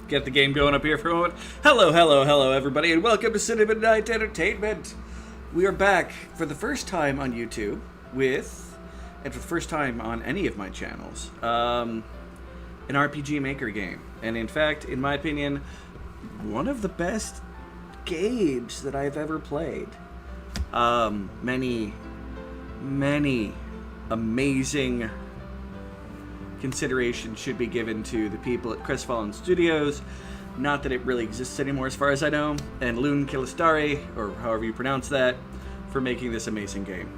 get the game going up here for a moment. Hello, everybody, and welcome to Cinema Night Entertainment. We are back for the first time on YouTube and for the first time on any of my channels, an RPG Maker game. And in fact, in my opinion, one of the best games that I've ever played. Many amazing consideration should be given to the people at Crestfallen Studios. Not that it really exists anymore as far as I know, and Lune Kilistari, or however you pronounce that, for making this amazing game.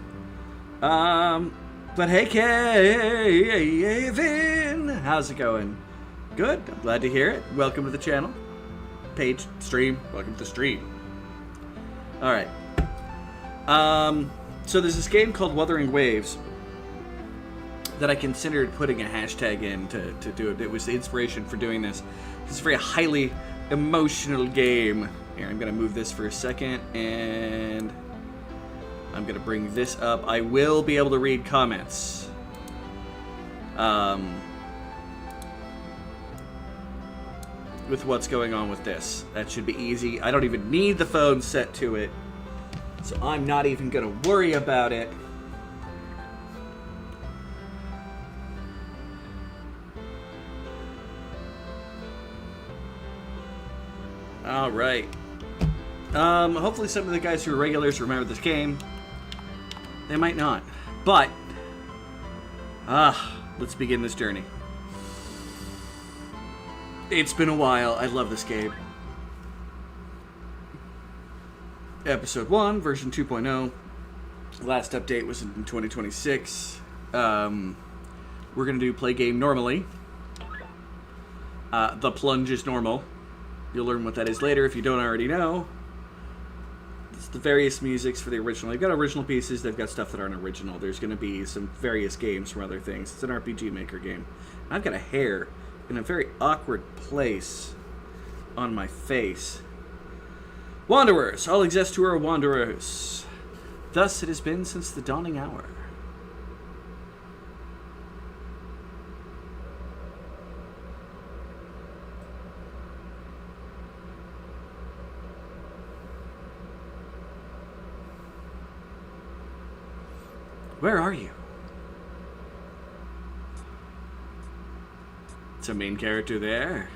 But hey Kevin, how's it going? Good, I'm glad to hear it. Welcome to the channel. Page, stream, welcome to the stream. Alright. So there's this game called Wuthering Waves that I considered putting a hashtag in to do it. It was the inspiration for doing this. It's a very highly emotional game. Here, I'm going to move this for a second, and I'm going to bring this up. I will be able to read comments. With what's going on with this. That should be easy. I don't even need the phone set to it, so I'm not even going to worry about it. Alright. Hopefully some of the guys who are regulars remember this game. They might not. But, let's begin this journey. It's been a while. I love this game. Episode 1, version 2.0. Last update was in 2026. We're going to do play game normally. The plunge is normal. You'll learn what that is later if you don't already know. It's the various musics for the original. They've got original pieces, they've got stuff that aren't original. There's going to be some various games from other things. It's an RPG Maker game. I've got a hair in a very awkward place on my face. Wanderers! All exist who are wanderers. Thus it has been since the dawning hour. Where are you? It's a main character there.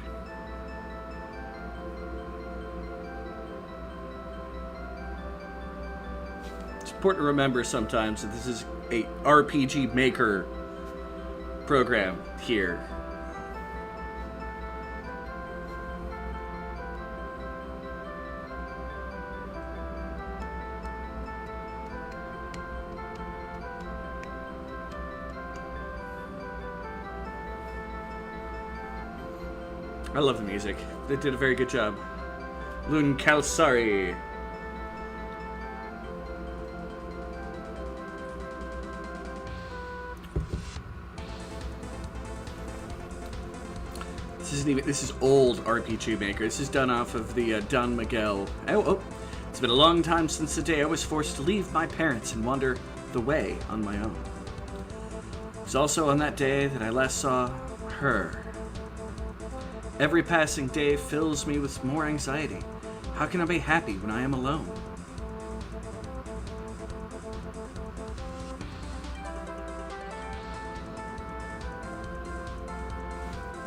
It's important to remember sometimes that this is a RPG Maker program here. I love the music. They did a very good job. Lune Kalsari. This is old RPG Maker. This is done off of the Don Miguel. It's been a long time since the day I was forced to leave my parents and wander the way on my own. It was also on that day that I last saw her. Every passing day fills me with more anxiety. How can I be happy when I am alone?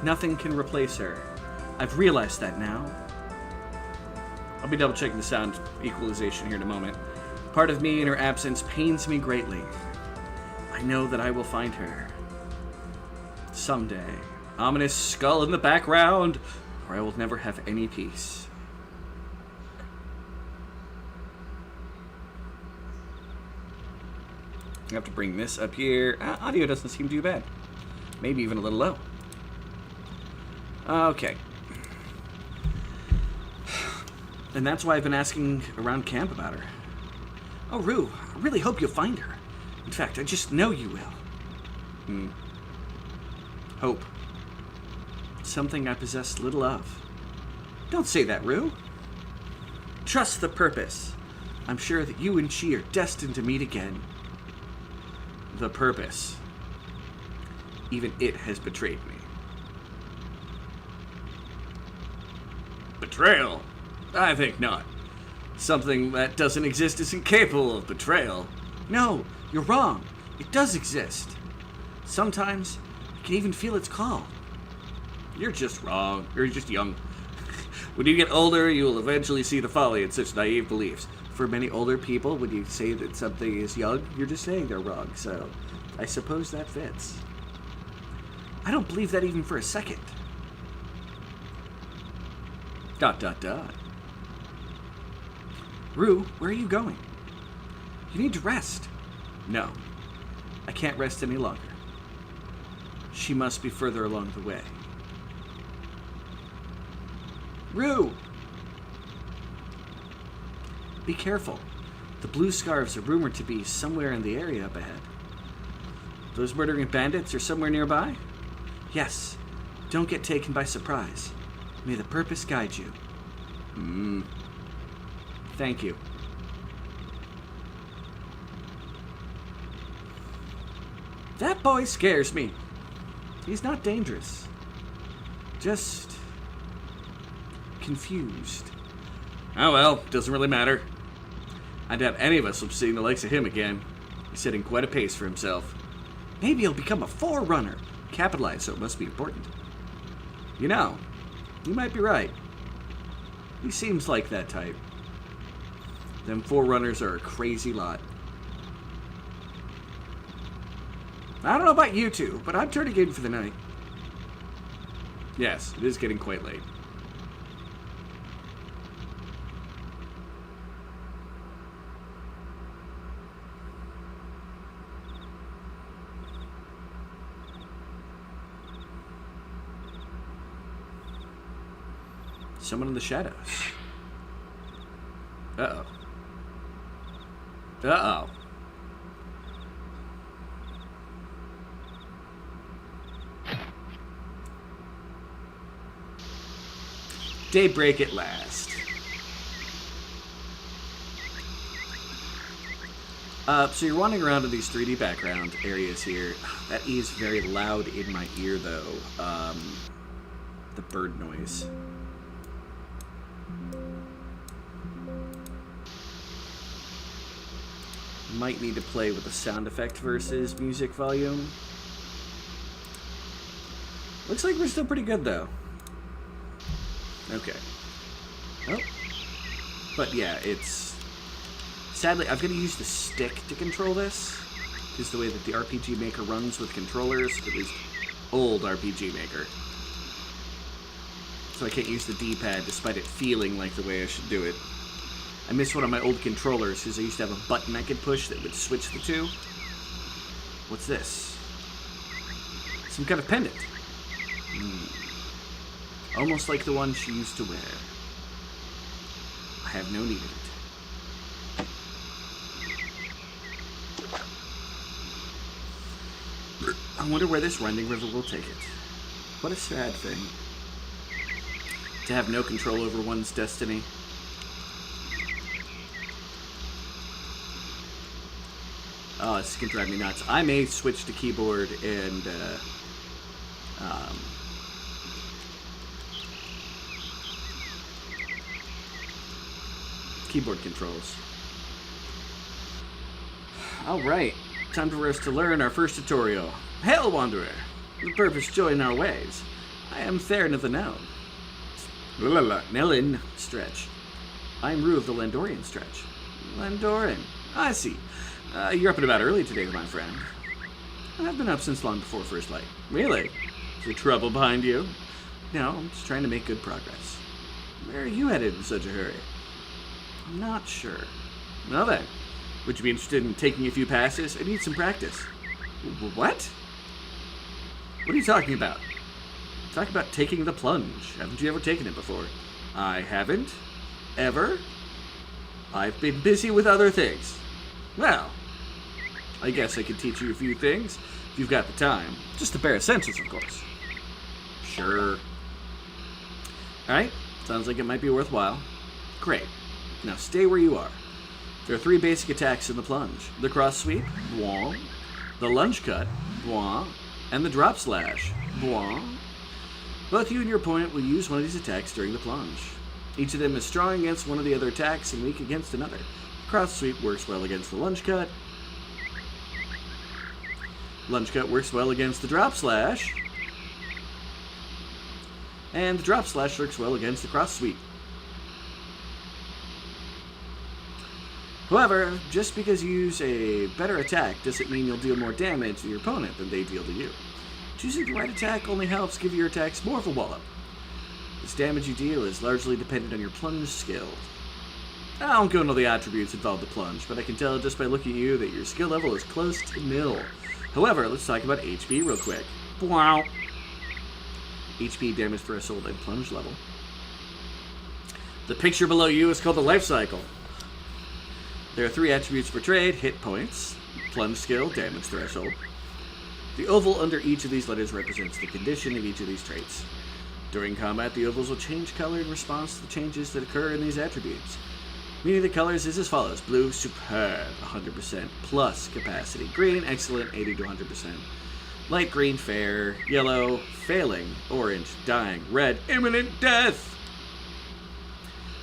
Nothing can replace her. I've realized that now. I'll be double checking the sound equalization here in a moment. Part of me in her absence pains me greatly. I know that I will find her. Someday. Ominous skull in the background, or I will never have any peace. I have to bring this up here. Audio doesn't seem too bad. Maybe even a little low. Okay. And that's why I've been asking around camp about her. Oh, Rue, I really hope you'll find her. In fact, I just know you will. Hope. Something I possess little of. Don't say that, Rue. Trust the purpose. I'm sure that you and she are destined to meet again. The purpose. Even it has betrayed me. Betrayal? I think not. Something that doesn't exist isn't capable of betrayal. No, you're wrong. It does exist. Sometimes you can even feel its call. You're just wrong. You're just young. When you get older, you will eventually see the folly in such naive beliefs. For many older people, when you say that something is young, you're just saying they're wrong, so I suppose that fits. I don't believe that even for a second. ... Rue, where are you going? You need to rest. No, I can't rest any longer. She must be further along the way. Rue! Be careful. The blue scarves are rumored to be somewhere in the area up ahead. Those murdering bandits are somewhere nearby? Yes. Don't get taken by surprise. May the purpose guide you. Thank you. That boy scares me. He's not dangerous. Just confused. Oh well, doesn't really matter. I doubt any of us will be seeing the likes of him again. He's setting quite a pace for himself. Maybe he'll become a forerunner. Capitalized, so it must be important. You know, you might be right. He seems like that type. Them forerunners are a crazy lot. I don't know about you two, but I'm turning in for the night. Yes, it is getting quite late. Someone in the shadows. Uh-oh. Uh-oh. Daybreak at last. So you're wandering around in these 3D background areas here. That is very loud in my ear, though. The bird noise. Might need to play with the sound effect versus music volume. Looks like we're still pretty good, though. Okay. Oh. But yeah, it's... Sadly, I've got to use the stick to control this. Is the way that the RPG Maker runs with controllers. At least old RPG Maker. So I can't use the D-pad despite it feeling like the way I should do it. I miss one of my old controllers because I used to have a button I could push that would switch the two. What's this? Some kind of pendant. Almost like the one she used to wear. I have no need of it. I wonder where this winding river will take it. What a sad thing. To have no control over one's destiny. Oh, this can drive me nuts. I may switch to keyboard and keyboard controls. Alright, time for us to learn our first tutorial. Hail, Wanderer! The purpose join our ways. I am Theron of the Known. Nellin Stretch. I'm Rue of the Landorian Stretch. Landoran. I see. You're up and about early today, my friend. I've been up since long before first light. Really? Is there trouble behind you? No, I'm just trying to make good progress. Where are you headed in such a hurry? I'm not sure. Well then, would you be interested in taking a few passes? I need some practice. What? What are you talking about? Talk about taking the plunge. Haven't you ever taken it before? I haven't. Ever? I've been busy with other things. Well, I guess I could teach you a few things if you've got the time. Just the bare essentials, of course. Sure. Alright, sounds like it might be worthwhile. Great. Now stay where you are. There are 3 basic attacks in the plunge. The cross sweep, boing. The lunge cut, boing. And the drop slash, boing. Both you and your opponent will use one of these attacks during the plunge. Each of them is strong against one of the other attacks and weak against another. Cross sweep works well against the lunge cut. Lunge cut works well against the drop slash. And the drop slash works well against the cross sweep. However, just because you use a better attack doesn't mean you'll deal more damage to your opponent than they deal to you. Choosing the right attack only helps give your attacks more of a wallop. This damage you deal is largely dependent on your plunge skill. I don't go into the attributes involved in the plunge, but I can tell just by looking at you that your skill level is close to nil. However, let's talk about HP real quick. Wow. HP, damage threshold, and plunge level. The picture below you is called the life cycle. There are 3 attributes for trade: hit points, plunge skill, damage threshold. The oval under each of these letters represents the condition of each of these traits. During combat, the ovals will change color in response to the changes that occur in these attributes. Meaning the colors is as follows: blue, superb, 100% plus capacity; green, excellent, 80 to 100%; light green, fair; yellow, failing; orange, dying; red, imminent death.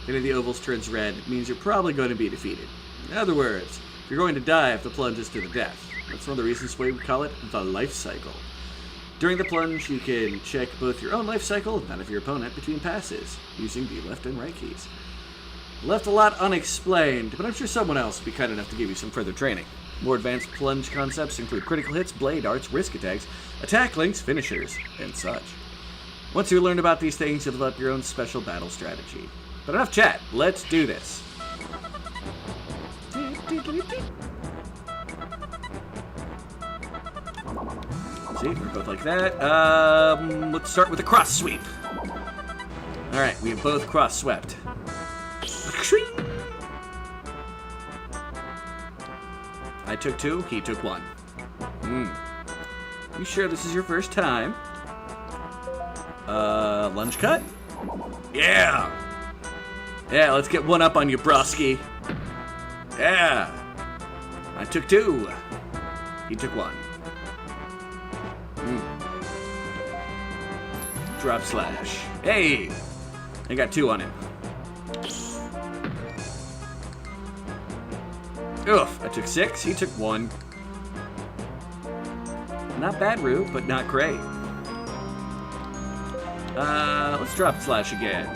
If any of the ovals turns red, it means you're probably going to be defeated. In other words, you're going to die if the plunge is to the death. That's one of the reasons why we call it the life cycle. During the plunge, you can check both your own life cycle and that of your opponent between passes, using the left and right keys. Left a lot unexplained, but I'm sure someone else would be kind enough to give you some further training. More advanced plunge concepts include critical hits, blade arts, risk attacks, attack links, finishers, and such. Once you learn about these things, you'll develop your own special battle strategy. But enough chat, let's do this. See, we're both like that. Let's start with a cross sweep. Alright, we have both cross swept. I took 2, he took 1. You sure this is your first time? Lunge cut? Yeah! Yeah, let's get 1 up on you, brosky. Yeah! I took 2. He took 1. Drop slash. Hey! I got 2 on him. Oof, I took 6, he took 1. Not bad, Rue, but not great. Let's drop slash again.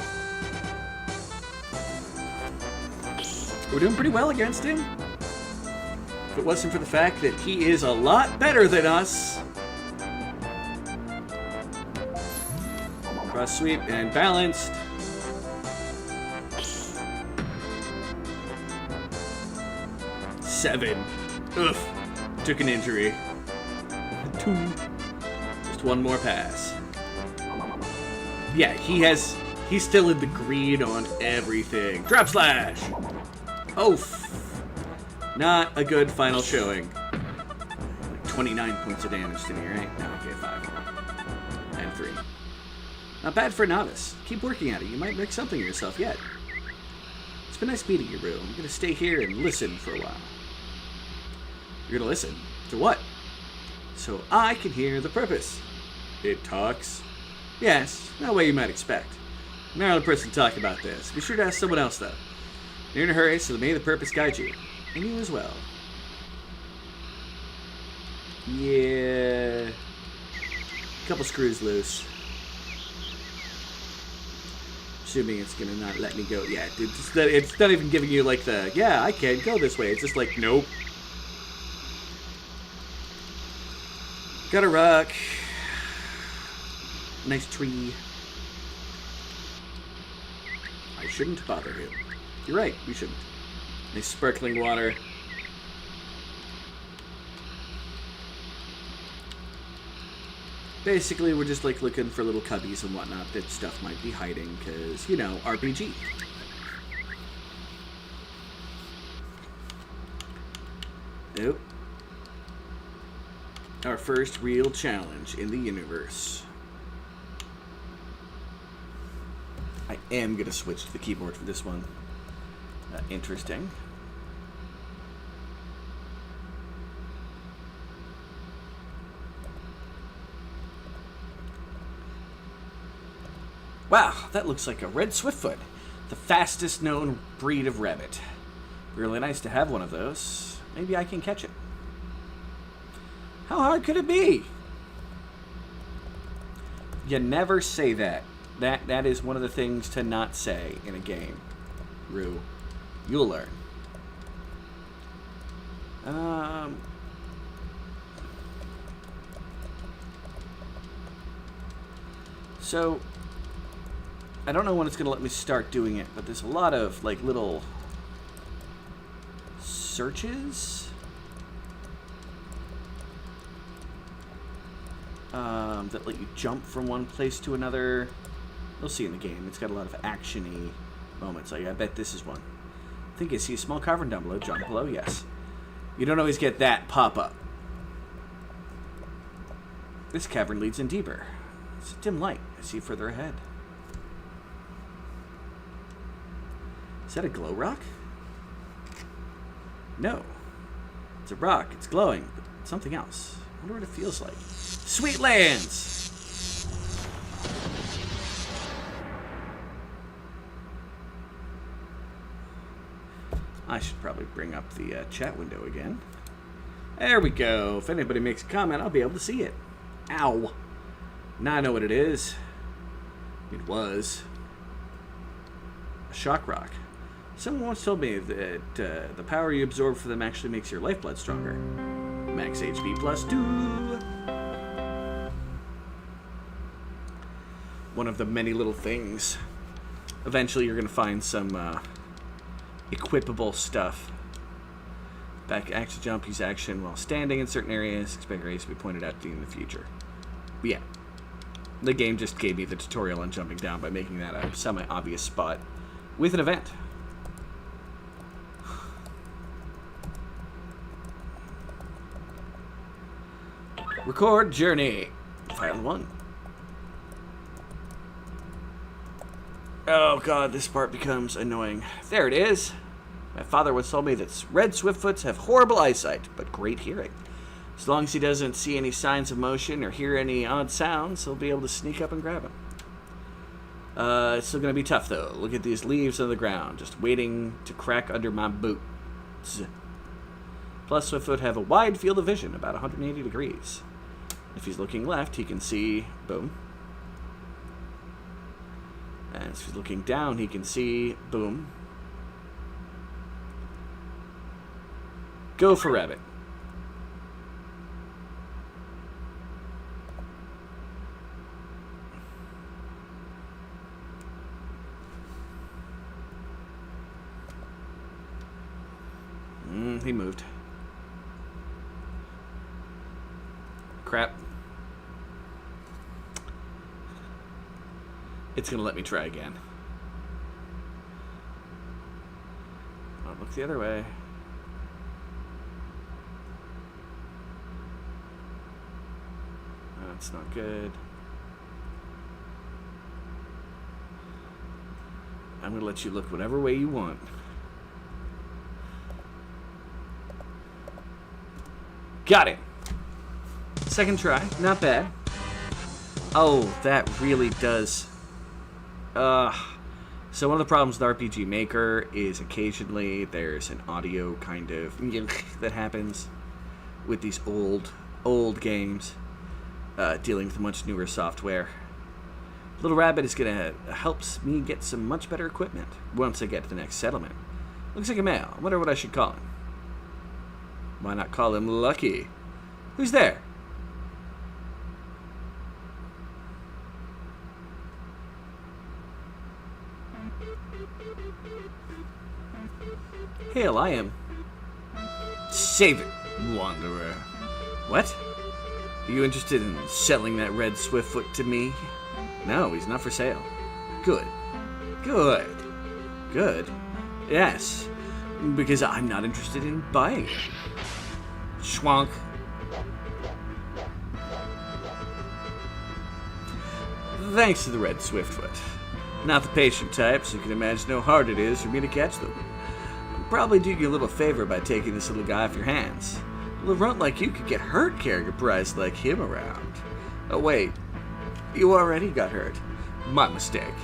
We're doing pretty well against him. If it wasn't for the fact that he is a lot better than us. Cross sweep and balanced. Seven. Oof. Took an injury. 2. Just 1 more pass. Yeah, he's still in the green on everything. Drop slash! Oh, not a good final showing. Like 29 points of damage to me, right? No, okay, 5. And 3. Not bad for a novice. Keep working at it. You might make something of yourself yet. It's been nice meeting you, Rue. I'm gonna stay here and listen for a while. You're gonna listen? To what? So I can hear the purpose. It talks. Yes, not what you might expect. I'm not the person to talk about this. Be sure to ask someone else, though. You're in a hurry, so may the purpose guide you. And you as well. Yeah. Couple screws loose. Assuming it's gonna not let me go. Yeah, it's not even giving you like the, yeah, I can go this way. It's just like, nope. Got a rock. Nice tree. I shouldn't bother him. You're right, we shouldn't. Nice sparkling water. Basically, we're just like looking for little cubbies and whatnot that stuff might be hiding, because, you know, RPG. Nope. Our first real challenge in the universe. I am going to switch to the keyboard for this one. Interesting. Wow, that looks like a red Swiftfoot. The fastest known breed of rabbit. Really nice to have one of those. Maybe I can catch it. How hard could it be? You never say that. That is one of the things to not say in a game. Rue. You'll learn. So, I don't know when it's going to let me start doing it, but there's a lot of, like, little searches that let you jump from one place to another. You'll see in the game. It's got a lot of action-y moments. Like, I bet this is one. I think I see a small cavern down below. Jump below, yes. You don't always get that pop-up. This cavern leads in deeper. It's a dim light. I see further ahead. Is that a glow rock? No. It's a rock. It's glowing. But something else. I wonder what it feels like. Sweet lands! I should probably bring up the chat window again. There we go. If anybody makes a comment, I'll be able to see it. Ow. Now I know what it is. It was a shock rock. Someone once told me that the power you absorb for them actually makes your lifeblood stronger. Max HP plus 2. One of the many little things. Eventually you're going to find some equipable stuff. Back action jump, use action while standing in certain areas. Expect areas to be pointed out to you in the future. But yeah. The game just gave me the tutorial on jumping down by making that a semi-obvious spot with an event. Record journey. File 1. Oh god, this part becomes annoying. There it is. My father once told me that red swiftfoots have horrible eyesight, but great hearing. As long as he doesn't see any signs of motion or hear any odd sounds, he'll be able to sneak up and grab him. It's still going to be tough, though. Look at these leaves on the ground, just waiting to crack under my boots. Plus, Swiftfoot have a wide field of vision, about 180 degrees. If he's looking left, he can see, boom. And if he's looking down, he can see, boom. Go for rabbit. He moved. Crap. It's gonna let me try again. I'll look the other way. That's not good. I'm gonna let you look whatever way you want. Got it. Second try. Not bad. Oh, that really does. So one of the problems with RPG Maker is occasionally there's an audio kind of that happens with these old games dealing with much newer software. Little Rabbit is gonna help me get some much better equipment once I get to the next settlement. Looks like a male. I wonder what I should call him. Why not call him Lucky? Who's there? Hail, I am. Save it, wanderer. What? Are you interested in selling that red Swiftfoot to me? No, he's not for sale. Good. Good. Good. Yes. Because I'm not interested in buying it. Schwank. Thanks to the red Swiftfoot. Not the patient type, so you can imagine how hard it is for me to catch them. I'll probably do you a little favor by taking this little guy off your hands. A little runt like you could get hurt carrying a prize like him around. Oh wait, you already got hurt. My mistake.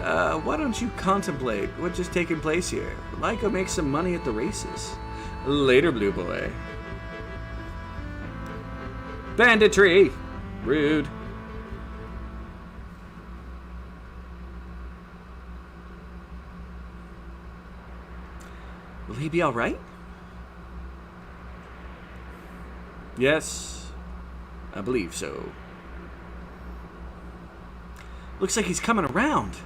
Why don't you contemplate what's just taking place here? Like go make some money at the races. Later, blue boy. Banditry! Rude. Will he be alright? Yes, I believe so. Looks like he's coming around.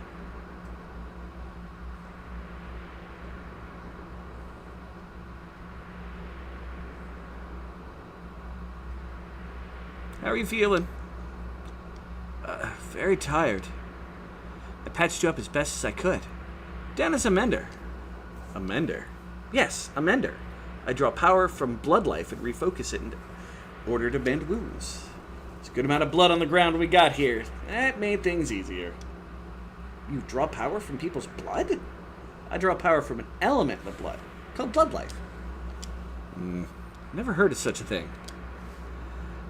How are you feeling? Very tired. I patched you up as best as I could. Dan is a mender. A mender? Yes, a mender. I draw power from blood life and refocus it in order to mend wounds. It's a good amount of blood on the ground we got here. That made things easier. You draw power from people's blood? I draw power from an element of blood, called blood life. Never heard of such a thing.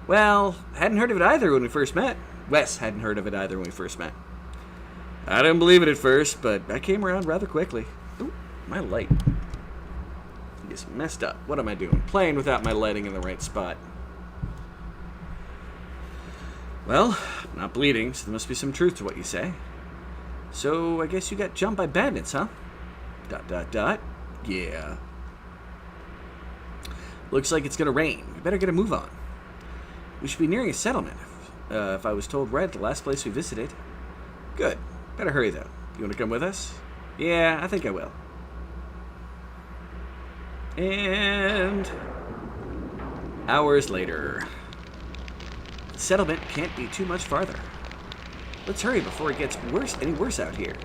Well, hadn't heard of it either when we first met. Wes hadn't heard of it either when we first met. I didn't believe it at first, but I came around rather quickly. Ooh, my light. It's messed up. What am I doing? Playing without my lighting in the right spot. Well, I'm not bleeding, so there must be some truth to what you say. So, I guess you got jumped by bandits, huh? ... Yeah. Looks like it's gonna rain. We better get a move on. We should be nearing a settlement, if I was told right at the last place we visited. Good. Better hurry, though. You want to come with us? Yeah, I think I will. And hours later. The settlement can't be too much farther. Let's hurry before it gets any worse out here.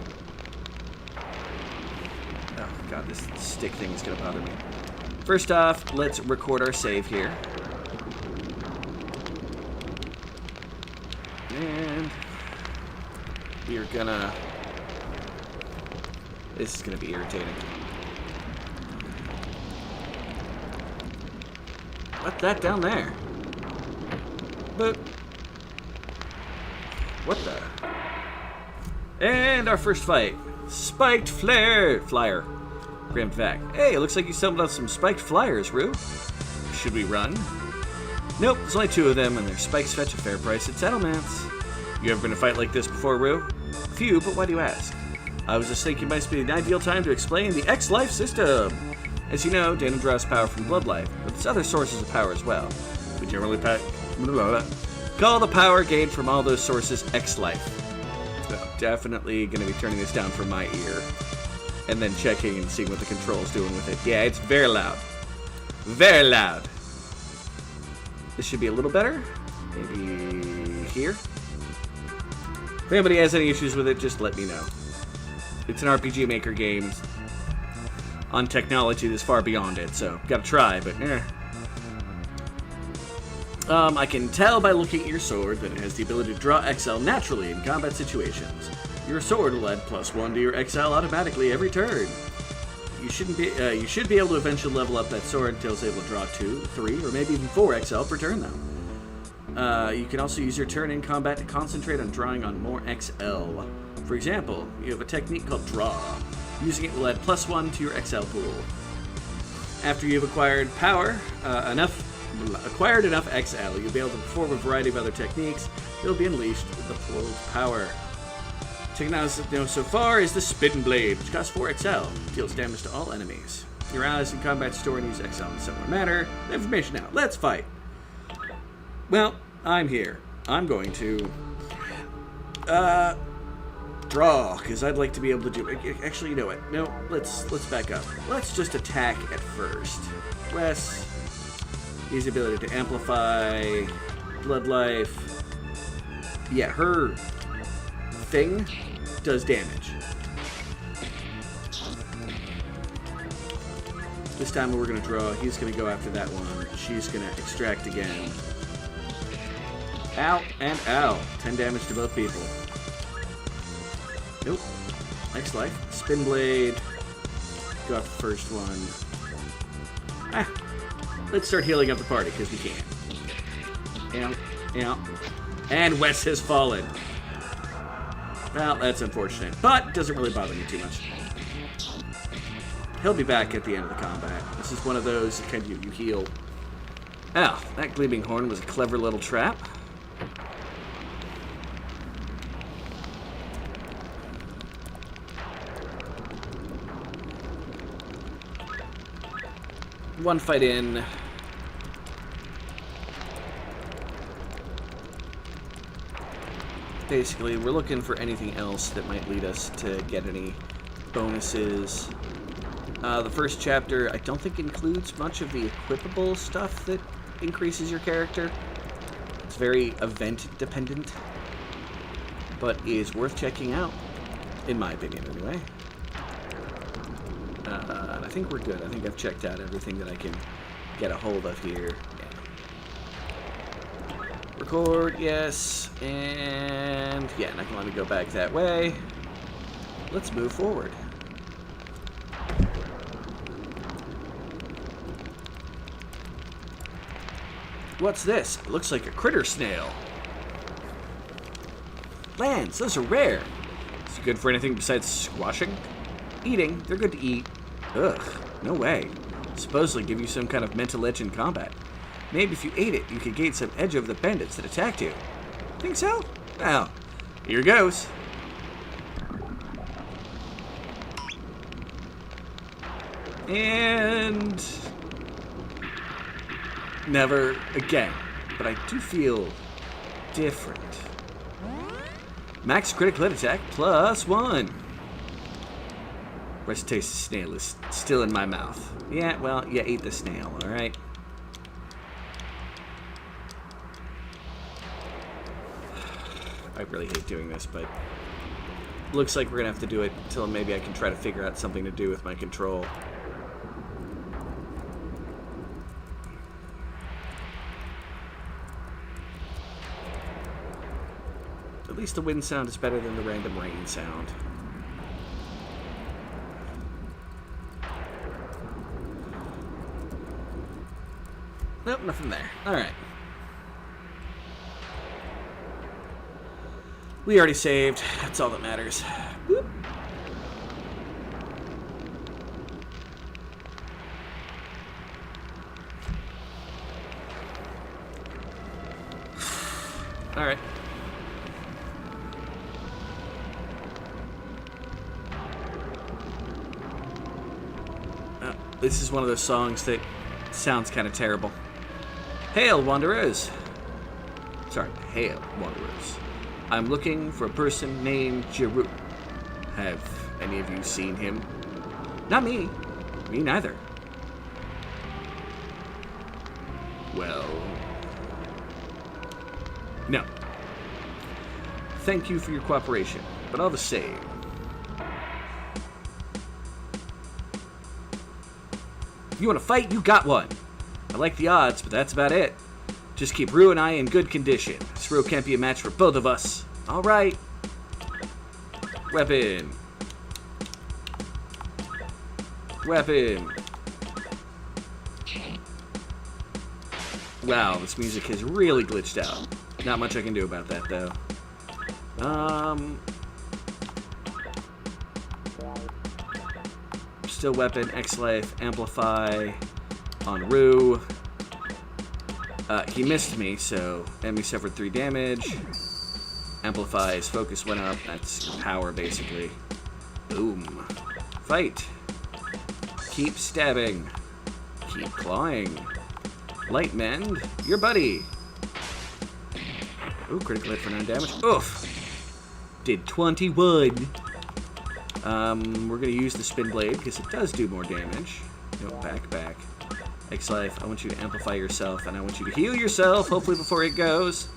Oh, God, this stick thing is going to bother me. First off, let's record our save here. And we're gonna... This is gonna be irritating. What's that down there? But... What the... And our first fight. Spiked flyer. Grim fact. Hey, it looks like you stumbled on some spiked flyers, Rue. Should we run? Nope, there's only 2 of them, and their spikes fetch a fair price at settlements. You ever been in a fight like this before, Rue? A few, but why do you ask? I was just thinking it might be an ideal time to explain the X-Life system. As you know, Dana draws power from blood life, but there's other sources of power as well. We generally call the power gained from all those sources X-Life. So, definitely going to be turning this down for my ear. And then checking and seeing what the control's doing with it. Yeah, it's very loud. Very loud. This should be a little better. Maybe here. If anybody has any issues with it, just let me know. It's an RPG Maker game on technology that's far beyond it, so gotta try, but I can tell by looking at your sword that it has the ability to draw XL naturally in combat situations. Your sword will add +1 to your XL automatically every turn. You should be able to eventually level up that sword until it's able to draw 2, 3, or maybe even 4 XL per turn, though. You can also use your turn in combat to concentrate on drawing on more XL. For example, you have a technique called Draw. Using it will add +1 to your XL pool. After you've acquired enough XL, you'll be able to perform a variety of other techniques that will be unleashed with the pool of power. Technology known so far is the Spit and Blade, which costs 4 XL, deals damage to all enemies. Your allies in combat store and use XL in a similar manner. Information now. Let's fight. Well, I'm here. I'm going to draw, because I'd like to be able to do it. Actually, you know what? No, let's back up. Let's just attack at first. Wes, his ability to amplify, blood life. Yeah, her thing does damage. This time we're going to draw. He's going to go after that one. She's going to extract again. Ow and ow. 10 damage to both people. Nope. Next life. Spin blade. Go off the first one. Let's start healing up the party, because we can. Ow. Ow. And Wes has fallen. Well, that's unfortunate, but doesn't really bother me too much. He'll be back at the end of the combat. This is one of those that kind of you heal. Oh, that gleaming horn was a clever little trap. One fight in. Basically, we're looking for anything else that might lead us to get any bonuses. The first chapter, I don't think includes much of the equipable stuff that increases your character. It's very event dependent, but is worth checking out, in my opinion anyway. I think we're good. I think I've checked out everything that I can get a hold of here. Yeah. Record, yes, and yeah, not gonna let me go back that way. Let's move forward. What's this? It looks like a critter snail. Lands, those are rare. Is it good for anything besides squashing? Eating, they're good to eat. Ugh, no way. Supposedly give you some kind of mental edge in combat. Maybe if you ate it, you could gain some edge over the bandits that attacked you. Think so? Well, here goes. And never again. But I do feel different. Max critical hit attack +1. Rest taste of snail is still in my mouth. Yeah, well, you ate the snail, alright? I really hate doing this, but looks like we're gonna have to do it until maybe I can try to figure out something to do with my control. At least the wind sound is better than the random rain sound. Nope, nothing there. Alright. We already saved. That's all that matters. Whoop. Alright. This is one of those songs that sounds kind of terrible. Hail, wanderers! Sorry, hail, wanderers. I'm looking for a person named Jeru. Have any of you seen him? Not me. Me neither. Well... no. Thank you for your cooperation, but all the same... if you want to fight, you got one. I like the odds, but that's about it. Just keep Rue and I in good condition. This row can't be a match for both of us. All right. Weapon. Weapon. Wow, this music has really glitched out. Not much I can do about that, though. Still weapon, X-Life, Amplify on Rue. He missed me, so enemy suffered 3 damage. Amplify, his focus went up. That's power, basically. Boom. Fight. Keep stabbing. Keep clawing. Light mend, your buddy. Ooh, critical hit for 9 damage. Oof. Did 21. We're gonna use the spin blade because it does do more damage. No, back. X-Life, I want you to amplify yourself, and I want you to heal yourself, hopefully before it goes.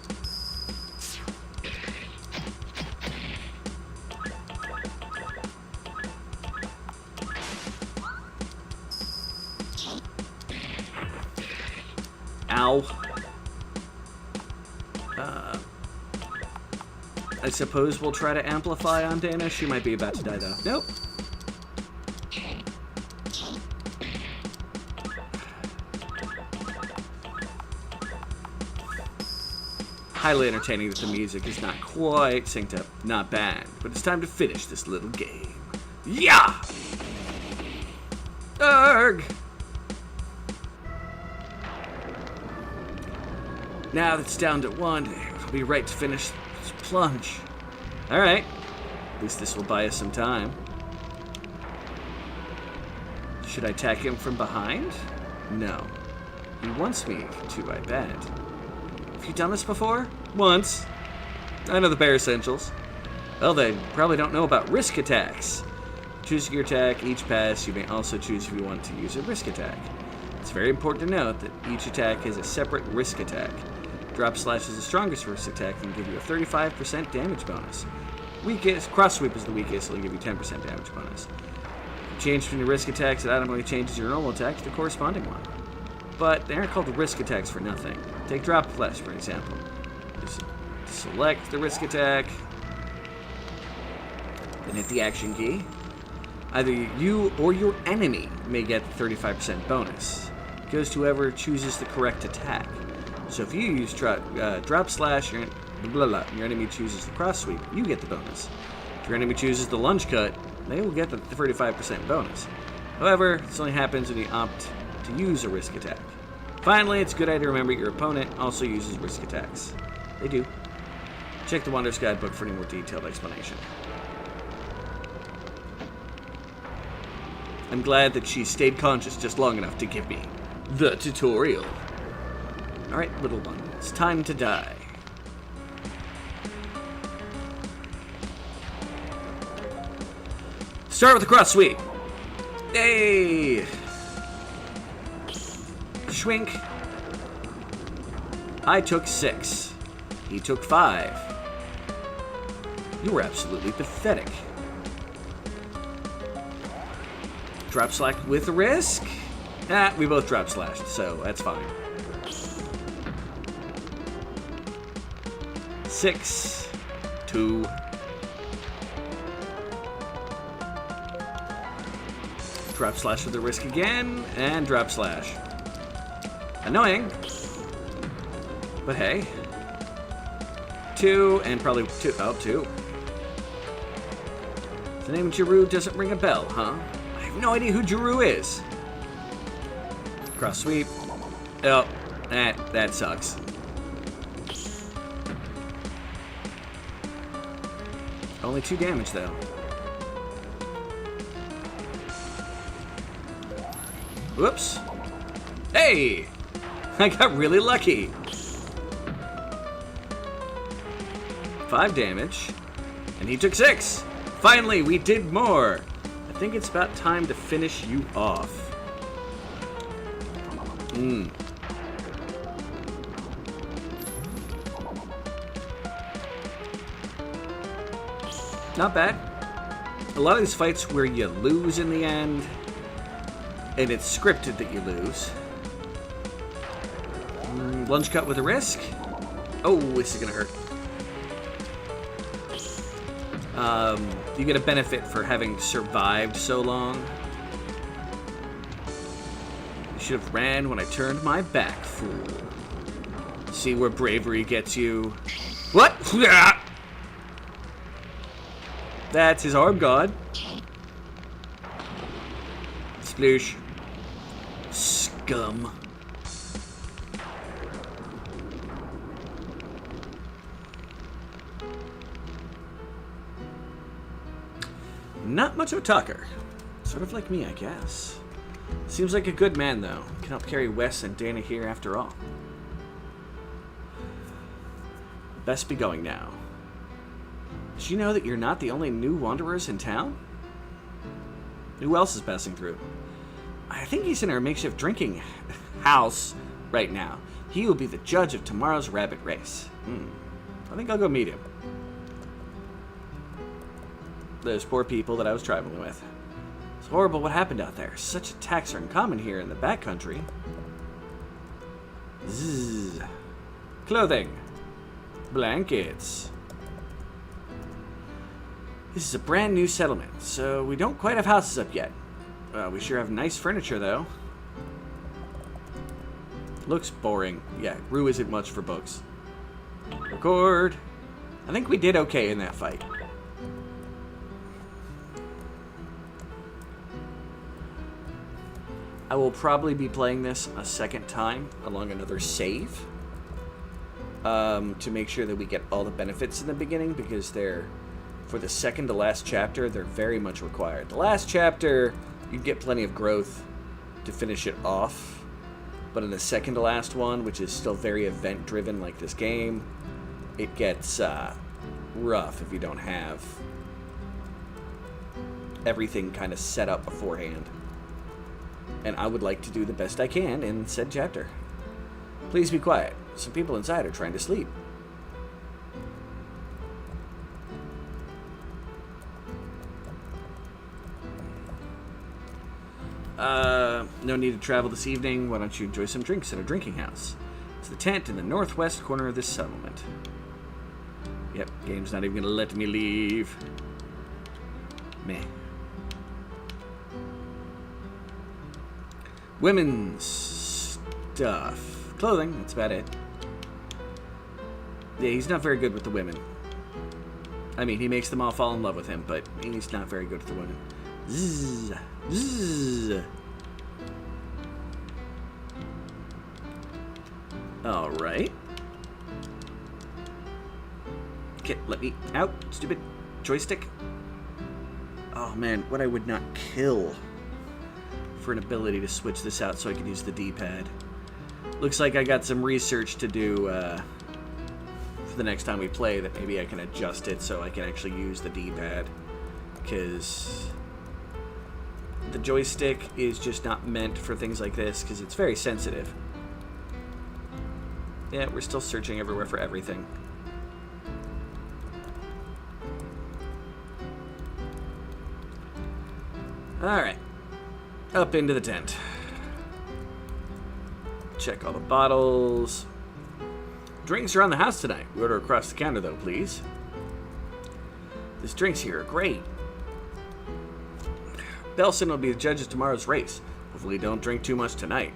Ow. I suppose we'll try to amplify on Dana. She might be about to die, though. Nope. highly entertaining that the music is not quite synced up. Not bad, but it's time to finish this little game. Yeah! Arg! Now that it's down to 1, it'll be right to finish this plunge. Alright. At least this will buy us some time. Should I attack him from behind? No. He wants me to, I bet. Have you done this before? Once. I know the bare essentials. Well, they probably don't know about risk attacks. Choosing your attack each pass, you may also choose if you want to use a risk attack. It's very important to note that each attack is a separate risk attack. Drop Slash is the strongest risk attack and give you a 35% damage bonus. Weakest, Cross Sweep is the weakest, it'll give you 10% damage bonus. Change between your risk attacks, it automatically changes your normal attack to the corresponding one. But they aren't called risk attacks for nothing. Take Drop Slash, for example. Just select the risk attack, then hit the action key. Either you or your enemy may get the 35% bonus. It goes to whoever chooses the correct attack. So if you use Drop Slash, your enemy chooses the Cross Sweep, you get the bonus. If your enemy chooses the Lunge Cut, they will get the 35% bonus. However, this only happens when you opt to use a risk attack. Finally, it's a good idea to remember your opponent also uses risk attacks. They do. Check the Wanderer's Guidebook for any more detailed explanation. I'm glad that she stayed conscious just long enough to give me the tutorial. Alright, little one, it's time to die. Start with the Cross Sweep. Yay! Schwink. I took 6. He took 5. You were absolutely pathetic. Drop Slash with risk? We both Drop Slashed, so that's fine. 6, 2. Drop Slash with the risk again, and Drop Slash. Annoying, but hey. 2, and probably 2. Oh, 2. The name Giroux doesn't ring a bell, huh? I have no idea who Giroux is. Cross Sweep. Oh, that sucks. Only 2 damage, though. Whoops. Hey! I got really lucky. 5 damage. And he took 6. Finally, we did more. I think it's about time to finish you off. Not bad. A lot of these fights where you lose in the end, and it's scripted that you lose. Lunge Cut with a risk. Oh, this is gonna hurt. You get a benefit for having survived so long. You should have ran when I turned my back, fool. See where bravery gets you. What? That's his arm god. Sploosh. Scum. Not much of a talker. Sort of like me, I guess. Seems like a good man, though. Can help carry Wes and Dana here after all. Best be going now. Did you know that you're not the only new wanderers in town? Who else is passing through? I think he's in our makeshift drinking house right now. He will be the judge of tomorrow's rabbit race. I think I'll go meet him. Those poor people that I was traveling with. It's horrible what happened out there. Such attacks are uncommon here in the backcountry. Zzz. Clothing. Blankets. This is a brand new settlement, so we don't quite have houses up yet. We sure have nice furniture, though. Looks boring. Yeah, Rue isn't much for books. Record. I think we did okay in that fight. I will probably be playing this a second time along another save to make sure that we get all the benefits in the beginning, because they're, for the second to last chapter, they're very much required. The last chapter, you get plenty of growth to finish it off, but in the second to last one, which is still very event driven like this game, it gets rough if you don't have everything kind of set up beforehand. And I would like to do the best I can in said chapter. Please be quiet. Some people inside are trying to sleep. No need to travel this evening. Why don't you enjoy some drinks at a drinking house? It's the tent in the northwest corner of this settlement. Yep, game's not even gonna let me leave. Meh. Women's stuff. Clothing, that's about it. Yeah, he's not very good with the women. I mean, he makes them all fall in love with him, but he's not very good with the women. Zzz. Zzz. Alright. Okay, let me out, stupid joystick. Oh man, what I would not kill for an ability to switch this out so I can use the D-pad. Looks like I got some research to do for the next time we play, that maybe I can adjust it so I can actually use the D-pad, because the joystick is just not meant for things like this, because it's very sensitive. Yeah, we're still searching everywhere for everything. Alright. Up into the tent. Check all the bottles. Drinks are on the house tonight. We order across the counter, though, please. These drinks here are great. Belson will be the judge of tomorrow's race. Hopefully don't drink too much tonight.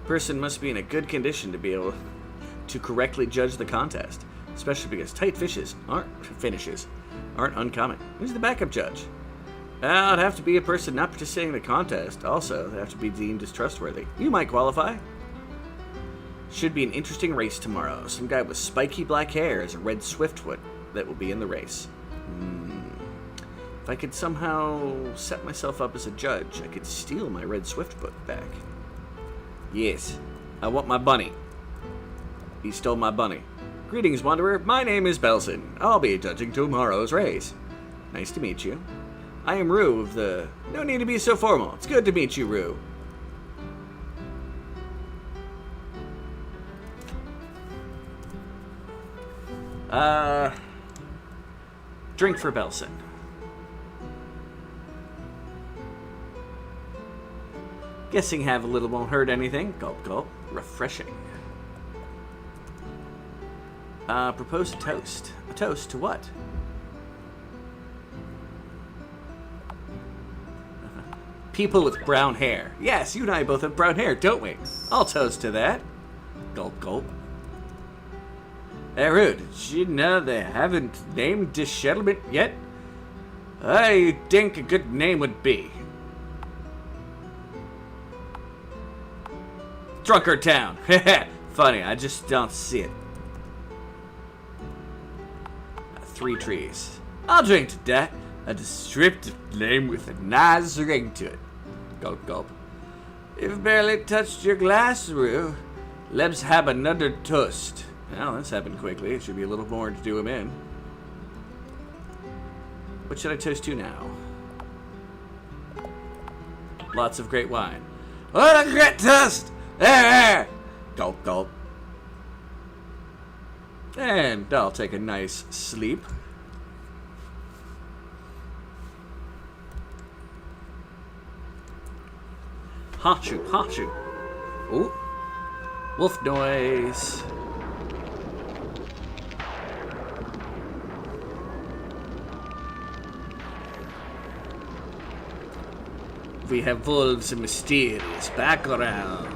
Person must be in a good condition to be able to correctly judge the contest, especially because tight finishes aren't uncommon. Who's the backup judge? It'd have to be a person not participating in the contest. Also, they have to be deemed as trustworthy. You might qualify. Should be an interesting race tomorrow. Some guy with spiky black hair is a red swiftfoot that will be in the race. If I could somehow set myself up as a judge, I could steal my red swiftfoot back. Yes, I want my bunny. He stole my bunny. Greetings, Wanderer. My name is Belson. I'll be judging tomorrow's race. Nice to meet you. I am Rue of the... No need to be so formal. It's good to meet you, Rue. Drink for Belson. Guessing have a little won't hurt anything. Gulp, gulp. Refreshing. Propose a toast. A toast to what? People with brown hair. Yes, you and I both have brown hair, don't we? I'll toast to that. Gulp, gulp. Hey, Rude, did you know they haven't named this settlement yet? I think a good name would be Drunkard Town. Funny, I just don't see it. 3 trees. I'll drink to that. A descriptive name with a nice ring to it. Gulp, gulp. You've barely touched your glass, Rue. Let's have another toast. Well, this happened quickly. It should be a little more to do him in. What should I toast to now? Lots of great wine. What a great toast! There! Gulp, gulp. And I'll take a nice sleep. Hachu, hachu. Ooh. Wolf noise. We have wolves and mysterious background.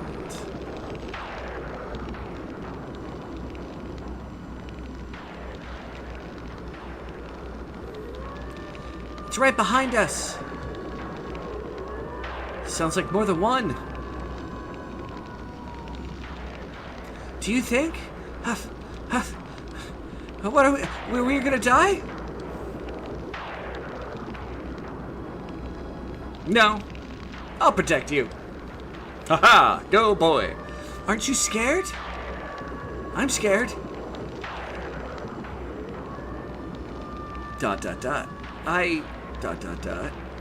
It's right behind us. Sounds like more than one. Do you think? What are we? Were we gonna die? No. I'll protect you. Haha, go boy. Aren't you scared? I'm scared. ...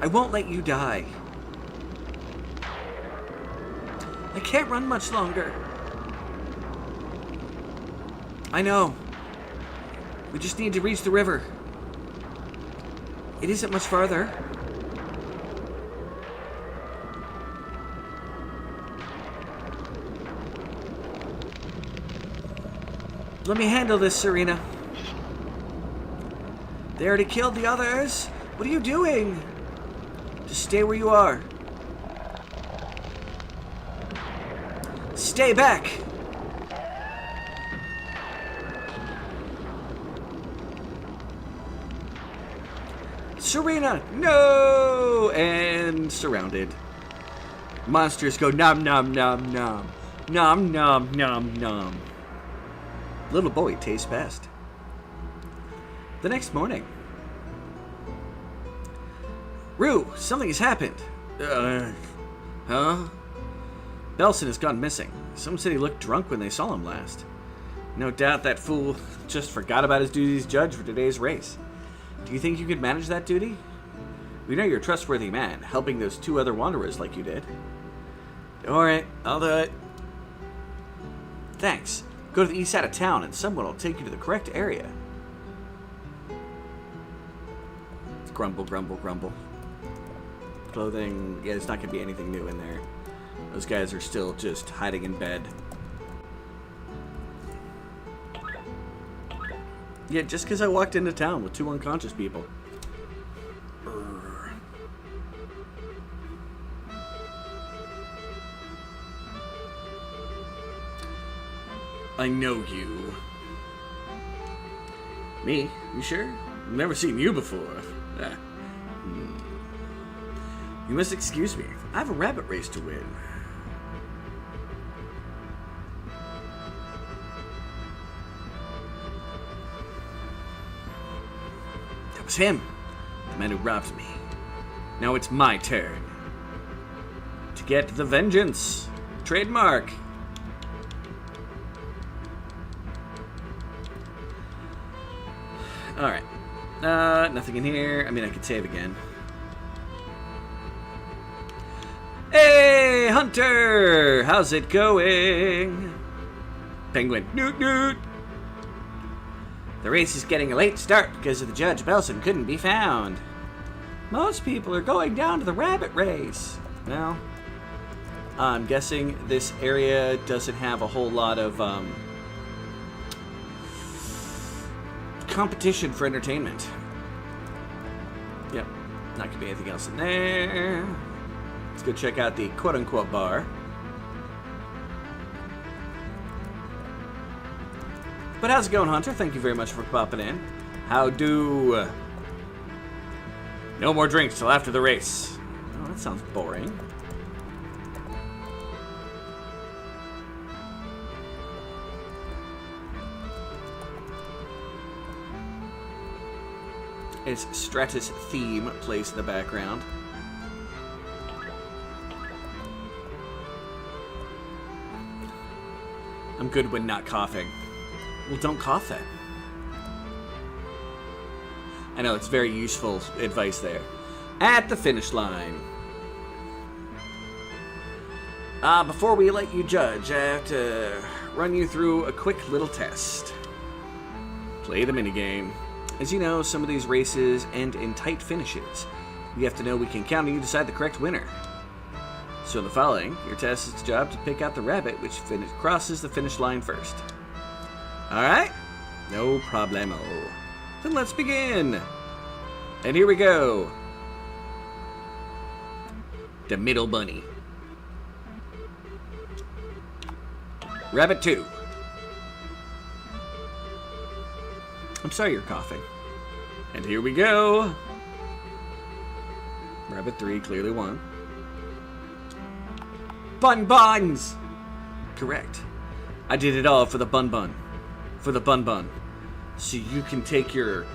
I won't let you die. I can't run much longer. I know. We just need to reach the river. It isn't much farther. Let me handle this, Serena. They already killed the others. What are you doing? Just stay where you are. Stay back. Serena, no! And surrounded. Monsters go nom nom nom nom. Nom nom nom nom. Little boy tastes best. The next morning. Rue, something has happened. Huh? Belson has gone missing. Some said he looked drunk when they saw him last. No doubt that fool just forgot about his duty as judge for today's race. Do you think you could manage that duty? We know you're a trustworthy man, helping those two other wanderers like you did. Alright, I'll do it. Thanks. Go to the east side of town and someone will take you to the correct area. Grumble, grumble, grumble. Clothing, yeah, there's not going to be anything new in there. Those guys are still just hiding in bed. Yeah, just because I walked into town with two unconscious people. I know you. Me? You sure? I've never seen you before. You must excuse me. I have a rabbit race to win. That was him. The man who robbed me. Now it's my turn. To get the vengeance. Trademark. Alright. Nothing in here. I mean, I could save again. Hey, Hunter! How's it going? Penguin. Noot noot! The race is getting a late start because of the Judge Belson couldn't be found. Most people are going down to the rabbit race. Well, I'm guessing this area doesn't have a whole lot of competition for entertainment. Yep, not gonna be anything else in there. Let's go check out the quote-unquote bar. But how's it going, Hunter? Thank you very much for popping in. How do? No more drinks till after the race. Oh, that sounds boring. Its Stratus theme plays in the background. I'm good when not coughing. Well, don't cough then. I know, it's very useful advice there. At the finish line. Before we let you judge, I have to run you through a quick little test. Play the minigame. As you know, some of these races end in tight finishes. We have to know we can count on you to decide the correct winner. So in the following, your test is its job to pick out the rabbit which crosses the finish line first. Alright? No problemo. Then let's begin. And here we go. The middle bunny. Rabbit 2. I'm sorry you're coughing. And here we go. Rabbit 3 clearly won. Bun buns! Correct. I did it all for the bun bun. For the bun bun. So you can take your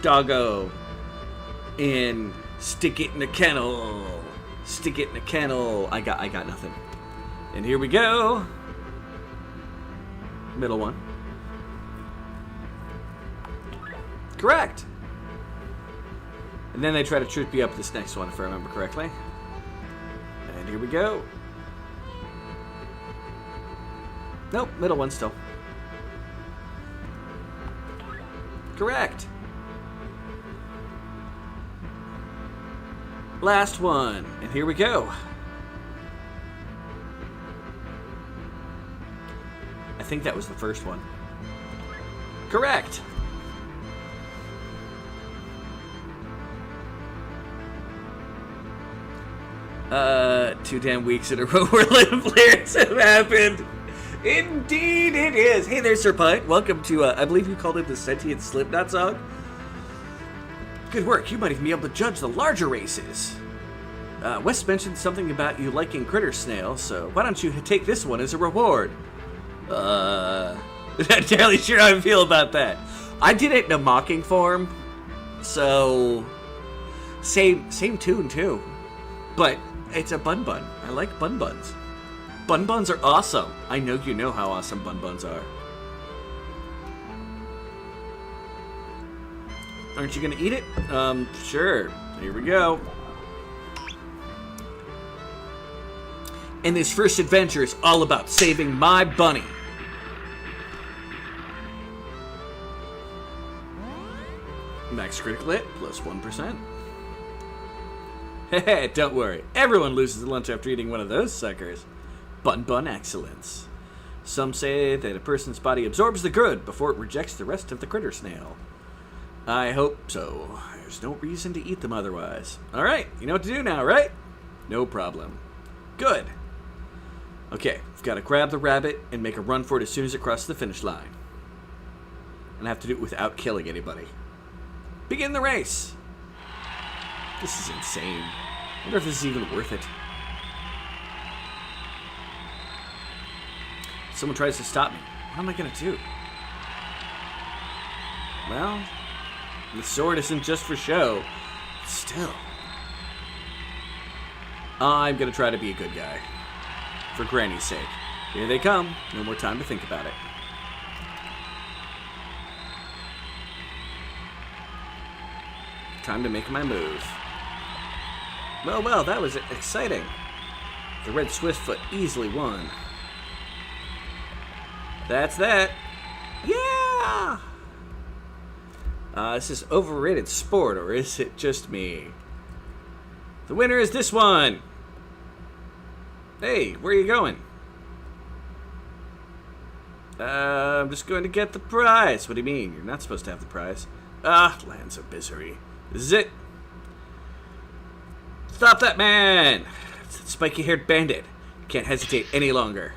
doggo and stick it in a kennel. Stick it in a kennel. I got nothing. And here we go. Middle one. Correct. And then they try to trip me up this next one, if I remember correctly. And here we go. Nope, middle one still. Correct. Last one. And here we go. I think that was the first one. Correct. Two damn weeks in a row where live flares have happened. Indeed it is. Hey there, Sir Pine. Welcome to, I believe you called it the Sentient Slipknot song. Good work. You might even be able to judge the larger races. Wes mentioned something about you liking critter snail, so why don't you take this one as a reward? Not entirely sure how I feel about that. I did it in a mocking form, so same tune too. But it's a bun bun. I like bun buns. Bun buns are awesome. I know you know how awesome bun buns are. Aren't you gonna eat it? Sure. Here we go. And this first adventure is all about saving my bunny. Max critical hit, plus 1%. Hey, don't worry. Everyone loses lunch after eating one of those suckers. Bun bun excellence. Some say that a person's body absorbs the good before it rejects the rest of the critter snail. I hope so. There's no reason to eat them otherwise. Alright, you know what to do now, right? No problem. Good. Okay, I've got to grab the rabbit and make a run for it as soon as it crosses the finish line. And I have to do it without killing anybody. Begin the race! This is insane. I wonder if this is even worth it. Someone tries to stop me. What am I going to do? Well, the sword isn't just for show. Still. I'm going to try to be a good guy. For Granny's sake. Here they come. No more time to think about it. Time to make my move. Well, that was exciting. The red Swiftfoot easily won. That's that. Yeah! Is this overrated sport, or is it just me? The winner is this one! Hey, where are you going? I'm just going to get the prize. What do you mean? You're not supposed to have the prize. Lands of misery. This is it. Stop that man! It's that spiky-haired bandit. Can't hesitate any longer.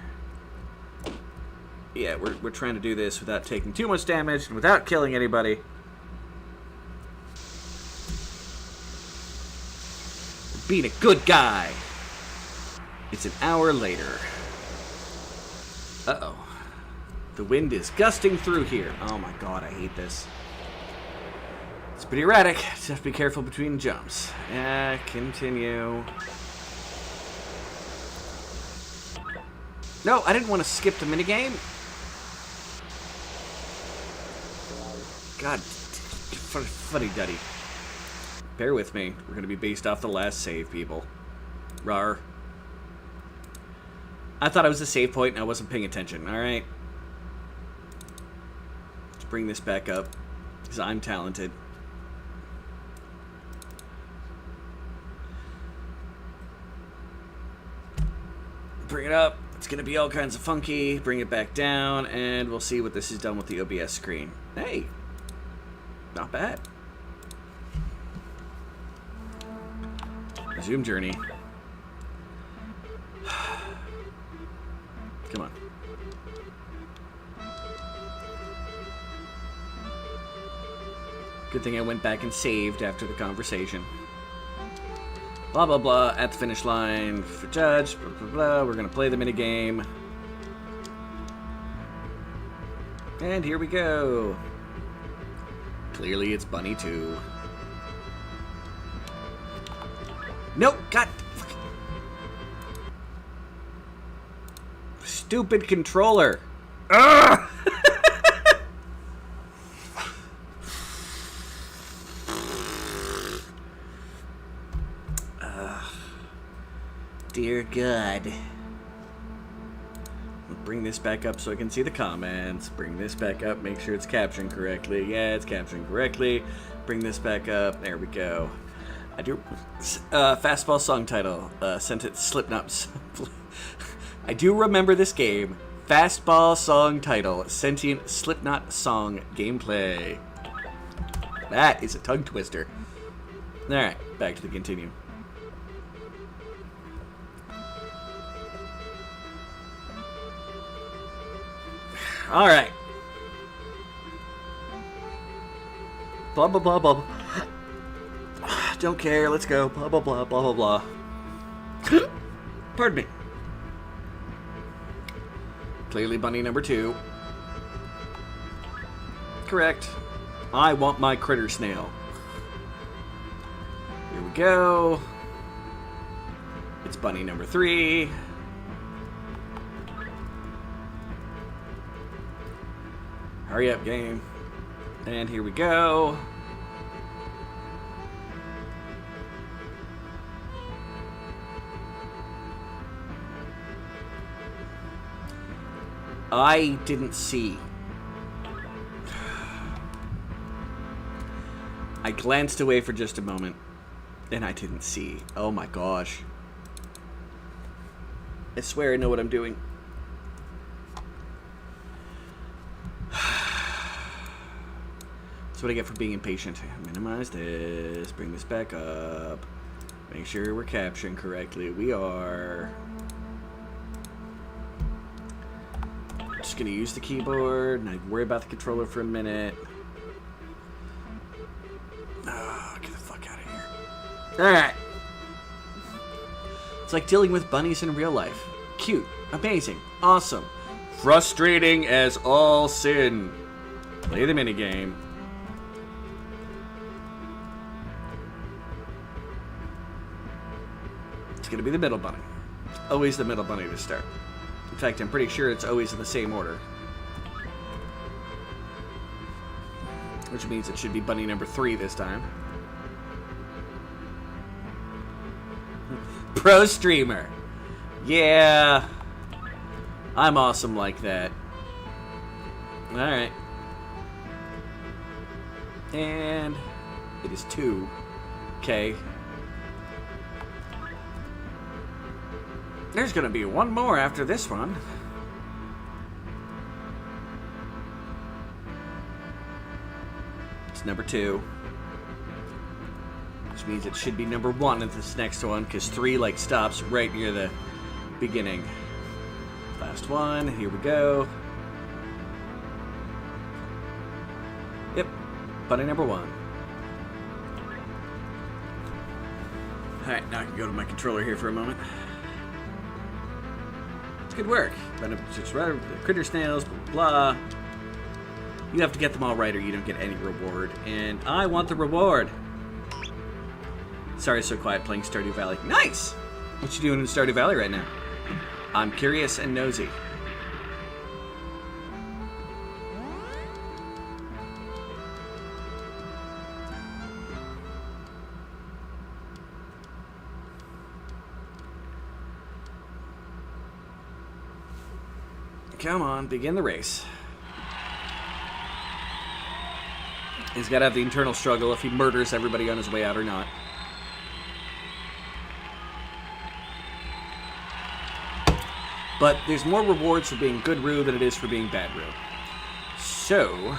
Yeah, we're trying to do this without taking too much damage and without killing anybody. Being a good guy. It's an hour later. Uh-oh. The wind is gusting through here. Oh my god, I hate this. It's pretty erratic. Just have to be careful between jumps. Yeah, continue. No, I didn't want to skip the minigame. God, fuddy-duddy. Bear with me. We're going to be based off the last save, people. Rawr. I thought it was a save point and I wasn't paying attention, alright? Let's bring this back up, because I'm talented. Bring it up. It's going to be all kinds of funky. Bring it back down, and we'll see what this has done with the OBS screen. Hey. Not bad. Resume journey. Come on. Good thing I went back and saved after the conversation. Blah, blah, blah. At the finish line for judge. Blah, blah, blah. We're going to play the minigame. And here we go. Clearly it's Bunny 2. Nope, God. Stupid controller. Ugh! Dear God. Bring this back up so I can see the comments. Bring this back up, make sure it's captioned correctly. Yeah, it's captioned correctly. Bring this back up. There we go. I do fastball song title. Sent it Slipknot. I do remember this game. Fastball song title. Sentient Slipknot song gameplay. That is a tongue twister. Alright, back to the continue. Alright. Blah, blah, blah, blah. Don't care, let's go. Blah, blah, blah, blah, blah, blah. Pardon me. Clearly bunny number 2. Correct. I want my critter snail. Here we go. It's bunny number 3. Hurry up, game. And here we go. I didn't see. I glanced away for just a moment, and I didn't see. Oh my gosh. I swear I know what I'm doing. That's what I get for being impatient. Minimize this, bring this back up, make sure we're captioned correctly. We are. Just gonna use the keyboard and I worry about the controller for a minute. Oh, get the fuck out of here. Alright. It's like dealing with bunnies in real life. Cute, amazing, awesome, frustrating as all sin. Play the minigame. It's gonna be the middle bunny. Always the middle bunny to start. In fact, I'm pretty sure it's always in the same order. Which means it should be bunny number 3 this time. Pro streamer. Yeah. I'm awesome like that. Alright. And it is 2. Okay. There's gonna be one more after this one. It's number 2. Which means it should be number 1 at this next one, because 3 like stops right near the beginning. Last one, here we go. Yep, bunny number 1. Alright, now I can go to my controller here for a moment. Good work. Critter snails, blah, blah. You have to get them all right or you don't get any reward. And I want the reward. Sorry, so quiet playing Stardew Valley. Nice! What you doing in Stardew Valley right now? I'm curious and nosy. Come on, begin the race. He's got to have the internal struggle if he murders everybody on his way out or not. But there's more rewards for being good Roo than it is for being bad Roo. So...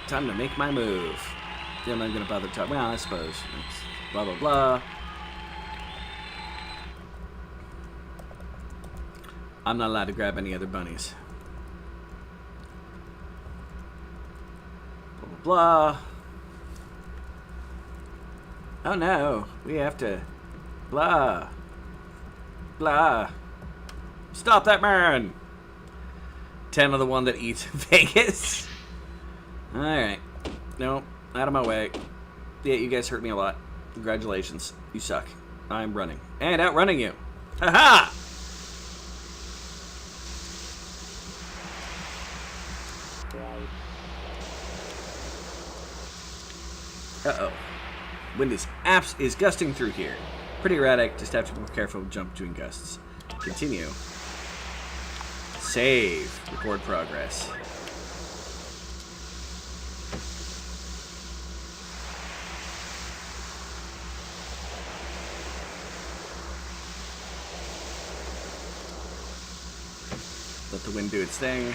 time to make my move. I'm not going to bother talking. Well, I suppose. It's blah, blah, blah. I'm not allowed to grab any other bunnies. blah. Oh no, we have to blah. Blah. Stop that man! 10 on the one that eats Vegas. Alright. No, out of my way. Yeah, you guys hurt me a lot. Congratulations. You suck. I'm running. And outrunning you. Ha-ha! Uh-oh. Wind is gusting through here. Pretty erratic, just have to be careful with jump between gusts. Continue. Save. Record progress. Let the wind do its thing.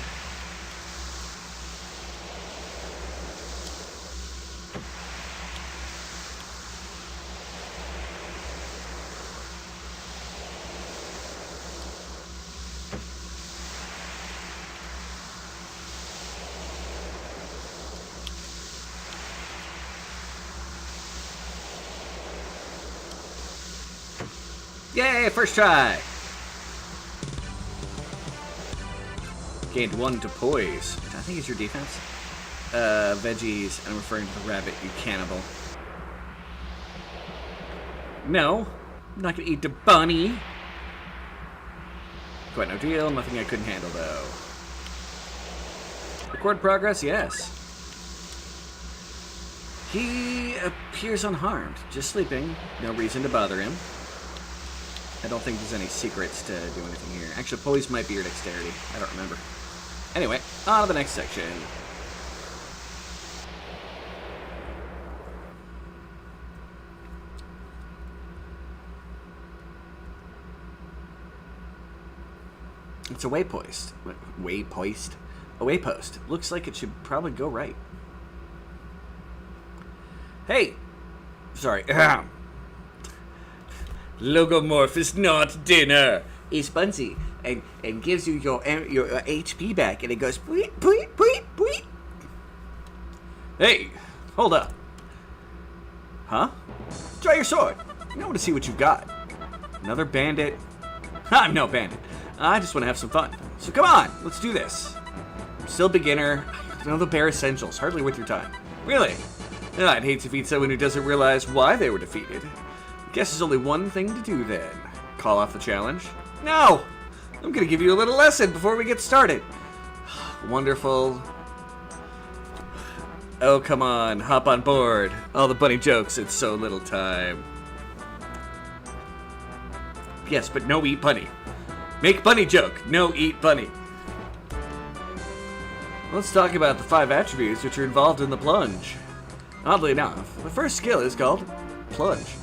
Yay, first try! Gained 1 to poise, which I think is your defense. Veggies, I'm referring to the rabbit, you cannibal. No, I'm not gonna eat the bunny. Quite no deal, nothing I couldn't handle though. Record progress, yes. He appears unharmed, just sleeping, no reason to bother him. I don't think there's any secrets to do anything here. Actually, poise might be your dexterity. I don't remember. Anyway, on to the next section. It's a waypost. Waypost? A waypost. Looks like it should probably go right. Hey! Sorry. Logomorph is not dinner. It's Bunsy and gives you your HP back, and it goes bleep bleep bleep bleep. Hey, hold up. Huh? Draw your sword. I want to see what you've got. Another bandit? I'm no bandit. I just want to have some fun. So come on, let's do this. I'm still beginner. I know the bare essentials. Hardly worth your time. Really? I'd hate to defeat someone who doesn't realize why they were defeated. Guess there's only one thing to do then. Call off the challenge? No! I'm gonna give you a little lesson before we get started. Wonderful. Oh, come on. Hop on board. All the bunny jokes in so little time. Yes, but no eat bunny. Make bunny joke. No eat bunny. Let's talk about the 5 attributes which are involved in the plunge. Oddly enough, the first skill is called plunge.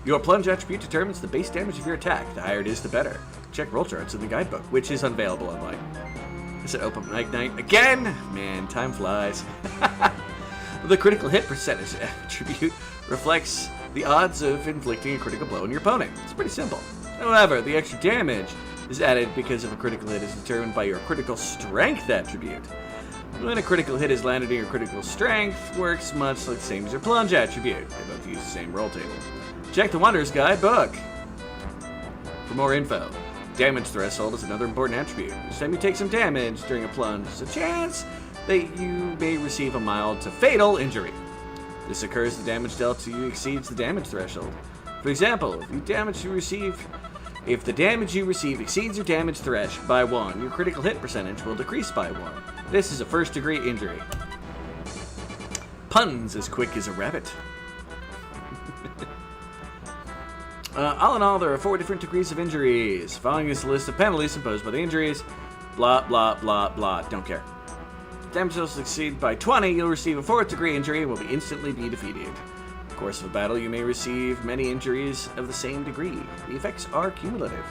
Your plunge attribute determines the base damage of your attack. The higher it is, the better. Check roll charts in the guidebook, which is unavailable online. Is it open mic night again? Man, time flies. The critical hit percentage attribute reflects the odds of inflicting a critical blow on your opponent. It's pretty simple. However, the extra damage is added because of a critical hit is determined by your critical strength attribute. When a critical hit is landed in your critical strength, works much like the same as your plunge attribute. They both use the same roll table. Check the Wonders Guide book for more info. Damage threshold is another important attribute. Each time you take some damage during a plunge, there's a chance that you may receive a mild to fatal injury. This occurs if the damage dealt to you exceeds the damage threshold. For example, if the damage you receive exceeds your damage threshold by 1, your critical hit percentage will decrease by 1. This is a first-degree injury. Puns as quick as a rabbit. All in all, there are 4 different degrees of injuries. Following is a list of penalties imposed by the injuries. Blah, blah, blah, blah. Don't care. If damage will succeed by 20, you'll receive a 4th degree injury and will instantly be defeated. In the course of a battle, you may receive many injuries of the same degree. The effects are cumulative.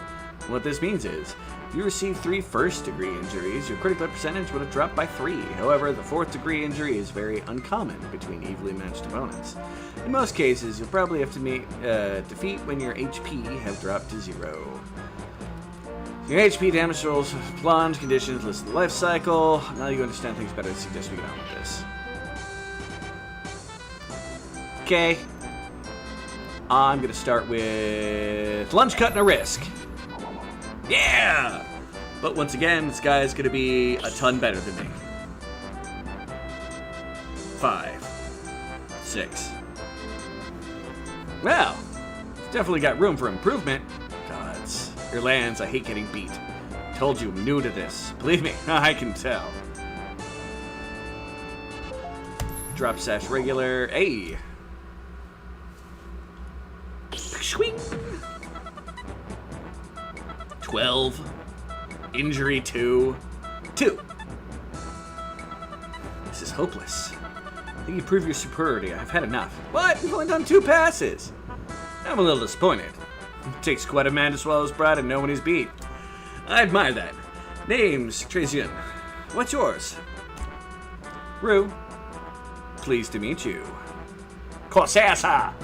What this means is, if you receive 3 first-degree injuries, your critical hit percentage would have dropped by 3. However, the 4th-degree injury is very uncommon between evenly matched opponents. In most cases, you'll probably have to meet defeat when your HP have dropped to 0. Your HP damage rolls, plunge, conditions, list of the life cycle. Now you understand things better, I suggest we get on with this. Okay. I'm going to start with lunge cut and a risk. Yeah! But once again, this guy is going to be a ton better than me. 5, 6. Well, definitely got room for improvement. Gods. Your lands, I hate getting beat. Told you I'm new to this. Believe me, I can tell. Drop sash regular. Hey! Swing! 12. Injury 2. 2. This is hopeless. I think you prove your superiority. I've had enough. What? We've only done 2 passes. I'm a little disappointed. It takes quite a man to swallow his pride and know when he's beat. I admire that. Name's Trazian. What's yours? Rue. Pleased to meet you. Corsasa!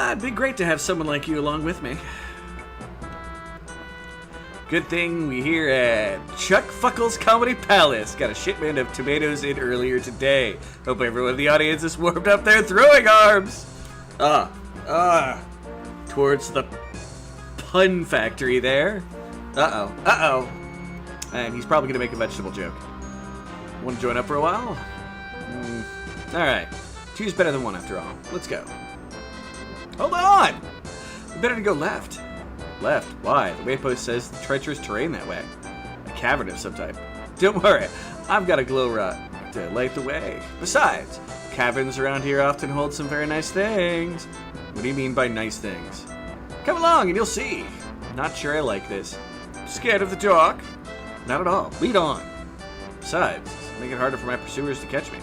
It'd be great to have someone like you along with me. Good thing we here at Chuck Fuckle's Comedy Palace got a shipment of tomatoes in earlier today. Hope everyone in the audience is warmed up their throwing arms. Towards the pun factory there. Uh-oh. And he's probably going to make a vegetable joke. Want to join up for a while? Alright. 2's better than 1 after all. Let's go. Hold on! We better to go left. Left? Why? The waypost says the treacherous terrain that way. A cavern of some type. Don't worry, I've got a glow rod to light the way. Besides, caverns around here often hold some very nice things. What do you mean by nice things? Come along and you'll see. Not sure I like this. Scared of the dark? Not at all. Lead on. Besides, make it harder for my pursuers to catch me.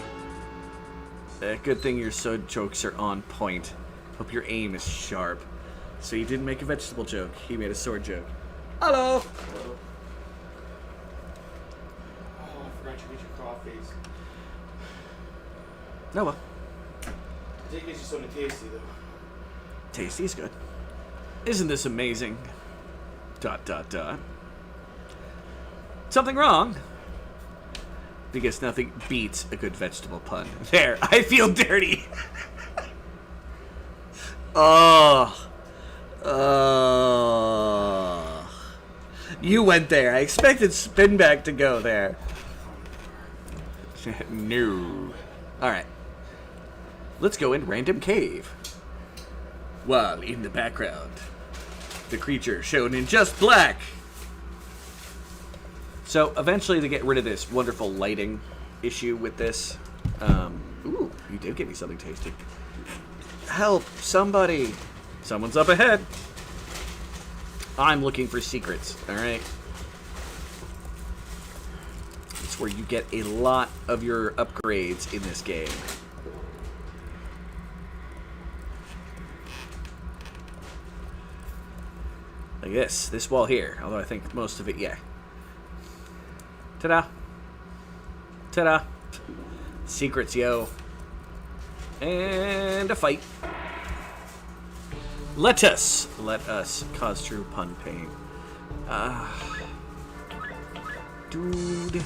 Good thing your sword jokes are on point. Hope your aim is sharp. So you didn't make a vegetable joke. He made a sword joke. Hello. Hello. Oh, I forgot you get your coffees. Oh well. I think it's just something tasty though. Tasty's good. Isn't this amazing? ... Something wrong? Because nothing beats a good vegetable pun. There, I feel dirty. You went there. I expected Spinback to go there. No. Alright. Let's go in random cave. While in the background, the creature shown in just black. So eventually to get rid of this wonderful lighting issue with this. Ooh, you did give me something tasty. Help, somebody. Someone's up ahead. I'm looking for secrets, alright? It's where you get a lot of your upgrades in this game. Like this wall here. Although I think most of it, yeah. Ta-da. Ta-da. Secrets, yo. And a fight. Let us cause true pun pain. Dude.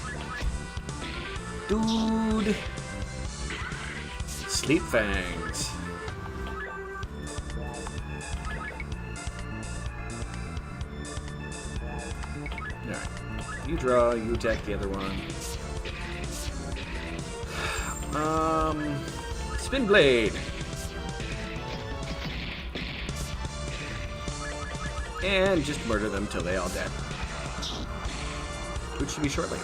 Sleep fangs. Alright. You draw, you attack the other one. Spin blade. And just murder them till they all dead. Which should be shortly.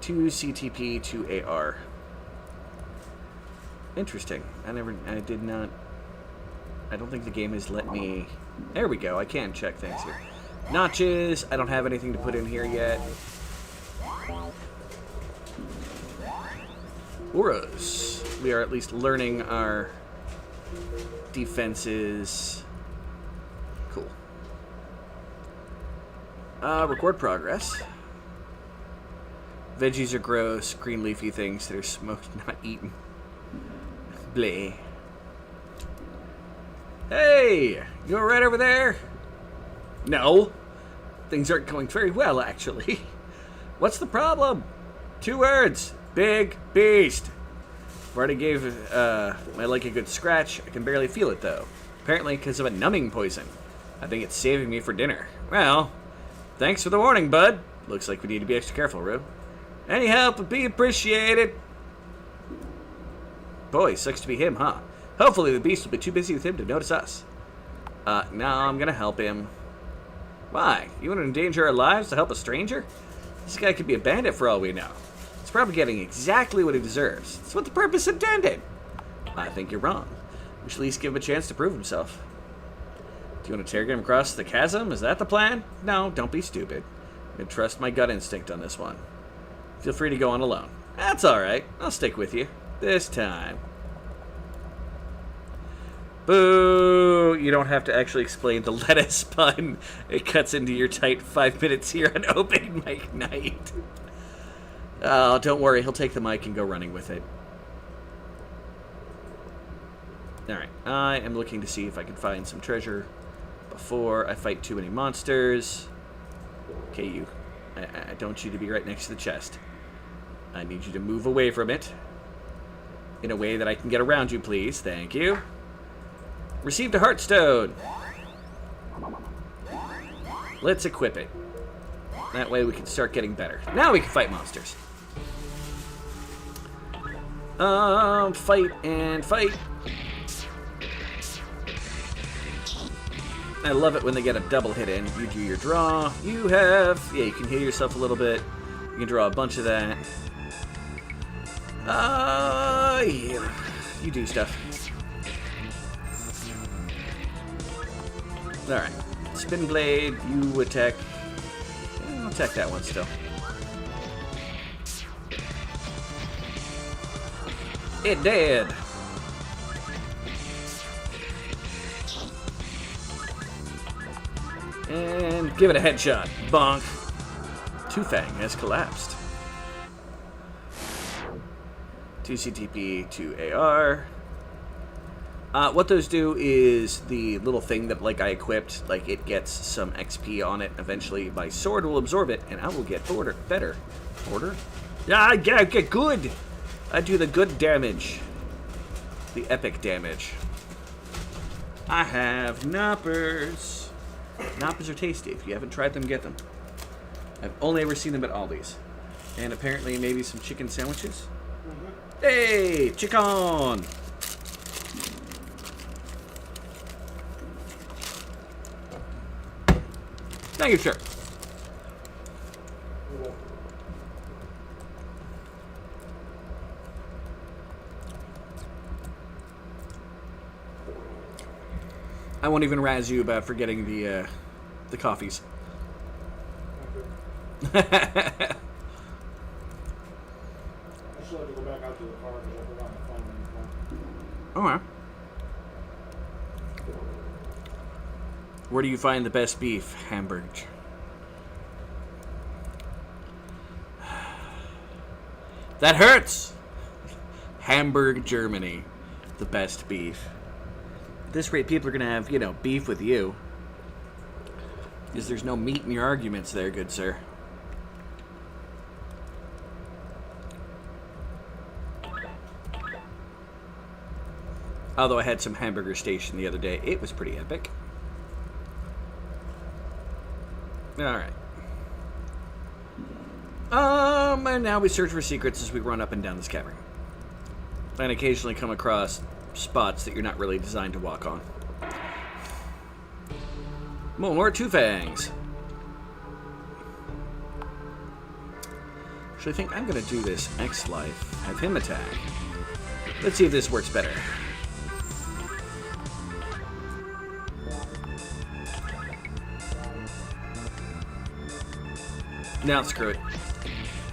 2 CTP, 2 AR. Interesting. I don't think the game has let me... There we go, I can check things here. Notches, I don't have anything to put in here yet. Auras. We are at least learning our defenses. Cool. Record progress. Veggies are gross. Green leafy things that are smoked, not eaten. Bleh. Hey! You alright over there? No. Things aren't going very well, actually. What's the problem? 2 words. Big beast. I've already gave my leg a good scratch. I can barely feel it, though. Apparently because of a numbing poison. I think it's saving me for dinner. Well, thanks for the warning, bud. Looks like we need to be extra careful, Rue. Any help would be appreciated. Boy, sucks to be him, huh? Hopefully the beast will be too busy with him to notice us. No, I'm gonna help him. Why? You want to endanger our lives to help a stranger? This guy could be a bandit for all we know. He's probably getting exactly what he deserves. It's what the purpose intended. I think you're wrong. We should at least give him a chance to prove himself. Do you want to interrogate him across the chasm? Is that the plan? No, don't be stupid. I'm gonna trust my gut instinct on this one. Feel free to go on alone. That's alright. I'll stick with you. This time. Boo! You don't have to actually explain the lettuce pun. It cuts into your tight 5 minutes here on open mic night. Oh, don't worry. He'll take the mic and go running with it. Alright. I am looking to see if I can find some treasure before I fight too many monsters. Okay, you. I don't want you to be right next to the chest. I need you to move away from it. In a way that I can get around you, please. Thank you. Received a heartstone. Let's equip it. That way we can start getting better. Now we can fight monsters. Fight and fight. I love it when they get a double hit in. You do your draw. You have... Yeah, you can heal yourself a little bit. You can draw a bunch of that. Yeah. You do stuff. Alright. Spin blade, you attack. I'll attack that one still. It did. And give it a headshot. Bonk. Two-Fang has collapsed. 2 CTP, 2 AR. What those do is the little thing that, like, I equipped, like, it gets some XP on it. Eventually, my sword will absorb it, and I will get better. Order? Yeah, I get good! I do the good damage. The epic damage. I have knoppers. Knoppers are tasty. If you haven't tried them, get them. I've only ever seen them at Aldi's. And apparently maybe some chicken sandwiches. Mm-hmm. Hey, chicken! Thank you, sir. I won't even razz you about forgetting the coffees. I still have to go back out to the car because I forgot my phone in the car. Alright. Where do you find the best beef? Hamburg. That hurts! Hamburg, Germany. The best beef. At this rate, people are going to have, you know, beef with you. Because there's no meat in your arguments there, good sir. Although I had some hamburger station the other day. It was pretty epic. Alright. And now we search for secrets as we run up and down this cavern. And occasionally come across spots that you're not really designed to walk on. More Two-Fangs. Actually, I think I'm going to do this X-Life. Have him attack. Let's see if this works better. Now screw it.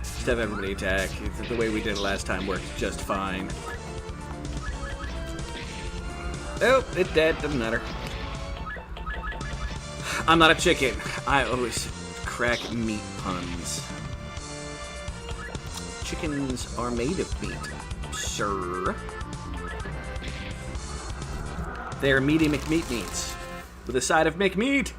Just have everybody attack. The way we did it last time worked just fine. Oh, it's dead. Doesn't matter. I'm not a chicken. I always crack meat puns. Chickens are made of meat, sir. They're meaty McMeat-meats with a side of McMeat.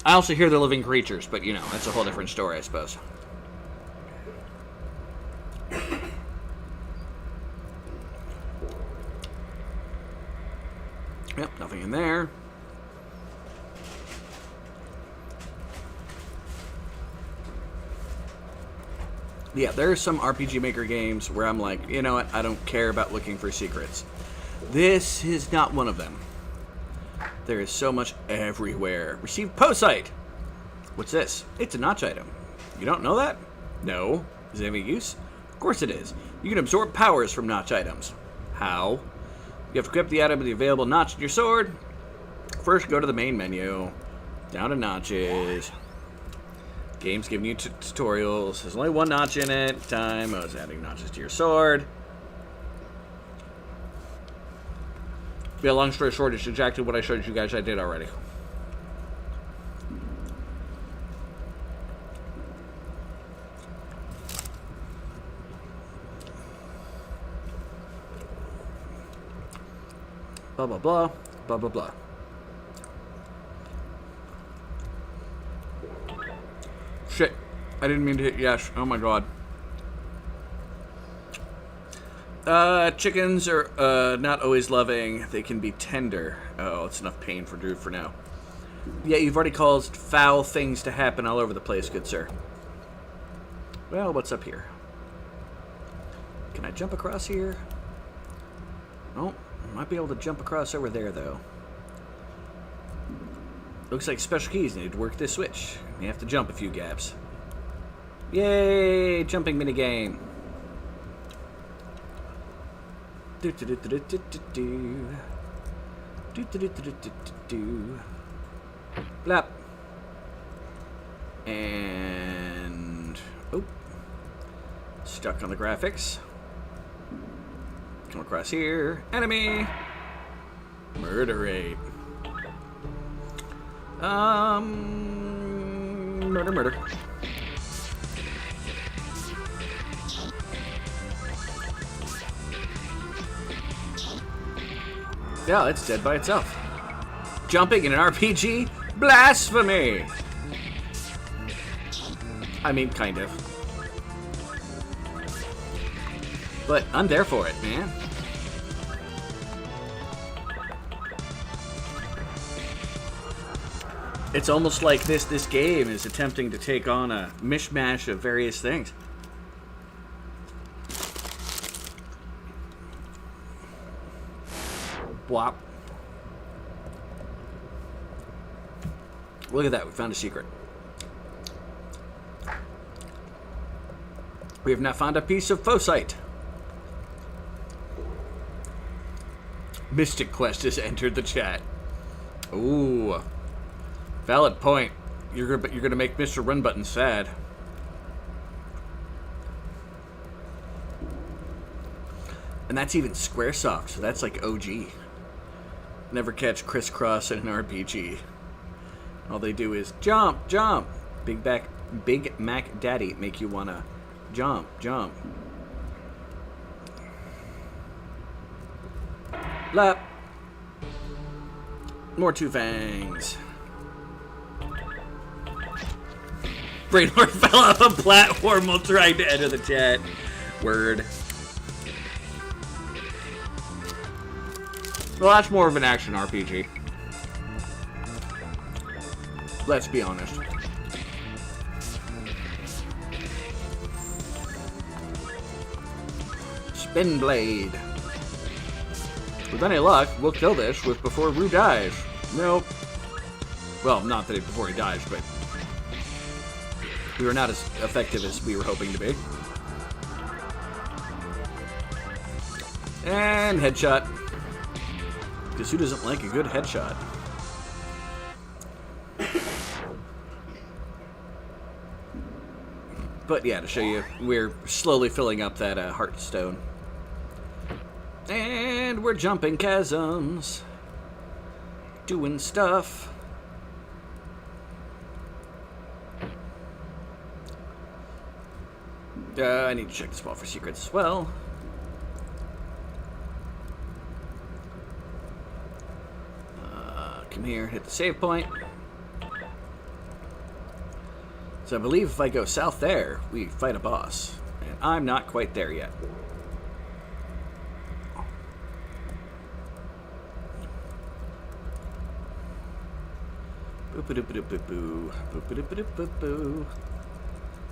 I also hear they're living creatures, but you know, that's a whole different story, I suppose. Yep, nothing in there. Yeah, there are some RPG Maker games where I'm like, you know what, I don't care about looking for secrets. This is not one of them. There is so much everywhere. Receive Posite! What's this? It's a notch item. You don't know that? No. Is it any use? Of course it is. You can absorb powers from notch items. How? You have to equip the item with the available notch in your sword. First, go to the main menu. Down to notches. Game's giving you tutorials. There's only one notch in it. Time. I was adding notches to your sword. Yeah, long story short, it's exactly what I showed you guys I did already. Blah, blah, blah. Blah, blah, blah. Shit. I didn't mean to hit yes. Oh my god. Chickens are not always loving. They can be tender. Oh, it's enough pain for Drew for now. Yeah, you've already caused foul things to happen all over the place, good sir. Well, what's up here? Can I jump across here? Oh, I might be able to jump across over there, though. Looks like special keys need to work this switch. You have to jump a few gaps. Yay! Jumping minigame. Do do do do do do do do do do do do do. Blap. And oh, stuck on the graphics. Come across here. Enemy. Murder rate. Murder. Yeah, it's dead by itself. Jumping in an RPG? Blasphemy! I mean, kind of. But I'm there for it, man. It's almost like this game is attempting to take on a mishmash of various things. Blop. Look at that, we found a secret. We have now found a piece of Fosite. Mystic Quest has entered the chat. Ooh. Valid point. You're gonna make Mr. Run Button sad. And that's even Squaresoft, so that's like OG. Never catch crisscross in an RPG. All they do is jump, jump. Big Mac Daddy make you wanna jump. Lap. More Two Fangs. Brainlord fell off a platform while trying to enter the chat. Word. Well, that's more of an action RPG. Let's be honest. Spin Blade. With any luck, we'll kill this before Rue dies. Nope. Well, not that before he dies, but we were not as effective as we were hoping to be. And headshot. Because who doesn't like a good headshot? But yeah, to show you, we're slowly filling up that Heartstone. And we're jumping chasms. Doing stuff. I need to check this wall for secrets as well. Come here, hit the save point. So I believe if I go south there, we fight a boss. And I'm not quite there yet. Boop-a-doop-a-doop-a-boo. Boop-a-doop-a-doop-a-boo.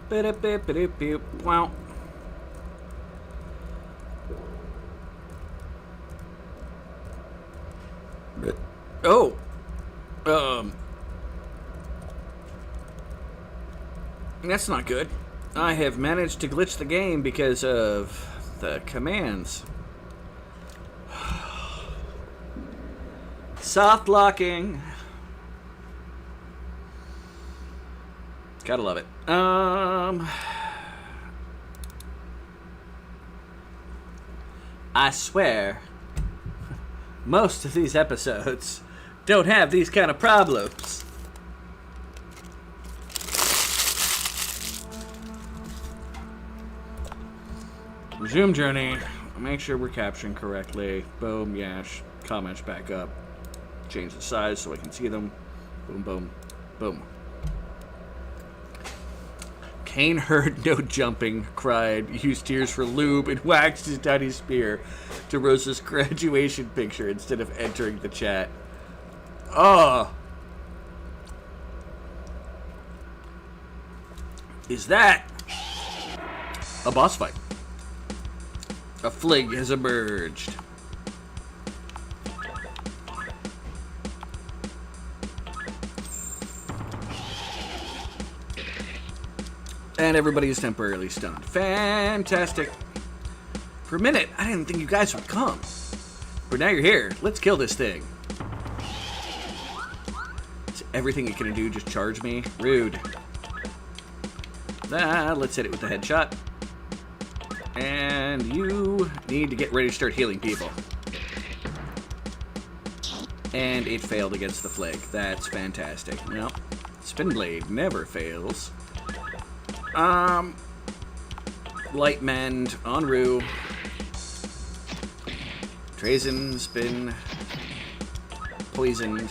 Ba-da-ba-ba-doop-boop. Wow. Oh! That's not good. I have managed to glitch the game because of the commands. Soft locking. Gotta love it. I swear, most of these episodes don't have these kind of problems. Resume journey. Make sure we're capturing correctly. Boom, yash. Comments back up. Change the size so I can see them. Boom, boom, boom. Kane heard no jumping, cried, used tears for lube, and waxed his tiny spear to Rosa's graduation picture instead of entering the chat. Oh! Is that a boss fight? A flig has emerged. And everybody is temporarily stunned. Fantastic. For a minute, I didn't think you guys would come. But now you're here. Let's kill this thing. Is everything it can do just charge me? Rude. Let's hit it with the headshot. And you need to get ready to start healing people. And it failed against the flag. That's fantastic. Well, Spin Blade never fails. Light Mend on Rue. Trazen, Spin, Poisoned,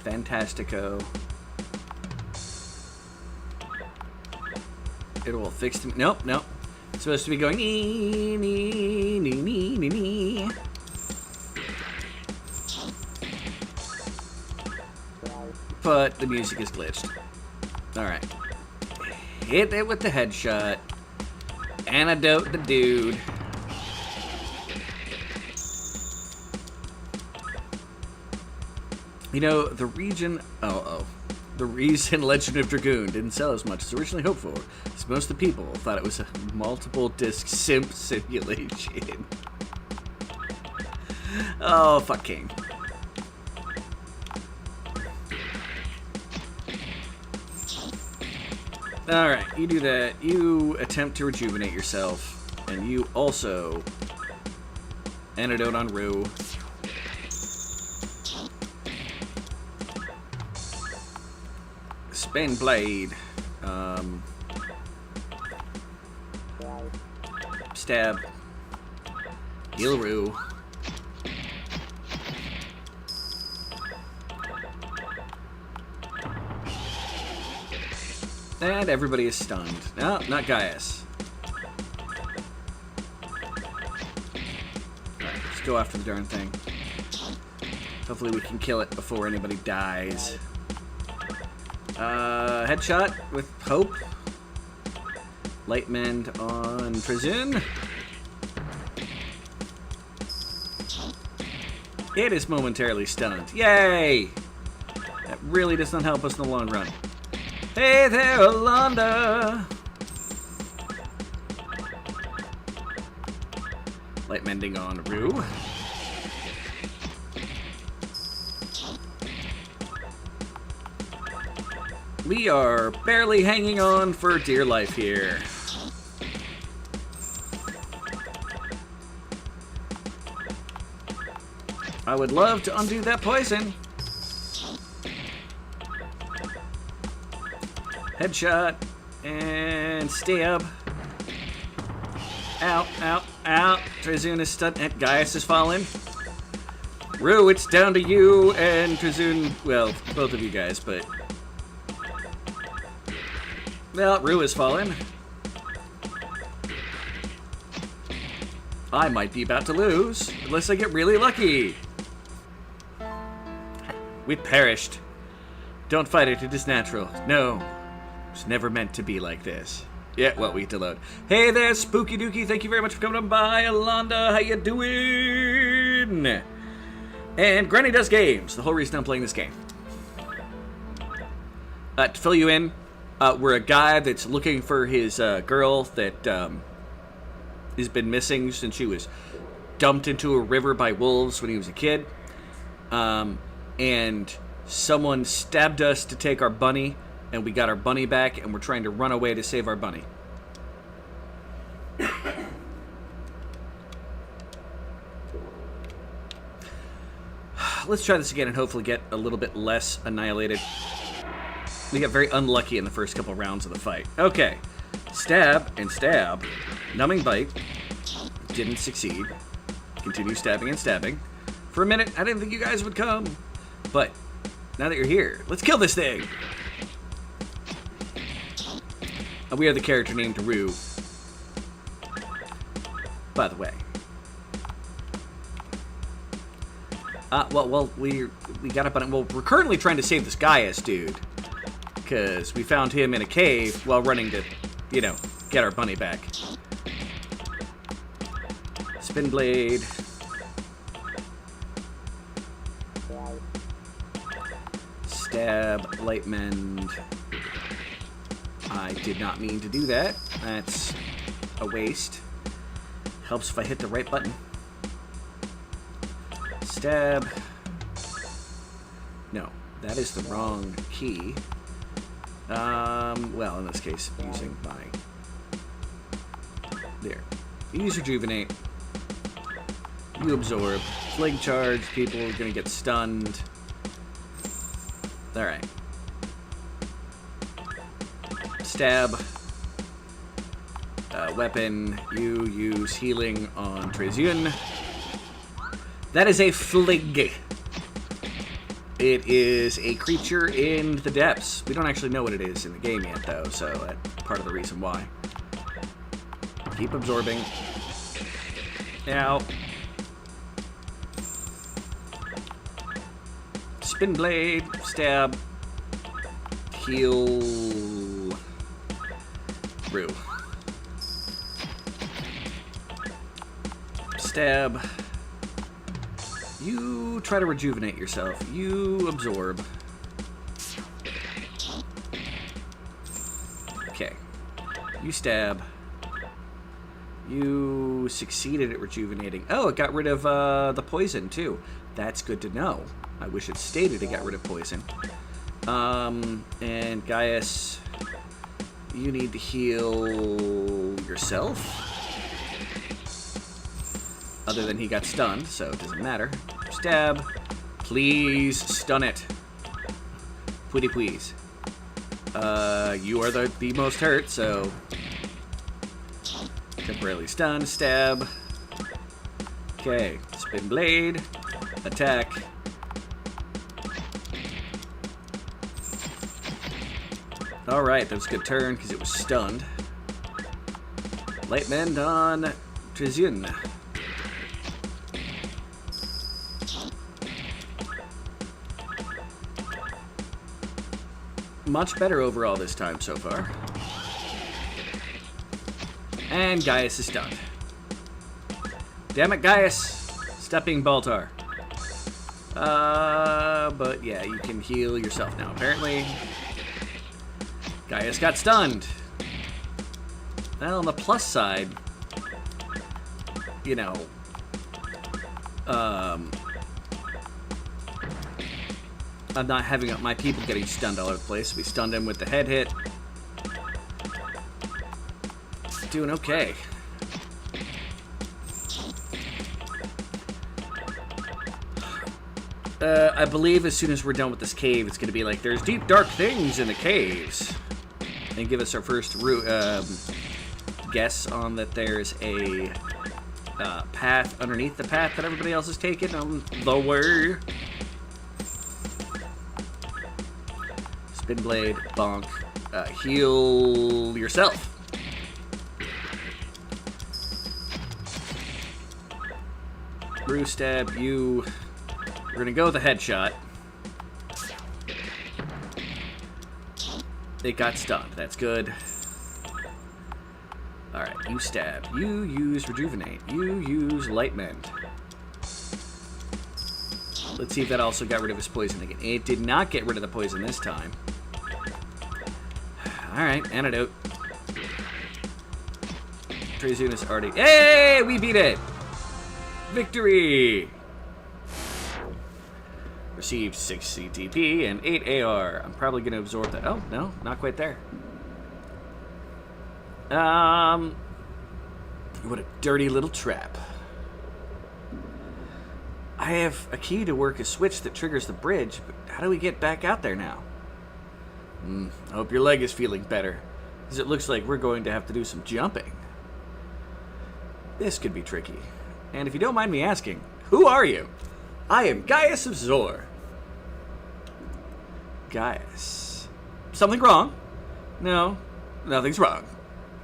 Fantastico. It will fix them. Nope, nope. It's supposed to be going nee, nee, nee, nee, nee, nee. But the music is glitched. Alright. Hit it with the headshot. Antidote the dude. You know, the reason Legend of Dragoon didn't sell as much as originally hoped for is most of the people thought it was a multiple disc simp simulation. Oh, fuck King. Alright, you do that. You attempt to rejuvenate yourself. And you also antidote on Rue. Spin Blade. Stab. Heal Rue. And everybody is stunned. No, not Gaius. Alright, let's go after the darn thing. Hopefully we can kill it before anybody dies. Headshot with Hope. Light Mend on Trazen. It is momentarily stunned. Yay! That really does not help us in the long run. Hey there, Alonda! Light Mending on Rue. We are barely hanging on for dear life here. I would love to undo that poison. Headshot and stab. Ow, ow, ow. Trazoon is stunned. And Gaius is falling. Rue, it's down to you and Trazoon. Well, both of you guys, but Well, Rue has fallen. I might be about to lose, unless I get really lucky. We perished. Don't fight it, it is natural. No, it's never meant to be like this. Yeah, well, we deload. Hey there, Spooky Dookie. Thank you very much for coming on by. Alonda, how you doing? And Granny Does Games, the whole reason I'm playing this game. To fill you in, we're a guy that's looking for his girl that has been missing since she was dumped into a river by wolves when he was a kid. And someone stabbed us to take our bunny, and we got our bunny back, and we're trying to run away to save our bunny. Let's try this again and hopefully get a little bit less annihilated. We got very unlucky in the first couple rounds of the fight. Okay. Stab and stab. Numbing bite. Didn't succeed. Continue stabbing and stabbing. For a minute, I didn't think you guys would come. But now that you're here, let's kill this thing. And we are the character named Rue. By the way. Well, we got up on it. Well, we're currently trying to save this Gaius dude. Because we found him in a cave while running to, you know, get our bunny back. Spin blade. Stab, light mend. I did not mean to do that. That's a waste. Helps if I hit the right button. Stab. No, that is the wrong key. Well, in this case, using my... There. Use Rejuvenate. You absorb. Fling charge. People are gonna get stunned. Alright. Stab. Weapon. You use healing on Trezion. That is a flig. It is a creature in the depths. We don't actually know what it is in the game yet, though, so that's part of the reason why. Keep absorbing. Ow. Spin blade. Stab. Heal. Rue. Stab. You try to rejuvenate yourself. You absorb. Okay. You stab. You succeeded at rejuvenating. Oh, it got rid of the poison, too. That's good to know. I wish it stated it got rid of poison. And Gaius, you need to heal yourself. Other than he got stunned, so it doesn't matter. Stab. Please stun it. Pretty please. You are the most hurt, so... Temporarily stunned. Stab. Okay. Spin blade. Attack. Alright, that was a good turn because it was stunned. Light mend on Trezion. Much better overall this time so far. And Gaius is stunned. Damn it, Gaius! Stop being Baltar. But yeah, you can heal yourself now, apparently. Gaius got stunned. Well, on the plus side, you know, I'm not having my people getting stunned all over the place. We stunned him with the head hit. Doing okay. I believe as soon as we're done with this cave, it's going to be like, there's deep, dark things in the caves. And give us our first guess on that there's a path underneath the path that everybody else has taken on the way. Spin blade, bonk. Heal yourself. Brew stab, you... We're gonna go with a headshot. It got stunned. That's good. Alright, you stab. You use rejuvenate. You use light mend. Let's see if that also got rid of his poison again. It did not get rid of the poison this time. Alright, antidote. Trizun is already... Hey! We beat it! Victory! Received 6 CTP and 8 AR. I'm probably going to absorb that. Oh, no, not quite there. What a dirty little trap. I have a key to work a switch that triggers the bridge, but how do we get back out there now? I hope your leg is feeling better, because it looks like we're going to have to do some jumping. This could be tricky. And if you don't mind me asking, who are you? I am Gaius of Zor. Gaius. Something wrong? No, nothing's wrong.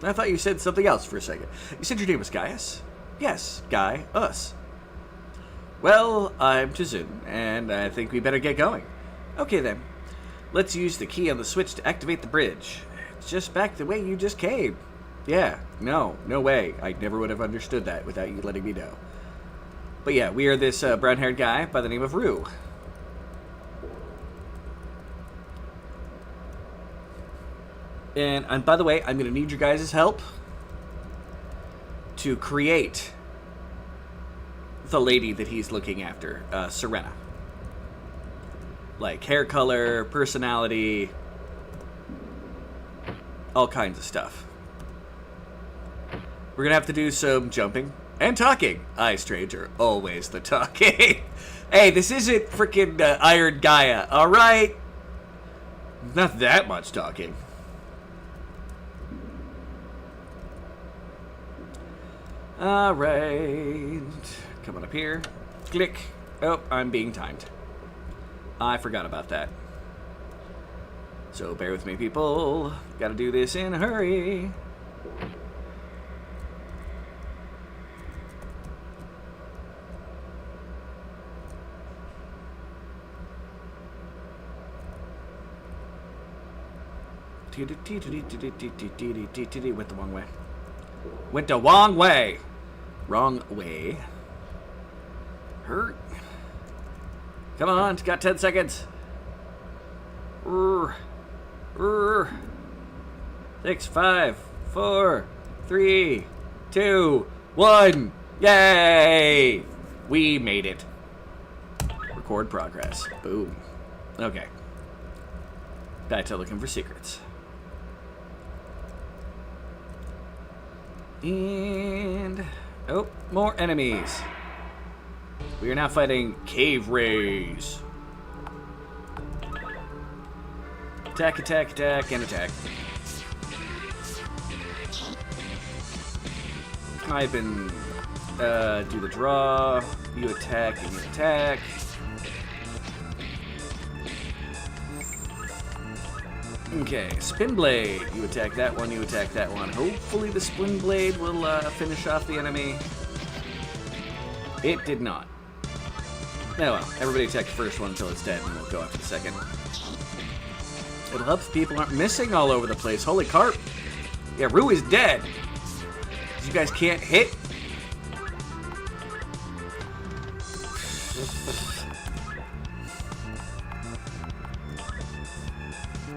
I thought you said something else for a second. You said your name was Gaius? Yes, Guy, us. Well, I'm Tizun, and I think we better get going. Okay then. Let's use the key on the switch to activate the bridge. It's just back the way you just came. Yeah, no way. I never would have understood that without you letting me know. But yeah, we are this brown-haired guy by the name of Rue. And by the way, I'm going to need your guys' help to create the lady that he's looking after, Serena. Like hair color, personality, all kinds of stuff. We're going to have to do some jumping and talking. I, stranger, always the talking. Hey, this isn't freaking Iron Gaia, alright? Not that much talking. Alright. Come on up here. Click. Oh, I'm being timed. I forgot about that. So bear with me, people. Gotta do this in a hurry. Went the wrong way. Went the wrong way. Wrong way. Hurt. Come on, it's got 10 seconds. 6, 5, 4, 3, 2, 1. Yay! We made it. Record progress. Boom. Okay. Back to looking for secrets. And... oh, more enemies. We are now fighting Cave Rays. Attack, attack, attack, and attack. I've been... do the draw. You attack and you attack. Okay, Spin Blade. You attack that one, you attack that one. Hopefully the Spin Blade will finish off the enemy. It did not. Oh well, everybody attack the first one until it's dead, and we'll go after the second. It'll help if people aren't missing all over the place. Holy carp! Yeah, Rue is dead. You guys can't hit.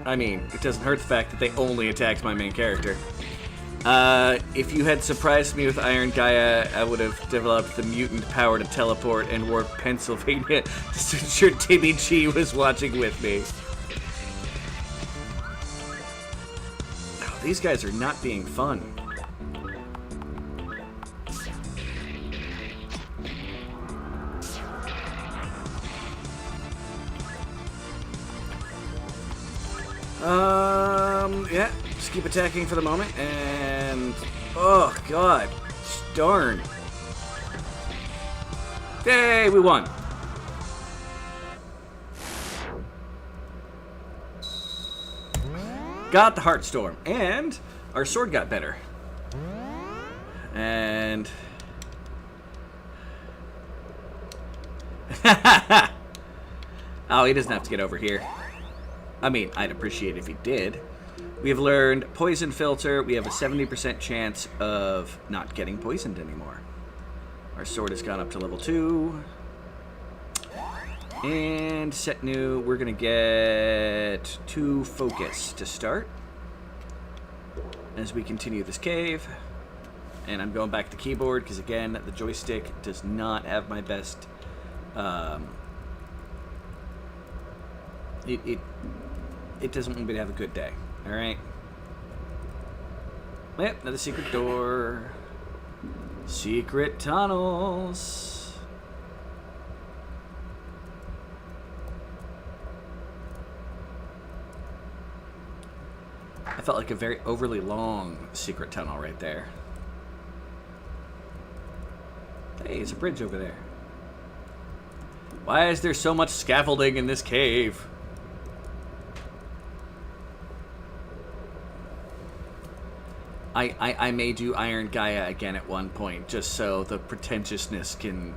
I mean, it doesn't hurt the fact that they only attacked my main character. If you had surprised me with Iron Gaia, I would have developed the mutant power to teleport and warp Pennsylvania to ensure Timmy G was watching with me. Oh, these guys are not being fun. Yeah, just keep attacking for the moment, and... oh, God. Darn. Yay, we won. Got the Heartstorm. And our sword got better. And... oh, he doesn't have to get over here. I mean, I'd appreciate it if he did. We have learned Poison Filter. We have a 70% chance of not getting poisoned anymore. Our sword has gone up to level 2. And set new, we're going to get 2 focus to start. As we continue this cave. And I'm going back to the keyboard because, again, the joystick does not have my best... It doesn't want me to have a good day. Alright. Yep, another secret door. Secret tunnels. I felt like a very overly long secret tunnel right there. Hey, there's a bridge over there. Why is there so much scaffolding in this cave? I may do Iron Gaia again at one point, just so the pretentiousness can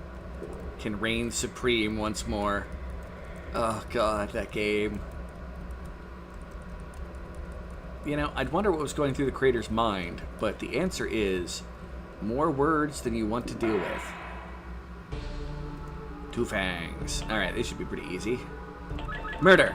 reign supreme once more. Oh god, that game. You know, I'd wonder what was going through the creator's mind, but the answer is more words than you want to deal with. 2 fangs. Alright, this should be pretty easy. Murder!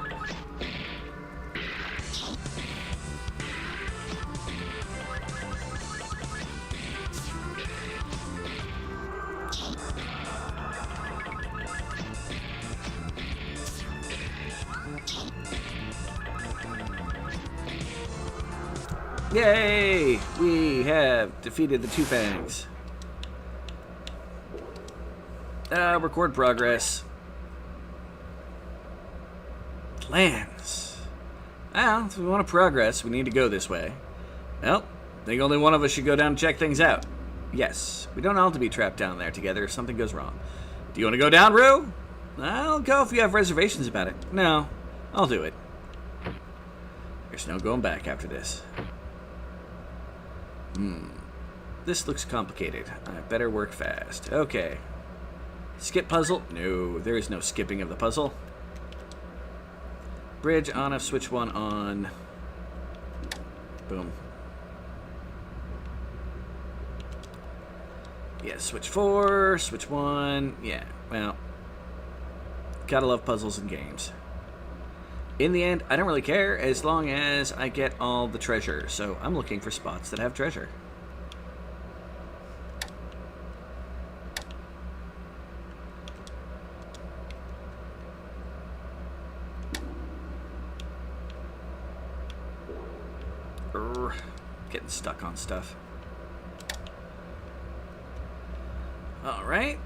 Yay! We have defeated the 2 fangs. Record progress. Plans. Well, if we want to progress, we need to go this way. Well, I think only one of us should go down and check things out. Yes, we don't all have to be trapped down there together if something goes wrong. Do you want to go down, Rue? I'll go if you have reservations about it. No, I'll do it. There's no going back after this. This looks complicated. I better work fast. Okay. Skip puzzle? No, there is no skipping of the puzzle. Bridge on off, switch 1 on. Boom. Yeah, switch 4, switch 1. Yeah, well. Gotta love puzzles and games. In the end, I don't really care as long as I get all the treasure. So I'm looking for spots that have treasure. Getting stuck on stuff. All right.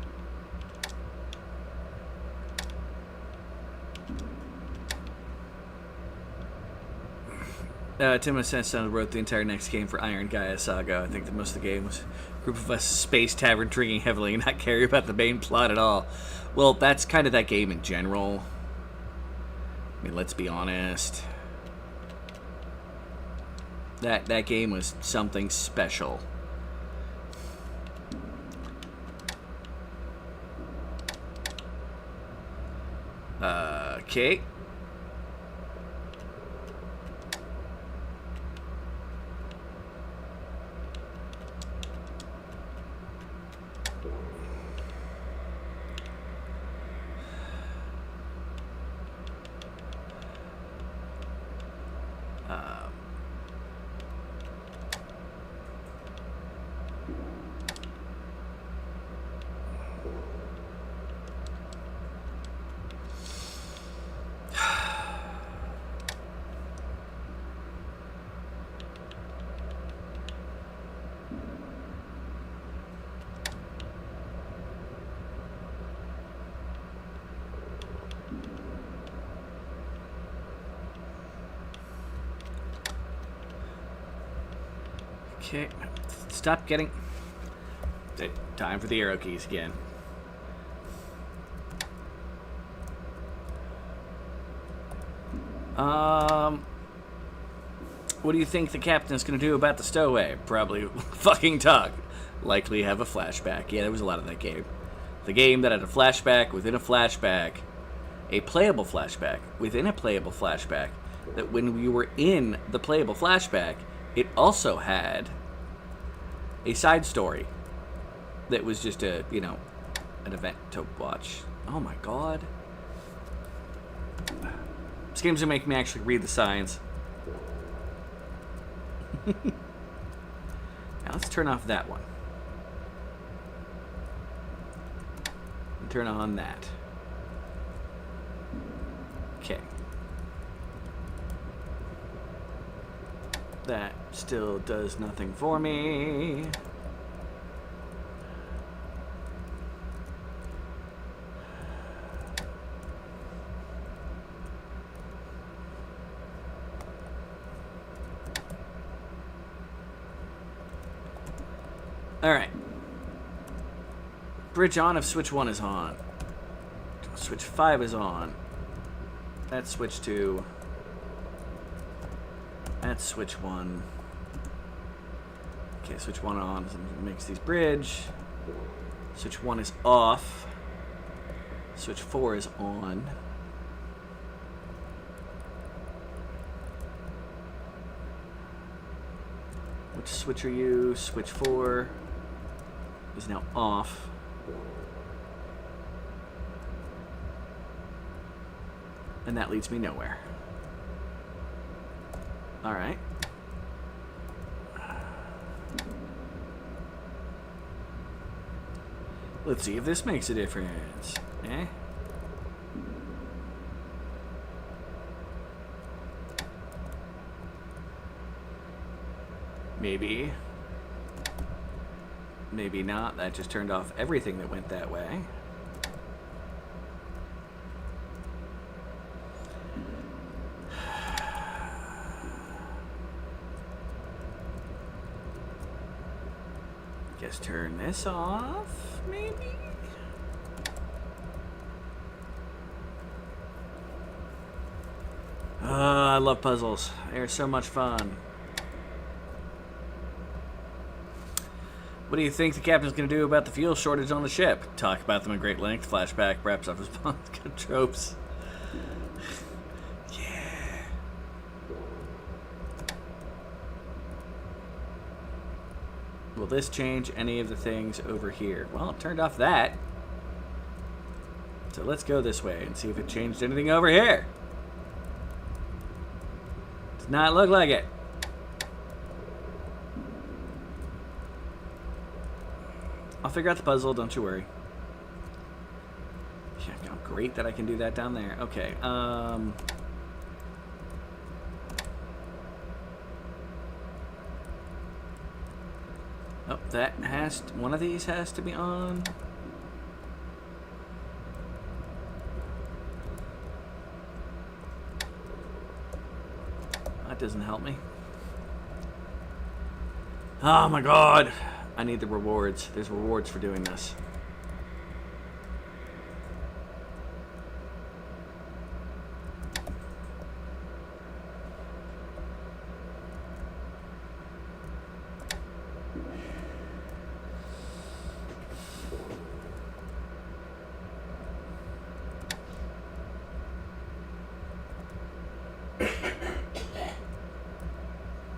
Tim Senstone wrote the entire next game for Iron Gaia Saga. I think that most of the game was a group of us space tavern drinking heavily and not care about the main plot at all. Well, that's kind of that game in general. I mean, let's be honest. That game was something special. Okay. Okay, stop getting... Time for the arrow keys again. What do you think the captain's going to do about the stowaway? Probably fucking talk. Likely have a flashback. Yeah, there was a lot of that game. The game that had a flashback within a flashback. A playable flashback within a playable flashback. That when we were in the playable flashback, it also had a side story. That was just a, you know, an event to watch. Oh my god. This game's gonna make me actually read the signs. Now let's turn off that one. And turn on that. Okay. That still does nothing for me. Alright. Bridge on if switch 1 is on. Switch 5 is on. That's switch 2. That's switch 1. Okay, switch 1 on makes these bridge. Switch 1 is off. Switch 4 is on. Which switch are you? Switch 4 is now off. And that leads me nowhere. Alright. Let's see if this makes a difference. Eh? Maybe. Maybe not. That just turned off everything that went that way. Guess turn this off, maybe? I love puzzles. They're so much fun. What do you think the captain's going to do about the fuel shortage on the ship? Talk about them in great length. Flashback, wraps up response, good tropes. Yeah. Will this change any of the things over here? Well, it turned off that. So let's go this way and see if it changed anything over here. Does not look like it. I'll figure out the puzzle, don't you worry. Yeah, oh, great that I can do that down there. Okay, oh, that has to, one of these has to be on. That doesn't help me. Oh my god. I need the rewards. There's rewards for doing this.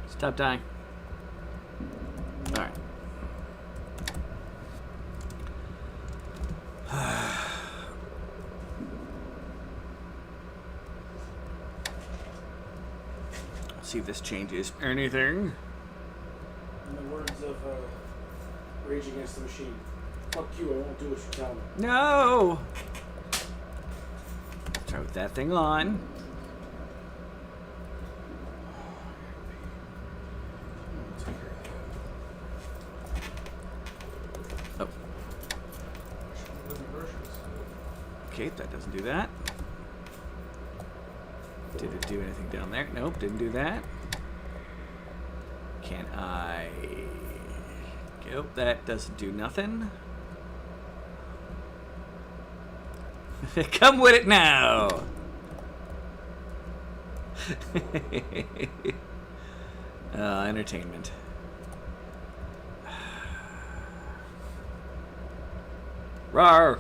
Stop dying. Alright. See if this changes anything. In the words of Rage Against the Machine, fuck you, I won't do what you tell me. No! Throw that thing on. Oh. Okay, that doesn't do that. Did it do anything down there? Nope, didn't do that. Can I... Nope, that doesn't do nothing. Come with it now! Entertainment. Rawr!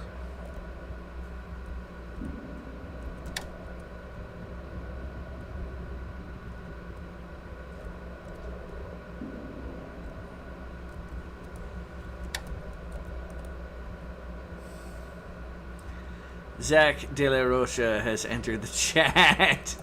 Zach De La Rocha has entered the chat.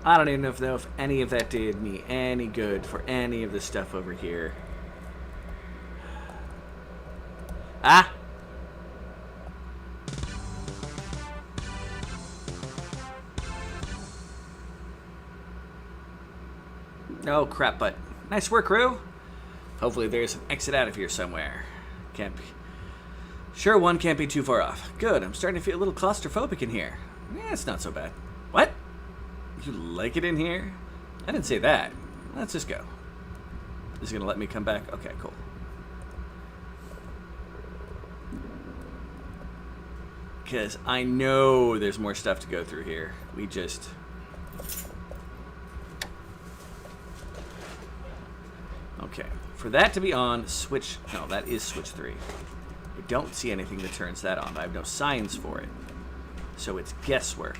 I don't even know if any of that did me any good for any of the stuff over here. Ah! Oh, crap, but nice work, crew. Hopefully there's an exit out of here somewhere. Can't be... Sure, one can't be too far off. Good, I'm starting to feel a little claustrophobic in here. Yeah, it's not so bad. What? You like it in here? I didn't say that. Let's just go. Is it gonna let me come back? Okay, cool. Because I know there's more stuff to go through here. We just... Okay. For that to be on, switch... No, that is switch 3. I don't see anything that turns that on. I have no signs for it. So it's guesswork.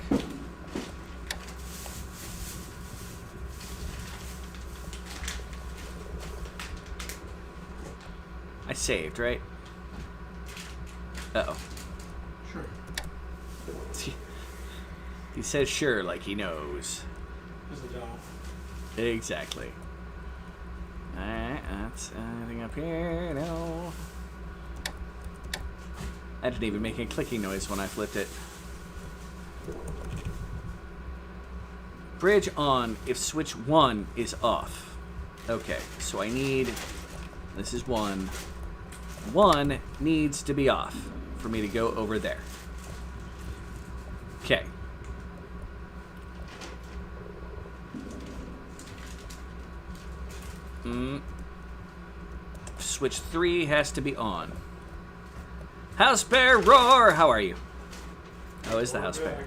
I saved, right? Uh-oh. Sure. He says sure like he knows. There's a doll. Exactly. Alright, that's anything up here? No. I didn't even make a clicking noise when I flipped it. Bridge on if switch 1 is off. Okay, so I need... This is 1. 1 needs to be off for me to go over there. Okay. Switch 3 has to be on. House Bear Roar! How are you? How is the House Bear?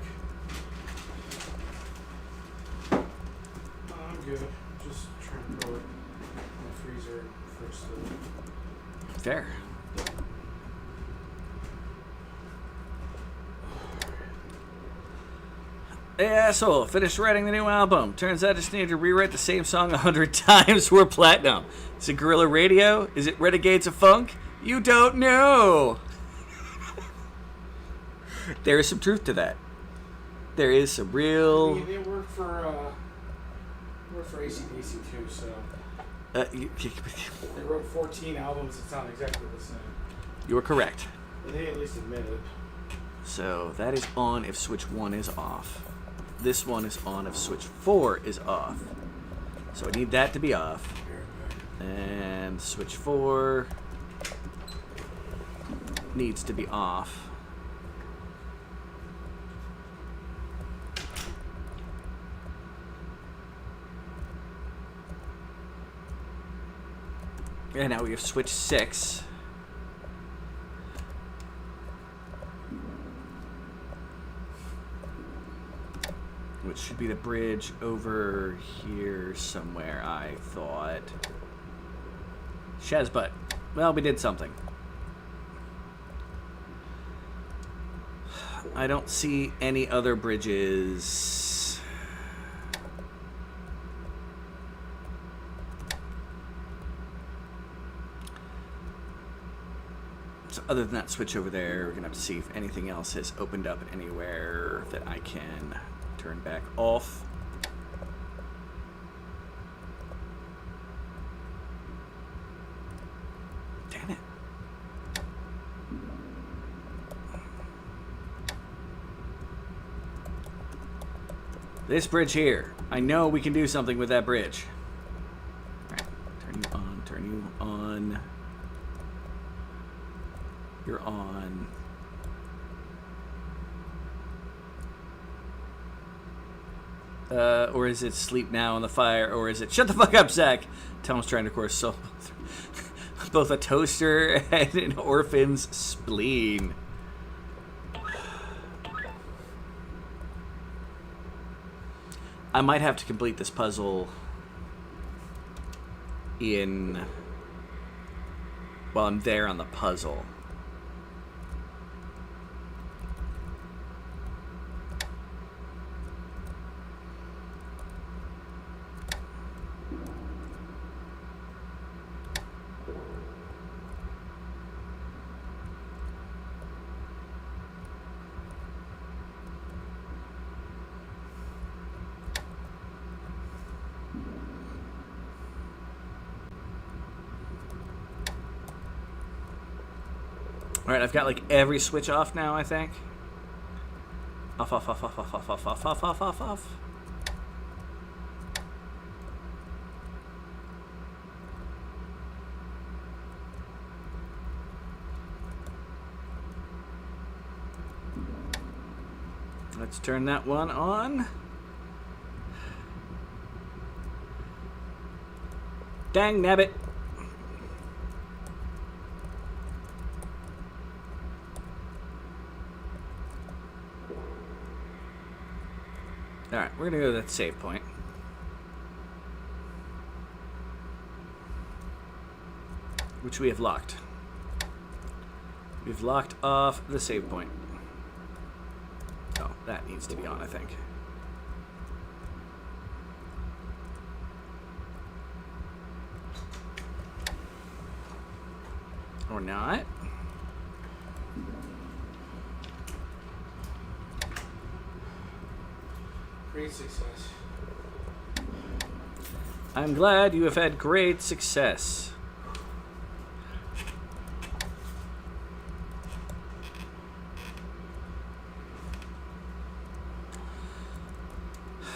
I'm good. Just trying to put it in the freezer first. Fair. Hey asshole, finished writing the new album. Turns out I just need to rewrite the same song 100 times. We're platinum. Is it Guerrilla Radio? Is it Renegades of Funk? You don't know. There is some truth to that. There is some real... I mean, it worked for AC/DC too, so... They wrote 14 albums that sound exactly the same. You are correct. They at least admit it. So that is on if switch 1 is off. This one is on if switch 4 is off. So I need that to be off. And switch 4 needs to be off. And now we have switch 6. Which should be the bridge over here somewhere, I thought. Shazbutt. Well, we did something. I don't see any other bridges. So other than that switch over there, we're going to have to see if anything else has opened up anywhere that I can turn back off. Damn it. This bridge here. I know we can do something with that bridge. Alright, turn you on, turn you on. You're on. Or is it sleep now in the fire? Or is it shut the fuck up, Zach? Tom's trying to, of course, solve both a toaster and an orphan's spleen. I might have to complete this puzzle while I'm there on the puzzle. Alright, I've got like every switch off now, I think. Off, off, off, off, off, off, off, off, off, off, off, off. Let's turn that one on. Dang nabbit. Alright, we're gonna go to that save point. Which we have locked. We've locked off the save point. Oh, that needs to be on, I think. Or not. Great success. I'm glad you have had great success.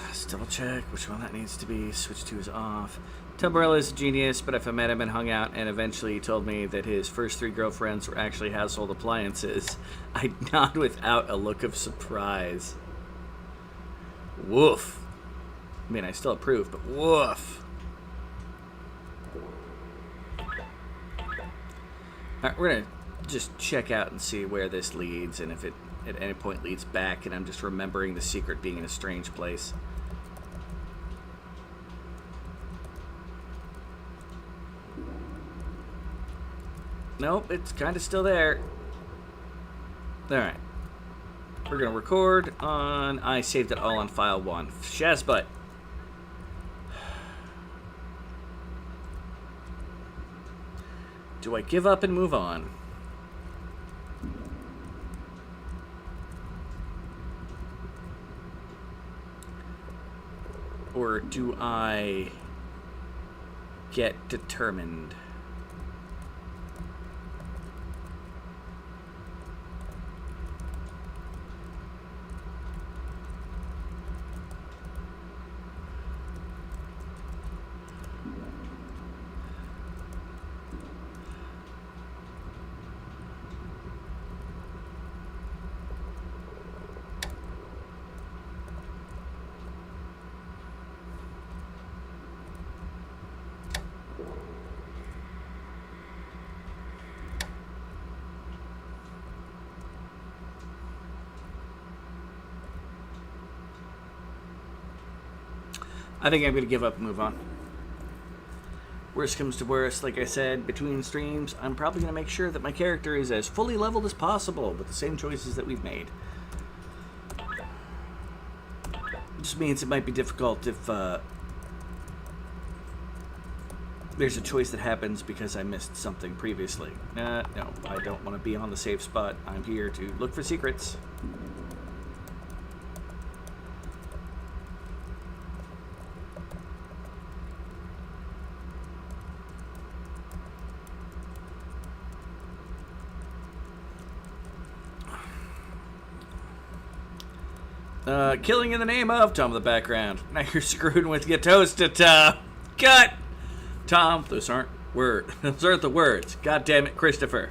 Let's double check which one that needs to be. Switch 2 is off. Tumbrella is a genius, but if I met him and hung out and eventually he told me that his first 3 girlfriends were actually household appliances, I'd nod without a look of surprise. Woof. I mean, I still approve, but woof. Alright, we're gonna just check out and see where this leads, and if it at any point leads back, and I'm just remembering the secret being in a strange place. Nope, it's kind of still there. Alright. We're going to record on... I saved it all on file 1. Shazbutt. Do I give up and move on? Or do I get determined? I think I'm going to give up and move on. Worst comes to worst, like I said, between streams, I'm probably going to make sure that my character is as fully leveled as possible with the same choices that we've made. It just means it might be difficult if there's a choice that happens because I missed something previously. No, I don't want to be on the safe spot. I'm here to look for secrets. Killing in the name of Tom in the background. Now you're screwed with your toasted, Tom. Cut! Tom, those aren't words. Those aren't the words. God damn it, Christopher.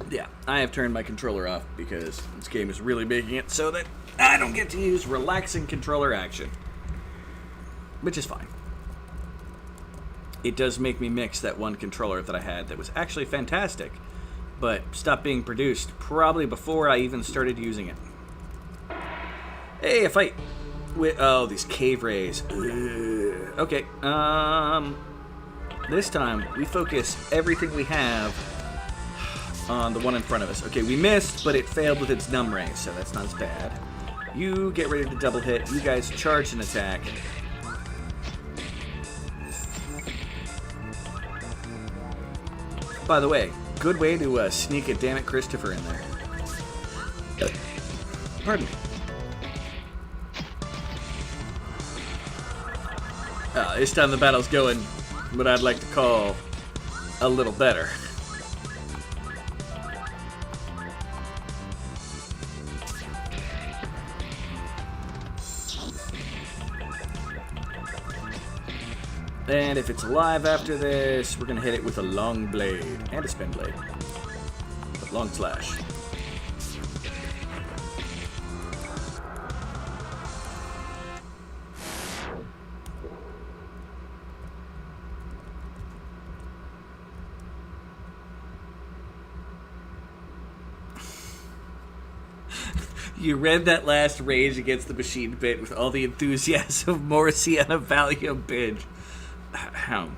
Yeah, I have turned my controller off because this game is really making it so that I don't get to use relaxing controller action. Which is fine. It does make me mix that one controller that I had that was actually fantastic, but stopped being produced probably before I even started using it. Hey, a fight! With, oh, these cave rays. Ugh. Okay, this time we focus everything we have on the one in front of us. Okay, we missed, but it failed with its numb ray, so that's not as bad. You get ready to double hit. You guys charge and attack. By the way, good way to sneak a Damn It Christopher in there. Pardon me. This time the battle's going what I'd like to call a little better. And if it's alive after this, we're going to hit it with a long blade and a spin blade. A long slash. You read that last Rage Against the Machine bit with all the enthusiasm of Morrissey on a Valium binge. How?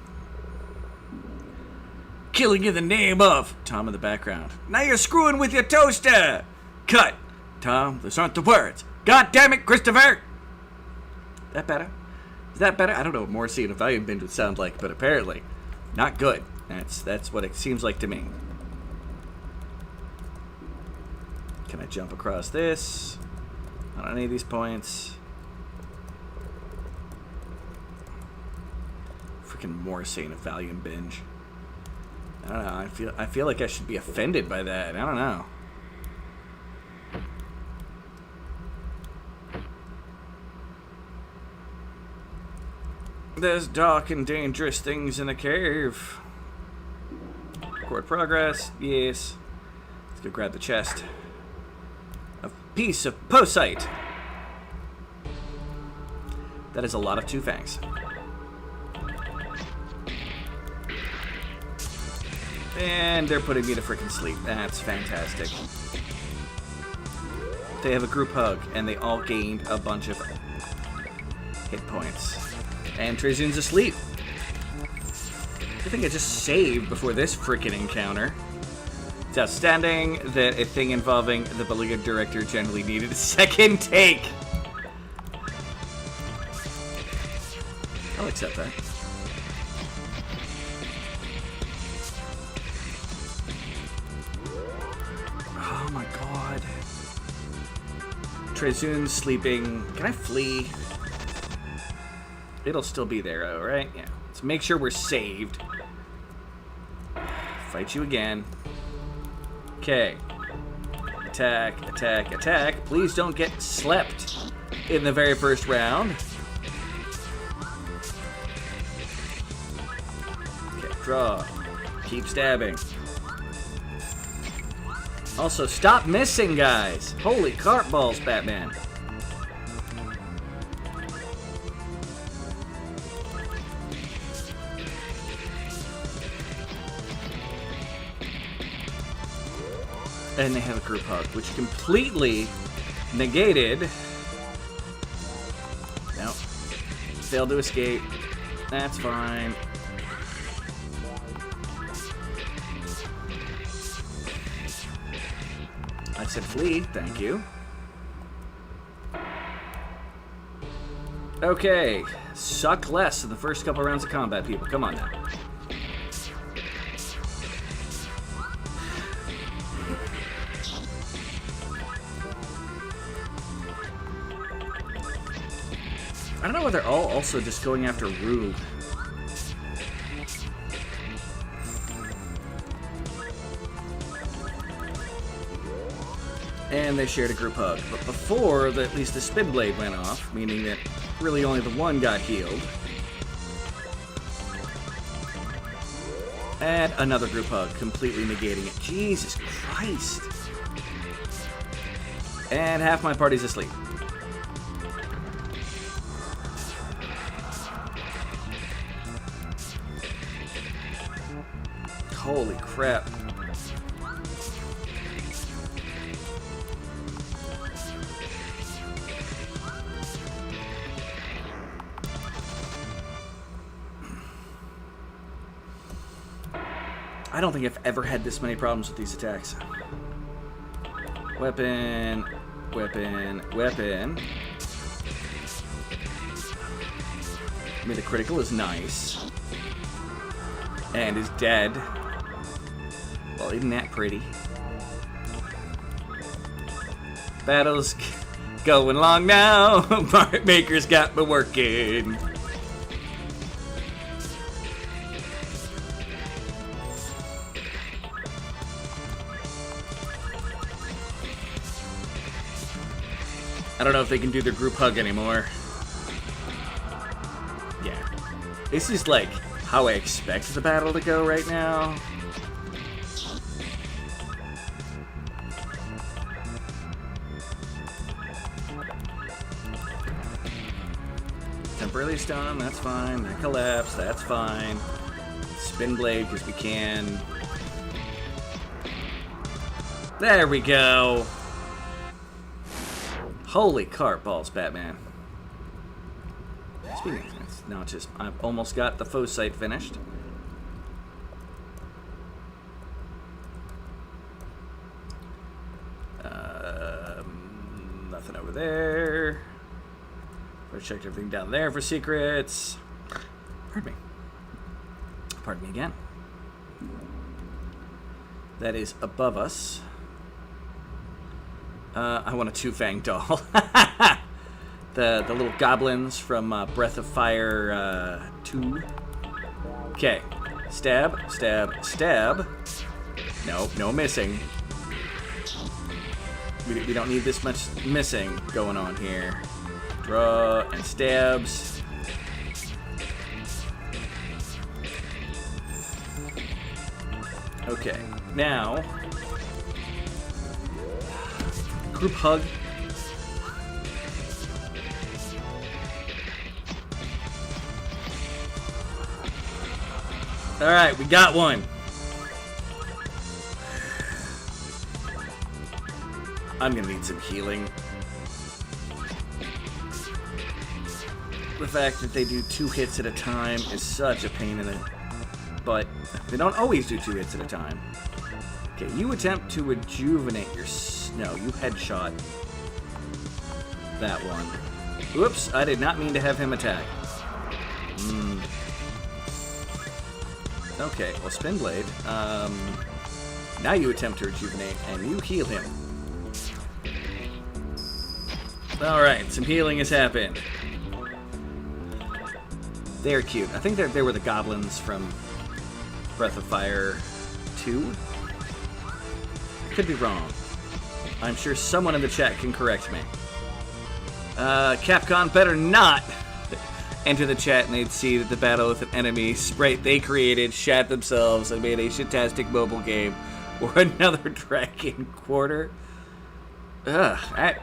Killing in the name of Tom in the background. Now you're screwing with your toaster. Cut. Tom, those aren't the words. God damn it, Christopher. That better? Is that better? I don't know what Morrissey in a Valium binge would sound like, but apparently not good. That's what it seems like to me. Can I jump across this? Not on any of these points. Freaking Morrissey in a Valium binge. I don't know. I feel like I should be offended by that. I don't know. There's dark and dangerous things in the cave. Record progress. Yes. Let's go grab the chest. A piece of posite. That is a lot of two fangs. And they're putting me to frickin' sleep. That's fantastic. They have a group hug, and they all gained a bunch of hit points. And Trezun's asleep. I think I just saved before this frickin' encounter. It's outstanding that a thing involving the beloved director generally needed a second take. I'll accept that. Oh my god. Trezun's sleeping. Can I flee? It'll still be there, though, right? Yeah. Let's make sure we're saved. Fight you again. Okay. Attack, attack, attack. Please don't get slept in the very first round. Okay, draw. Keep stabbing. Also, stop missing, guys. Holy cart balls, Batman. And they have a group hug, which completely negated. No. Failed to escape. That's fine. I said flee, thank you. Okay. Suck less in the first couple rounds of combat, people. Come on now. I don't know whether they're all also just going after Rue. And they shared a group hug. But before, at least the spin blade went off, meaning that really only the one got healed. And another group hug, completely negating it. Jesus Christ. And half my party's asleep. Holy crap. I don't think I've ever had this many problems with these attacks. Weapon, weapon, weapon. I mean, the critical is nice. And is dead. Well, isn't that pretty? Battle's going long now. Part Maker's got me working. I don't know if they can do their group hug anymore. Yeah. This is like how I expect the battle to go right now. Temporarily stun him, that's fine. That collapse, that's fine. Spin blade, because we can. There we go. Holy cart balls, Batman. Speaking of things, now it's just, I've almost got the foe site finished. Nothing over there. I checked everything down there for secrets. Pardon me. Pardon me again. That is above us. I want a two-fang doll. the little goblins from Breath of Fire 2. Okay. Stab, stab, stab. No, no missing. We don't need this much missing going on here. Draw and stabs. Okay, now group hug. All right, we got one. I'm gonna need some healing. The fact that they do 2 hits at a time is such a pain in the butt. They don't always do 2 hits at a time. Okay, you attempt to rejuvenate your... No, you headshot that one. Oops, I did not mean to have him attack. Okay, well, Spin Blade. Now you attempt to rejuvenate, and you heal him. Alright, some healing has happened. They're cute. I think they were the goblins from Breath of Fire 2? I could be wrong. I'm sure someone in the chat can correct me. Capcom better not enter the chat and they'd see that the battle with an enemy sprite they created shat themselves and made a shitastic mobile game or another Dragon Quarter. Ugh, I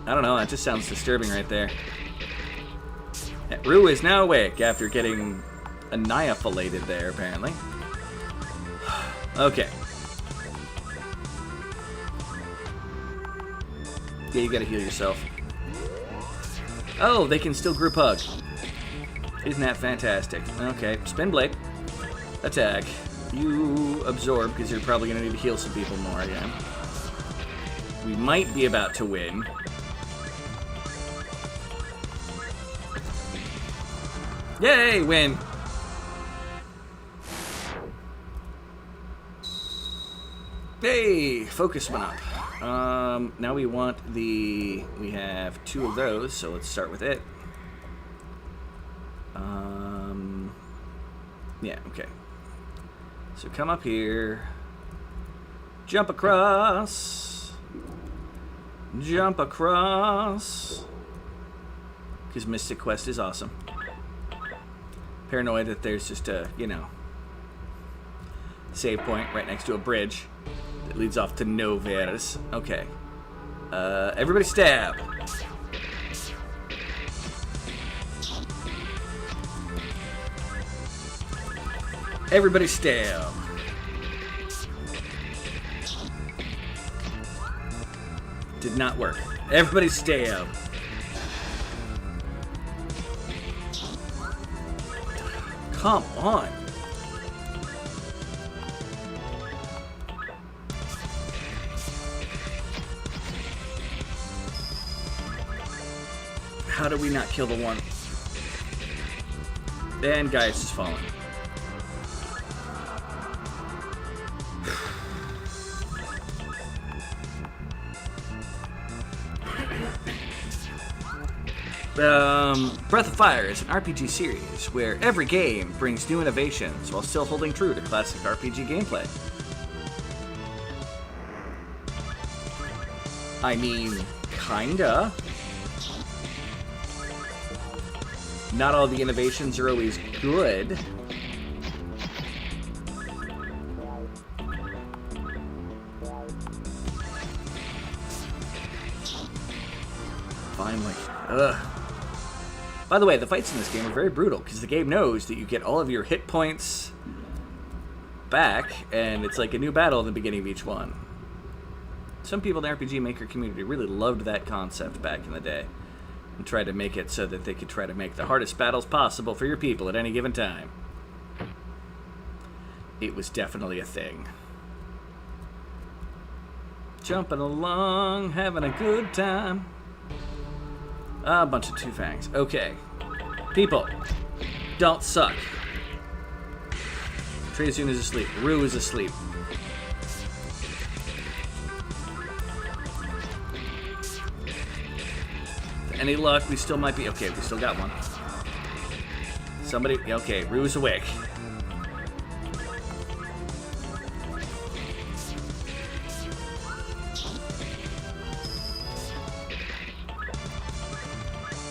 don't know, that just sounds disturbing right there. Rue is now awake after getting annihilated there, apparently. Okay. Yeah, you gotta heal yourself. Oh, they can still group hug. Isn't that fantastic? Okay, Spin Blade. Attack. You absorb, because you're probably gonna need to heal some people more again. We might be about to win. Yay, win! Hey, focus went up. Now we want we have 2 of those, so let's start with it. Yeah, okay. So come up here. Jump across. Jump across. Because Mystic Quest is awesome. Paranoid that there's just a, save point right next to a bridge that leads off to nowheres. Okay. Everybody stab. Everybody stab. Did not work. Everybody stab. Come on. How did we not kill the one? And Gaius is falling. Breath of Fire is an RPG series where every game brings new innovations while still holding true to classic RPG gameplay. I mean, kinda. Not all the innovations are always good. Finally. Ugh. By the way, the fights in this game are very brutal, because the game knows that you get all of your hit points back, and it's like a new battle in the beginning of each one. Some people in the RPG Maker community really loved that concept back in the day, and tried to make it so that they could try to make the hardest battles possible for your people at any given time. It was definitely a thing. Jumping along, having a good time. A bunch of two fangs. Okay. People, don't suck. Trezune is asleep. Rue is asleep. Any luck, we still might be... Okay, we still got one. Somebody... Okay, Rue's awake.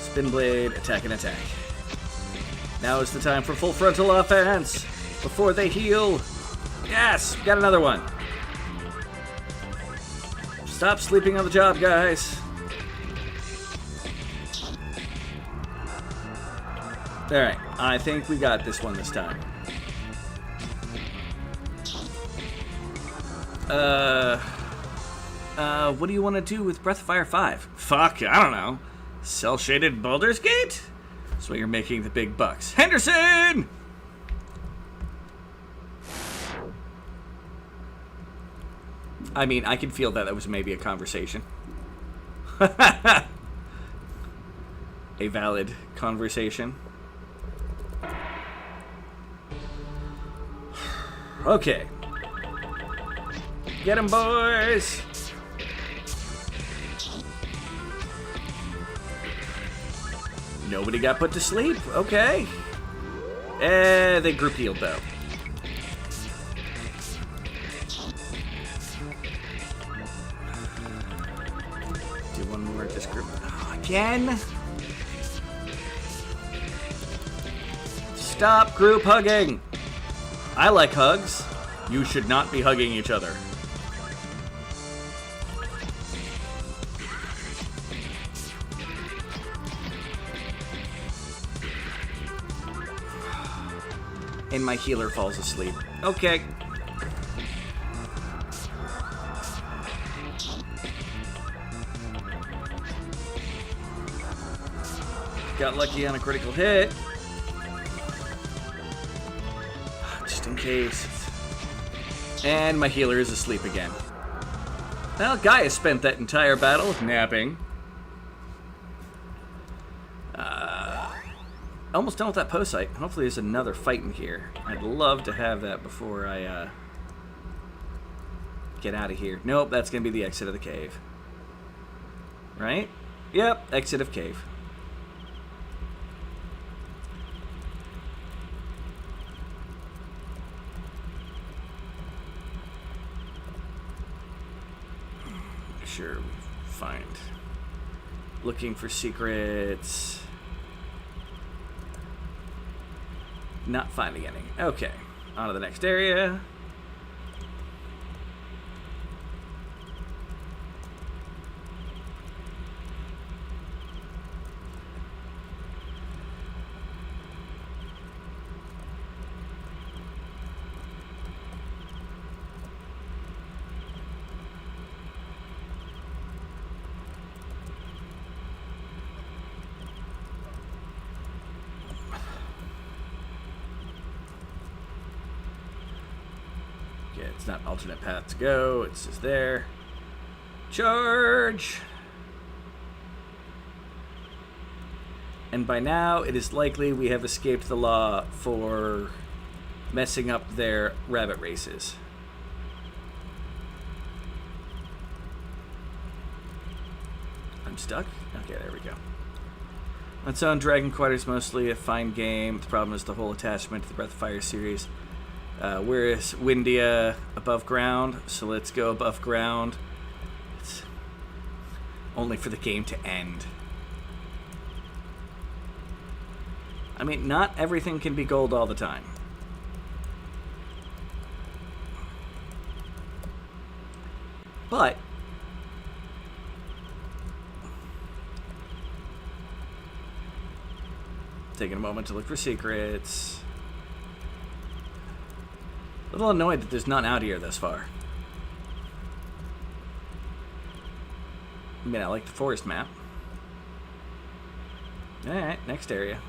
Spin blade, attack and attack. Now is the time for full frontal offense before they heal. Yes, got another one. Stop sleeping on the job, guys. Alright, I think we got this one this time. What do you want to do with Breath of Fire 5? Fuck, I don't know. Cell-shaded Baldur's Gate? That's why you're making the big bucks. Henderson! I mean, I can feel that was maybe a conversation. A valid conversation. Okay. Get 'em, boys! Nobody got put to sleep. Okay. They group healed, though. Do one more at this group. Oh, again? Stop group hugging! I like hugs. You should not be hugging each other. And my healer falls asleep. Okay. Got lucky on a critical hit. Just in case. And my healer is asleep again. Well, Gaia spent that entire battle napping. Almost done with that post site. Hopefully there's another fight in here. I'd love to have that before I get out of here. Nope, that's going to be the exit of the cave. Right? Yep, exit of cave. Sure, find. Looking for secrets. Not finding any. Okay, on to the next area. Okay, it's not alternate path to go. It's just there. Charge! And by now, it is likely we have escaped the law for messing up their rabbit races. I'm stuck? Okay, there we go. Its own Dragon Quarter's mostly a fine game. The problem is the whole attachment to the Breath of Fire series. Whereas Windia above ground, so let's go above ground. It's only for the game to end. I mean, not everything can be gold all the time. But taking a moment to look for secrets. A little annoyed that there's none out here thus far. I mean, I like the forest map. Alright, next area.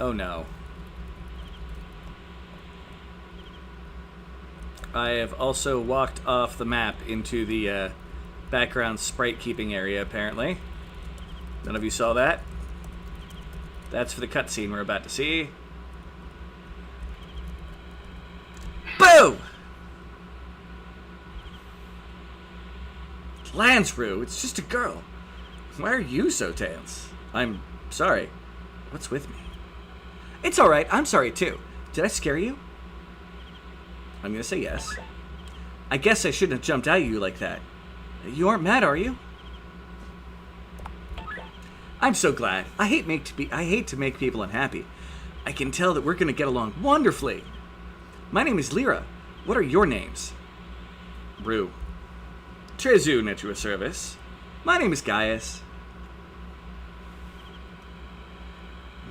Oh no. I have also walked off the map into the background sprite keeping area, apparently. None of you saw that? That's for the cutscene we're about to see. Boom! Lansrue, it's just a girl. Why are you so tense? I'm sorry. What's with me? It's alright, I'm sorry too. Did I scare you? I'm gonna say yes. I guess I shouldn't have jumped at you like that. You aren't mad, are you? I'm so glad. I hate to make people unhappy. I can tell that we're gonna get along wonderfully. My name is Lyra. What are your names? Rue. Trezune at your service. My name is Gaius.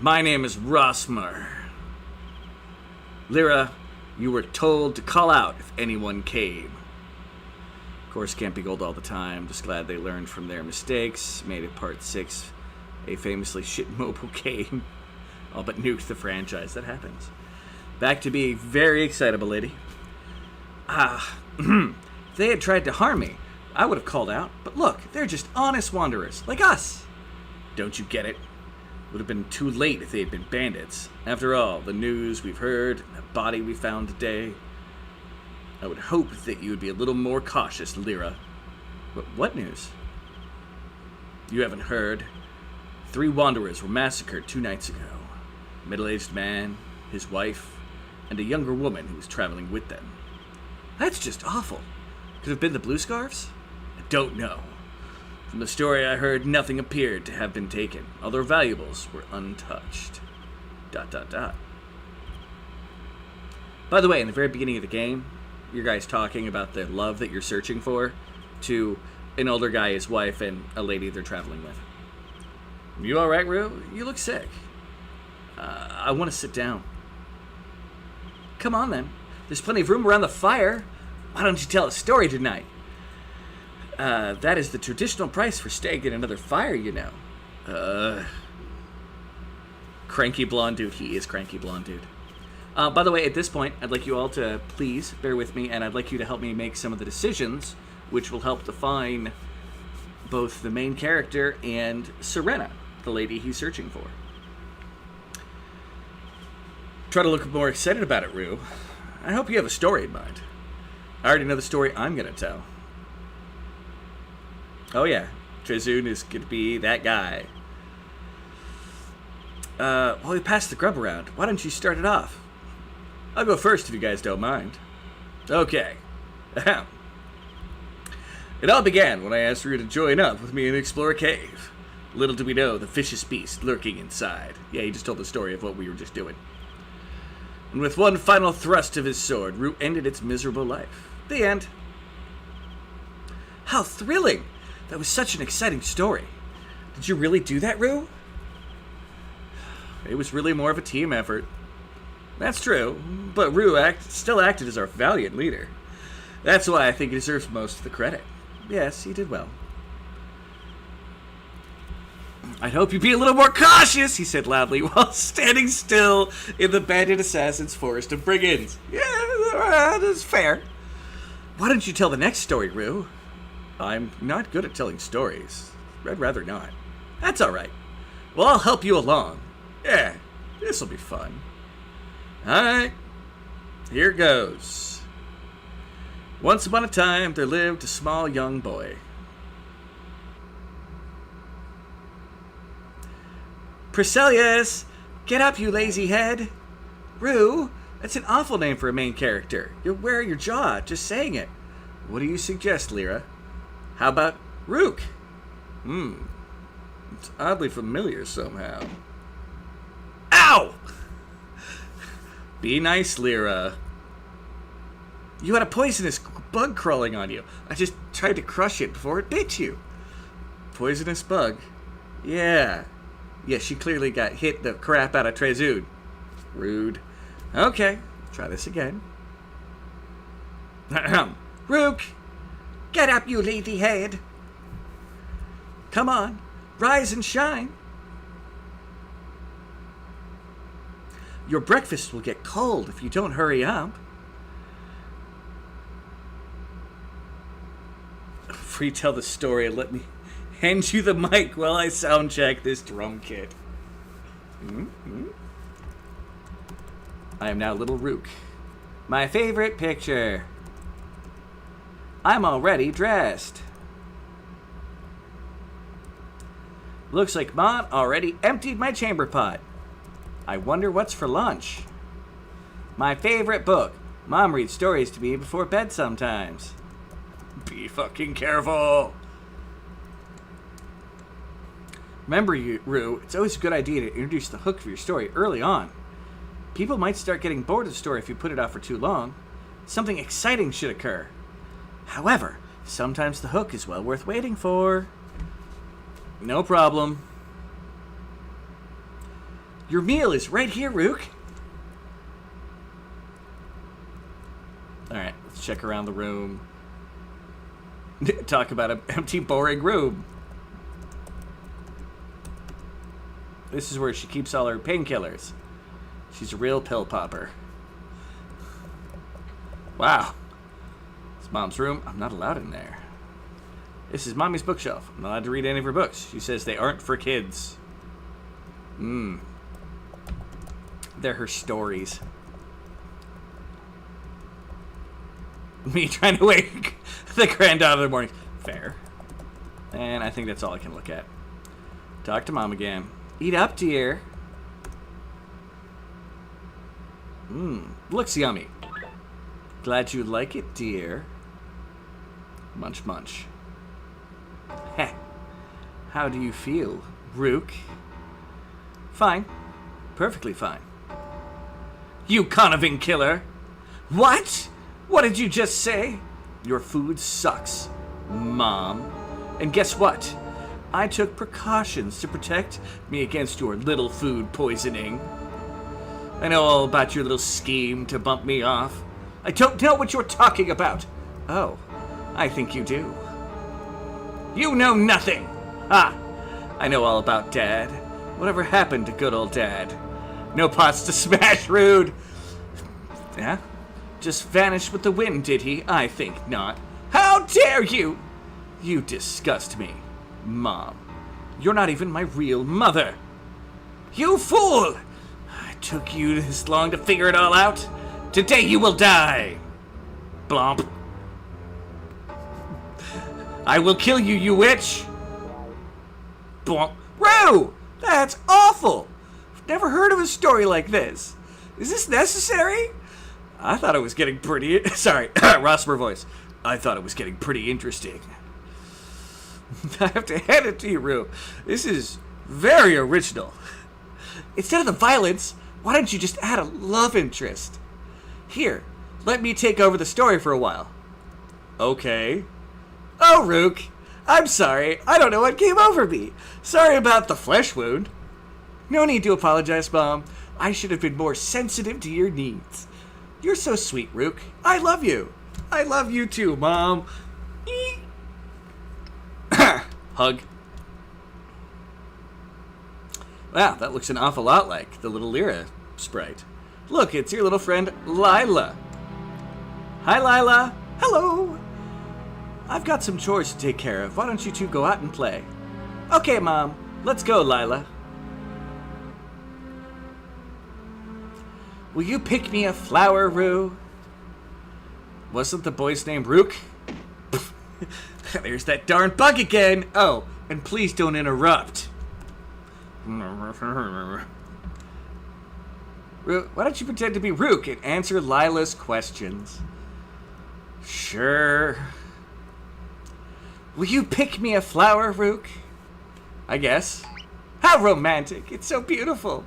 My name is Rosmer. Lyra, you were told to call out if anyone came. Of course, can't be gold all the time. Just glad they learned from their mistakes. Made it part 6, a famously shit mobile game. All but nuked the franchise. That happens. Back to being very excitable, lady. If they had tried to harm me, I would have called out. But look, they're just honest wanderers, like us. Don't you get it? Would have been too late if they had been bandits. After all, the news we've heard, the body we found today. I would hope that you would be a little more cautious, Lyra. What news? You haven't heard. 3 wanderers were massacred 2 nights ago. A middle-aged man, his wife, and a younger woman who was traveling with them. That's just awful. Could it have been the Blue Scarves? I don't know. From the story I heard, nothing appeared to have been taken. All their valuables were untouched. ... By the way, in the very beginning of the game, your guy's talking about the love that you're searching for to an older guy, his wife, and a lady they're traveling with. You alright, Rue? You look sick. I want to sit down. Come on, then. There's plenty of room around the fire. Why don't you tell a story tonight? That is the traditional price for staying in another fire, you know. Cranky blonde dude. He is cranky blonde dude. By the way, at this point, I'd like you all to please bear with me, and I'd like you to help me make some of the decisions, which will help define both the main character and Serena, the lady he's searching for. Try to look more excited about it, Rue. I hope you have a story in mind. I already know the story I'm going to tell. Oh yeah, Trezune is going to be that guy. Well, we passed the grub around. Why don't you start it off? I'll go first if you guys don't mind. Okay. Ahem. It all began when I asked Rue to join up with me and explore a cave. Little did we know the vicious beast lurking inside. Yeah, he just told the story of what we were just doing. And with one final thrust of his sword, Rue ended its miserable life. The end. How thrilling! That was such an exciting story. Did you really do that, Rue? It was really more of a team effort. That's true, but Rue still acted as our valiant leader. That's why I think he deserves most of the credit. Yes, he did well. I'd hope you'd be a little more cautious, he said loudly, while standing still in the bandit assassin's forest of brigands. Yeah, that's fair. Why don't you tell the next story, Rue? I'm not good at telling stories. I'd rather not. That's all right. Well, I'll help you along. Yeah, this'll be fun. All right, here goes. Once upon a time, there lived a small young boy. Priscillius! Get up, you lazy head! Rue, that's an awful name for a main character. You'll wear your jaw just saying it. What do you suggest, Lyra? How about Rook? It's oddly familiar somehow. Ow! Be nice, Lyra. You had a poisonous bug crawling on you. I just tried to crush it before it bit you. Poisonous bug? Yeah. Yeah, she clearly got hit the crap out of Trezud. Rude. Okay, try this again. Rook! Get up, you lazy head! Come on, rise and shine. Your breakfast will get cold if you don't hurry up. Free tell the story and let me hand you the mic while I sound check this drum kit. I am now Little Rook. My favorite picture. I'm already dressed. Looks like Mom already emptied my chamber pot. I wonder what's for lunch. My favorite book. Mom reads stories to me before bed sometimes. Be fucking careful. Remember, Rue, it's always a good idea to introduce the hook of your story early on. People might start getting bored of the story if you put it off for too long. Something exciting should occur. However, sometimes the hook is well worth waiting for. No problem. Your meal is right here, Rook. Alright, let's check around the room. Talk about an empty, boring room. This is where she keeps all her painkillers. She's a real pill popper. Wow. It's Mom's room. I'm not allowed in there. This is Mommy's bookshelf. I'm not allowed to read any of her books. She says they aren't for kids. They're her stories. Me trying to wake the granddaughter in the morning. Fair. And I think that's all I can look at. Talk to Mom again. Eat up, dear. Looks yummy. Glad you like it, dear. Munch, munch. Heh. How do you feel, Rook? Fine. Perfectly fine. You conniving killer! What? What did you just say? Your food sucks, Mom. And guess what? I took precautions to protect me against your little food poisoning. I know all about your little scheme to bump me off. I don't know what you're talking about. Oh, I think you do. You know nothing. I know all about Dad. Whatever happened to good old Dad? No pots to smash, Rude. Yeah? Just vanished with the wind, did he? I think not. How dare you? You disgust me, Mom. You're not even my real mother. You fool! It took you this long to figure it all out. Today you will die. Blomp. I will kill you, you witch. Blomp. Rue! That's awful! I've never heard of a story like this. Is this necessary? I thought it was getting pretty... Sorry, Rossmer voice. I thought it was getting pretty interesting. I have to hand it to you, Rue. This is very original. Instead of the violence, why don't you just add a love interest? Here, let me take over the story for a while. Okay. Oh, Rook. I'm sorry. I don't know what came over me. Sorry about the flesh wound. No need to apologize, Mom. I should have been more sensitive to your needs. You're so sweet, Rook. I love you. I love you too, Mom. Hug. Wow, that looks an awful lot like the little Lyra sprite. Look, it's your little friend, Lila. Hi, Lila. Hello. I've got some chores to take care of. Why don't you two go out and play? Okay, Mom. Let's go, Lila. Will you pick me a flower, Rue? Wasn't the boy's name Rook? There's that darn bug again. Oh, and please don't interrupt. Why don't you pretend to be Rook and answer Lila's questions? Sure. Will you pick me a flower, Rook? I guess. How romantic. It's so beautiful.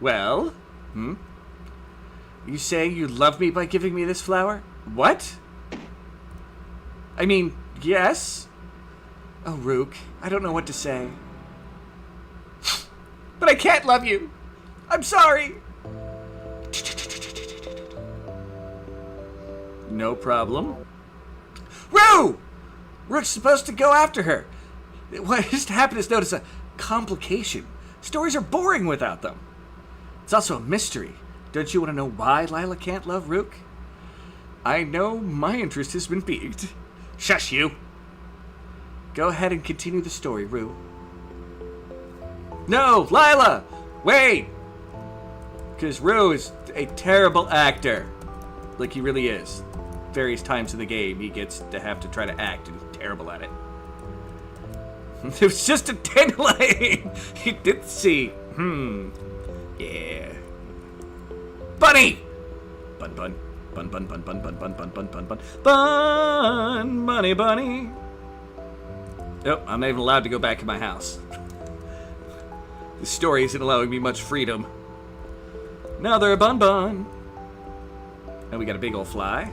Well, you say you love me by giving me this flower? What? I mean, yes. Oh, Rook, I don't know what to say. But I can't love you. I'm sorry. No problem. Rue! Rook's supposed to go after her. What just happened is notice a complication. Stories are boring without them. It's also a mystery. Don't you want to know why Lila can't love Rook? I know my interest has been piqued. Shush you. Go ahead and continue the story, Rue. No, Lila! Wait! Because Rue is a terrible actor. Like he really is. Various times in the game, he gets to have to try to act, and he's terrible at it. It was just a dandelion! He did see. Yeah. Bunny! Bun bun. Bun bun bun bun bun bun bun bun bun bun. Bun! Bunny bunny! Nope, I'm not even allowed to go back in my house. This story isn't allowing me much freedom. Another bun bun. And we got a big old fly.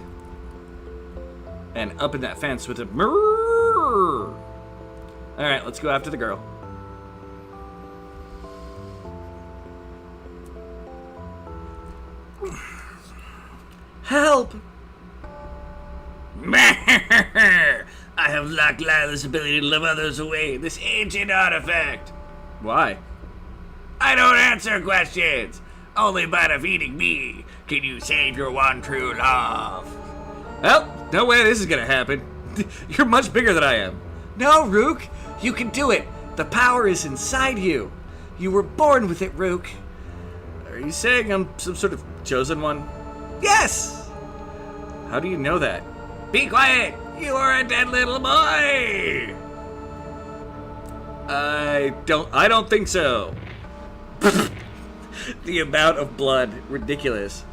And up in that fence with a murr. Alright, let's go after the girl. Help! I have locked Lila's ability to love others away. This ancient artifact. Why? I don't answer questions. Only by defeating me can you save your one true love. Well, no way this is gonna happen. You're much bigger than I am. No, Rook, you can do it. The power is inside you. You were born with it, Rook. Are you saying I'm some sort of chosen one? Yes! How do you know that? Be quiet! You are a dead little boy! I don't think so. The amount of blood, ridiculous.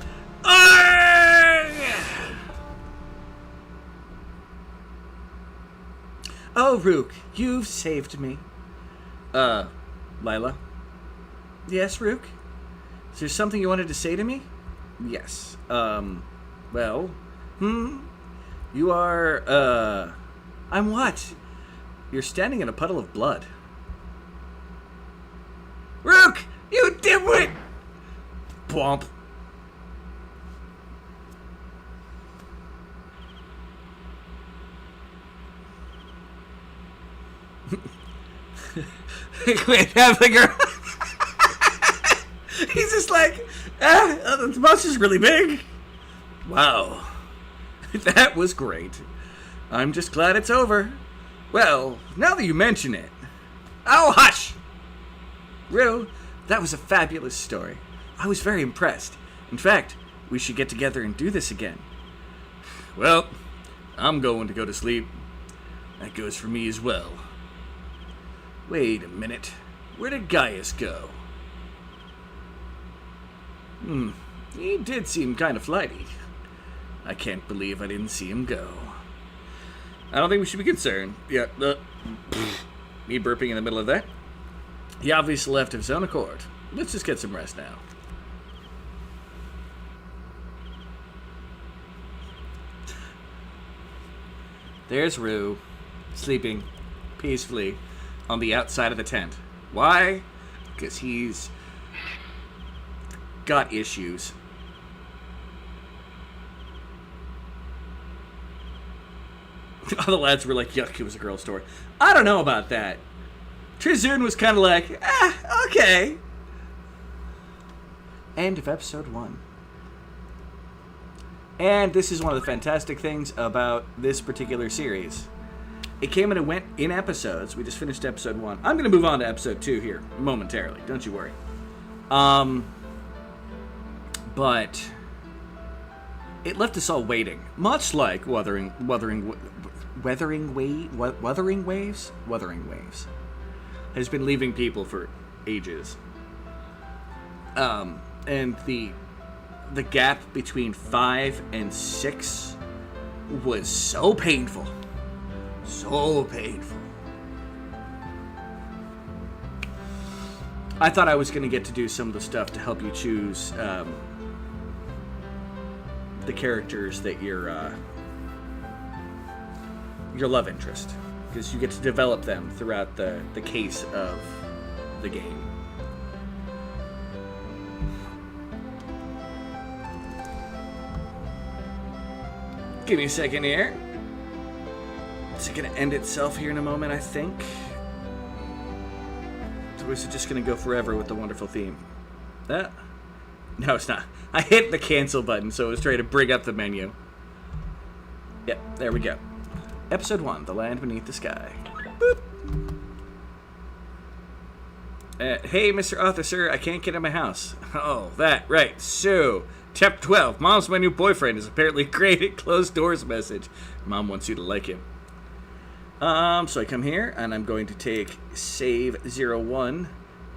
Oh, Rook, you've saved me. Lila? Yes, Rook? Is there something you wanted to say to me? Yes. Well, you are, I'm what? You're standing in a puddle of blood. Rook! You dimwit! Plomp. Quit having her. He's just like, the monster's really big. Wow. That was great. I'm just glad it's over. Well, now that you mention it. Oh, hush! Rue, that was a fabulous story. I was very impressed. In fact, we should get together and do this again. Well, I'm going to go to sleep. That goes for me as well. Wait a minute. Where did Gaius go? He did seem kind of flighty. I can't believe I didn't see him go. I don't think we should be concerned. Yeah, me burping in the middle of that. He obviously left of his own accord. Let's just get some rest now. There's Rue, sleeping peacefully on the outside of the tent. Why? Because he's got issues. All the lads were like, yuck, it was a girl's story. I don't know about that. Trizun was kind of like, okay. End of episode 1. And this is one of the fantastic things about this particular series. It came and it went in episodes. We just finished episode 1. I'm going to move on to episode 2 here momentarily. Don't you worry. But it left us all waiting, much like Wuthering Waves has been leaving people for ages. And the gap between 5 and 6 was so painful. So painful. I thought I was going to get to do some of the stuff to help you choose the characters that your love interest, because you get to develop them throughout the case of the game. Give me a second here. It's going to end itself here in a moment, I think. So is it just going to go forever with the wonderful theme? No, it's not. I hit the cancel button, so it was trying to bring up the menu. Yep, there we go. Episode 1, The Land Beneath the Sky. Boop. Hey, Mr. Officer, I can't get in my house. Oh, that, right. So, Chapter 12, Mom's my new boyfriend is apparently great at closed doors message. Mom wants you to like him. So I come here, and I'm going to take save 01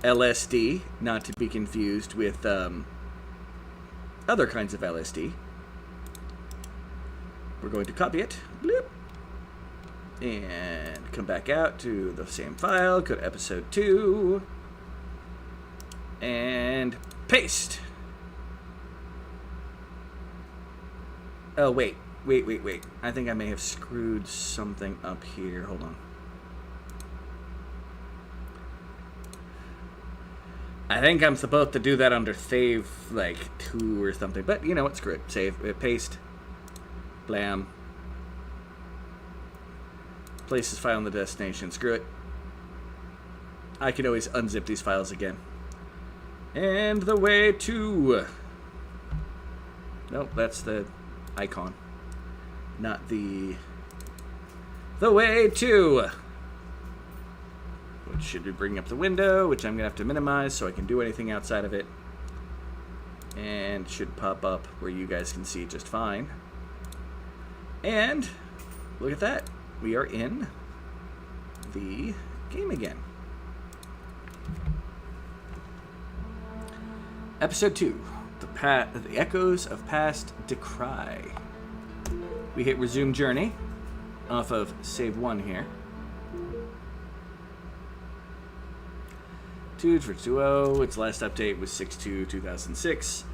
LSD, not to be confused with other kinds of LSD. We're going to copy it. Bloop. And come back out to the same file, go to episode 2, and paste. Oh, wait. I think I may have screwed something up here. Hold on. I think I'm supposed to do that under save, 2 or something. But, you know what? Screw it. Save. Paste. Blam. Place this file in the destination. Screw it. I can always unzip these files again. And the way to... Nope, that's the icon. Not the way to, which should be bringing up the window, which I'm gonna have to minimize so I can do anything outside of it, and should pop up where you guys can see just fine. And look at that, we are in the game again. Episode 2, the Echoes of Past Decry. We hit resume journey off of save 1 here. 2.20, its last update was 6/2/2006.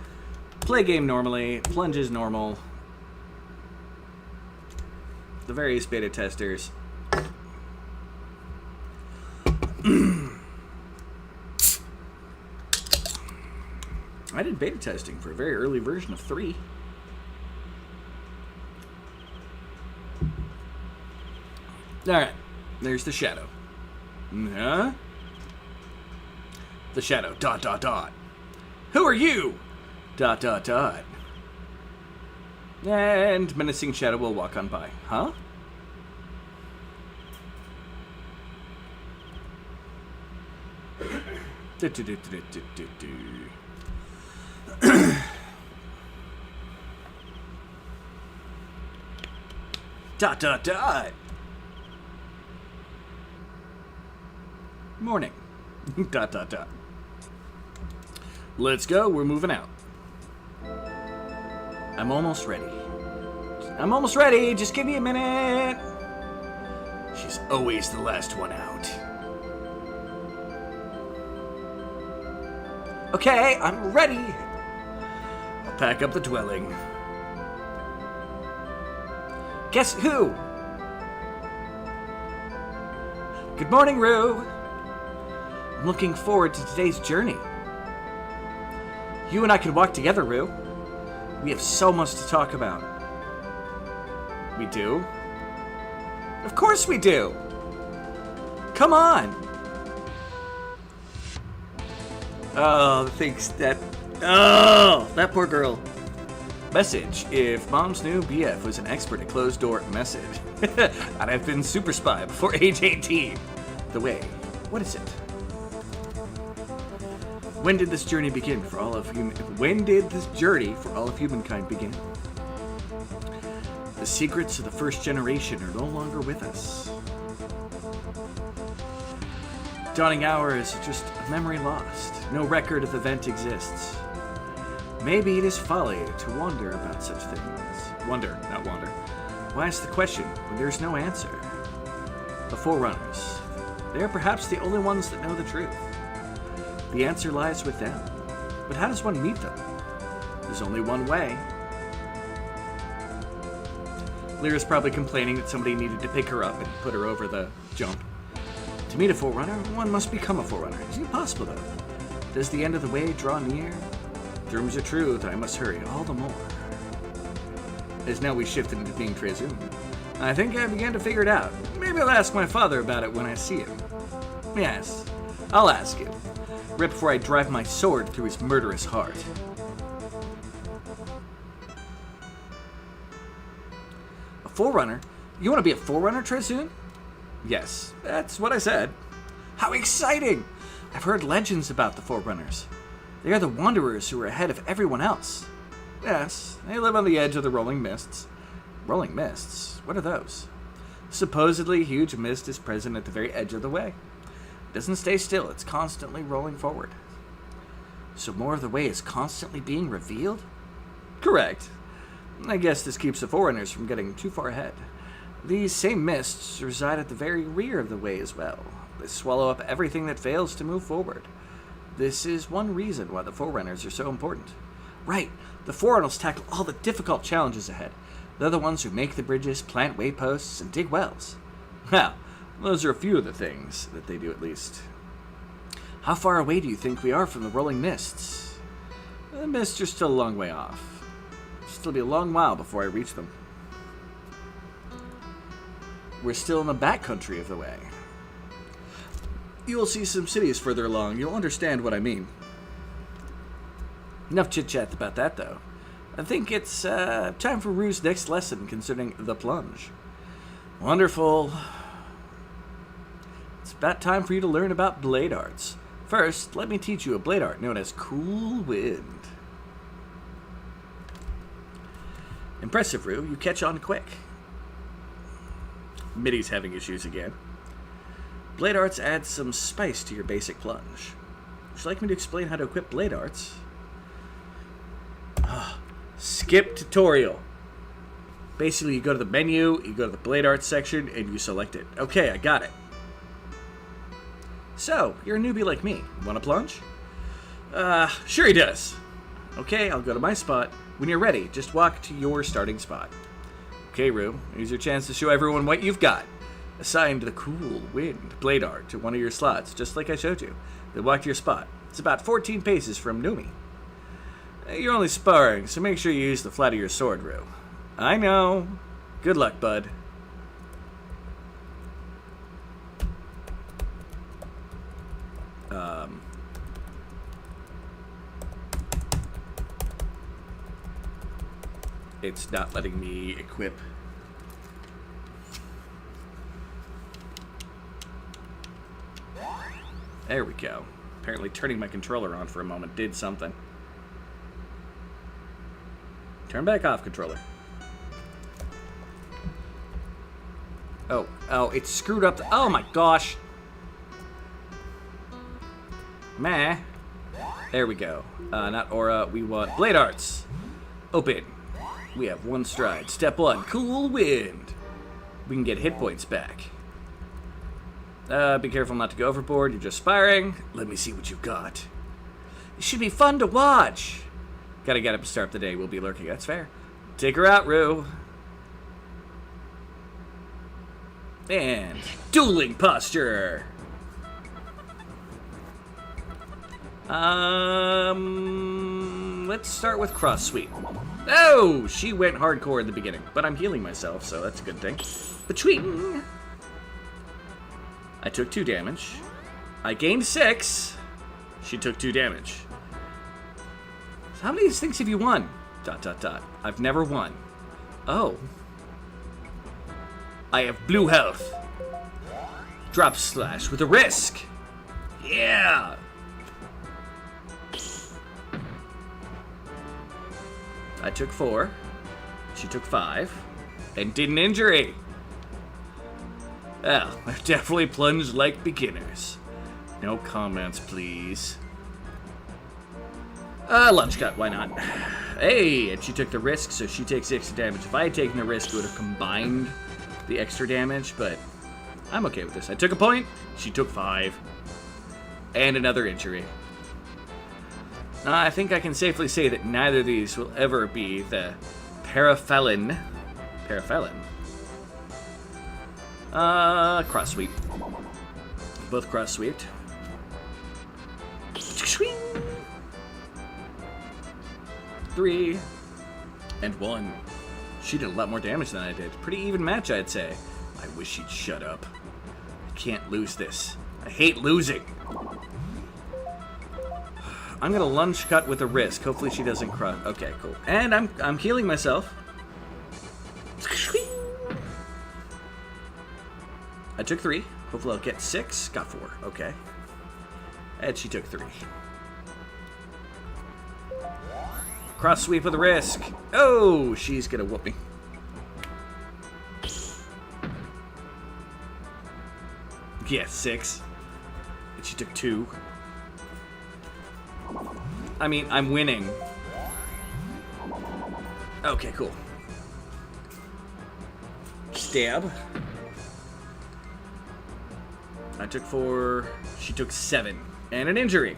Play game normally, plunges normal. The various beta testers. I did beta testing for a very early version of 3. Alright, there's the shadow. Huh? The shadow, ... Who are you? ... And menacing shadow will walk on by. Huh? ... Morning. ... Let's go, we're moving out. I'm almost ready, just give me a minute. She's always the last one out. Okay, I'm ready. I'll pack up the dwelling. Guess who? Good morning, Rue. I'm looking forward to today's journey. You and I could walk together, Rue. We have so much to talk about. We do? Of course we do. Come on. Oh, thanks that. Oh, that poor girl. Message. If Mom's new BF was an expert at closed door message, I'd have been super spy before age 18. The way. What is it? When did this journey begin for all of humankind begin? The secrets of the first generation are no longer with us. Dawning hour is just a memory lost. No record of the event exists. Maybe it is folly to wonder about such things. Wonder, not wander. Why ask the question when there's no answer? The Forerunners. They are perhaps the only ones that know the truth. The answer lies with them. But how does one meet them? There's only one way. Lyra's probably complaining that somebody needed to pick her up and put her over the jump. To meet a Forerunner, one must become a Forerunner. Is it possible, though? Does the end of the way draw near? Terms of truth, I must hurry all the more. As now we shifted into being Trezun, I think I began to figure it out. Maybe I'll ask my father about it when I see him. Yes, I'll ask him. Right before I drive my sword through his murderous heart. A Forerunner? You want to be a Forerunner, Trezun? Yes, that's what I said. How exciting! I've heard legends about the Forerunners. They are the wanderers who are ahead of everyone else. Yes, they live on the edge of the rolling mists. Rolling mists? What are those? Supposedly, a huge mist is present at the very edge of the way. It doesn't stay still, it's constantly rolling forward. So more of the way is constantly being revealed? Correct. I guess this keeps the Forerunners from getting too far ahead. These same mists reside at the very rear of the way as well. They swallow up everything that fails to move forward. This is one reason why the Forerunners are so important. Right, the Forerunners tackle all the difficult challenges ahead. They're the ones who make the bridges, plant wayposts, and dig wells. Well, those are a few of the things that they do at least. How far away do you think we are from the rolling mists? The mists are still a long way off. It'll still be a long while before I reach them. We're still in the backcountry of the way. You'll see some cities further along. You'll understand what I mean. Enough chit-chat about that, though. I think it's time for Rue's next lesson concerning the plunge. Wonderful. It's about time for you to learn about blade arts. First, let me teach you a blade art known as Cool Wind. Impressive, Rue. You catch on quick. Middy's having issues again. Blade arts add some spice to your basic plunge. Would you like me to explain how to equip blade arts? Skip tutorial. Basically, you go to the menu, you go to the blade arts section, and you select it. Okay, I got it. So, you're a newbie like me. Want to plunge? Sure he does. Okay, I'll go to my spot. When you're ready, just walk to your starting spot. Okay, Rue, here's your chance to show everyone what you've got. Assign the Cool Wind blade art to one of your slots, just like I showed you. Then walk to your spot. It's about 14 paces from Numi. You're only sparring, so make sure you use the flat of your sword, Rue. I know. Good luck, bud. It's not letting me equip. There we go. Apparently turning my controller on for a moment did something. Turn back off, controller. Oh, it's screwed up. Oh my gosh. Meh. There we go. Not aura, we want blade arts. Open. We have one stride. Step 1, Cool Wind. We can get hit points back. Be careful not to go overboard. You're just sparring. Let me see what you've got. It should be fun to watch. Gotta get up to start the day. We'll be lurking. That's fair. Take her out, Rue. And dueling posture. Let's start with cross sweep. Oh, she went hardcore in the beginning, but I'm healing myself, so that's a good thing. Between. I took 2 damage. I gained 6. She took 2 damage. So how many of these things have you won? ... I've never won. Oh. I have blue health. Drop slash with a risk. Yeah. I took 4. She took 5. And did an injury. Well, I definitely plunged like beginners. No comments, please. Lunge cut, why not? Hey, and she took the risk, so she takes extra damage. If I had taken the risk, it would have combined the extra damage, but I'm okay with this. I took a point, she took 5. And another injury. I think I can safely say that neither of these will ever be the Parafelon. Cross sweep. Both cross sweeped. 3 and 1. She did a lot more damage than I did. Pretty even match, I'd say. I wish she'd shut up. I can't lose this. I hate losing. I'm gonna lunge cut with a risk. Hopefully she doesn't crush. Okay, cool. And I'm healing myself. I took 3. Hopefully I'll get 6. Got 4. Okay. And she took 3. Cross sweep with a risk. Oh, she's gonna whoop me. Yeah, 6. And she took 2. I mean, I'm winning. Okay, cool. Stab. I took 4. She took 7. And an injury.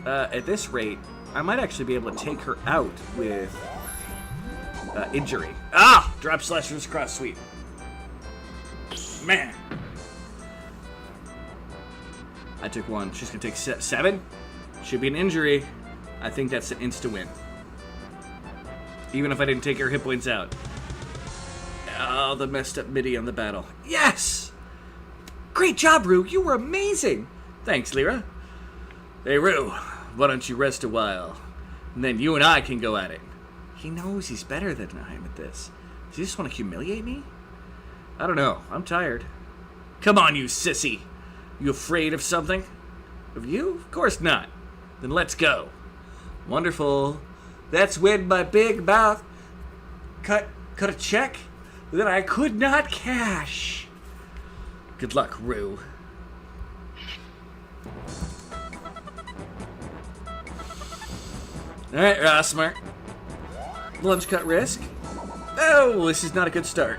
At this rate, I might actually be able to take her out with injury. Ah! Drop slash with cross sweep. Man. I took 1. She's going to take 7. Should be an injury. I think that's an insta-win. Even if I didn't take her hit points out. Oh, the messed up MIDI on the battle. Yes! Great job, Rue. You were amazing. Thanks, Lyra. Hey, Rue. Why don't you rest a while? And then you and I can go at it. He knows he's better than I am at this. Does he just want to humiliate me? I don't know. I'm tired. Come on, you sissy. You afraid of something? Of you? Of course not. Then let's go. Wonderful. That's when my big mouth cut a check that I could not cash. Good luck, Rue. Alright, Rossmar. Lunge cut risk. Oh, this is not a good start.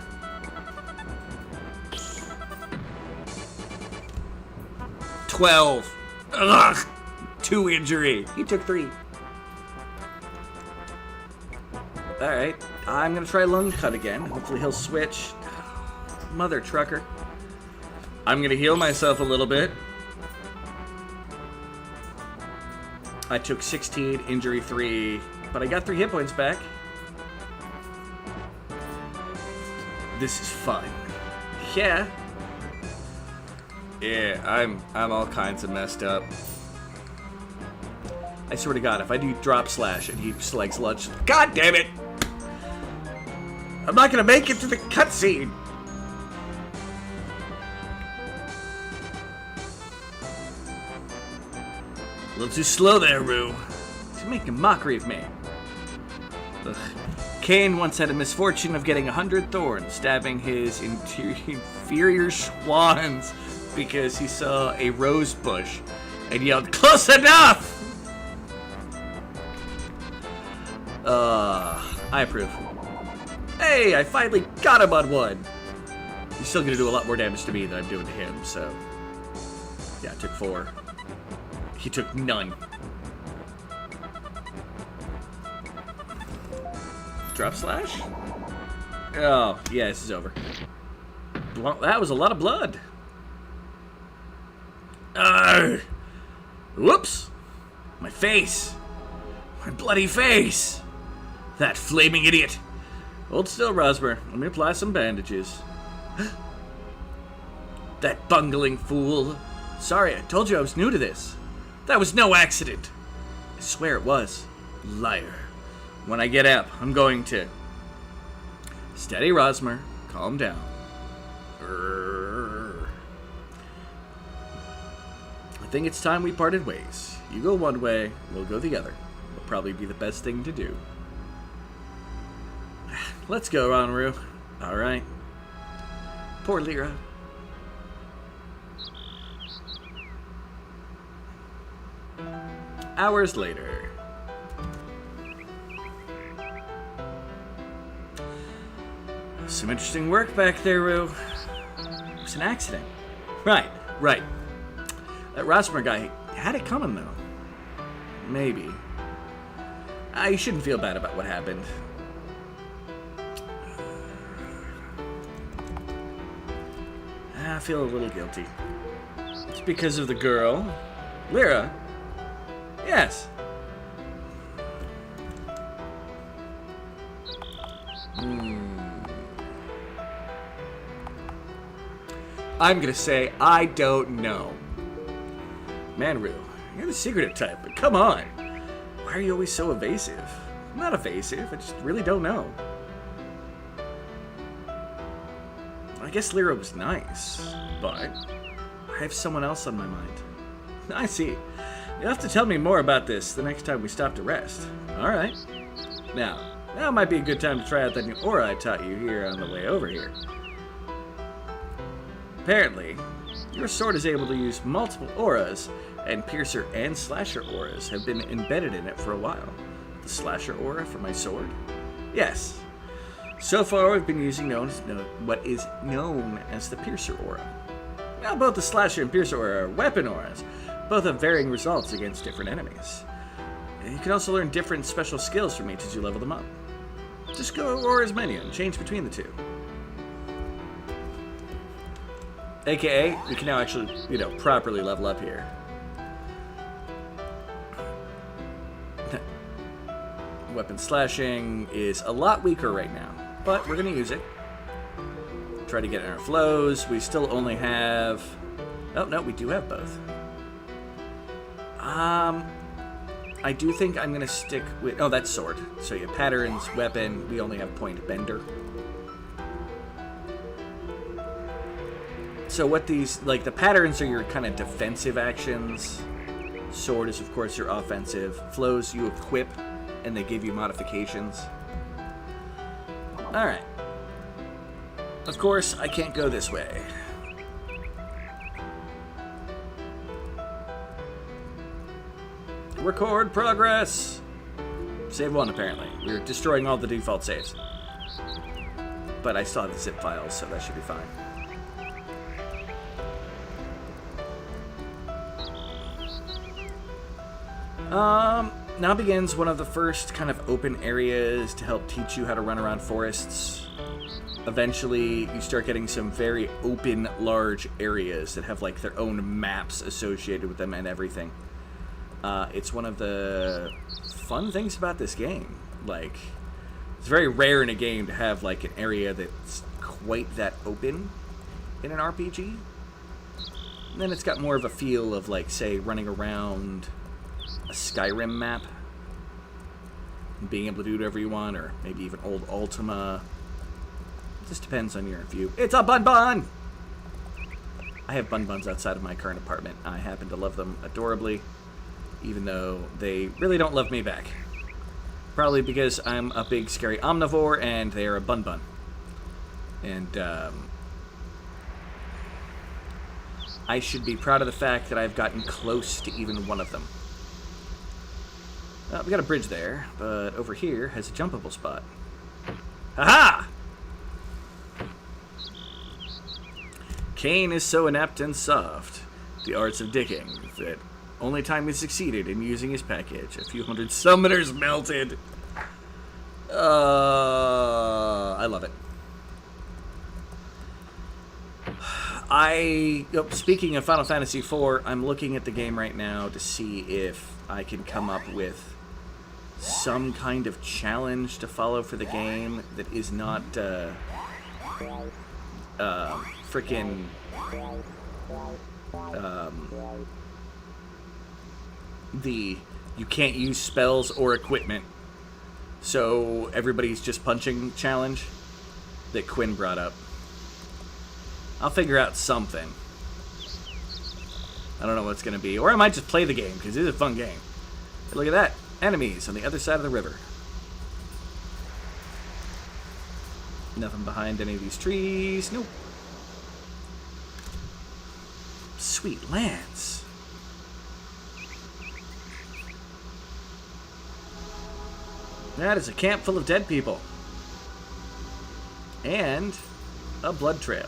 $12. Ugh. 2 injury. He took 3. Alright. I'm gonna try lunge cut again. Hopefully he'll switch. Mother trucker. I'm gonna heal myself a little bit. I took 16, injury 3, but I got 3 hit points back. This is fun. Yeah. Yeah, I'm all kinds of messed up. I swear to God, if I do drop slash and he selects lunge, God damn it! I'm not gonna make it to the cutscene. A little too slow there, Rue. He's making a mockery of me. Ugh. Cain once had a misfortune of getting 100 thorns, stabbing his inferior swans because he saw a rose bush and yelled, "Close enough!" I approve. Hey, I finally got him on 1. He's still gonna do a lot more damage to me than I'm doing to him, so. Yeah, I took 4. He took none. Drop slash? Oh, yeah, this is over. That was a lot of blood. Whoops! My face! My bloody face! That flaming idiot! Hold still, Rosmer. Let me apply some bandages. That bungling fool. Sorry, I told you I was new to this. That was no accident. I swear it was. Liar. When I get up, I'm going to... Steady, Rosmer. Calm down. I think it's time we parted ways. You go one way, we'll go the other. It'll probably be the best thing to do. Let's go, Ronru. Alright. Poor Lyra. Hours later. Some interesting work back there, Rue. It was an accident. Right. That Rosmer guy had it coming, though. Maybe. You shouldn't feel bad about what happened. I feel a little guilty. It's because of the girl. Lyra? Yes. I'm gonna say I don't know. Man, Rue, you're the secretive type, but come on. Why are you always so evasive? I'm not evasive, I just really don't know. I guess Lyra was nice, but I have someone else on my mind. I see. You'll have to tell me more about this the next time we stop to rest. Alright. Now might be a good time to try out that new aura I taught you here on the way over here. Apparently, your sword is able to use multiple auras, and Piercer and Slasher auras have been embedded in it for a while. The Slasher aura for my sword? Yes. So far, we've been using what is known as the Piercer aura. Now, both the Slasher and Piercer aura are weapon auras. Both have varying results against different enemies. And you can also learn different special skills from each as you level them up. Just go to Aura's menu and change between the two. AKA, we can now actually, properly level up here. Weapon slashing is a lot weaker right now, but we're going to use it. Try to get in our flows. We still only have... Oh, no, we do have both. I do think I'm going to stick with... Oh, that's sword. So yeah, patterns, weapon, we only have point bender. So what these... the patterns are your kind of defensive actions. Sword is, of course, your offensive. Flows you equip, and they give you modifications. Alright. Of course, I can't go this way. Record progress! Save one, apparently. We're destroying all the default saves. But I still have the zip files, so that should be fine. Now begins one of the first kind of open areas to help teach you how to run around forests. Eventually, you start getting some very open, large areas that have, their own maps associated with them and everything. It's one of the fun things about this game. It's very rare in a game to have, an area that's quite that open in an RPG. And then it's got more of a feel of, say, running around a Skyrim map. And being able to do whatever you want, or maybe even old Ultima. It just depends on your view. It's a bun bun! I have bun buns outside of my current apartment. I happen to love them adorably, even though they really don't love me back. Probably because I'm a big, scary omnivore, and they are a bun bun. And, I should be proud of the fact that I've gotten close to even one of them. We got a bridge there, but over here has a jumpable spot. Ha-ha! Cain is so inept and soft, the arts of dicking, that only time he succeeded in using his package, a few hundred summoners melted. I love it. Speaking of Final Fantasy IV, I'm looking at the game right now to see if I can come up with some kind of challenge to follow for the game that is not freaking you can't use spells or equipment, so everybody's just punching challenge that Quinn brought up. I'll figure out something. I don't know what it's going to be. Or I might just play the game, because it's a fun game. But look at that. Enemies on the other side of the river. Nothing behind any of these trees. Nope. Sweet lands. That is a camp full of dead people. And a blood trail.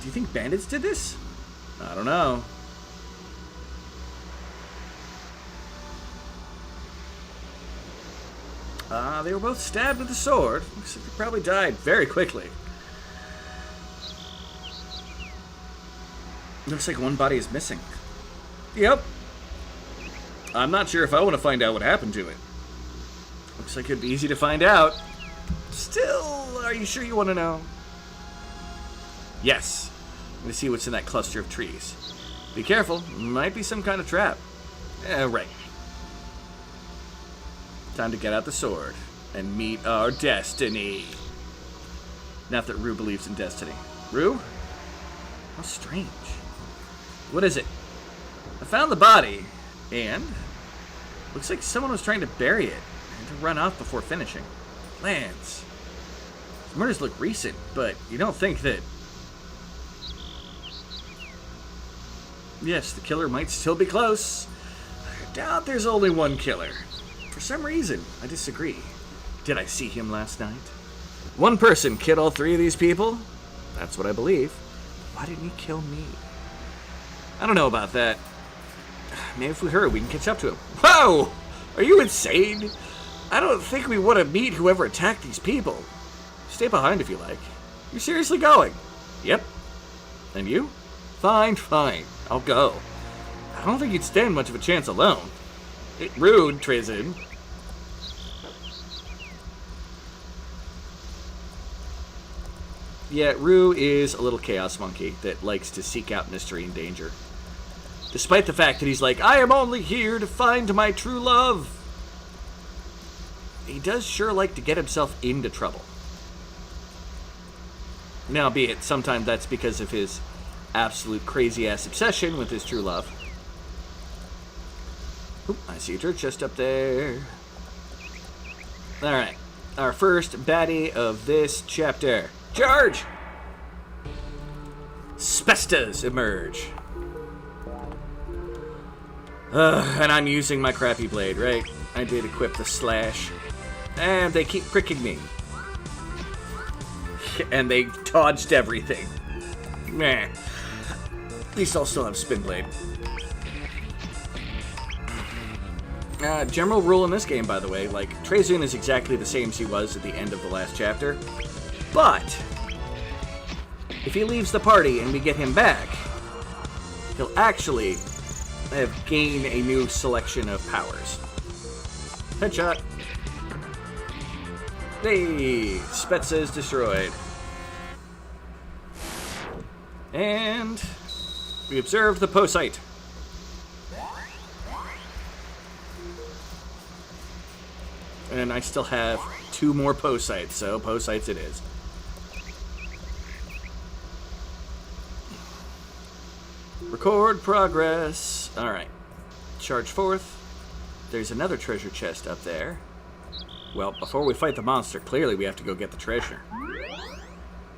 Do you think bandits did this? I don't know. They were both stabbed with a sword. Looks like they probably died very quickly. Looks like one body is missing. Yep. I'm not sure if I want to find out what happened to it. Looks like it'd be easy to find out. Still, are you sure you want to know? Yes. I'm going to see what's in that cluster of trees. Be careful. Might be some kind of trap. Right. Time to get out the sword and meet our destiny. Not that Rue believes in destiny. Rue? How strange. What is it? I found the body, and looks like someone was trying to bury it and to run off before finishing. Lance. The murders look recent, but you don't think that... Yes, the killer might still be close. I doubt there's only one killer. For some reason, I disagree. Did I see him last night? One person killed all three of these people? That's what I believe. Why didn't he kill me? I don't know about that. Maybe if we hurry, we can catch up to him. Whoa! Are you insane? I don't think we want to meet whoever attacked these people. Stay behind if you like. You're seriously going? Yep. And you? Fine, fine. I'll go. I don't think you'd stand much of a chance alone. Rude, Trizin. Yeah, Rue is a little chaos monkey that likes to seek out mystery and danger. Despite the fact that he's like, I am only here to find my true love. He does sure like to get himself into trouble. Now, be it sometimes that's because of his absolute crazy-ass obsession with his true love. Oop, I see a dirt chest up there. Alright, our first baddie of this chapter. Charge! Spestas emerge. And I'm using my crappy blade, right? I did equip the slash. And they keep pricking me. And they dodged everything. Meh. At least I'll still have spin blade. General rule in this game, by the way, like, Trezun is exactly the same as he was at the end of the last chapter. But, if he leaves the party and we get him back, he'll actually gain a new selection of powers. Headshot. Hey, Spetsa is destroyed. And we observe the Posite. And I still have 2 more Posites, so Posites it is. Record progress. Alright. Charge forth. There's another treasure chest up there. Well, before we fight the monster, clearly we have to go get the treasure.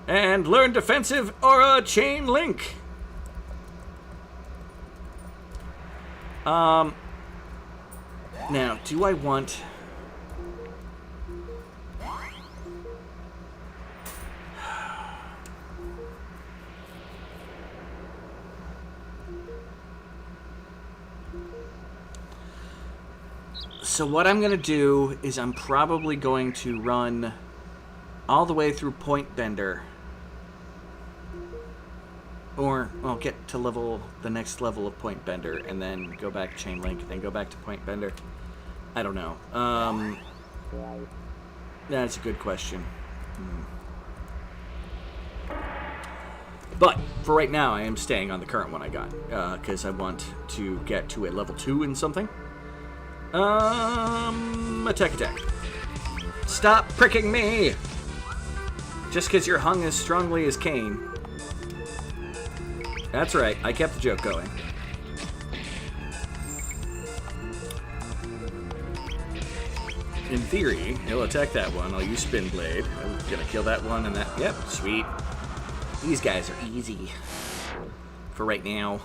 And learn defensive aura chain link. Now, do I want... So what I'm going to do is I'm probably going to run all the way through Point Bender. Or, well, get to level the next level of point bender and then go back to chain link, then go back to point bender? I don't know. That's a good question. But for right now, I am staying on the current one I got because I want to get to a level 2 in something. Attack. Stop pricking me! Just because you're hung as strongly as Cain. That's right, I kept the joke going. In theory, he'll attack that one. I'll use Spin Blade. I'm gonna kill that one and that. Yep, sweet. These guys are easy for right now.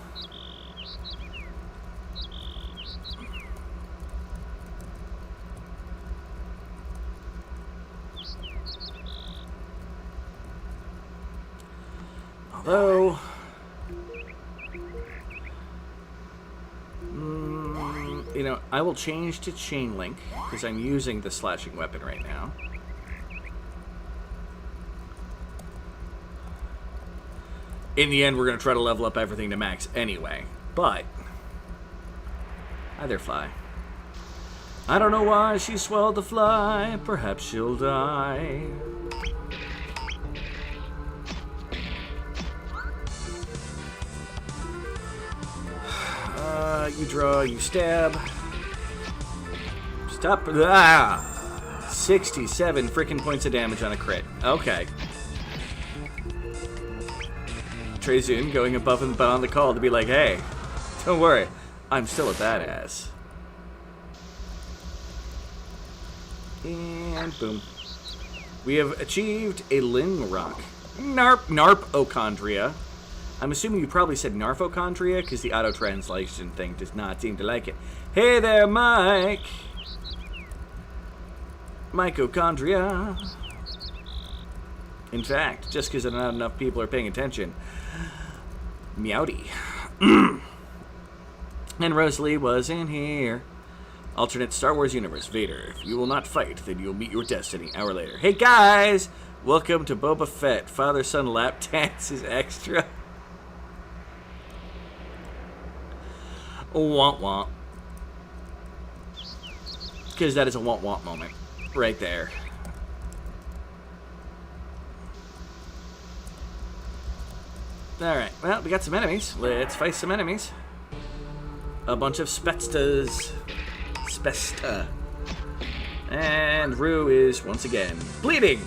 Although, you know, I will change to chain link because I'm using the slashing weapon right now. In the end, we're going to try to level up everything to max anyway. But, hi there, fly. I don't know why she swallowed the fly. Perhaps she'll die. You draw, you stab. Stop. Ah! 67 freaking points of damage on a crit. Okay. Trezun going above and beyond the call to be like, hey, don't worry, I'm still a badass. And boom. We have achieved a Ling Rock. Narpochondria. I'm assuming you probably said Narfochondria because the auto-translation thing does not seem to like it. Hey there, Mike! Mitochondria. In fact, just because not enough people are paying attention. Meowdy. And Rosalie was in here. Alternate Star Wars universe. Vader, if you will not fight, then you'll meet your destiny. Hour later. Hey guys! Welcome to Boba Fett. Father-son lap dance is extra. Womp womp. Because that is a womp womp moment. Right there. Alright, well, we got some enemies. Let's fight some enemies. A bunch of Spetstas. Spesta. And Rue is, once again, bleeding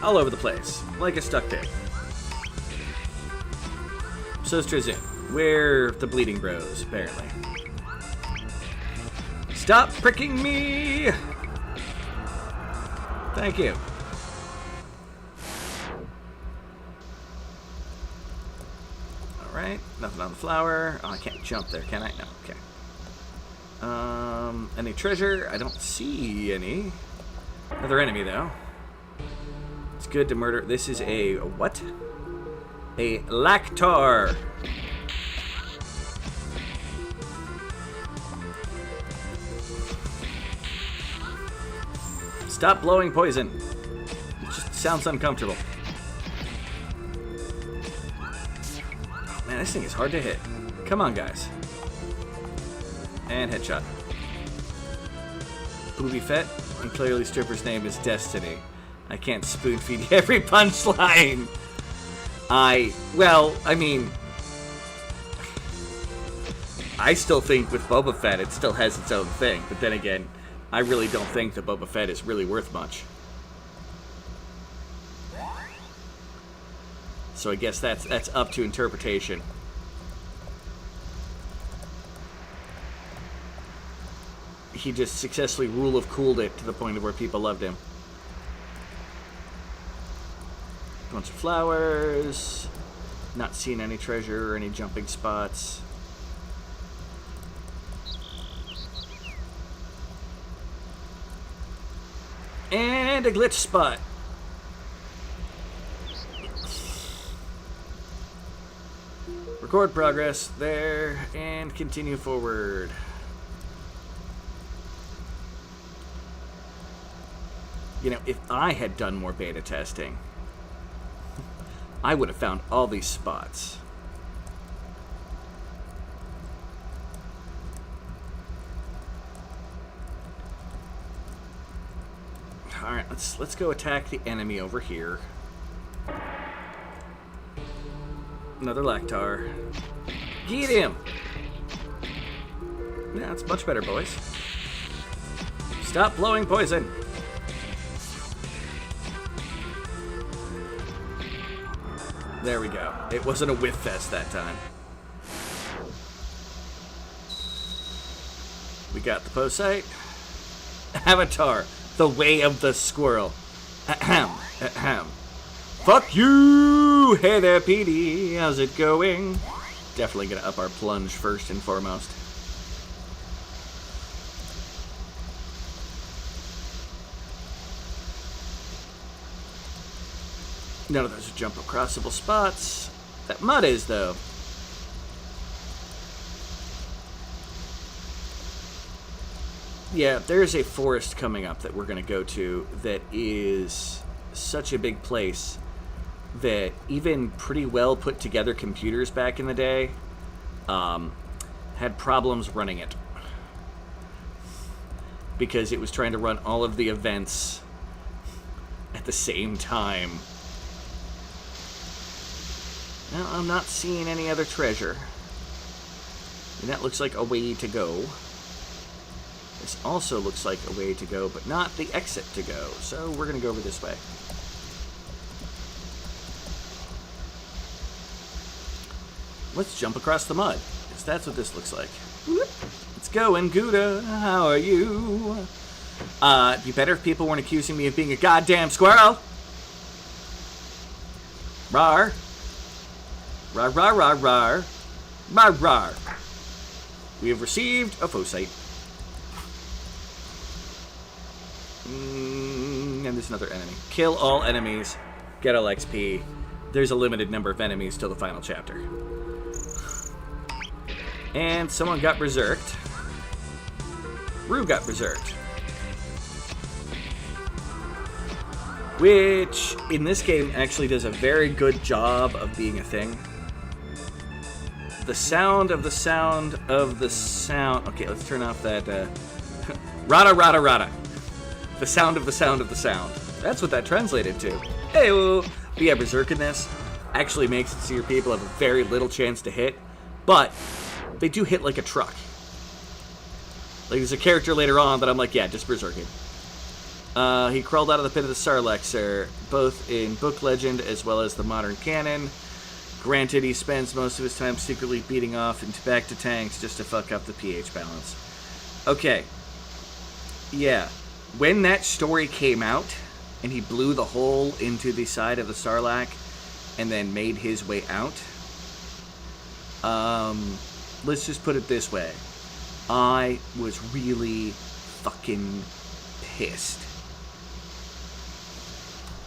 all over the place. Like a stuck pig. So is Trezun. We're the bleeding bros, apparently. Stop pricking me! Thank you. Alright, nothing on the flower. Oh, I can't jump there, can I? No, okay. Any treasure? I don't see any. Another enemy, though. It's good to murder. This is a what? A Lactar. Stop blowing poison. It just sounds uncomfortable. Oh, man, this thing is hard to hit. Come on, guys. And headshot. Booby Fett. And clearly stripper's name is Destiny. I can't spoon feed every punchline. Well, I mean, I still think with Boba Fett it still has its own thing. But then again, I really don't think that Boba Fett is really worth much. So I guess that's up to interpretation. He just successfully rule of cooled it to the point of where people loved him. Bunch of flowers. Not seeing any treasure or any jumping spots. And a glitch spot. Record progress there and continue forward. You know, if I had done more beta testing, I would have found all these spots. Alright, let's go attack the enemy over here. Another Lactar. Get him! Yeah, it's much better, boys. Stop blowing poison! There we go. It wasn't a whiff fest that time. We got the Posite. Avatar, the way of the squirrel. Ahem, ahem. Fuck you! Hey there, Petey. How's it going? Definitely gonna up our plunge first and foremost. None of those are jump acrossable spots. That mud is, though. Yeah, there's a forest coming up that we're going to go to that is such a big place that even pretty well put together computers back in the day had problems running it. Because it was trying to run all of the events at the same time. Well, I'm not seeing any other treasure. And that looks like a way to go. This also looks like a way to go, but not the exit to go. So we're going to go over this way. Let's jump across the mud, because that's what this looks like. Let's go, Nguda. How are you? It'd be better if people weren't accusing me of being a goddamn squirrel. Rar. Rar, rar, rar, rar. Rar, rar. We have received a Fosite. And there's another enemy. Kill all enemies. Get all XP. There's a limited number of enemies till the final chapter. And someone got berserked. Rue got berserked. Which, in this game, actually does a very good job of being a thing. The sound of the sound of the sound... Okay, let's turn off that... Rada, rada, rada. The sound of the sound of the sound. That's what that translated to. Hey-o! But yeah, berserk in this actually makes it so your people have a very little chance to hit. But they do hit like a truck. Like, there's a character later on that I'm like, yeah, just berserk him. He crawled out of the pit of the Sarlexer, both in book legend as well as the modern canon. Granted, he spends most of his time secretly beating off and back to tanks just to fuck up the pH balance. Okay. Yeah. When that story came out, and he blew the hole into the side of the Sarlacc, and then made his way out, let's just put it this way. I was really fucking pissed.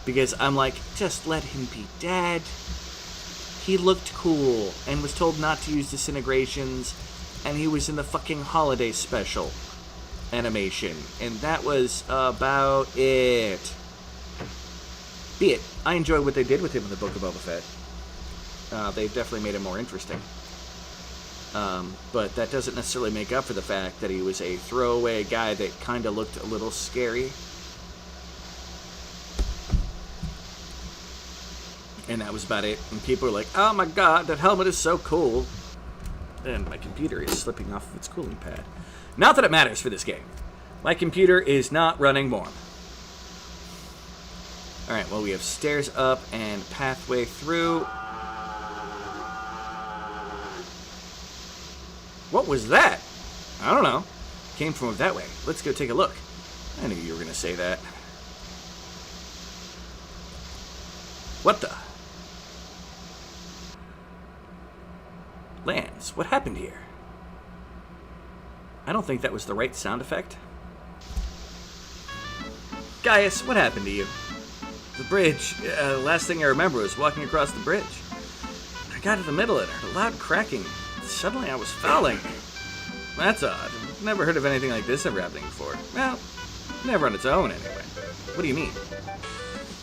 Because I'm like, just let him be dead. He looked cool, and was told not to use disintegrations, and he was in the fucking holiday special animation, and that was about it. Be it. I enjoyed what they did with him in the Book of Boba Fett. They definitely made it more interesting. But that doesn't necessarily make up for the fact that he was a throwaway guy that kind of looked a little scary. And that was about it. And people were like, oh my god, that helmet is so cool. And my computer is slipping off of its cooling pad. Not that it matters for this game. My computer is not running warm. Alright, well, we have stairs up and pathway through. What was that? I don't know. Came from that way. Let's go take a look. I knew you were going to say that. What the? Lance, what happened here? I don't think that was the right sound effect. Gaius, what happened to you? The bridge. Last thing I remember was walking across the bridge. I got to the middle and heard a loud cracking. Suddenly I was falling. That's odd. Never heard of anything like this ever happening before. Well, never on its own anyway. What do you mean?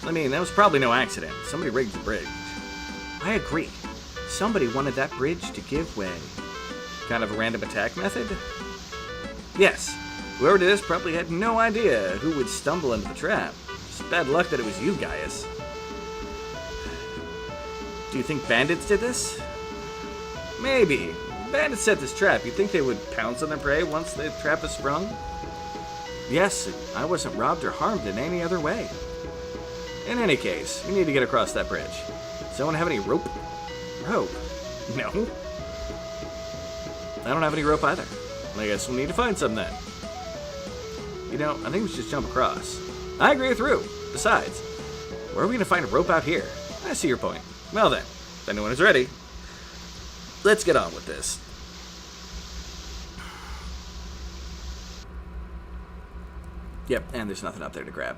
I mean, that was probably no accident. Somebody rigged the bridge. I agree. Somebody wanted that bridge to give way. Kind of a random attack method? Yes. Whoever did this probably had no idea who would stumble into the trap. It's bad luck that it was you, Gaius. Do you think bandits did this? Maybe. Bandits set this trap. You'd think they would pounce on their prey once the trap is sprung? Yes, I wasn't robbed or harmed in any other way. In any case, we need to get across that bridge. Does anyone have any rope? Rope? No. I don't have any rope either. I guess we'll need to find some then. You know, I think we should just jump across. I agree with Rue. Besides, where are we going to find a rope out here? I see your point. Well then, if anyone is ready, let's get on with this. Yep, and there's nothing up there to grab.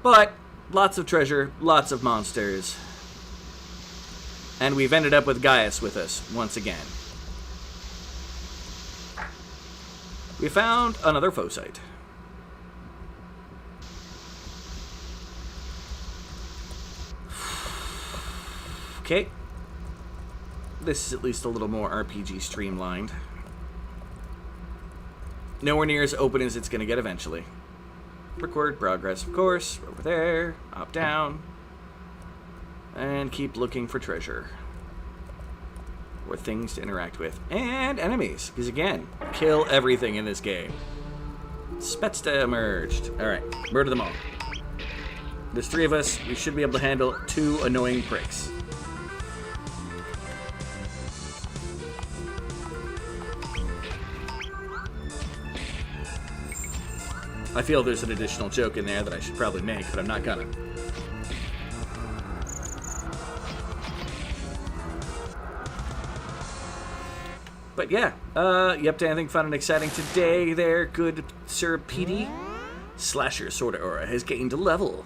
But, lots of treasure, lots of monsters. And we've ended up with Gaius with us once again. We found another foe site. Okay. This is at least a little more RPG streamlined. Nowhere near as open as it's going to get eventually. Record progress, of course. Over there. Up, down. And keep looking for treasure. Or things to interact with. And enemies. Because again, kill everything in this game. Spetsta emerged. Alright, murder them all. There's 3 of us. We should be able to handle 2 annoying pricks. I feel there's an additional joke in there that I should probably make, but I'm not gonna. But yeah, you up to anything fun and exciting today there, good Sir PD? Slasher Sorta Aura has gained a level.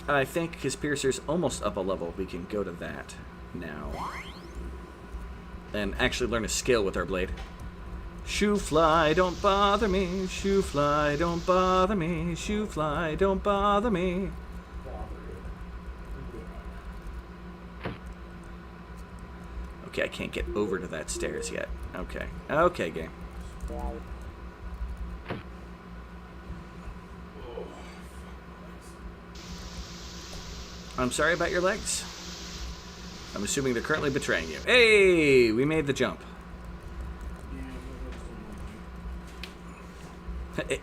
I think his Piercer's almost up a level, we can go to that now. And actually learn a skill with our blade. Shoo fly, don't bother me. Shoo fly, don't bother me. Shoo fly, don't bother me. Okay, I can't get over to that stairs yet. Okay. Okay, game. I'm sorry about your legs. I'm assuming they're currently betraying you. Hey, we made the jump.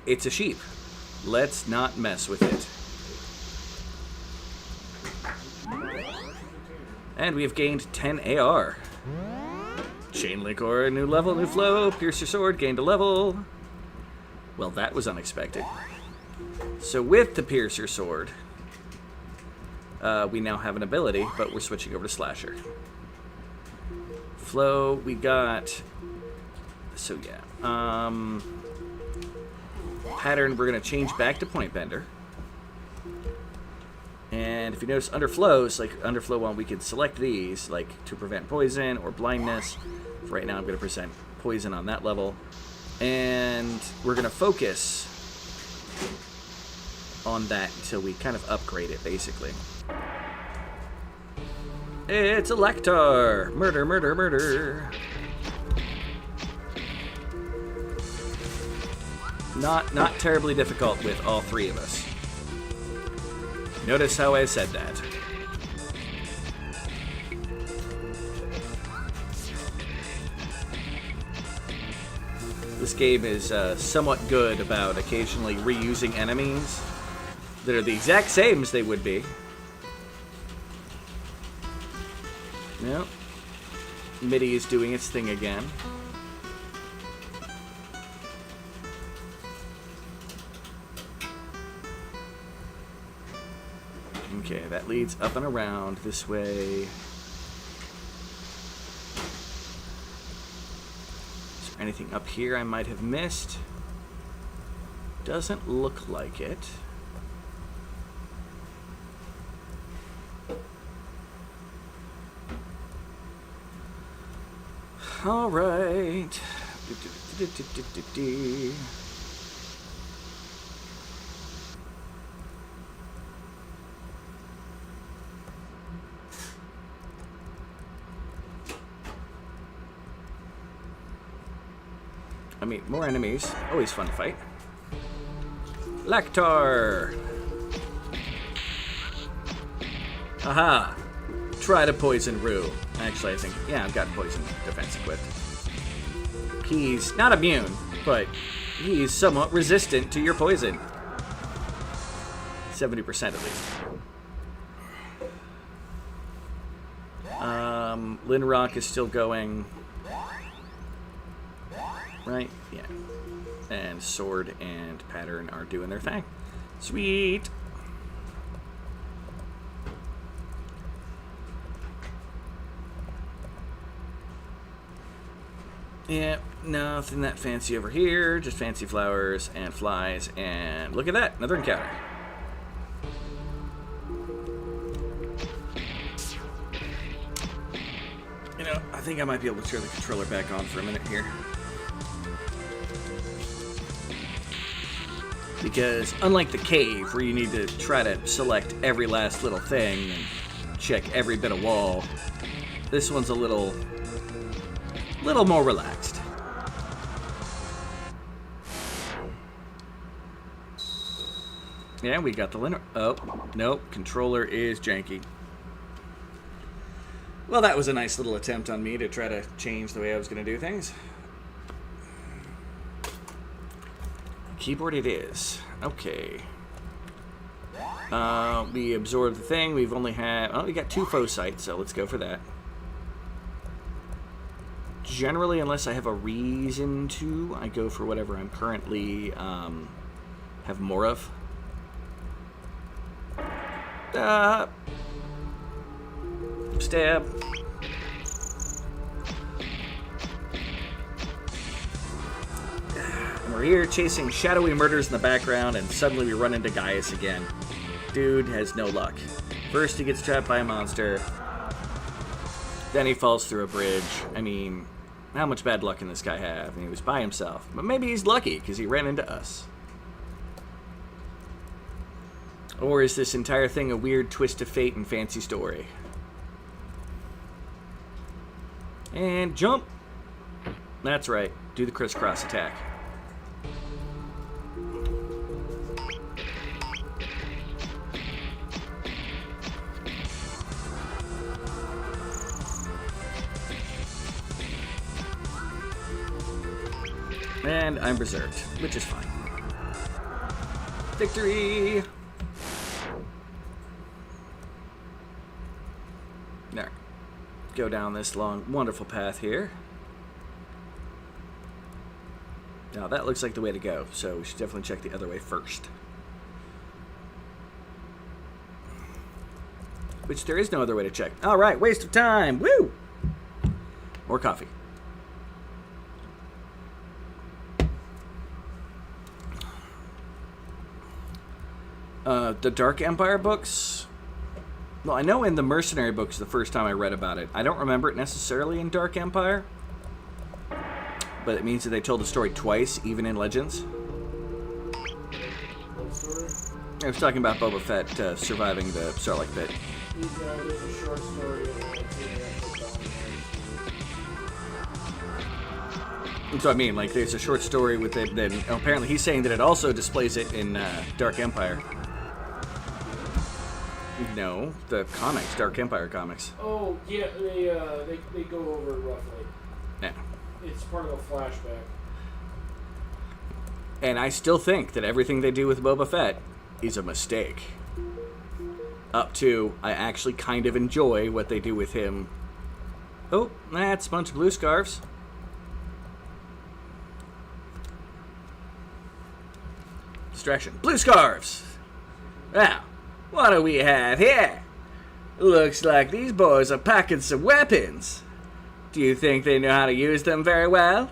It's a sheep. Let's not mess with it. And we have gained 10 AR. Chain link aura, new level, new flow. Piercer sword, gained a level. Well, that was unexpected. So with the Piercer sword, we now have an ability, but we're switching over to Slasher. Flow, we got... So yeah. Pattern, we're going to change back to Point Bender. And if you notice, under flows, like under flow 1, we can select these, like to prevent poison or blindness. For right now, I'm going to present poison on that level. And we're going to focus on that until we kind of upgrade it, basically. It's a Lectar! Murder, murder, murder! Not terribly difficult with all 3 of us. Notice how I said that. This game is somewhat good about occasionally reusing enemies that are the exact same as they would be. Yep. MIDI is doing its thing again. Okay, that leads up and around this way. Is there anything up here I might have missed? Doesn't look like it. All right. I mean, more enemies. Always fun to fight. Lactar! Aha! Try to poison Rue. Actually, I think, yeah, I've got poison defense equipped. He's not immune, but he's somewhat resistant to your poison. 70% at least. Linrock is still going. Right? Yeah. And Sword and Pattern are doing their thing. Sweet! Yeah, nothing that fancy over here. Just fancy flowers and flies. And look at that, another encounter. You know, I think I might be able to turn the controller back on for a minute here. Because unlike the cave, where you need to try to select every last little thing and check every bit of wall, this one's a little more relaxed. Yeah, we got the Linner. Oh, nope, controller is janky. Well, that was a nice little attempt on me to try to change the way I was going to do things. Keyboard it is. Okay. We absorbed the thing. We've only had... Oh, we got 2 foe sites, so let's go for that. Generally, unless I have a reason to, I go for whatever I'm currently have more of. Stab. And we're here chasing shadowy murders in the background, and suddenly we run into Gaius again. Dude has no luck. First he gets trapped by a monster, then he falls through a bridge. I mean, how much bad luck can this guy have? And he was by himself. But maybe he's lucky, because he ran into us. Or is this entire thing a weird twist of fate and fancy story? And jump! That's right. Do the crisscross attack. And I'm berserked, which is fine. Victory! There. Go down this long, wonderful path here. Now that looks like the way to go, so we should definitely check the other way first. Which there is no other way to check. Alright, waste of time! Woo! More coffee. The Dark Empire books. Well, I know in the Mercenary books the first time I read about it. I don't remember it necessarily in Dark Empire. But it means that they told the story twice, even in Legends. What story? I was talking about Boba Fett surviving the Sarlacc pit. There's a short story. That's what I mean. Like, there's a short story with it. Then apparently he's saying that it also displays it in Dark Empire. No, the comics, Dark Empire comics. Oh yeah, they go over it roughly. Yeah. It's part of a flashback. And I still think that everything they do with Boba Fett is a mistake. Up to, I actually kind of enjoy what they do with him. Oh, that's a bunch of blue scarves. Distraction. Blue scarves! Now, what do we have here? Looks like these boys are packing some weapons. Do you think they know how to use them very well?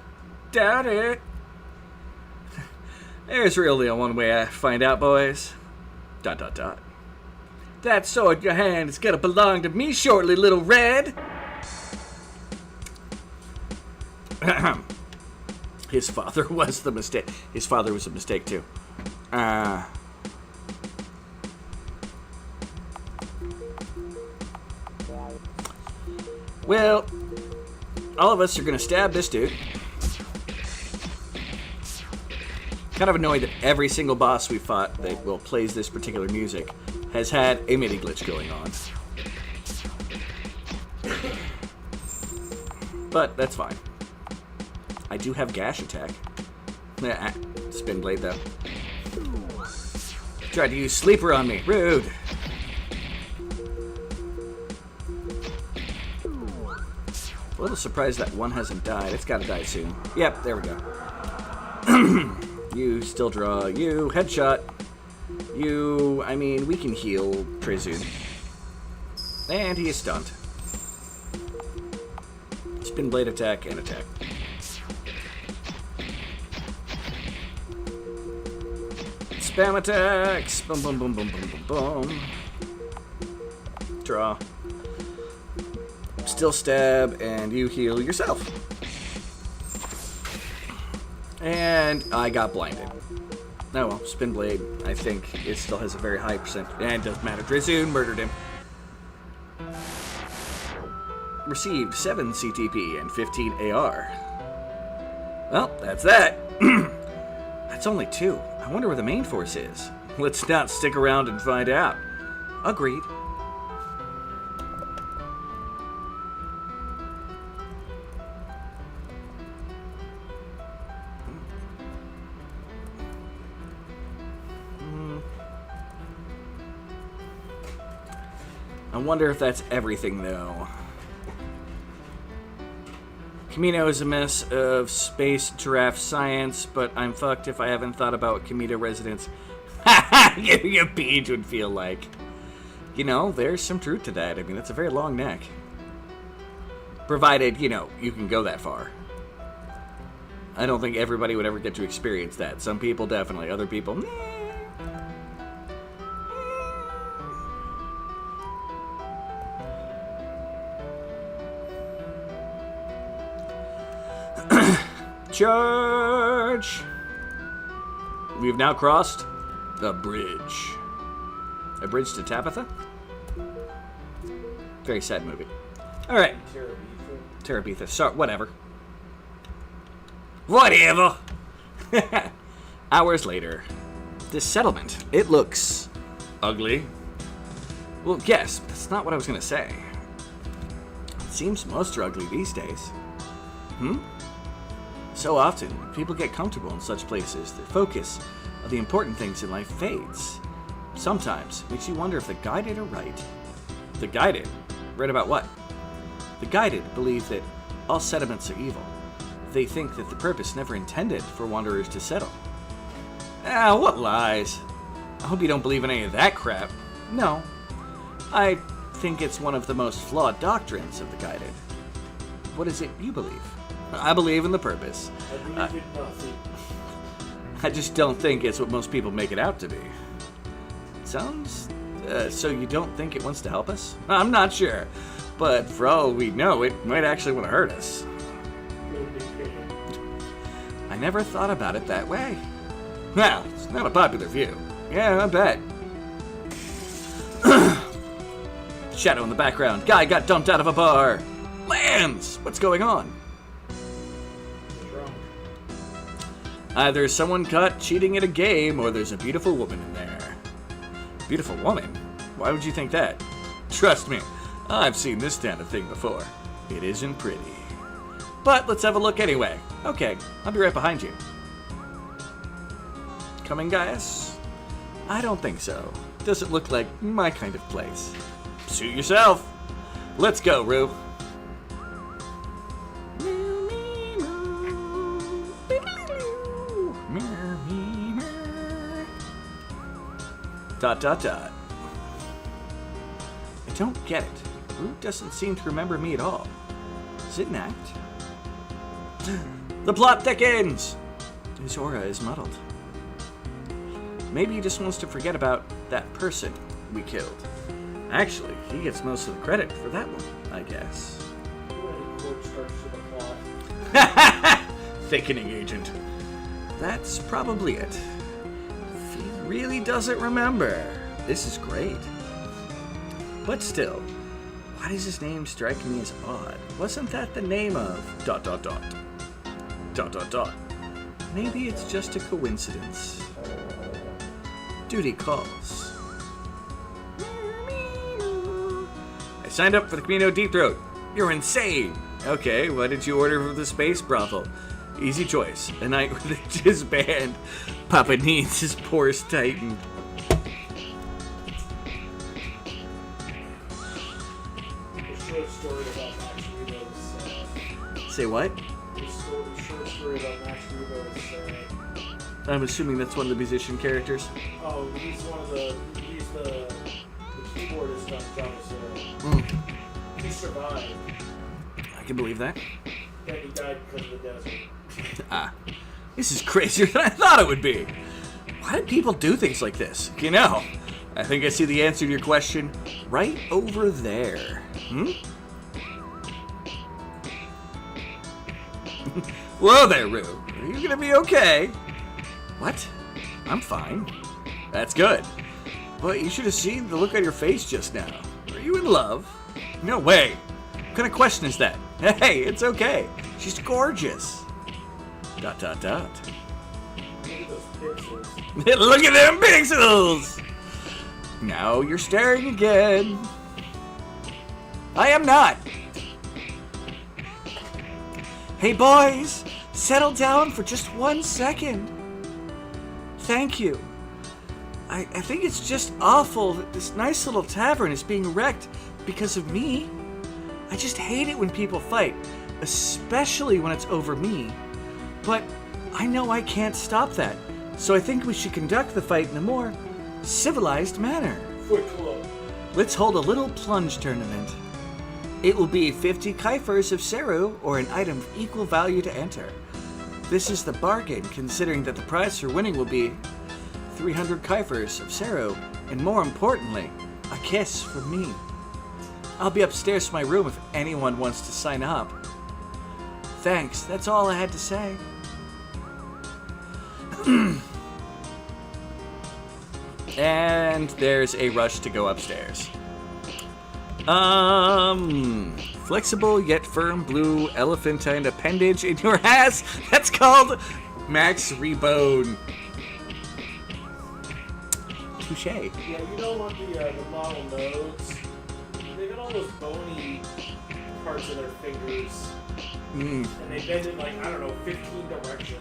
Doubt it. There's really one way I find out, boys. ... That sword in your hand is gonna belong to me shortly, little red. His father was the mistake. His father was a mistake, too. Well, all of us are gonna stab this dude. Kind of annoyed that every single boss we fought that plays this particular music has had a MIDI glitch going on. But that's fine. I do have gash attack. Spin blade though. Tried to use sleeper on me. Rude. A little surprised that one hasn't died. It's gotta die soon. Yep, there we go. You still draw. You headshot. You, I mean, we can heal Trezun. And he is stunned. Spin blade attack and attack. Spam attacks. Boom, boom, boom, boom, boom, boom, boom. Draw. Still stab, and you heal yourself. And I got blinded. Oh well, spin blade, I think it still has a very high percent. And it doesn't matter. Trezun murdered him. Received 7 CTP and 15 AR. Well, that's that. That's only 2. I wonder where the main force is. Let's not stick around and find out. Agreed. I wonder if that's everything, though. Camino is a mess of space giraffe science, but I'm fucked if I haven't thought about what Camino residents giving a beach would feel like. You know, there's some truth to that. I mean, that's a very long neck. Provided, you know, you can go that far. I don't think everybody would ever get to experience that. Some people definitely, other people, meh. Charge! We have now crossed the bridge. A bridge to Tabitha? Very sad movie. Alright. Terabitha. Sorry, whatever. Whatever! Hours later. This settlement. It looks ugly. Well, yes, but that's not what I was going to say. It seems most are ugly these days. So often, when people get comfortable in such places, the focus of the important things in life fades. Sometimes, it makes you wonder if the guided are right. The guided? Right about what? The guided believe that all settlements are evil. They think that the purpose never intended for wanderers to settle. Ah, what lies. I hope you don't believe in any of that crap. No. I think it's one of the most flawed doctrines of the guided. What is it you believe? I believe in the purpose. I believe in nothing. I just don't think it's what most people make it out to be. Sounds... so you don't think it wants to help us? I'm not sure. But for all we know, it might actually want to hurt us. I never thought about it that way. Well, it's not a popular view. Yeah, I bet. Shadow in the background. Guy got dumped out of a bar. Lambs! What's going on? Either someone caught cheating at a game, or there's a beautiful woman in there. Beautiful woman? Why would you think that? Trust me, I've seen this kind of thing before. It isn't pretty. But let's have a look anyway. Okay, I'll be right behind you. Coming, guys? I don't think so. Doesn't look like my kind of place. Suit yourself. Let's go, Rue. Dot, dot, dot. I don't get it. Rue doesn't seem to remember me at all. Is it an act? The plot thickens! His aura is muddled. Maybe he just wants to forget about that person we killed. Actually, he gets most of the credit for that one, I guess. Thickening agent. That's probably it. He really doesn't remember. This is great. But still, why does his name strike me as odd? Wasn't that the name of ... dot, dot, dot? Dot, dot, dot. maybe it's just a coincidence. Duty calls. I signed up for the Camino Deep Throat. You're insane. Okay, what did you order for the space brothel? Easy choice. A night with a jizz band. Papa needs his pores tightened. Short story about Max Rebo's. Say what? Short story about Max Rebo's. I'm assuming that's one of the musician characters. Oh, he's the keyboardist on John's. He survived. I can believe that. Then he died because of the desert. This is crazier than I thought it would be. Why do people do things like this? You know, I think I see the answer to your question right over there. Whoa there, Rue. Are you gonna be okay? What? I'm fine. That's good. But you should have seen the look on your face just now. Are you in love? No way. What kind of question is that? Hey, it's okay. She's gorgeous. ... Look at those pixels. Look at them pixels! Now you're staring again. I am not. Hey boys, settle down for just 1 second. Thank you. I think it's just awful that this nice little tavern is being wrecked because of me. I just hate it when people fight, especially when it's over me. But I know I can't stop that, so I think we should conduct the fight in a more civilized manner. Foot Club. Let's hold a little plunge tournament. It will be 50 kaifers of Seru or an item of equal value to enter. This is the bargain, considering that the prize for winning will be 300 kaifers of Seru, and more importantly, a kiss from me. I'll be upstairs to my room if anyone wants to sign up. Thanks, that's all I had to say. And there's a rush to go upstairs. Flexible yet firm blue elephantine appendage in your ass. That's called Max Rebone. Touche. Yeah, you know what the model nodes? They got all those bony parts of their fingers. And they bend in like, I don't know, 15 directions.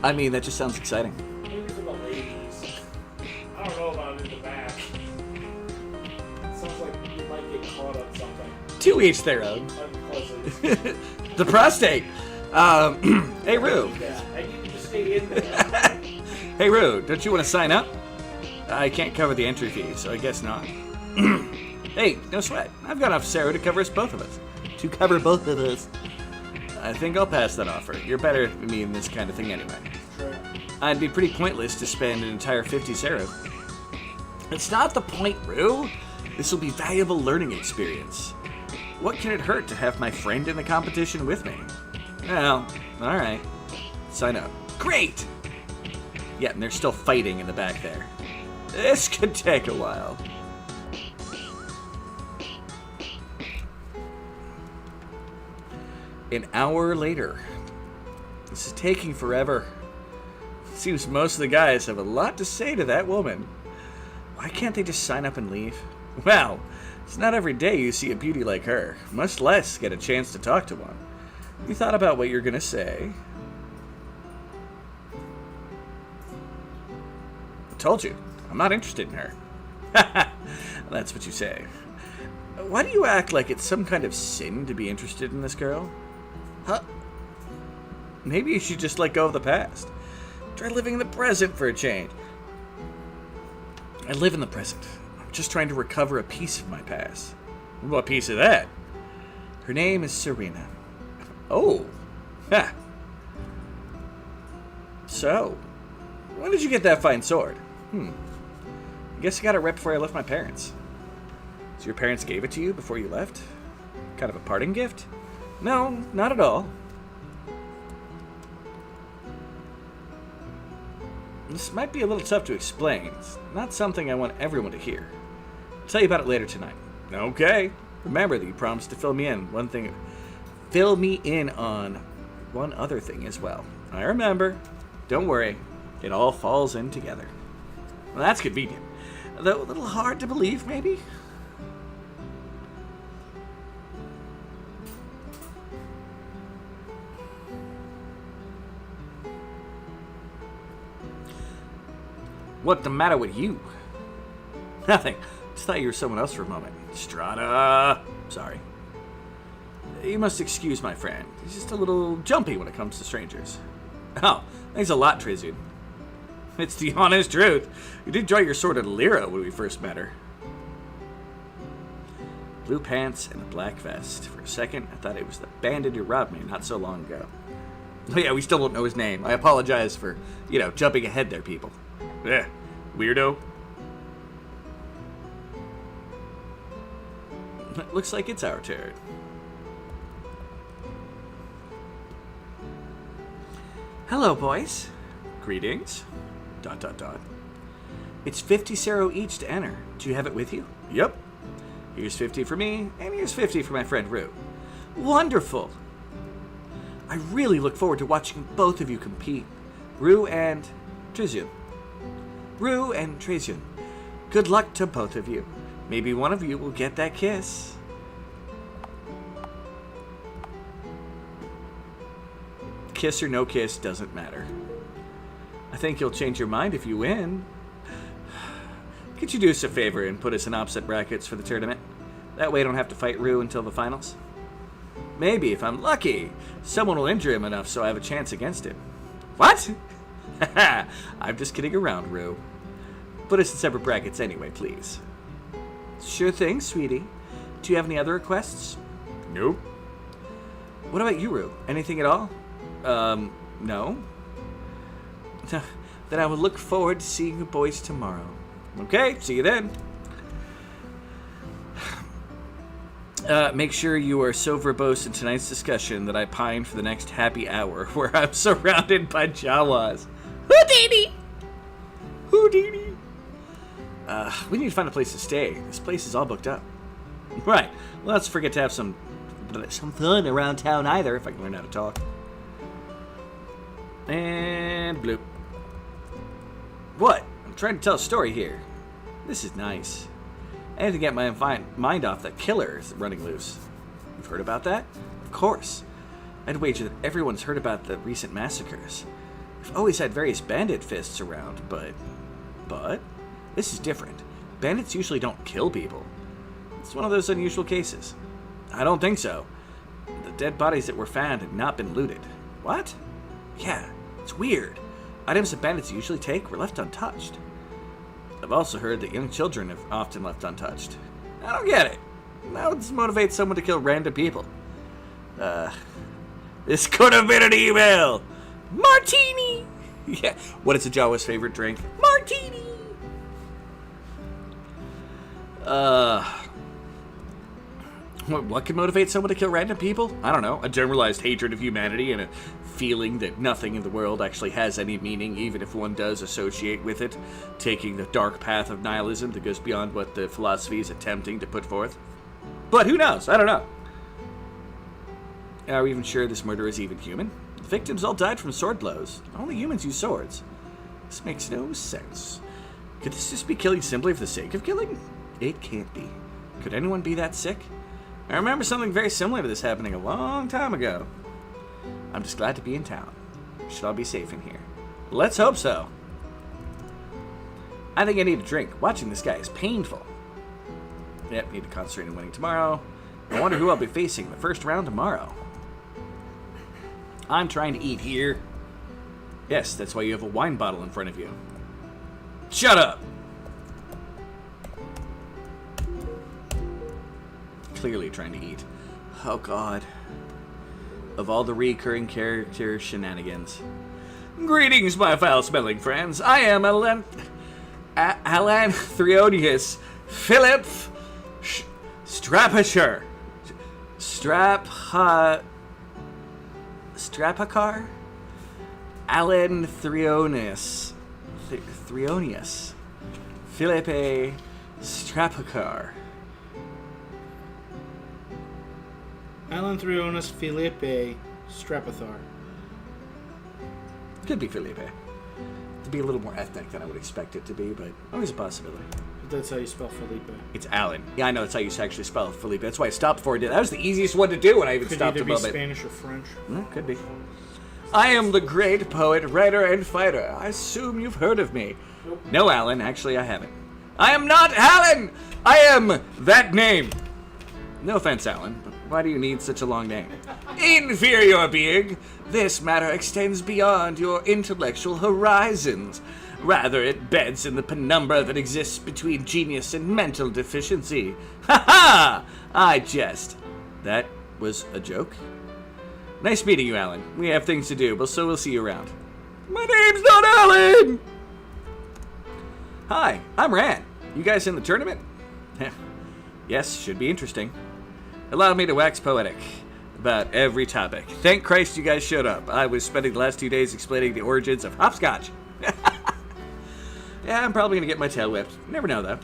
I mean, that just sounds exciting. Maybe for the ladies. I don't know about in the back. Sounds like you might get caught on something. To each their own. Unpleasant. The prostate. Hey, Rue. I need you to stay in there. Hey, Rue, don't you want to sign up? I can't cover the entry fee, so I guess not. Hey, no sweat. I've got enough Sarah to cover us both of us. To cover both of us. I think I'll pass that offer. You're better than me in this kind of thing anyway. Sure. I'd be pretty pointless to spend an entire 50 Sarah. It's not the point, Rue. This will be valuable learning experience. What can it hurt to have my friend in the competition with me? Well, alright. Sign up. Great! Yeah, and they're still fighting in the back there. This could take a while. An hour later. This is taking forever. Seems most of the guys have a lot to say to that woman. Why can't they just sign up and leave? Well, it's not every day you see a beauty like her, much less get a chance to talk to one. Have you thought about what you're gonna say? I told you, I'm not interested in her. That's what you say. Why do you act like it's some kind of sin to be interested in this girl? Huh? Maybe you should just let go of the past. Try living in the present for a change. I live in the present. I'm just trying to recover a piece of my past. What piece of that? Her name is Serena. Oh. Ha. So, when did you get that fine sword? I guess I got it right before I left my parents. So your parents gave it to you before you left? Kind of a parting gift? No, not at all. This might be a little tough to explain. It's not something I want everyone to hear. I'll tell you about it later tonight. Okay. Remember that you promised to fill me in on one other thing as well. I remember. Don't worry. It all falls in together. Well, that's convenient. Though a little hard to believe, maybe? What the matter with you? Nothing. Just thought you were someone else for a moment. Strata. Sorry. You must excuse my friend. He's just a little jumpy when it comes to strangers. Oh, thanks a lot, Trizian. It's the honest truth. You did draw your sword at Lyra when we first met her. Blue pants and a black vest. For a second, I thought it was the bandit who robbed me not so long ago. Oh yeah, we still don't know his name. I apologize for, jumping ahead there, people. Yeah, weirdo. Looks like it's our turn. Hello, boys. Greetings. ... It's 50 Sero each to enter. Do you have it with you? Yep. Here's 50 for me, and here's 50 for my friend Rue. Wonderful. I really look forward to watching both of you compete. Rue and Trizian. Rue and Trizian. Good luck to both of you. Maybe one of you will get that kiss. Kiss or no kiss doesn't matter. I think you'll change your mind if you win. Could you do us a favor and put us in opposite brackets for the tournament? That way I don't have to fight Rue until the finals. Maybe, if I'm lucky, someone will injure him enough so I have a chance against him. What? Haha, I'm just kidding around, Rue. Put us in separate brackets anyway, please. Sure thing, sweetie. Do you have any other requests? Nope. What about you, Rue? Anything at all? No. Then I will look forward to seeing you boys tomorrow. Okay, see you then. Make sure you are so verbose in tonight's discussion that I pine for the next happy hour where I'm surrounded by Jawas. Houdini! Houdini! We need to find a place to stay. This place is all booked up. Right. Well, let's forget to have some fun around town either, if I can learn how to talk. And bloop. What? I'm trying to tell a story here. This is nice. I need to get my mind off that killer is running loose. You've heard about that? Of course. I'd wager that everyone's heard about the recent massacres. We've always had various bandit fists around, but this is different. Bandits usually don't kill people. It's one of those unusual cases. I don't think so. The dead bodies that were found had not been looted. What? Yeah, it's weird. Items that bandits usually take were left untouched. I've also heard that young children have often left untouched. I don't get it. How would this motivate someone to kill random people? This could have been an email! Martini! Yeah, what is a Jawa's favorite drink? Martini! What can motivate someone to kill random people? I don't know. A generalized hatred of humanity and a feeling that nothing in the world actually has any meaning, even if one does associate with it, taking the dark path of nihilism that goes beyond what the philosophy is attempting to put forth. But who knows? I don't know. Are we even sure this murder is even human? The victims all died from sword blows. Only humans use swords. This makes no sense. Could this just be killing simply for the sake of killing? It can't be. Could anyone be that sick? I remember something very similar to this happening a long time ago. I'm just glad to be in town. Should all be safe in here. Let's hope so. I think I need a drink. Watching this guy is painful. Yep, need to concentrate on winning tomorrow. I wonder who I'll be facing in the first round tomorrow. I'm trying to eat here. Yes, that's why you have a wine bottle in front of you. Shut up! Clearly trying to eat. Oh god. Of all the recurring character shenanigans. Greetings, my foul-smelling friends. I am Alan Threonius Philip Strapachar. Strapachar? Alan Threonius. Philippe Strapachar. Alan Threonius Philippe Strapathar. Could be Felipe. To be a little more ethnic than I would expect it to be, but always a possibility. That's how you spell Felipe. It's Alan. Yeah, I know that's how you actually spell Felipe. That's why I stopped before I did. That was the easiest one to do when I even stopped above it. Could either be Spanish or French. Could be. I am the great poet, writer, and fighter. I assume you've heard of me. Nope. No, Alan. Actually, I haven't. I am not Alan! I am that name. No offense, Alan, but why do you need such a long name? Inferior being! This matter extends beyond your intellectual horizons. Rather, it beds in the penumbra that exists between genius and mental deficiency. Ha ha! I jest. That was a joke? Nice meeting you, Alan. We have things to do, but so we'll see you around. My name's not Alan! Hi, I'm Ran. You guys in the tournament? Yes, should be interesting. Allow me to wax poetic about every topic. Thank Christ you guys showed up. I was spending the last 2 days explaining the origins of hopscotch. Yeah, I'm probably going to get my tail whipped. Never know, though.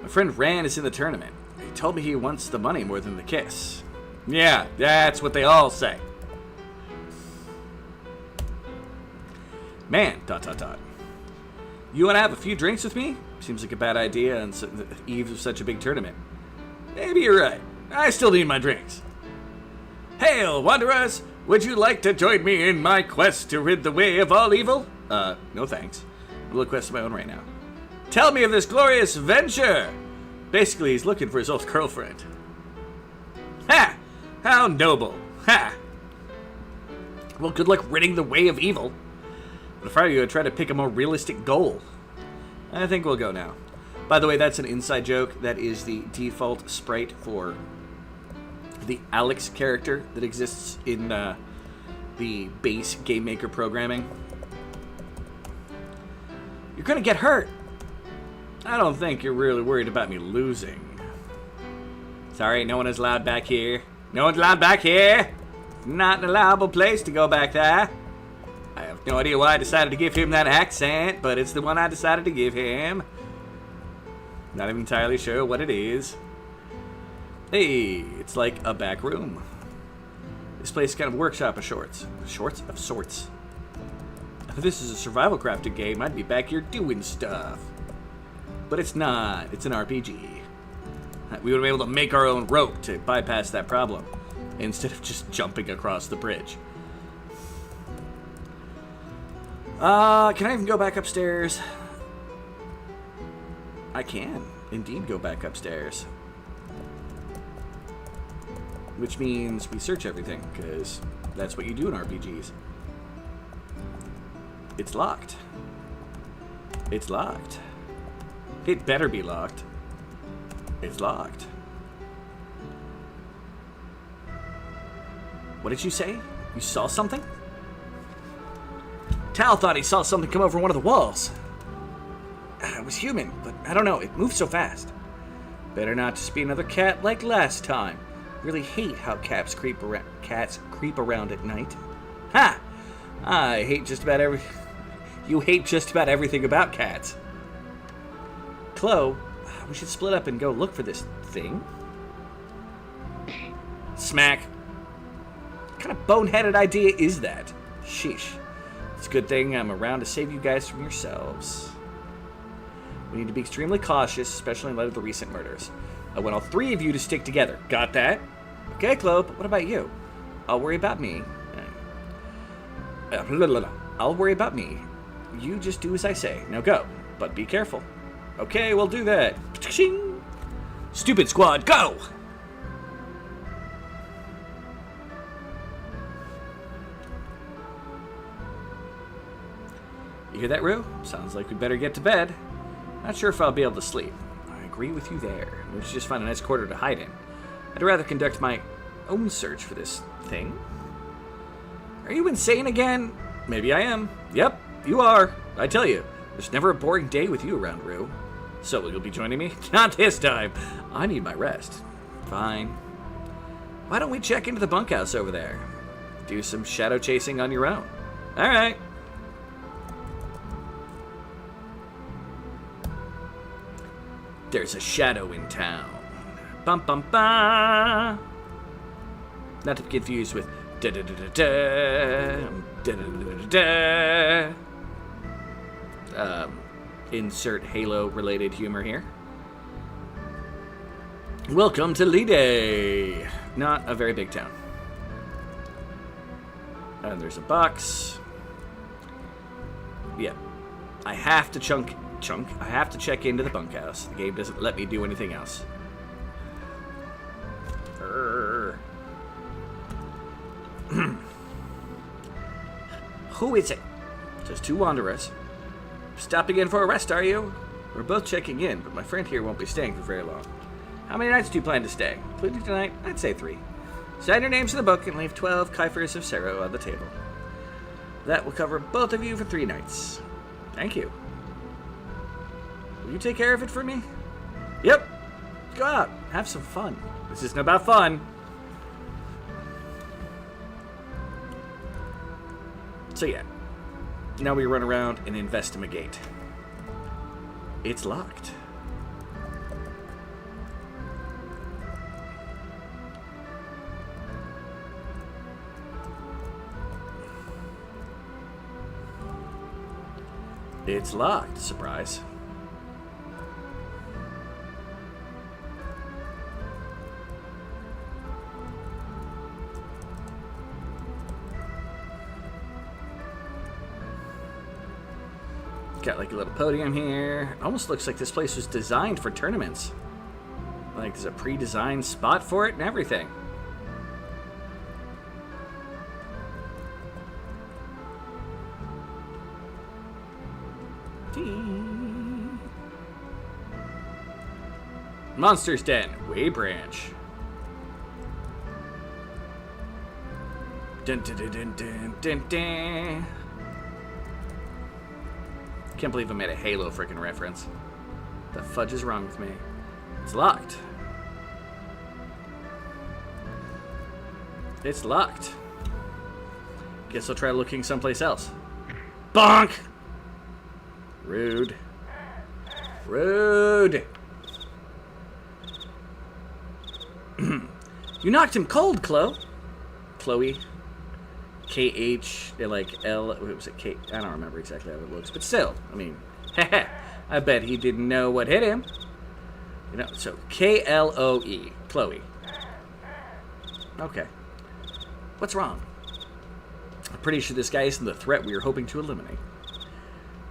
My friend Ran is in the tournament. He told me he wants the money more than the kiss. Yeah, that's what they all say. Man, ... You want to have a few drinks with me? Seems like a bad idea on the eve of such a big tournament. Maybe you're right. I still need my drinks. Hail, wanderers! Would you like to join me in my quest to rid the way of all evil? No thanks. I'm a little quest of my own right now. Tell me of this glorious venture! Basically, he's looking for his old girlfriend. Ha! How noble. Ha! Well, good luck ridding the way of evil. But if I were you, I'd try to pick a more realistic goal. I think we'll go now. By the way, that's an inside joke. That is the default sprite for the Alex character that exists in the base Game Maker programming. You're gonna get hurt. I don't think you're really worried about me losing. Sorry, no one is allowed back here. No one's allowed back here. Not an allowable place to go back there. I have no idea why I decided to give him that accent, but it's the one I decided to give him. Not even entirely sure what it is. Hey, it's like a back room. This place is kind of a workshop of sorts. Shorts of sorts. If this is a survival crafting game, I'd be back here doing stuff. But it's not. It's an RPG. We would have been able to make our own rope to bypass that problem, instead of just jumping across the bridge. Can I even go back upstairs? I can indeed go back upstairs. Which means we search everything, because that's what you do in RPGs. It's locked. It's locked. It better be locked. It's locked. What did you say? You saw something? Tal thought he saw something come over one of the walls. It was human, but I don't know. It moved so fast. Better not just be another cat like last time. Really hate how cats creep around at night. Ha! I hate just about every. You hate just about everything about cats. Chloe, we should split up and go look for this thing. Smack. What kind of boneheaded idea is that? Sheesh. It's a good thing I'm around to save you guys from yourselves. We need to be extremely cautious, especially in light of the recent murders. I want all three of you to stick together. Got that? Okay, Chloe, but what about you? I'll worry about me. I'll worry about me. You just do as I say. Now go, but be careful. Okay, we'll do that. Stupid squad, go! You hear that, Rue? Sounds like we better get to bed. Not sure if I'll be able to sleep. I agree with you there. We should just find a nice quarter to hide in. I'd rather conduct my own search for this thing. Are you insane again? Maybe I am. Yep, you are. I tell you, there's never a boring day with you around, Rue. So you'll be joining me? Not this time. I need my rest. Fine. Why don't we check into the bunkhouse over there? Do some shadow chasing on your own. All right. There's a shadow in town. Bum bum ba. Not to be confused with Insert Halo-related humor here. Welcome to Lide. Not a very big town. And there's a box. Yeah. I have to I have to check into the bunkhouse. The game doesn't let me do anything else. Who is it? Just two wanderers. Stopping in for a rest, are you? We're both checking in, but my friend here won't be staying for very long. How many nights do you plan to stay? Including tonight? I'd say 3. Sign your names in the book and leave 12 Kyphers of Sero on the table. That will cover both of you for 3 nights. Thank you. Will you take care of it for me? Yep. Go out. Have some fun. This isn't about fun. So yeah. Now we run around and investigate. It's locked. It's locked. Surprise. Got like a little podium here. Almost looks like this place was designed for tournaments. Like there's a pre-designed spot for it and everything. Monster's Den, Way Branch. Dun, dun, dun, dun, dun, dun, dun. Can't believe I made a Halo freaking reference. The fudge is wrong with me. It's locked. It's locked. Guess I'll try looking someplace else. Bonk! Rude. Rude! You knocked him cold, Chloe. K-H, like L, what was it, K? I don't remember exactly how it looks, but still, I mean, I bet he didn't know what hit him. You know, so K-L-O-E, Chloe. Okay. What's wrong? I'm pretty sure this guy isn't the threat we were hoping to eliminate.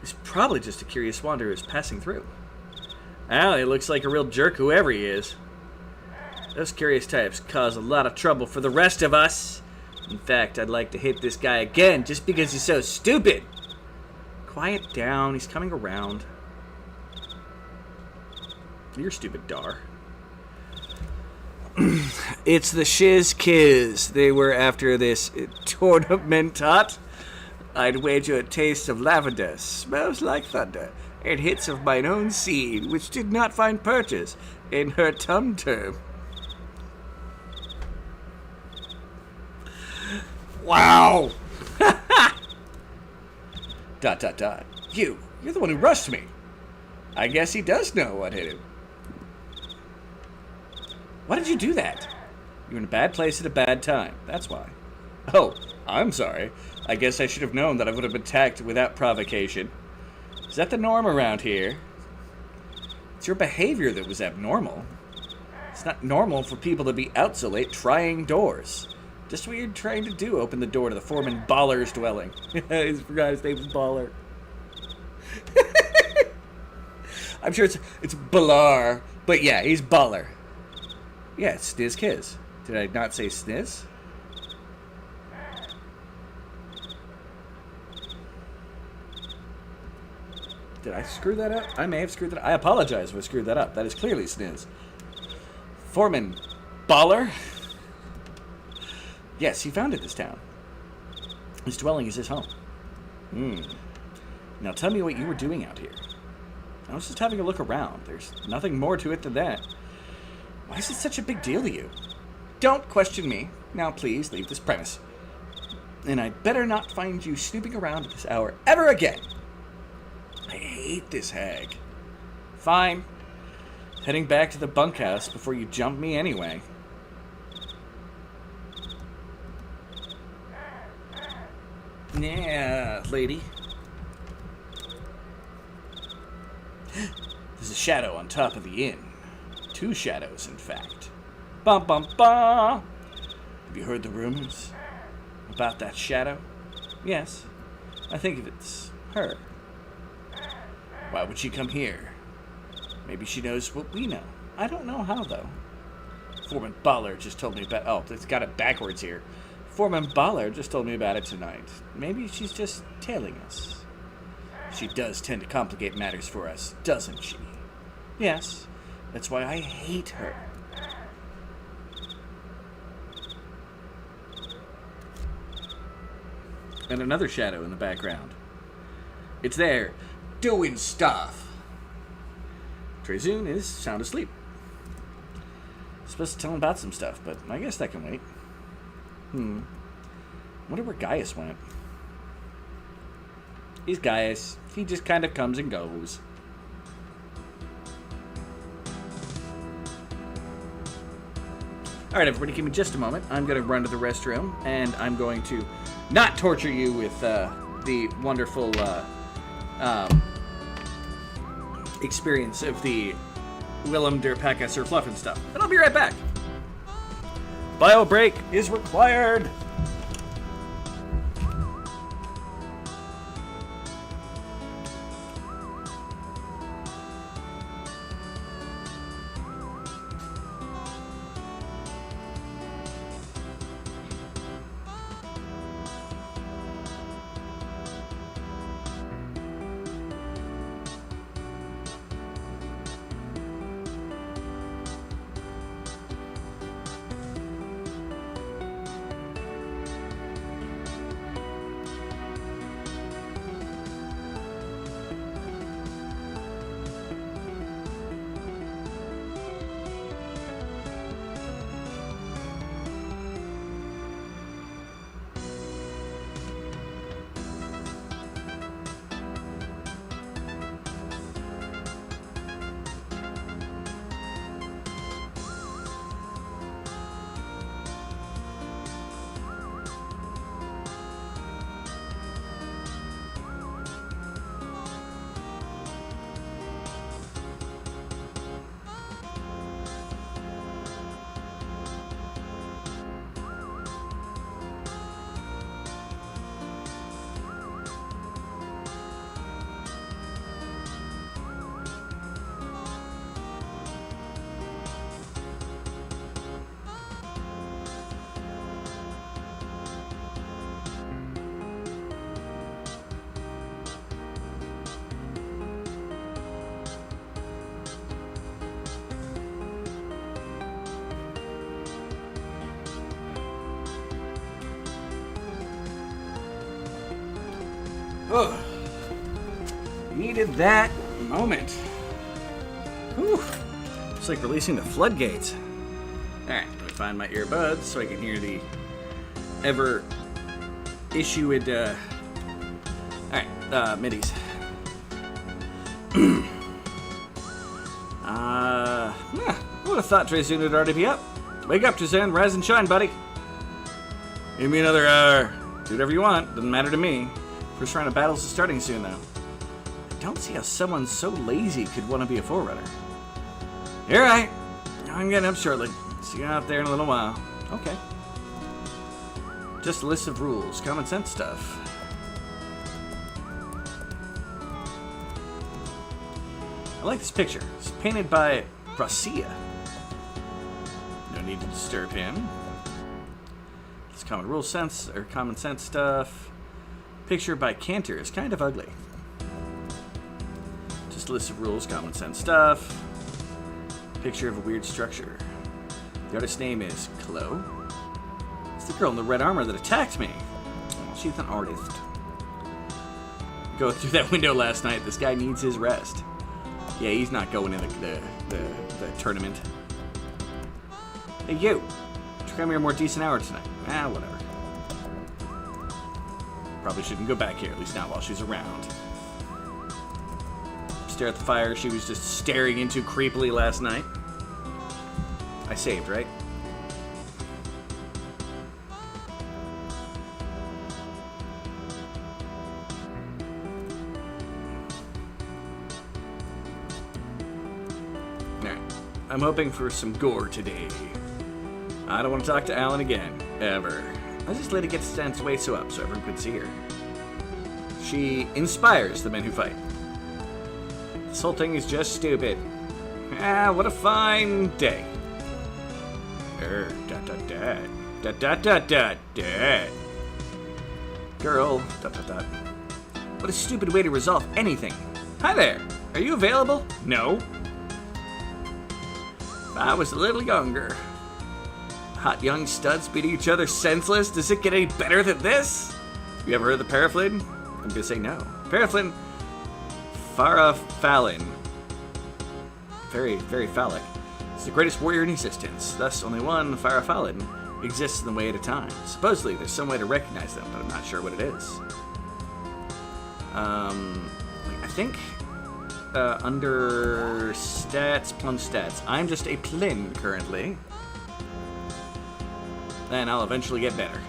He's probably just a curious wanderer who's passing through. Well, he looks like a real jerk, whoever he is. Those curious types cause a lot of trouble for the rest of us. In fact, I'd like to hit this guy again just because he's so stupid. Quiet down, he's coming around. You're stupid, Dar. It's the Shiz Kiz. They were after this tournament tot. I'd wager a taste of lavender, smells like thunder, and hits of mine own seed, which did not find purchase in her tum-tum. Wow! Dot, dot, dot. You're the one who rushed me. I guess he does know what hit him. Why did you do that? You were in a bad place at a bad time. That's why. Oh, I'm sorry. I guess I should have known that I would have attacked without provocation. Is that the norm around here? It's your behavior that was abnormal. It's not normal for people to be out so late trying doors. Just what you're trying to do, open the door to the foreman Baller's dwelling. I forgot his name was Baller. I'm sure it's Balar, but yeah, he's Baller. Yeah, it's Sniz Kiz. Did I not say Sniz? Did I screw that up? I may have screwed that up. I apologize if I screwed that up. That is clearly Sniz. Foreman Baller? Yes, he founded this town. His dwelling is his home. Now tell me what you were doing out here. I was just having a look around. There's nothing more to it than that. Why is it such a big deal to you? Don't question me. Now please leave this premise. And I'd better not find you snooping around at this hour ever again. I hate this hag. Fine. Heading back to the bunkhouse before you jump me anyway. Yeah, lady. There's a shadow on top of the inn. 2 shadows, in fact. Bum bum bum! Have you heard the rumors about that shadow? Yes. I think it's her. Why would she come here? Maybe she knows what we know. I don't know how, though. Foreman Baller just told me about... Oh, it's got it backwards here. Foreman Baller just told me about it tonight. Maybe she's just tailing us. She does tend to complicate matters for us, doesn't she? Yes. That's why I hate her. And another shadow in the background. It's there, doing stuff. Trezune is sound asleep. Supposed to tell him about some stuff, but I guess that can wait. Wonder where Gaius went. He's Gaius. He just kind of comes and goes. Alright, everybody, give me just a moment. I'm going to run to the restroom, and I'm going to not torture you with the wonderful experience of the Willem der Packa Sir Fluffin stuff. And I'll be right back. Bio break is required. Oh, needed that moment. Whew. It's like releasing the floodgates. Alright, let me find my earbuds so I can hear the ever issued, alright, middies. I would have thought Trezune would already be up. Wake up, Trezune, rise and shine, buddy. Give me another hour. Do whatever you want, doesn't matter to me. First round of battles is starting soon, though. I don't see how someone so lazy could want to be a forerunner. You're right. I'm getting up shortly. See you out there in a little while. Okay. Just a list of rules, common sense stuff. I like this picture. It's painted by Bracia. No need to disturb him. It's common rule sense or common sense stuff. Picture by Cantor is kind of ugly. Just a list of rules, common sense stuff. Picture of a weird structure. The artist's name is Chloe. It's the girl in the red armor that attacked me. Oh, she's an artist. Going through that window last night, this guy needs his rest. Yeah, he's not going in the tournament. Hey, you. Come here a more decent hour tonight. Ah, whatever. Probably shouldn't go back here, at least not while she's around. Stare at the fire she was just staring into creepily last night. I saved, right? I'm hoping for some gore today. I don't want to talk to Alan again, ever. Let's just let it get its way so up so everyone can see her. She inspires the men who fight. This whole thing is just stupid. Ah, what a fine day. Girl, What a stupid way to resolve anything. Hi there, are you available? No. If I was a little younger. Hot young studs beating each other senseless. Does it get any better than this? You ever heard of the Paraflin? I'm gonna say no. Paraflin, Farah Fallon. Very, very phallic. It's the greatest warrior in existence. Thus, only one Farah Fallon exists in the way at a time. Supposedly, there's some way to recognize them, but I'm not sure what it is. I think under stats, plum stats, I'm just a plin currently. Then I'll eventually get better.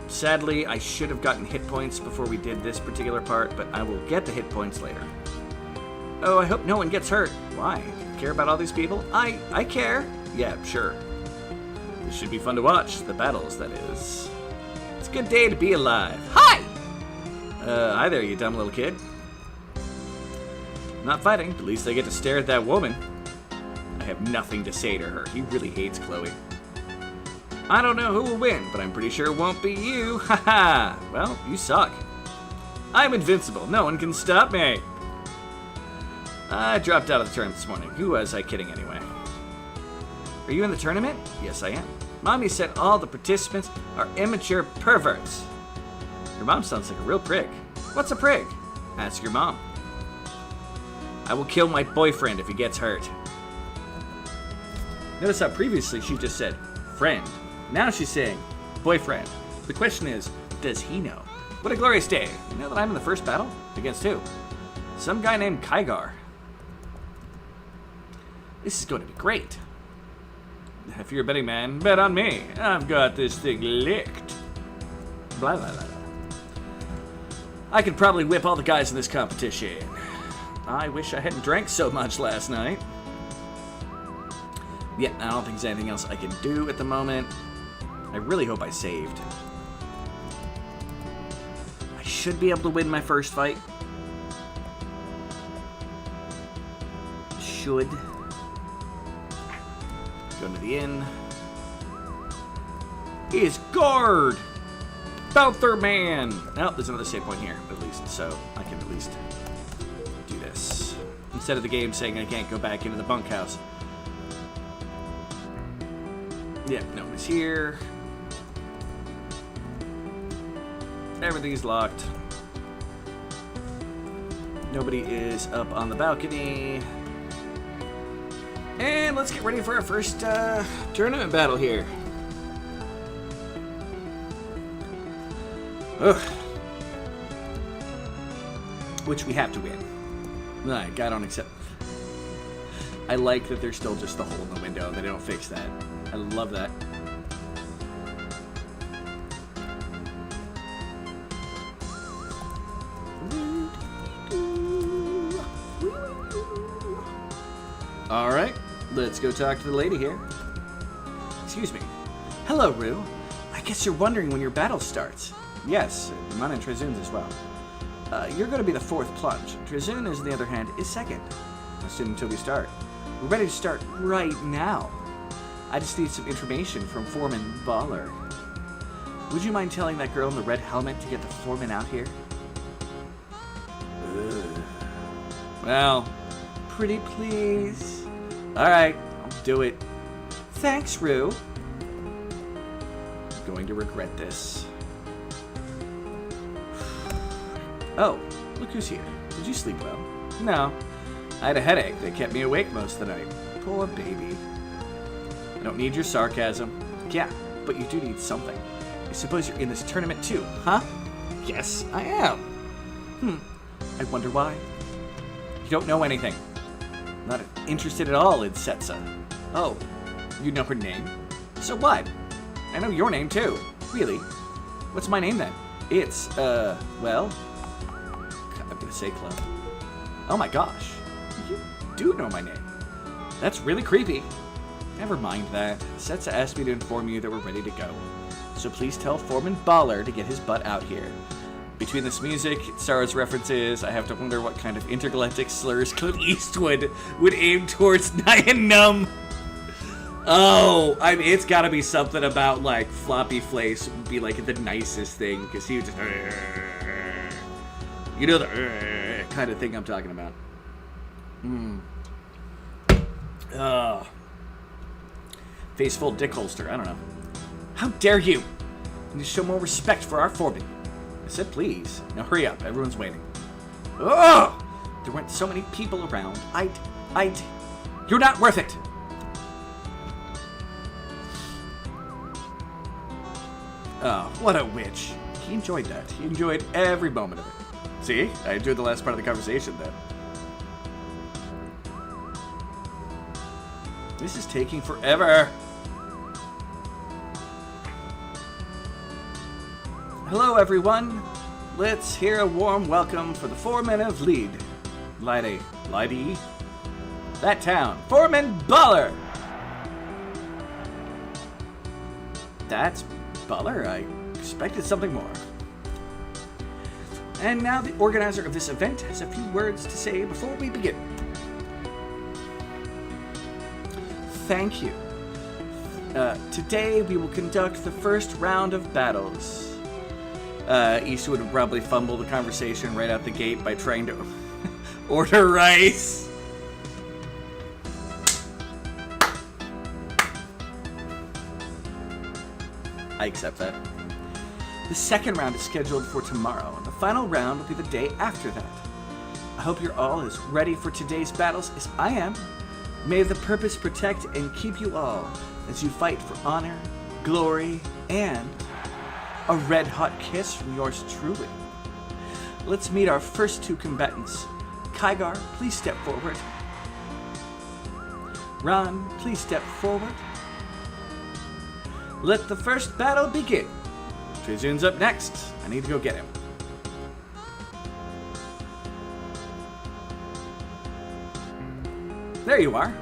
Sadly, I should have gotten hit points before we did this particular part, but I will get the hit points later. Oh, I hope no one gets hurt. Why? Care about all these people? I care. Yeah, sure. This should be fun to watch. The battles, that is. It's a good day to be alive. Hi! Hi there, you dumb little kid. Not fighting, but at least I get to stare at that woman. I have nothing to say to her. He really hates Chloe. I don't know who will win, but I'm pretty sure it won't be you. Haha! Well, you suck. I'm invincible. No one can stop me. I dropped out of the tournament this morning. Who was I kidding anyway? Are you in the tournament? Yes, I am. Mommy said all the participants are immature perverts. Your mom sounds like a real prig. What's a prig? Ask your mom. I will kill my boyfriend if he gets hurt. Notice how previously she just said friend. Now she's saying boyfriend. The question is, does he know? What a glorious day. You know that I'm in the first battle? Against who? Some guy named Kygar. This is going to be great. If you're a betting man, bet on me. I've got this thing licked. Blah, blah, blah. I could probably whip all the guys in this competition. I wish I hadn't drank so much last night. Yeah, I don't think there's anything else I can do at the moment. I really hope I saved. I should be able to win my first fight. Should. Go to the inn. Is guard! Bouther man! Oh, there's another save point here, at least, so I can at least do this. Instead of the game saying I can't go back into the bunkhouse. Yep, nobody's here. Everything's locked. Nobody is up on the balcony. And let's get ready for our first tournament battle here. Ugh. Which we have to win. Like, I don't accept. I like that there's still just the hole in the window. They don't fix that. I love that. All right, let's go talk to the lady here. Excuse me. Hello, Rue. I guess you're wondering when your battle starts. Yes, mine and Trezoon's as well. You're going to be the fourth plunge. Trezoon, on the other hand, is second. Let's do it until we start. We're ready to start right now. I just need some information from Foreman Baller. Would you mind telling that girl in the red helmet to get the foreman out here? Ugh. Well, pretty please. Alright, I'll do it. Thanks, Rue. I'm going to regret this. Oh, look who's here. Did you sleep well? No. I had a headache that kept me awake most of the night. Poor baby. I don't need your sarcasm. Yeah, but you do need something. I suppose you're in this tournament too, huh? Yes, I am. I wonder why. You don't know anything. Not interested at all in Setsa. Oh, you know her name? So what? I know your name too. Really? What's my name then? It's, well, gonna say club. Oh my gosh. You do know my name. That's really creepy. Never mind that. Setsa asked me to inform you that we're ready to go. So please tell Foreman Baller to get his butt out here. Between this music, Star Wars references, I have to wonder what kind of intergalactic slurs Clint Eastwood would aim towards Nyan Num. Oh, I mean, it's gotta be something about, like, Floppy Face would be, like, the nicest thing, because he would just... You know the kind of thing I'm talking about. Faceful dick holster, I don't know. How dare you! You need to show more respect for our foreman. I said please. Now hurry up, everyone's waiting. Oh! There weren't so many people around. You're not worth it! Oh, what a witch. He enjoyed that. He enjoyed every moment of it. See? I enjoyed the last part of the conversation then. This is taking forever. Hello, everyone. Let's hear a warm welcome for the foreman of Lydie. That town. Foreman Baller. That's Baller. I expected something more. And now the organizer of this event has a few words to say before we begin. Thank you. Today we will conduct the first round of battles. Eastwood would probably fumble the conversation right out the gate by trying to order rice. I accept that. The second round is scheduled for tomorrow, and the final round will be the day after that. I hope you're all as ready for today's battles as I am. May the purpose protect and keep you all as you fight for honor, glory, and a red-hot kiss from yours truly. Let's meet our first two combatants. Kygar, please step forward. Ron, please step forward. Let the first battle begin. Trizun's up next. I need to go get him. There you are.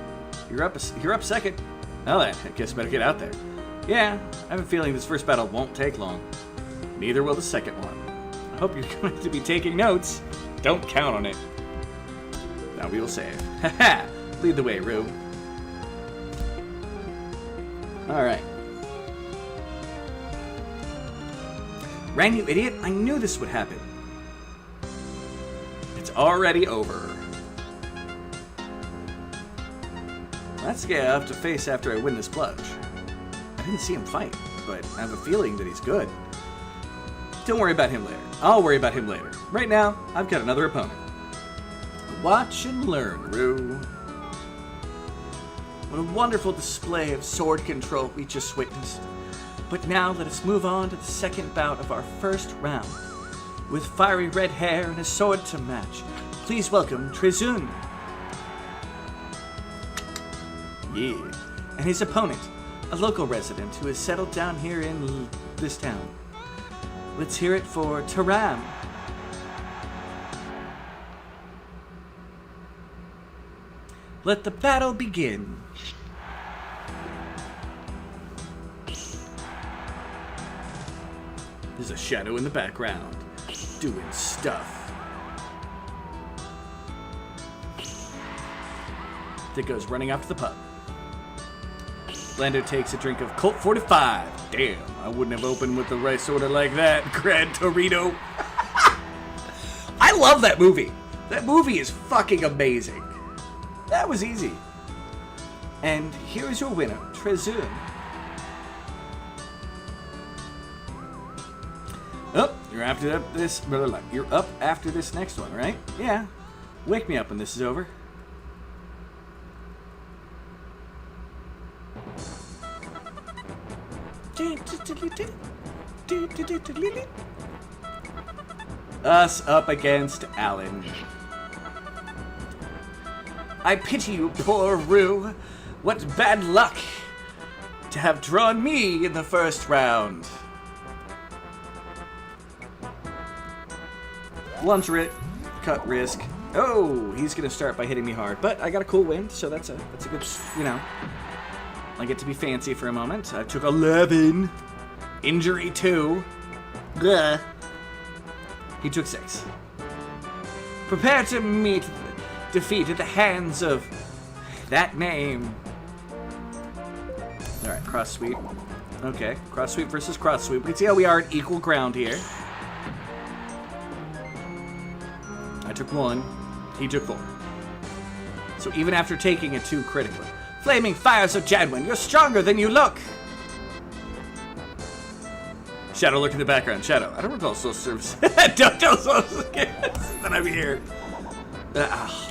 You're up second. Well then, I guess I better get out there. Yeah, I have a feeling this first battle won't take long. Neither will the second one. I hope you're going to be taking notes. Don't count on it. Now we will save. Haha! Lead the way, Rue. Alright. Ran, you idiot! I knew this would happen. It's already over. That's the guy I have to face after I win this plunge. I didn't see him fight, but I have a feeling that he's good. Don't worry about him later. I'll worry about him later. Right now, I've got another opponent. Watch and learn, Rue. What a wonderful display of sword control we just witnessed. But now let us move on to the second bout of our first round. With fiery red hair and a sword to match, please welcome Trizun. Yeah. And his opponent, a local resident who has settled down here in this town. Let's hear it for Taram. Let the battle begin. There's a shadow in the background, doing stuff. That goes running off to the pub. Lando takes a drink of Colt 45. Damn, I wouldn't have opened with the rice order like that, Gran Torino. I love that movie. That movie is fucking amazing. That was easy. And here is your winner, Trizun. Oh, you're up after this next one, right? Yeah. Wake me up when this is over. Us up against Alan. I pity you, poor Rue. What bad luck to have drawn me in the first round. cut, risk. Oh, he's gonna start by hitting me hard, but I got a cool wind, so that's a good, you know. I get to be fancy for a moment. I took 11. Injury 2. Gah. He took 6. Prepare to meet defeat at the hands of that name. Alright, cross sweep. Okay, cross sweep versus cross sweep. We can see how we are at equal ground here. I took 1. He took 4. So even after taking a 2 critically. Flaming fires of Jadwin, you're stronger than you look! Shadow, look in the background. Shadow, I don't recall social service. Don't tell social service that I'm here.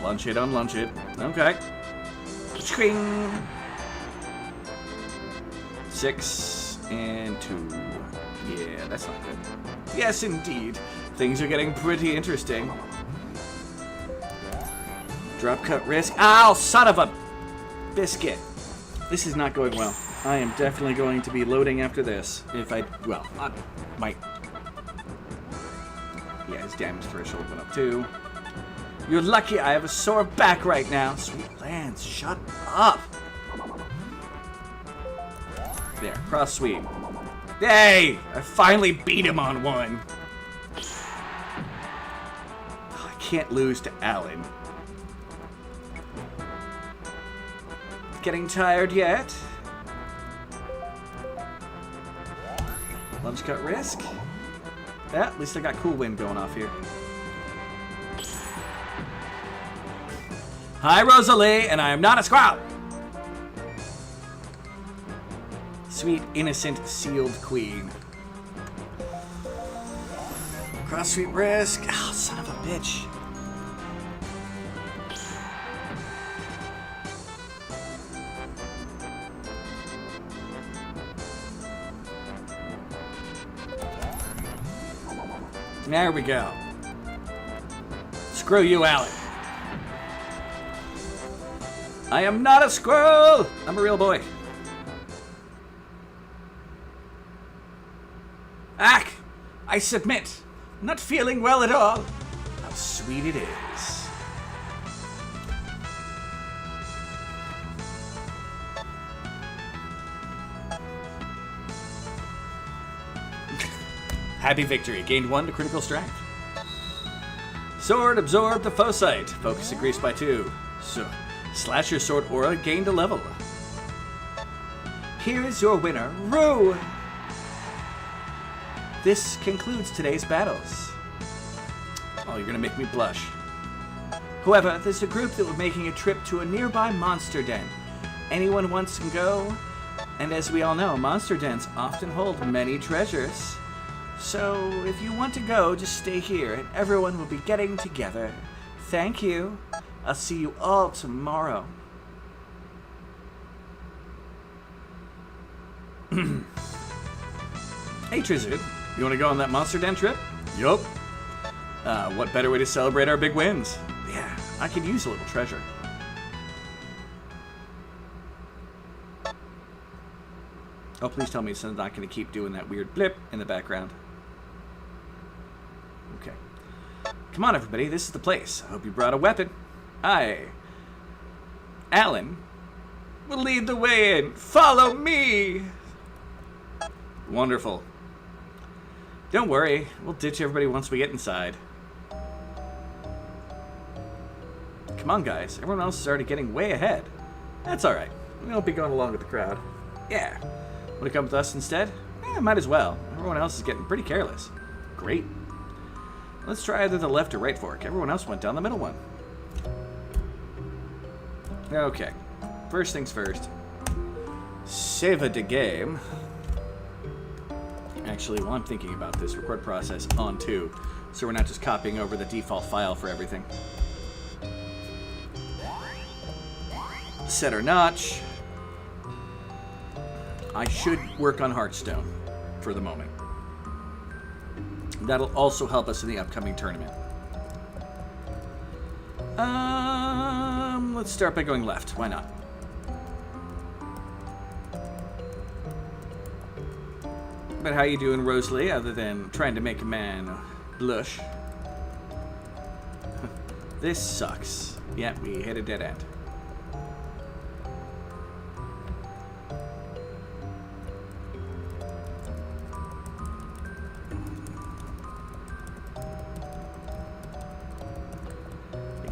Launch it, unlaunch it. Okay. Scring. 6 and 2. Yeah, that's not good. Yes, indeed. Things are getting pretty interesting. Drop, cut, risk. Ow, son of a biscuit. This is not going well. I am definitely going to be loading after this. If I, well, I might. Yeah, his damage threshold went up too. You're lucky I have a sore back right now. Sweet Lance, shut up. There, cross sweep. Hey, I finally beat him on 1. I can't lose to Alan. Getting tired yet? Lunge cut risk. Yeah, at least I got cool wind going off here. Hi, Rosalie, and I am not a squirrel. Sweet, innocent, sealed queen. Cross sweep risk. Oh, son of a bitch. There we go. Screw you, Alan. I am not a squirrel. I'm a real boy. Ack! I submit. Not feeling well at all. How sweet it is. Happy victory. Gained 1 to critical strength. Sword absorbed the foe sight. Focus increased by 2. So, slash your sword aura gained a level. Here is your winner, Rue. This concludes today's battles. Oh, you're gonna make me blush. However, there's a group that will be making a trip to a nearby monster den. Anyone wants to go? And as we all know, monster dens often hold many treasures. So, if you want to go, just stay here, and everyone will be getting together. Thank you. I'll see you all tomorrow. Hey, Trizard. You want to go on that monster den trip? Yup. What better way to celebrate our big wins? Yeah, I could use a little treasure. Oh, please tell me it's not going to keep doing that weird blip in the background. Okay. Come on, everybody. This is the place. I hope you brought a weapon. I, Alan, will lead the way in. Follow me! Wonderful. Don't worry. We'll ditch everybody once we get inside. Come on, guys. Everyone else is already getting way ahead. That's alright. We won't be going along with the crowd. Yeah. Want to come with us instead? Might as well. Everyone else is getting pretty careless. Great. Let's try either the left or right fork. Everyone else went down the middle one. Okay. First things first. Save the game. Actually, while I'm thinking about this, record process on 2, so we're not just copying over the default file for everything. Set our notch. I should work on Hearthstone for the moment. That'll also help us in the upcoming tournament. Let's start by going left. Why not? But how you doing, Rosalie, other than trying to make a man blush? This sucks. Yeah, we hit a dead end.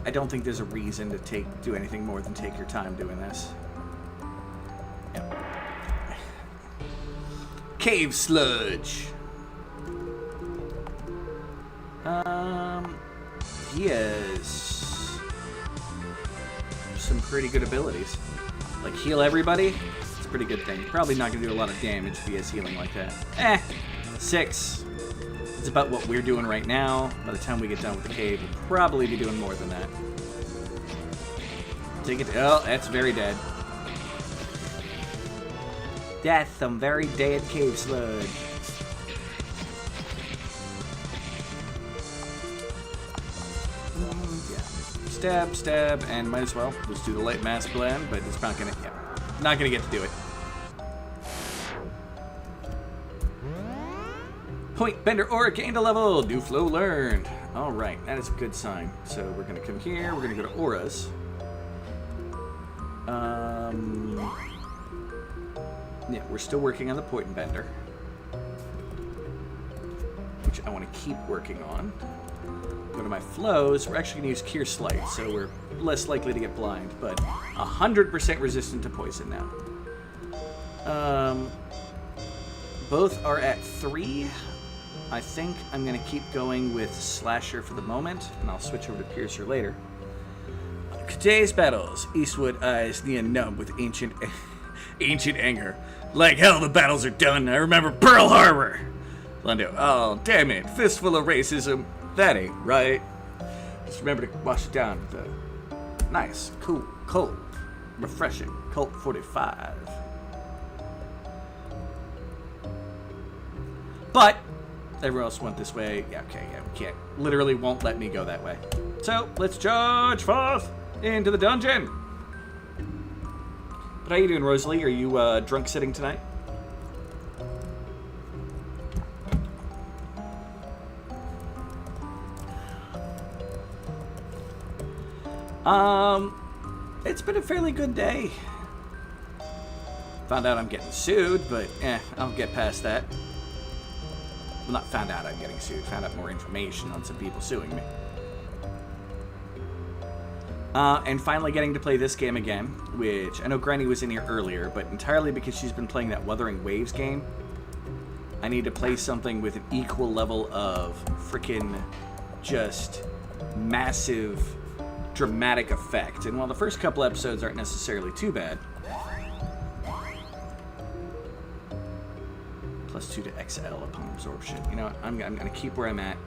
I don't think there's a reason to do anything more than take your time doing this. Yep. Cave sludge. He has some pretty good abilities. Like heal everybody. It's a pretty good thing. Probably not going to do a lot of damage if he has healing like that. 6. It's about what we're doing right now. By the time we get done with the cave, we'll probably be doing more than that. Take it. Oh, that's very dead. That's some very dead cave sludge. Yeah. Stab, stab, and might as well just do the light mass blend, but it's not gonna. Yeah, not gonna get to do it. Point Bender Aura gained a level. New flow learned. All right, that is a good sign. So we're gonna come here. We're gonna go to auras. Yeah, we're still working on the Point Bender, which I want to keep working on. Go to my flows. We're actually gonna use Cure Slight, so we're less likely to get blind, but 100% resistant to poison now. Both are at 3. I think I'm going to keep going with Slasher for the moment, and I'll switch over to Piercer later. Today's battles. Eastwood eyes near numb with ancient anger. Like hell, the battles are done. I remember Pearl Harbor. Londo, oh, damn it. Fistful of racism. That ain't right. Just remember to wash it down with a nice, cool, cold, refreshing Colt 45. But everyone else went this way. Yeah, okay, yeah, we can't. Literally won't let me go that way. So, let's charge forth into the dungeon. But how you doing, Rosalie? Are you drunk sitting tonight? It's been a fairly good day. Found out I'm getting sued, but I'll get past that. Well, not found out I'm getting sued. Found out more information on some people suing me. And finally getting to play this game again, which I know Granny was in here earlier, but entirely because she's been playing that Wuthering Waves game. I need to play something with an equal level of frickin' just massive, dramatic effect. And while the first couple episodes aren't necessarily too bad, +2 to XL upon absorption. You know what? I'm going to keep where I'm at.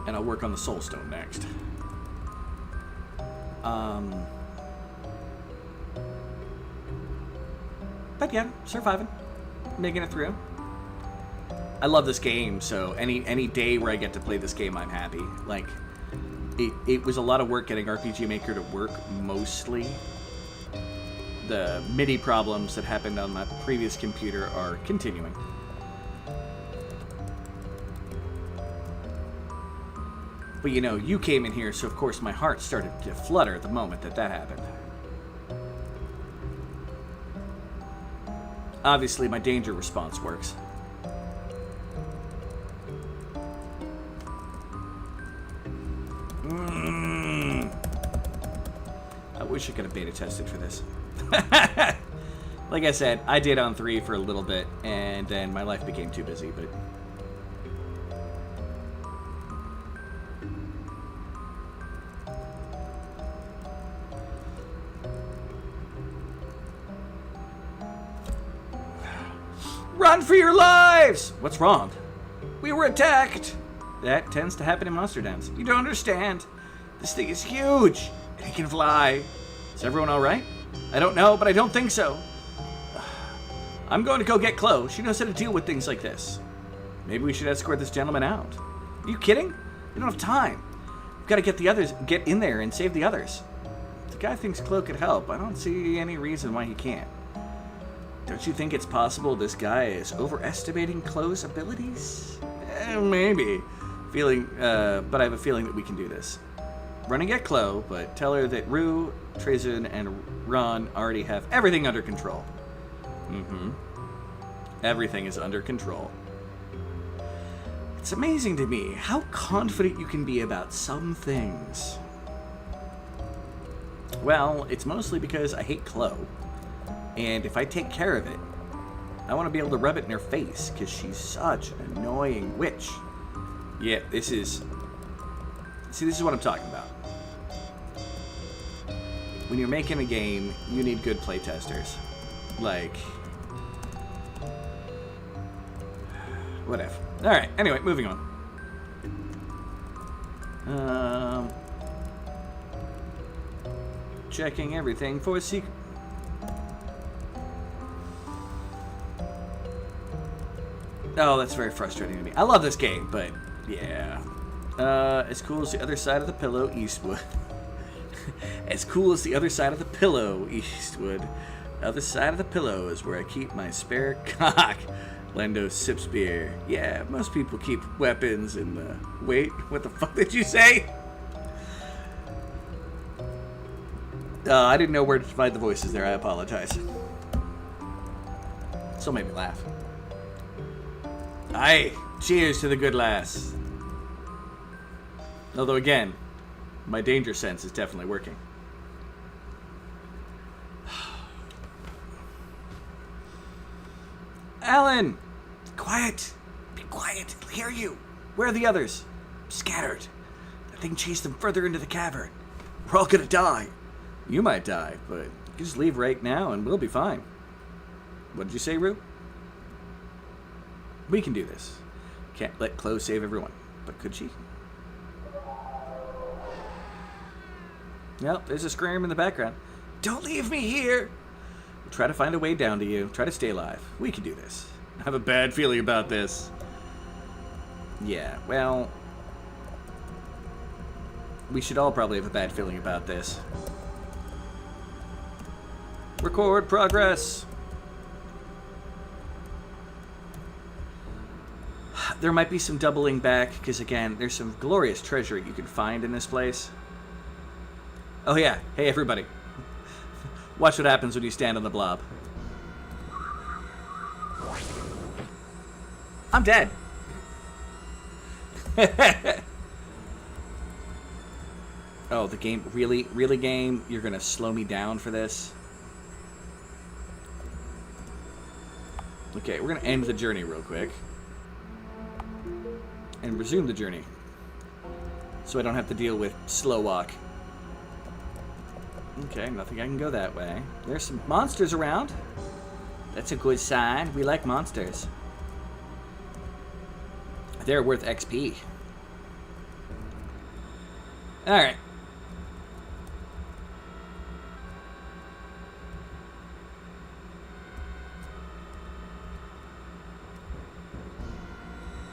And I'll work on the Soul Stone next. But yeah, surviving. Making it through. I love this game, so any day where I get to play this game, I'm happy. Like, it was a lot of work getting RPG Maker to work, mostly. The MIDI problems that happened on my previous computer are continuing. But you know, you came in here, so of course my heart started to flutter the moment that happened. Obviously, my danger response works. I wish I could have beta tested for this. Like I said, I did on 3 for a little bit, and then my life became too busy, but... Run for your lives! What's wrong? We were attacked! That tends to happen in monster dens. You don't understand. This thing is huge, and it can fly. Is everyone alright? I don't know, but I don't think so. I'm going to go get Chloe. She knows how to deal with things like this. Maybe we should escort this gentleman out. Are you kidding? We don't have time. We've got to get in there and save the others. If the guy thinks Chloe could help, I don't see any reason why he can't. Don't you think it's possible this guy is overestimating Chloe's abilities? Maybe. But I have a feeling that we can do this. Run and get Chloe, but tell her that Rue, Trizin, and Ron already have everything under control. Mm-hmm. Everything is under control. It's amazing to me how confident you can be about some things. Well, it's mostly because I hate Chloe. And if I take care of it, I want to be able to rub it in her face, because she's such an annoying witch. Yeah, this is what I'm talking about. When you're making a game, you need good playtesters. Like, whatever. Alright, anyway, moving on. Checking everything for a secret. Oh, that's very frustrating to me. I love this game, but yeah. As cool as the other side of the pillow, Eastwood. As cool as the other side of the pillow, Eastwood. The other side of the pillow is where I keep my spare cock. Lendo sips beer. Yeah, most people keep weapons in the... Wait, what the fuck did you say? I didn't know where to find the voices there. I apologize. Still made me laugh. Aye, cheers to the good lass. Although again, my danger sense is definitely working. Alan! Quiet! Be quiet, I'll hear you. Where are the others? Scattered. That thing chased them further into the cavern. We're all gonna die. You might die, but you can just leave right now and we'll be fine. What did you say, Rue? We can do this. Can't let Chloe save everyone. But could she? Well, there's a scream in the background. Don't leave me here! We'll try to find a way down to you. Try to stay alive. We can do this. I have a bad feeling about this. Yeah, well... we should all probably have a bad feeling about this. Record progress! There might be some doubling back, because again, there's some glorious treasure you can find in this place. Oh yeah, hey everybody. Watch what happens when you stand on the blob. I'm dead. Oh, the game, really game? You're gonna slow me down for this? Okay, we're gonna end the journey real quick. And resume the journey. So I don't have to deal with slow walk. Okay, nothing I can go that way. There's some monsters around. That's a good sign. We like monsters. They're worth XP. Alright.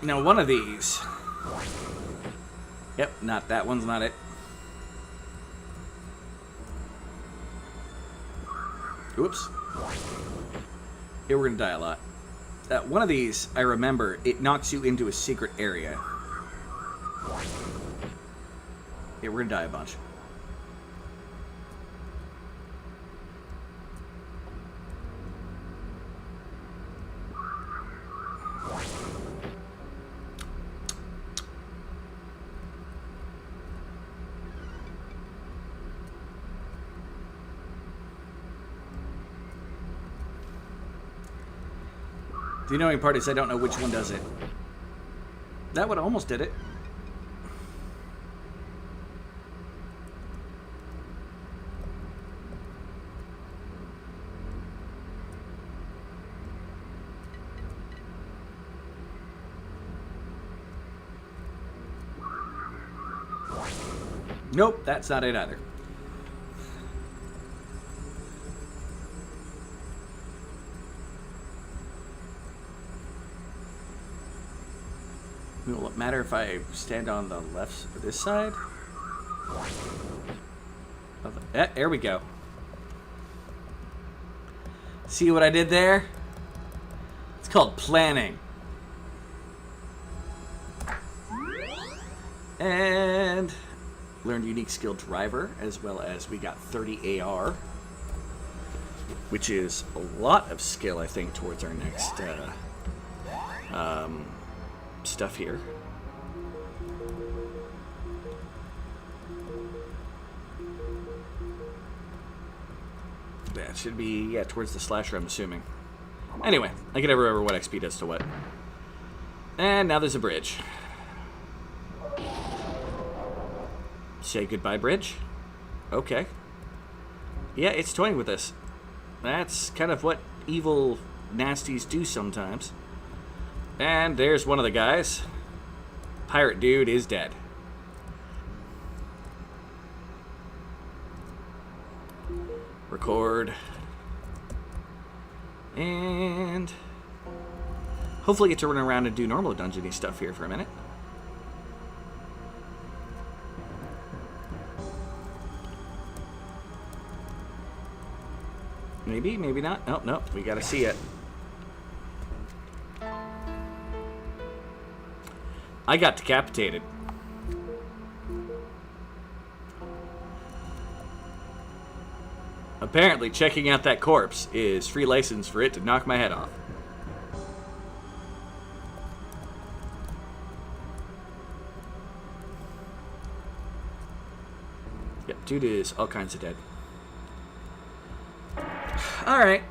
Now, one of these... Yep, not that one's not it. Oops. Here we're gonna die a lot. One of these, I remember, it knocks you into a secret area. Here, we're gonna die a bunch. The annoying part is I don't know which one does it. That one almost did it. Nope, that's not it either. Will it matter if I stand on the left or this side? There we go. See what I did there? It's called planning. And learned unique skill driver, as well as we got 30 AR, which is a lot of skill, I think, towards our next stuff here. That should be, yeah, towards the slasher, I'm assuming. Anyway, I can never remember what XP does to what. And now there's a bridge. Say goodbye, bridge. Okay. Yeah, it's toying with us. That's kind of what evil nasties do sometimes. And there's one of the guys. Pirate dude is dead. Record. And hopefully get to run around and do normal dungeony stuff here for a minute. Maybe, maybe not. Nope, nope. We gotta see it. I got decapitated. Apparently, checking out that corpse is free license for it to knock my head off. Yep, dude is all kinds of dead. Alright,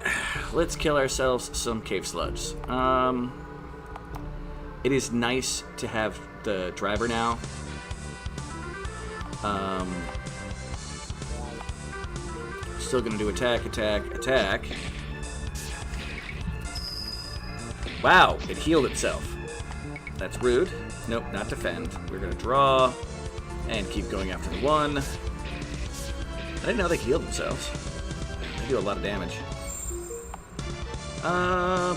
let's kill ourselves some cave slugs. It is nice to have the driver now. Still gonna do attack, attack, attack. Wow, it healed itself. That's rude. Nope, not defend. We're gonna draw and keep going after the one. I didn't know they healed themselves. They do a lot of damage.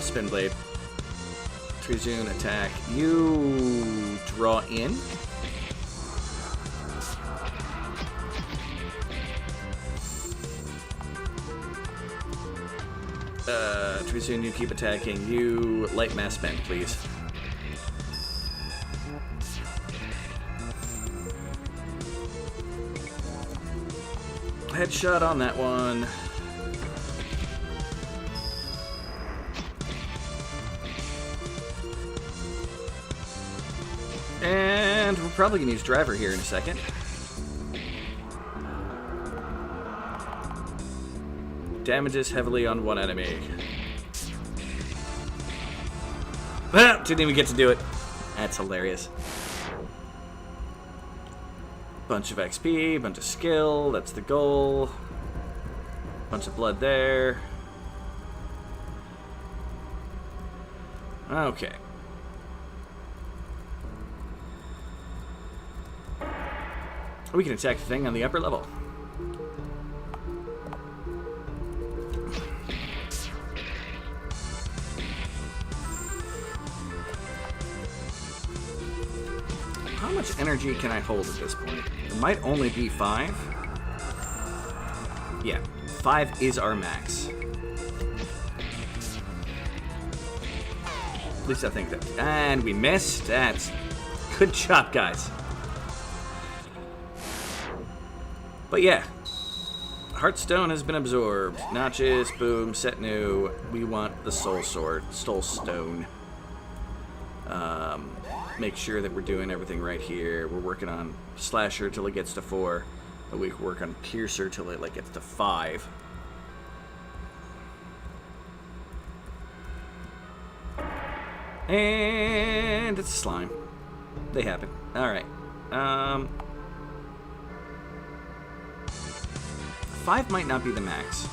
Spin blade. Trizoon attack. You draw in. Trizoon, you keep attacking. You light mass bend, please. Headshot on that one. And we're probably going to use driver here in a second. Damages heavily on one enemy. Ah, didn't even get to do it. That's hilarious. Bunch of XP, bunch of skill, that's the goal. Bunch of blood there. Okay. We can attack the thing on the upper level. How much energy can I hold at this point? It might only be 5. Yeah, 5 is our max. At least I think that. And we missed. That's good job, guys. But yeah, Heartstone has been absorbed. Notches, boom, set new. We want the Soul Sword, Soul Stone. Make sure that we're doing everything right here. We're working on Slasher till it gets to 4. But we can work on Piercer till it gets to 5. And it's slime. They happen. Alright. 5 might not be the max.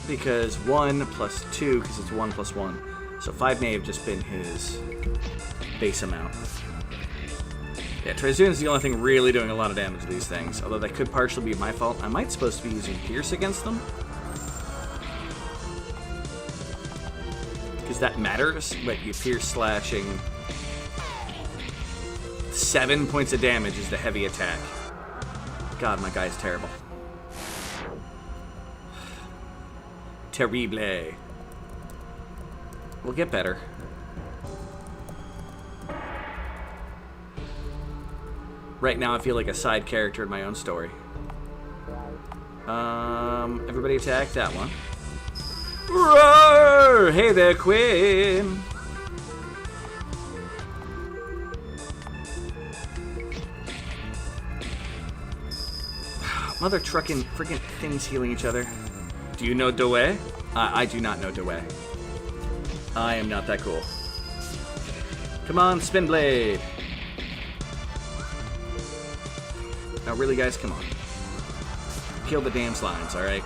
Because 1 plus 2, because it's 1 plus 1. So 5 may have just been his base amount. Yeah, Trizoon's the only thing really doing a lot of damage to these things. Although that could partially be my fault. I might supposed to be using Pierce against them. Because that matters. But you Pierce slashing. 7 points of damage is the heavy attack. God, my guy's terrible. Terrible. We'll get better. Right now, I feel like a side character in my own story. Everybody attack that one. Roar! Hey there, Quinn! Mother trucking freaking things healing each other. Do you know Doe? I do not know Doe. I am not that cool. Come on, Spin Blade! Now, really, guys, come on. Kill the damn slimes, alright?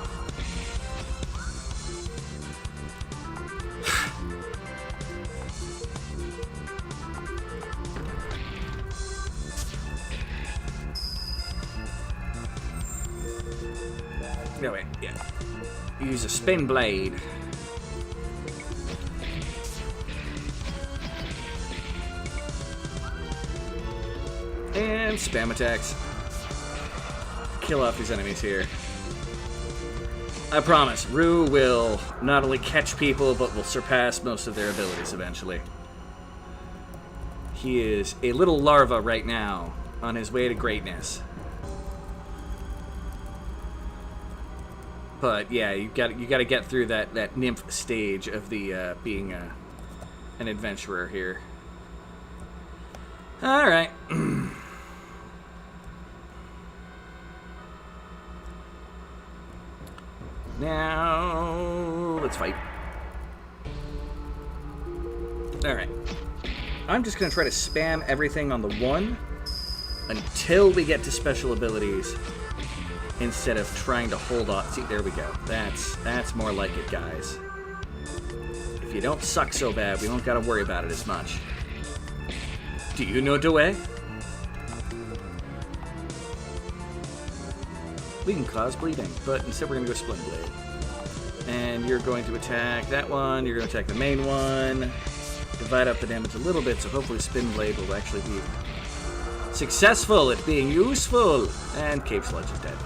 No, wait, yeah. Use a Spin Blade. And spam attacks. Kill off these enemies here. I promise, Rue will not only catch people, but will surpass most of their abilities eventually. He is a little larva right now, on his way to greatness. But yeah, you got to get through that nymph stage of the being an adventurer here. All right. Now, let's fight. Alright. I'm just going to try to spam everything on the 1 until we get to special abilities instead of trying to hold on. See, there we go. That's more like it, guys. If you don't suck so bad, we don't got to worry about it as much. Do you know Doe? We can cause bleeding, but instead we're going to go Spin Blade. And you're going to attack that one, you're going to attack the main one. Divide up the damage a little bit, so hopefully Spin Blade will actually be successful at being useful. And Cave Sludge is dead.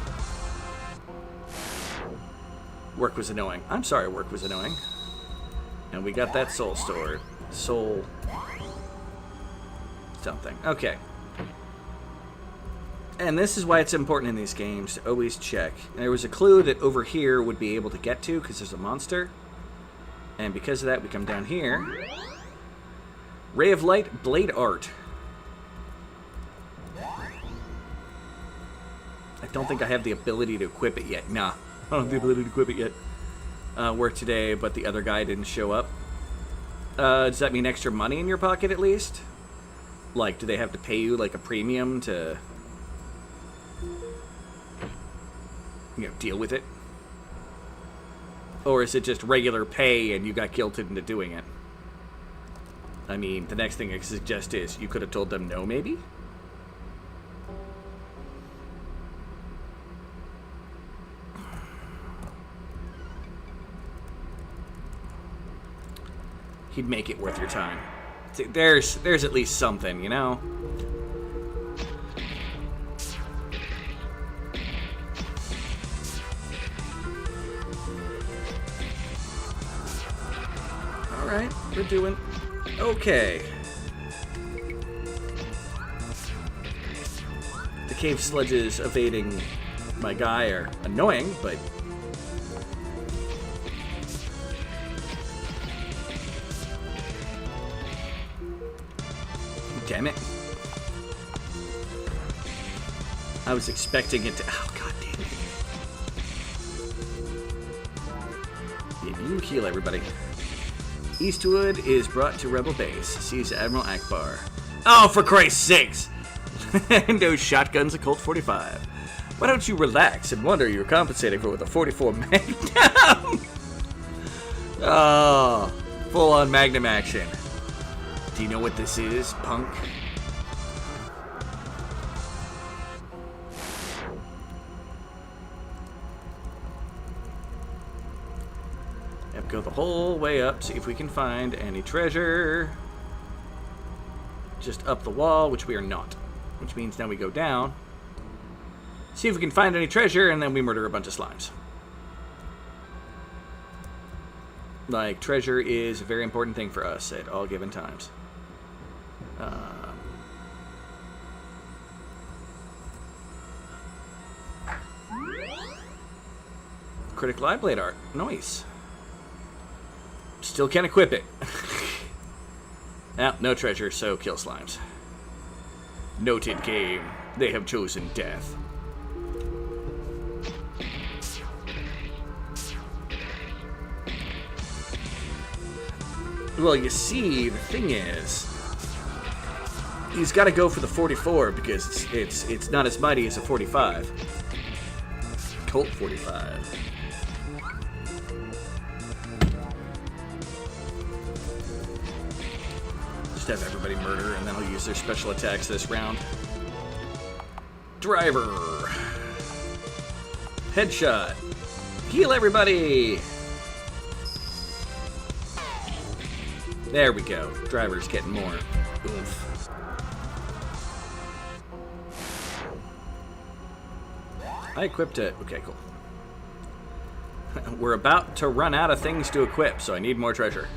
Work was annoying. I'm sorry work was annoying. And we got that soul stored. Soul... something. Okay. And this is why it's important in these games to always check. And there was a clue that over here would be able to get to because there's a monster. And because of that, we come down here. Ray of Light, Blade Art. I don't think I have the ability to equip it yet. Nah, I don't have the ability to equip it yet. Worked today, but the other guy didn't show up. Does that mean extra money in your pocket at least? Like, do they have to pay you like a premium to... deal with it? Or is it just regular pay and you got guilted into doing it? I mean, the next thing I suggest is you could have told them no, maybe? He'd make it worth your time. See, there's at least something, you know? Alright, we're doing okay. The cave sludges evading my guy are annoying, but... damn it. I was expecting it to... oh, god damn it. Yeah, you heal everybody. Eastwood is brought to Rebel Base. Sees Admiral Akbar. Oh, for Christ's sakes! No shotguns, a Colt 45. Why don't you relax and wonder you're compensating for with a 44 Magnum? Oh, full-on Magnum action. Do you know what this is, punk? Go the whole way up, see if we can find any treasure. Just up the wall, which we are not. Which means now we go down. See if we can find any treasure, and then we murder a bunch of slimes. Like, treasure is a very important thing for us at all given times. Critical eye blade art. Nice. Still can't equip it. No treasure, so kill slimes. Noted game. They have chosen death. Well, you see, the thing is, he's got to go for the 44 because it's not as mighty as a 45. Colt 45. Just have everybody murder, and then I'll use their special attacks this round. Driver. Headshot. Heal everybody. There we go. Driver's getting more. Oof. I equipped it. Okay, cool. We're about to run out of things to equip, so I need more treasure.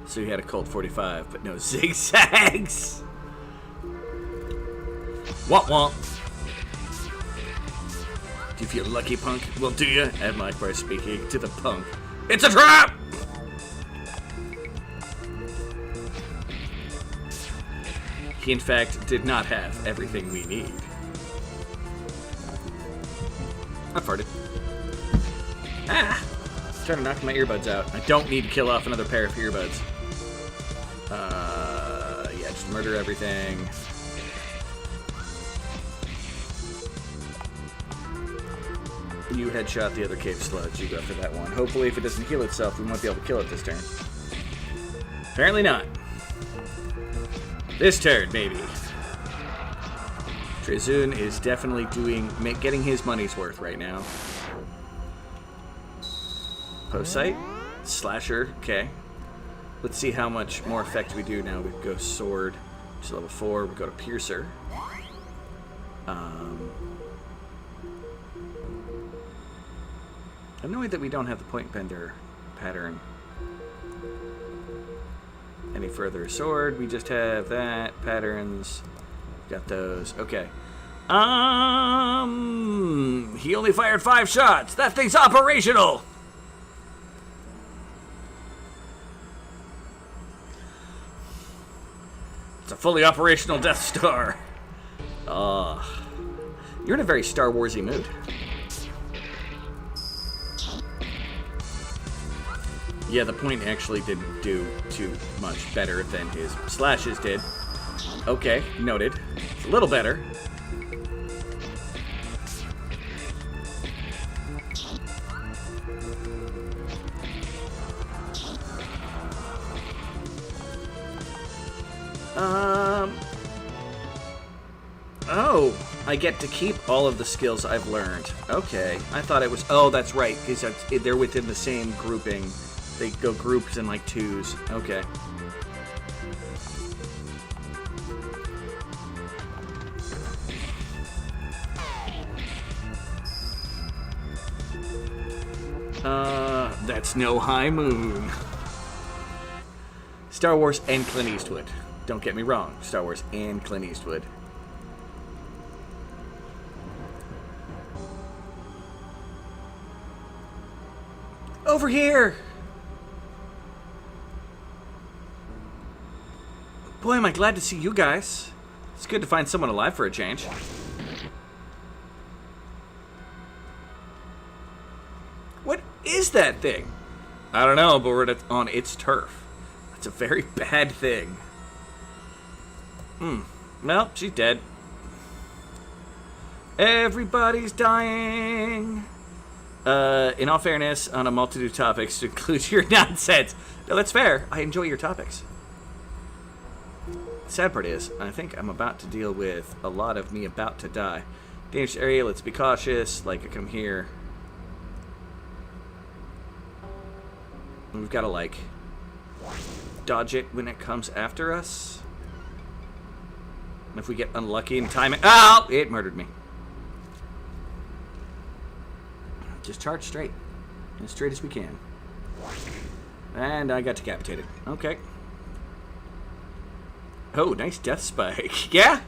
So you had a Colt 45, but no zigzags. Womp womp. Do you feel lucky, punk? Well, do you? Add my by speaking to the punk. It's a trap! He, in fact, did not have everything we need. I farted. Ah! I'm trying to knock my earbuds out. I don't need to kill off another pair of earbuds. Yeah, just murder everything. You headshot the other cave sludge. You go for that one. Hopefully, if it doesn't heal itself, we might be able to kill it this turn. Apparently not. This turn, maybe. Trezun is definitely getting his money's worth right now. Post sight, slasher. Okay. Let's see how much more effect we do now. We go sword, which is level 4. We go to piercer. Annoyed that we don't have the point bender pattern any further. Sword, we just have that. Patterns, got those. Okay. He only fired 5 shots. That thing's operational. It's a fully operational Death Star. You're in a very Star Warsy mood. Yeah, the point actually didn't do too much better than his slashes did. Okay, noted. It's a little better. Oh, I get to keep all of the skills I've learned. Okay, I thought it was... Oh, that's right, because they're within the same grouping. They go grouped in like 2s. Okay. That's no high moon. Star Wars and Clint Eastwood. Don't get me wrong. Star Wars and Clint Eastwood. Over here! Boy, am I glad to see you guys. It's good to find someone alive for a change. What is that thing? I don't know, but we're on its turf. That's a very bad thing. Well, she's dead. Everybody's dying. In all fairness, on a multitude of topics to include your nonsense. No, that's fair. I enjoy your topics. The sad part is, I think I'm about to deal with a lot of me about to die. Dangerous area, let's be cautious. Like, I come here. We've got to, like, dodge it when it comes after us. And if we get unlucky and time it... Oh! It murdered me. Just charge straight. As straight as we can. And I got decapitated. Okay. Oh, nice death spike. Yeah?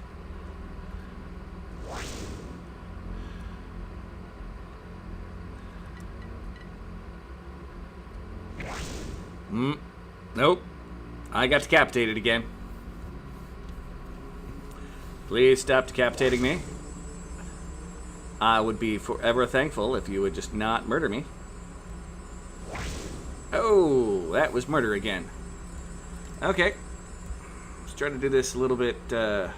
Nope. I got decapitated again. Please stop decapitating me. I would be forever thankful if you would just not murder me. Oh, that was murder again. Okay. Let's try to do this a little bit, It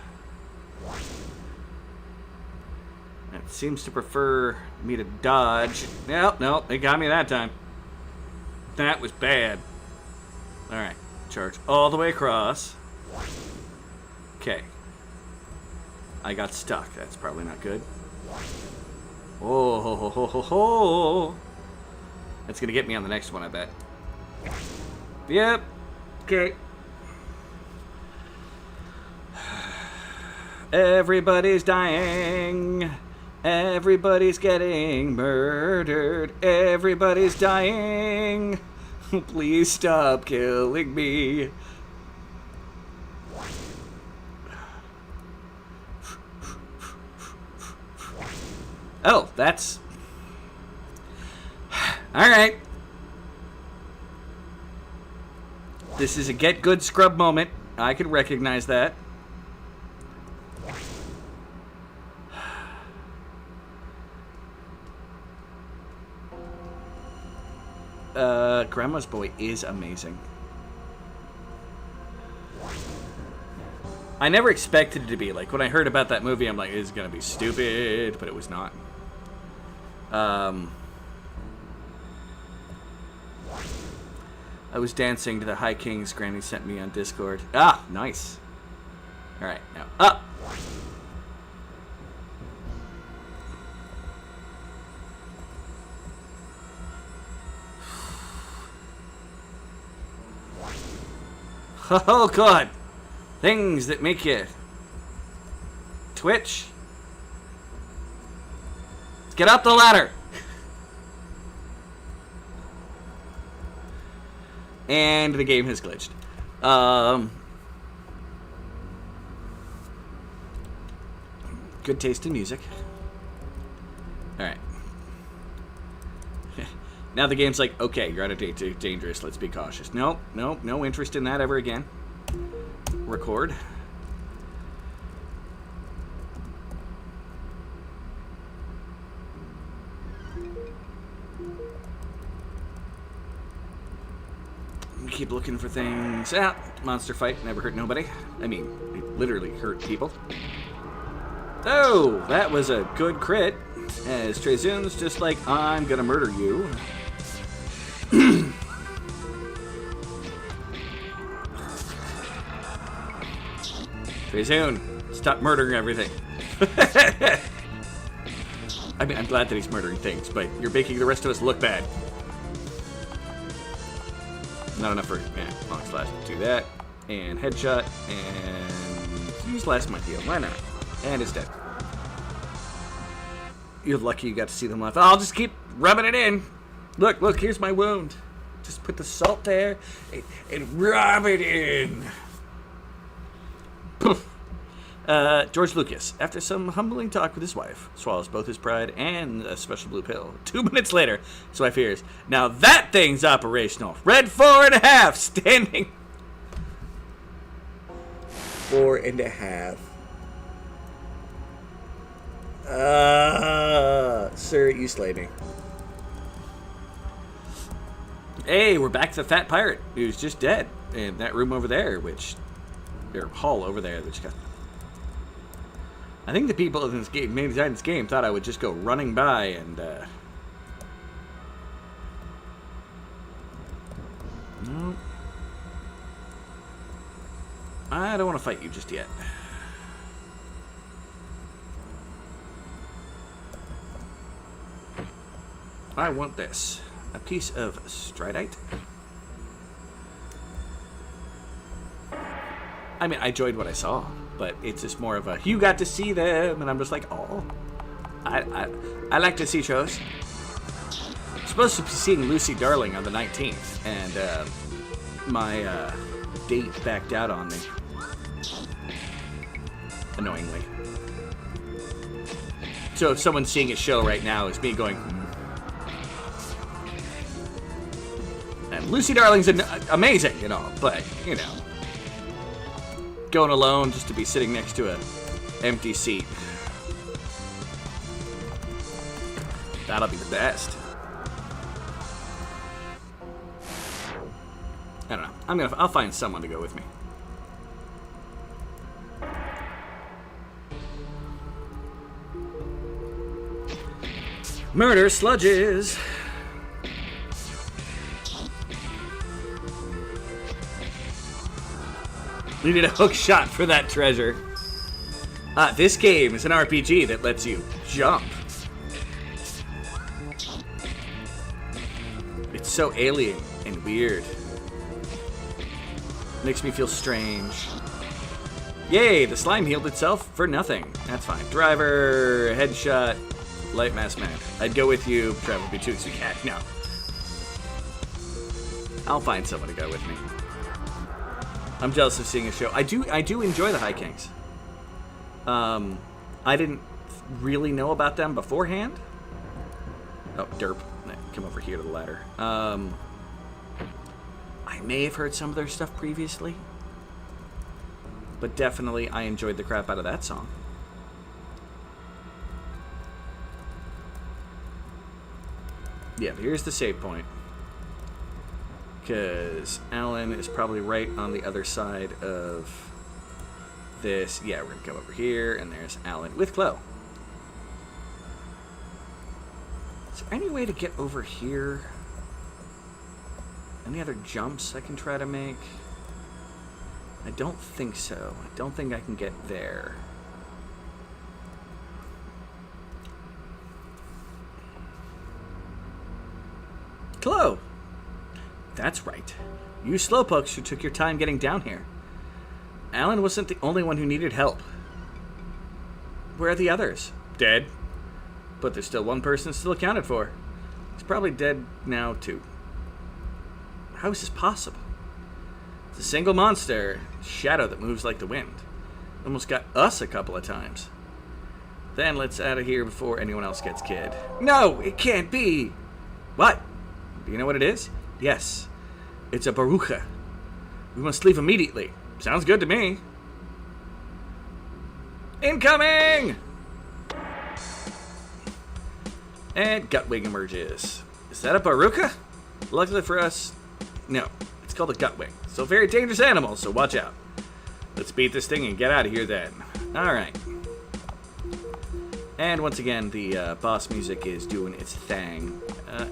seems to prefer me to dodge. No, they got me that time. That was bad. Alright, charge all the way across. Okay. I got stuck. That's probably not good. Oh, ho, ho, ho, ho, ho. That's gonna get me on the next one, I bet. Yep. Okay. Everybody's dying. Everybody's getting murdered. Everybody's dying. Please stop killing me. Oh, that's... Alright. This is a get good scrub moment. I can recognize that. Grandma's Boy is amazing. I never expected it to be. Like, when I heard about that movie, I'm like, it's gonna be stupid, but it was not. I was dancing to the High Kings Granny sent me on Discord. Ah, nice. Alright, now up! Oh, God! Things that make you twitch. Let's get up the ladder! And the game has glitched. Good taste in music. Alright. Now the game's like, okay, you're out of date, dangerous, let's be cautious. Nope, no interest in that ever again. Record. Keep looking for things. Ah, monster fight, never hurt nobody. I mean, it literally hurt people. Oh, that was a good crit. As Trezoon's just like, I'm gonna murder you. Trezoon, stop murdering everything. I mean, I'm glad that he's murdering things, but you're making the rest of us look bad. Not enough for, long slash, do that. And headshot, and use last might heal. Why not? And it's dead. You're lucky you got to see them live. I'll just keep rubbing it in. Look, here's my wound. Just put the salt there and rub it in. Poof. George Lucas, after some humbling talk with his wife, swallows both his pride and a special blue pill. 2 minutes later, his wife hears, now that thing's operational. Red 4.5, standing. 4.5. Sir, you slayed me. Hey, we're back to the fat pirate who's just dead in that room over there, or hall over there, which got... I think the people in this game, designed this game, thought I would just go running by and, No. I don't want to fight you just yet. I want this. A piece of stridite. I mean, I enjoyed what I saw, but it's just more of a, you got to see them, and I'm just like, oh. I like to see shows. I'm supposed to be seeing Lucy Darling on the 19th, and my date backed out on me. Annoyingly. So if someone's seeing a show right now, it's me going, man. Lucy Darling's amazing, you know, but, you know, going alone just to be sitting next to a empty seat. That'll be the best. I don't know. I'll find someone to go with me. Murder sludges. We need a hook shot for that treasure. This game is an RPG that lets you jump. It's so alien and weird. Makes me feel strange. Yay, the slime healed itself for nothing. That's fine. Driver, headshot, light mask man. I'd go with you. Travel would be too expensive. No. I'll find someone to go with me. I'm jealous of seeing a show. I do enjoy the High Kings. I didn't really know about them beforehand. Oh, derp. Come over here to the ladder. I may have heard some of their stuff previously, but definitely I enjoyed the crap out of that song. Yeah, but here's the save point. Because Alan is probably right on the other side of this. Yeah, we're going to come over here, and there's Alan with Chloe. Is there any way to get over here? Any other jumps I can try to make? I don't think so. I don't think I can get there. Chloe! That's right. You slowpokes who took your time getting down here. Alan wasn't the only one who needed help. Where are the others? Dead. But there's still one person still accounted for. He's probably dead now, too. How is this possible? It's a single monster, shadow that moves like the wind. Almost got us a couple of times. Then let's out of here before anyone else gets killed. No, it can't be! What? Do you know what it is? Yes. It's a barucha. We must leave immediately. Sounds good to me. Incoming! And Gutwing emerges. Is that a barucha? Luckily for us, no. It's called a Gutwing. Still a very dangerous animal, so watch out. Let's beat this thing and get out of here then. Alright. And once again, the boss music is doing its thing.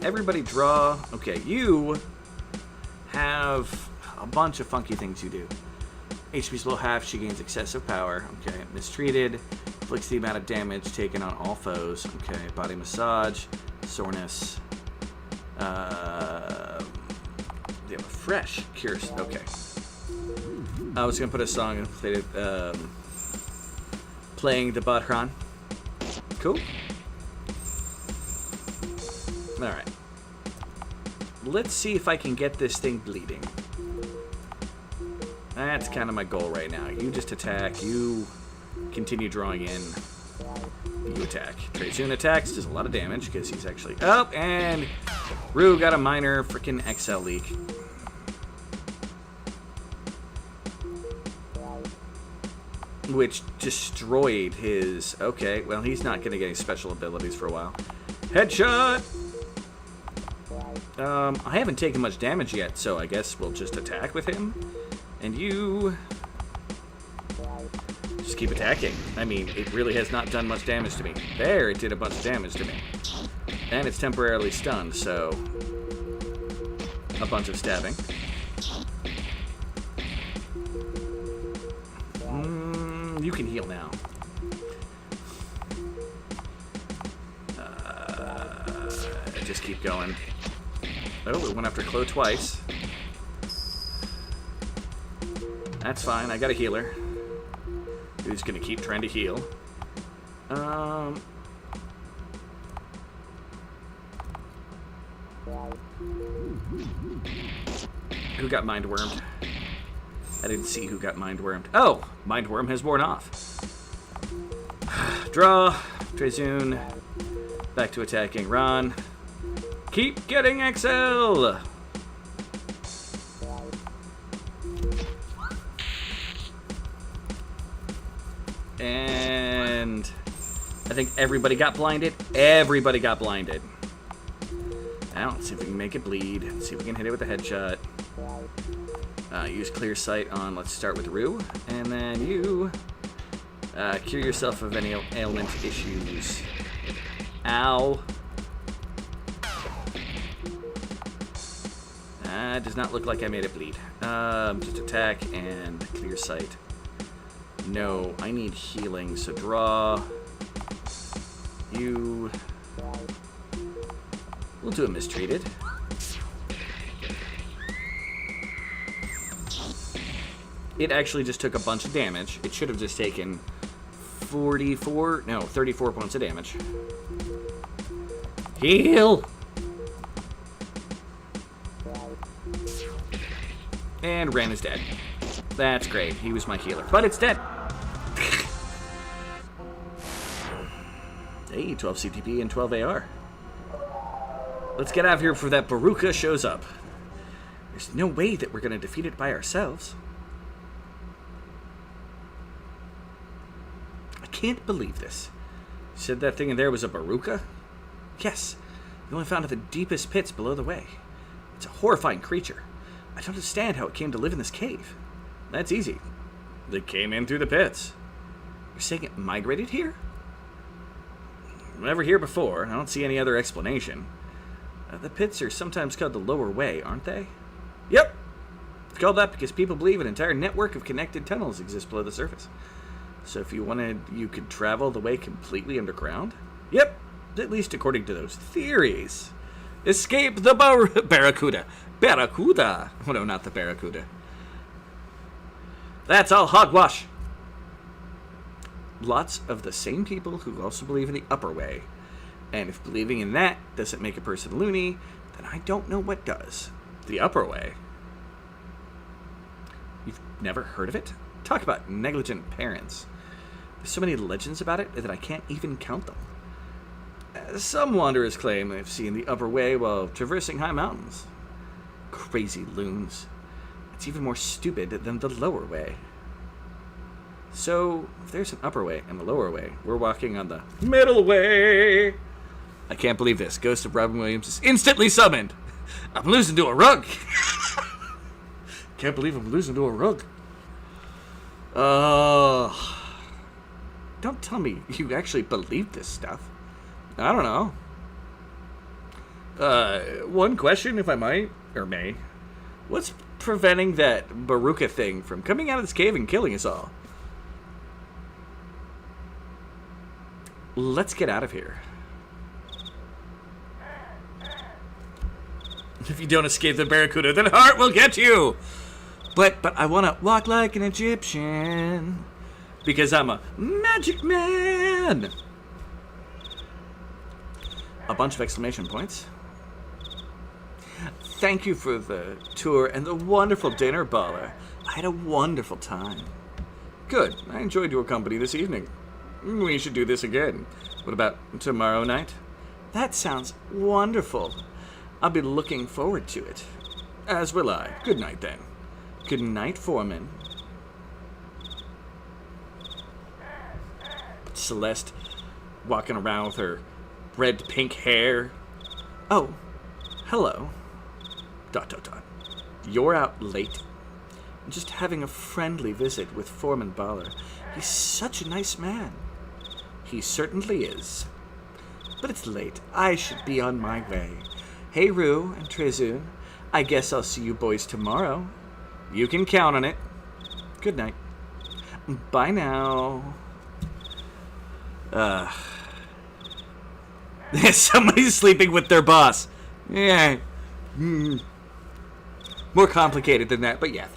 Everybody draw. Okay, you have a bunch of funky things you do. HP's below half, she gains excessive power. Okay, mistreated. Inflicts the amount of damage taken on all foes. Okay, body massage. Soreness. They have a fresh cures. Okay. I was going to put a song playing the Badhran. Cool. Alright. Let's see if I can get this thing bleeding. That's kind of my goal right now. You just attack. You continue drawing in. You attack. Treysoon attacks. Does a lot of damage because he's actually... Oh, and Rue got a minor freaking XL leak. Which destroyed his... Okay, well, he's not going to get any special abilities for a while. Headshot! I haven't taken much damage yet, so I guess we'll just attack with him. And you... just keep attacking. I mean, it really has not done much damage to me. There, it did a bunch of damage to me. And it's temporarily stunned, so... a bunch of stabbing. You can heal now. Just keep going. Oh, it went after Chloe twice. That's fine, I got a healer. Who's gonna keep trying to heal. Who got mind-wormed? I didn't see who got mind-wormed. Oh! Mind-worm has worn off. Draw. Treysoon. Back to attacking Ron. Keep getting XL! And I think everybody got blinded. Everybody got blinded. Now, let's see if we can make it bleed. Let's see if we can hit it with a headshot. Use clear sight on, let's start with Rue. And then you cure yourself of any ailment issues. Ow. Does not look like I made it bleed. Just attack and clear sight. No, I need healing, so draw. You. We'll do a mistreated. It actually just took a bunch of damage. It should have just taken 34 points of damage. Heal! And Ren is dead. That's great. He was my healer. But it's dead. Hey, 12 CTP and 12 AR. Let's get out of here before that Baruka shows up. There's no way that we're going to defeat it by ourselves. I can't believe this. You said that thing in there was a Baruka? Yes. You only found it in the deepest pits below the way. It's a horrifying creature. I don't understand how it came to live in this cave. That's easy. They came in through the pits. You're saying it migrated here? Never here before. I don't see any other explanation. The pits are sometimes called the lower way, aren't they? Yep. It's called that because people believe an entire network of connected tunnels exists below the surface. So if you wanted, you could travel the way completely underground? Yep. At least according to those theories. Escape the Barracuda. Barracuda. Oh, no, not the Barracuda. That's all hogwash. Lots of the same people who also believe in the upper way. And if believing in that doesn't make a person loony, then I don't know what does. The upper way. You've never heard of it? Talk about negligent parents. There's so many legends about it that I can't even count them. Some wanderers claim they've seen the upper way while traversing high mountains. Crazy loons. It's even more stupid than the lower way. So, if there's an upper way and a lower way, we're walking on the middle way. I can't believe this. Ghost of Robin Williams is instantly summoned. I'm losing to a rug. Can't believe I'm losing to a rug. Don't tell me you actually believe this stuff. I don't know. One question, if I might, or may. What's preventing that Baruka thing from coming out of this cave and killing us all? Let's get out of here. If you don't escape the Barracuda, then Heart will get you! But I want to walk like an Egyptian. Because I'm a magic man! A bunch of exclamation points. Thank you for the tour and the wonderful dinner, Baller. I had a wonderful time. Good. I enjoyed your company this evening. We should do this again. What about tomorrow night? That sounds wonderful. I'll be looking forward to it. As will I. Good night, then. Good night, Foreman. Celeste walking around with her red-pink hair. Oh, hello. ... You're out late. I'm just having a friendly visit with Foreman Baller. He's such a nice man. He certainly is. But it's late. I should be on my way. Hey, Rue and Trezun. I guess I'll see you boys tomorrow. You can count on it. Good night. Bye now. Somebody's sleeping with their boss. Yeah. More complicated than that, but yeah.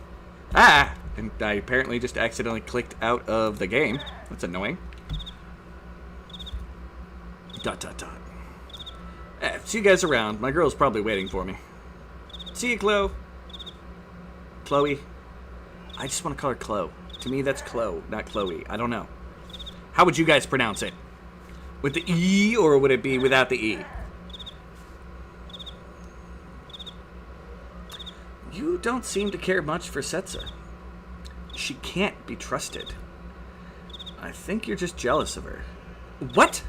And I apparently just accidentally clicked out of the game. That's annoying. ... See you guys around. My girl's probably waiting for me. See you, Chloe. Chloe. I just want to call her Chloe. To me, that's Chloe, not Chloe. I don't know. How would you guys pronounce it? With the E, or would it be without the E? You don't seem to care much for Setsa. She can't be trusted. I think you're just jealous of her. What?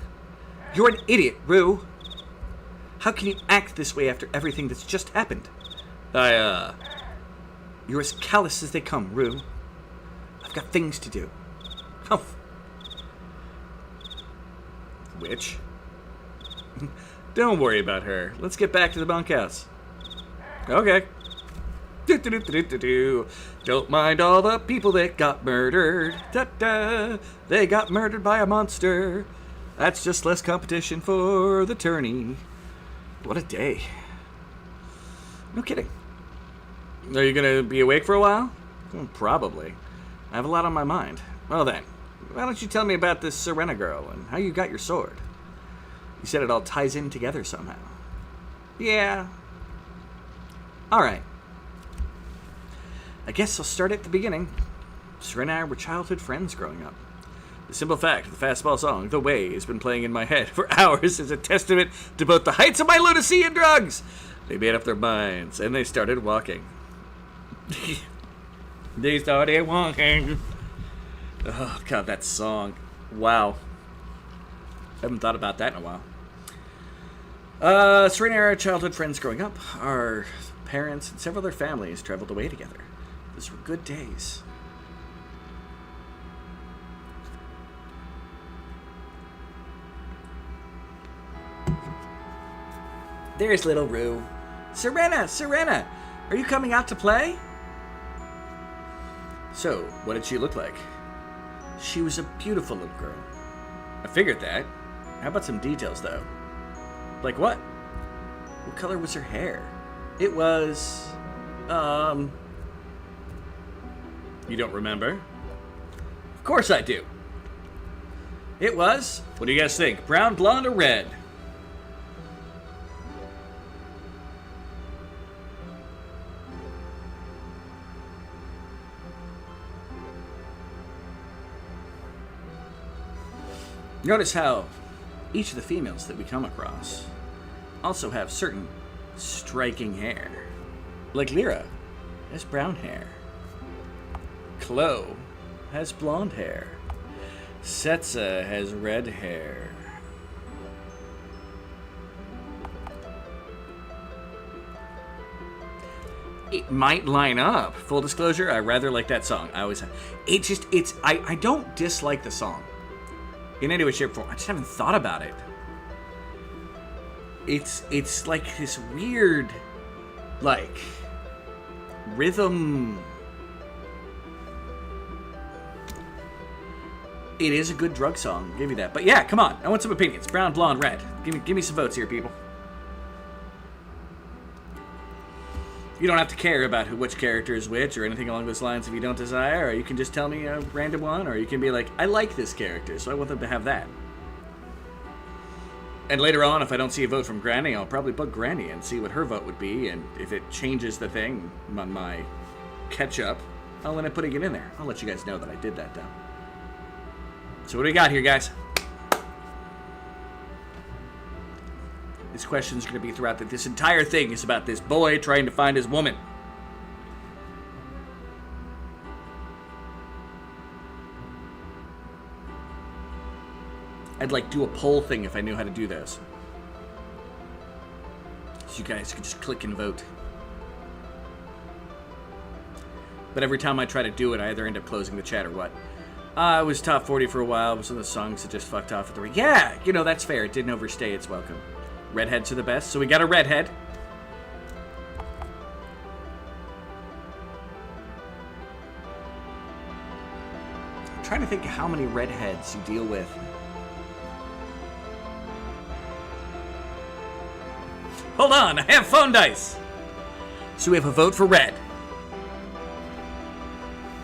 You're an idiot, Rue. How can you act this way after everything that's just happened? You're as callous as they come, Rue. I've got things to do. Oh. Witch? Don't worry about her. Let's get back to the bunkhouse. Okay. Don't mind all the people that got murdered. Da-da. They got murdered by a monster. That's just less competition for the tourney. What a day. No kidding. Are you going to be awake for a while? Probably. I have a lot on my mind. Well then, why don't you tell me about this Serena girl and how you got your sword? You said it all ties in together somehow. Yeah. Alright. I guess I'll start at the beginning. Serena and I were childhood friends growing up. The simple fact of the fastball song, The Way, has been playing in my head for hours as a testament to both the heights of my lunacy and drugs. They made up their minds, and they started walking. They started walking. Oh, God, that song. Wow. I haven't thought about that in a while. Serena and our childhood friends growing up. Our parents and several other families traveled away together. Those were good days. There's little Rue. Serena! Serena! Are you coming out to play? So, what did she look like? She was a beautiful little girl. I figured that. How about some details, though? Like what? What color was her hair? It was... You don't remember? Of course I do. It was... What do you guys think? Brown, blonde, or red? Notice how each of the females that we come across also have certain striking hair. Like Lyra has brown hair. Chloe has blonde hair. Setsa has red hair. It might line up. Full disclosure, I rather like that song. I don't dislike the song in any way, shape, or form. I just haven't thought about it. It's like this weird, like, rhythm. It is a good drug song, I'll give you that. But yeah, come on, I want some opinions. Brown, blonde, red. Give me some votes here, people. You don't have to care about which character is which or anything along those lines if you don't desire, or you can just tell me a random one, or you can be like, I like this character, so I want them to have that. And later on, if I don't see a vote from Granny, I'll probably bug Granny and see what her vote would be, and if it changes the thing on my catch-up, I'll end up putting it in there. I'll let you guys know that I did that, though. So what do we got here, guys? This question's going to be throughout this entire thing is about this boy trying to find his woman. I'd like do a poll thing if I knew how to do those. So you guys could just click and vote. But every time I try to do it, I either end up closing the chat or what. It was top 40 for a while, but some of the songs that just fucked off at the... Yeah, you know, that's fair. It didn't overstay its welcome. Redheads are the best, so we got a redhead. I'm trying to think of how many redheads you deal with. Hold on, I have phone dice! So we have a vote for red.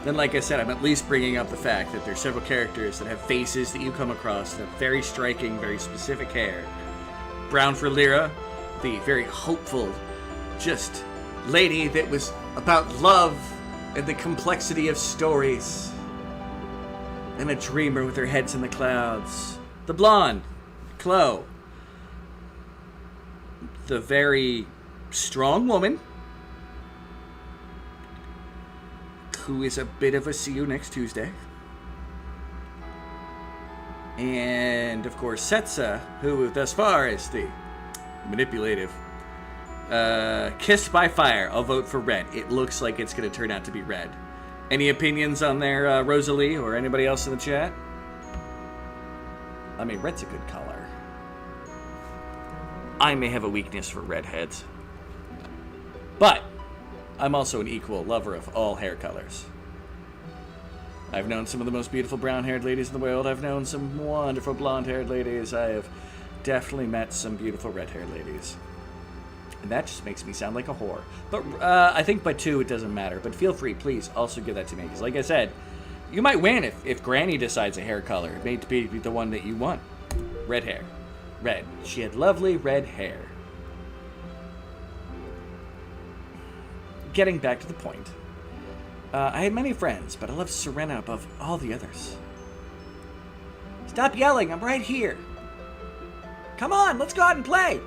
Then, like I said, I'm at least bringing up the fact that there's several characters that have faces that you come across that have very striking, very specific hair. Brown for Lyra, the very hopeful, just lady that was about love and the complexity of stories. And a dreamer with her heads in the clouds. The blonde, Chloe. The very strong woman who is a bit of a see you next Tuesday. And, of course, Setsa, who thus far is the manipulative. Kissed by Fire. I'll vote for red. It looks like it's going to turn out to be red. Any opinions on there, Rosalie, or anybody else in the chat? I mean, red's a good color. I may have a weakness for redheads. But I'm also an equal lover of all hair colors. I've known some of the most beautiful brown-haired ladies in the world. I've known some wonderful blonde-haired ladies. I have definitely met some beautiful red-haired ladies. And that just makes me sound like a whore. But I think by 2 it doesn't matter. But feel free, please, also give that to me. Because like I said, you might win if Granny decides a hair color. It may be the one that you want. Red hair. Red. She had lovely red hair. Getting back to the point. I had many friends, but I loved Serena above all the others. Stop yelling, I'm right here. Come on, let's go out and play.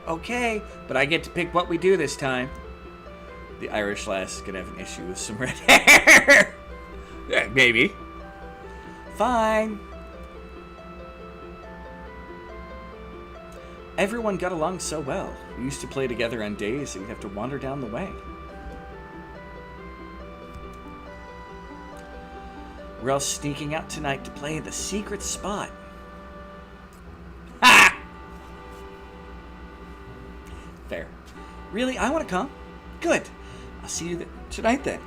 Okay, but I get to pick what we do this time. The Irish lass is gonna have an issue with some red hair. Yeah, maybe. Fine. Everyone got along so well. We used to play together on days that we'd have to wander down the way. We're all sneaking out tonight to play the secret spot. Ha! Fair. Really? I want to come? Good. I'll see you tonight then.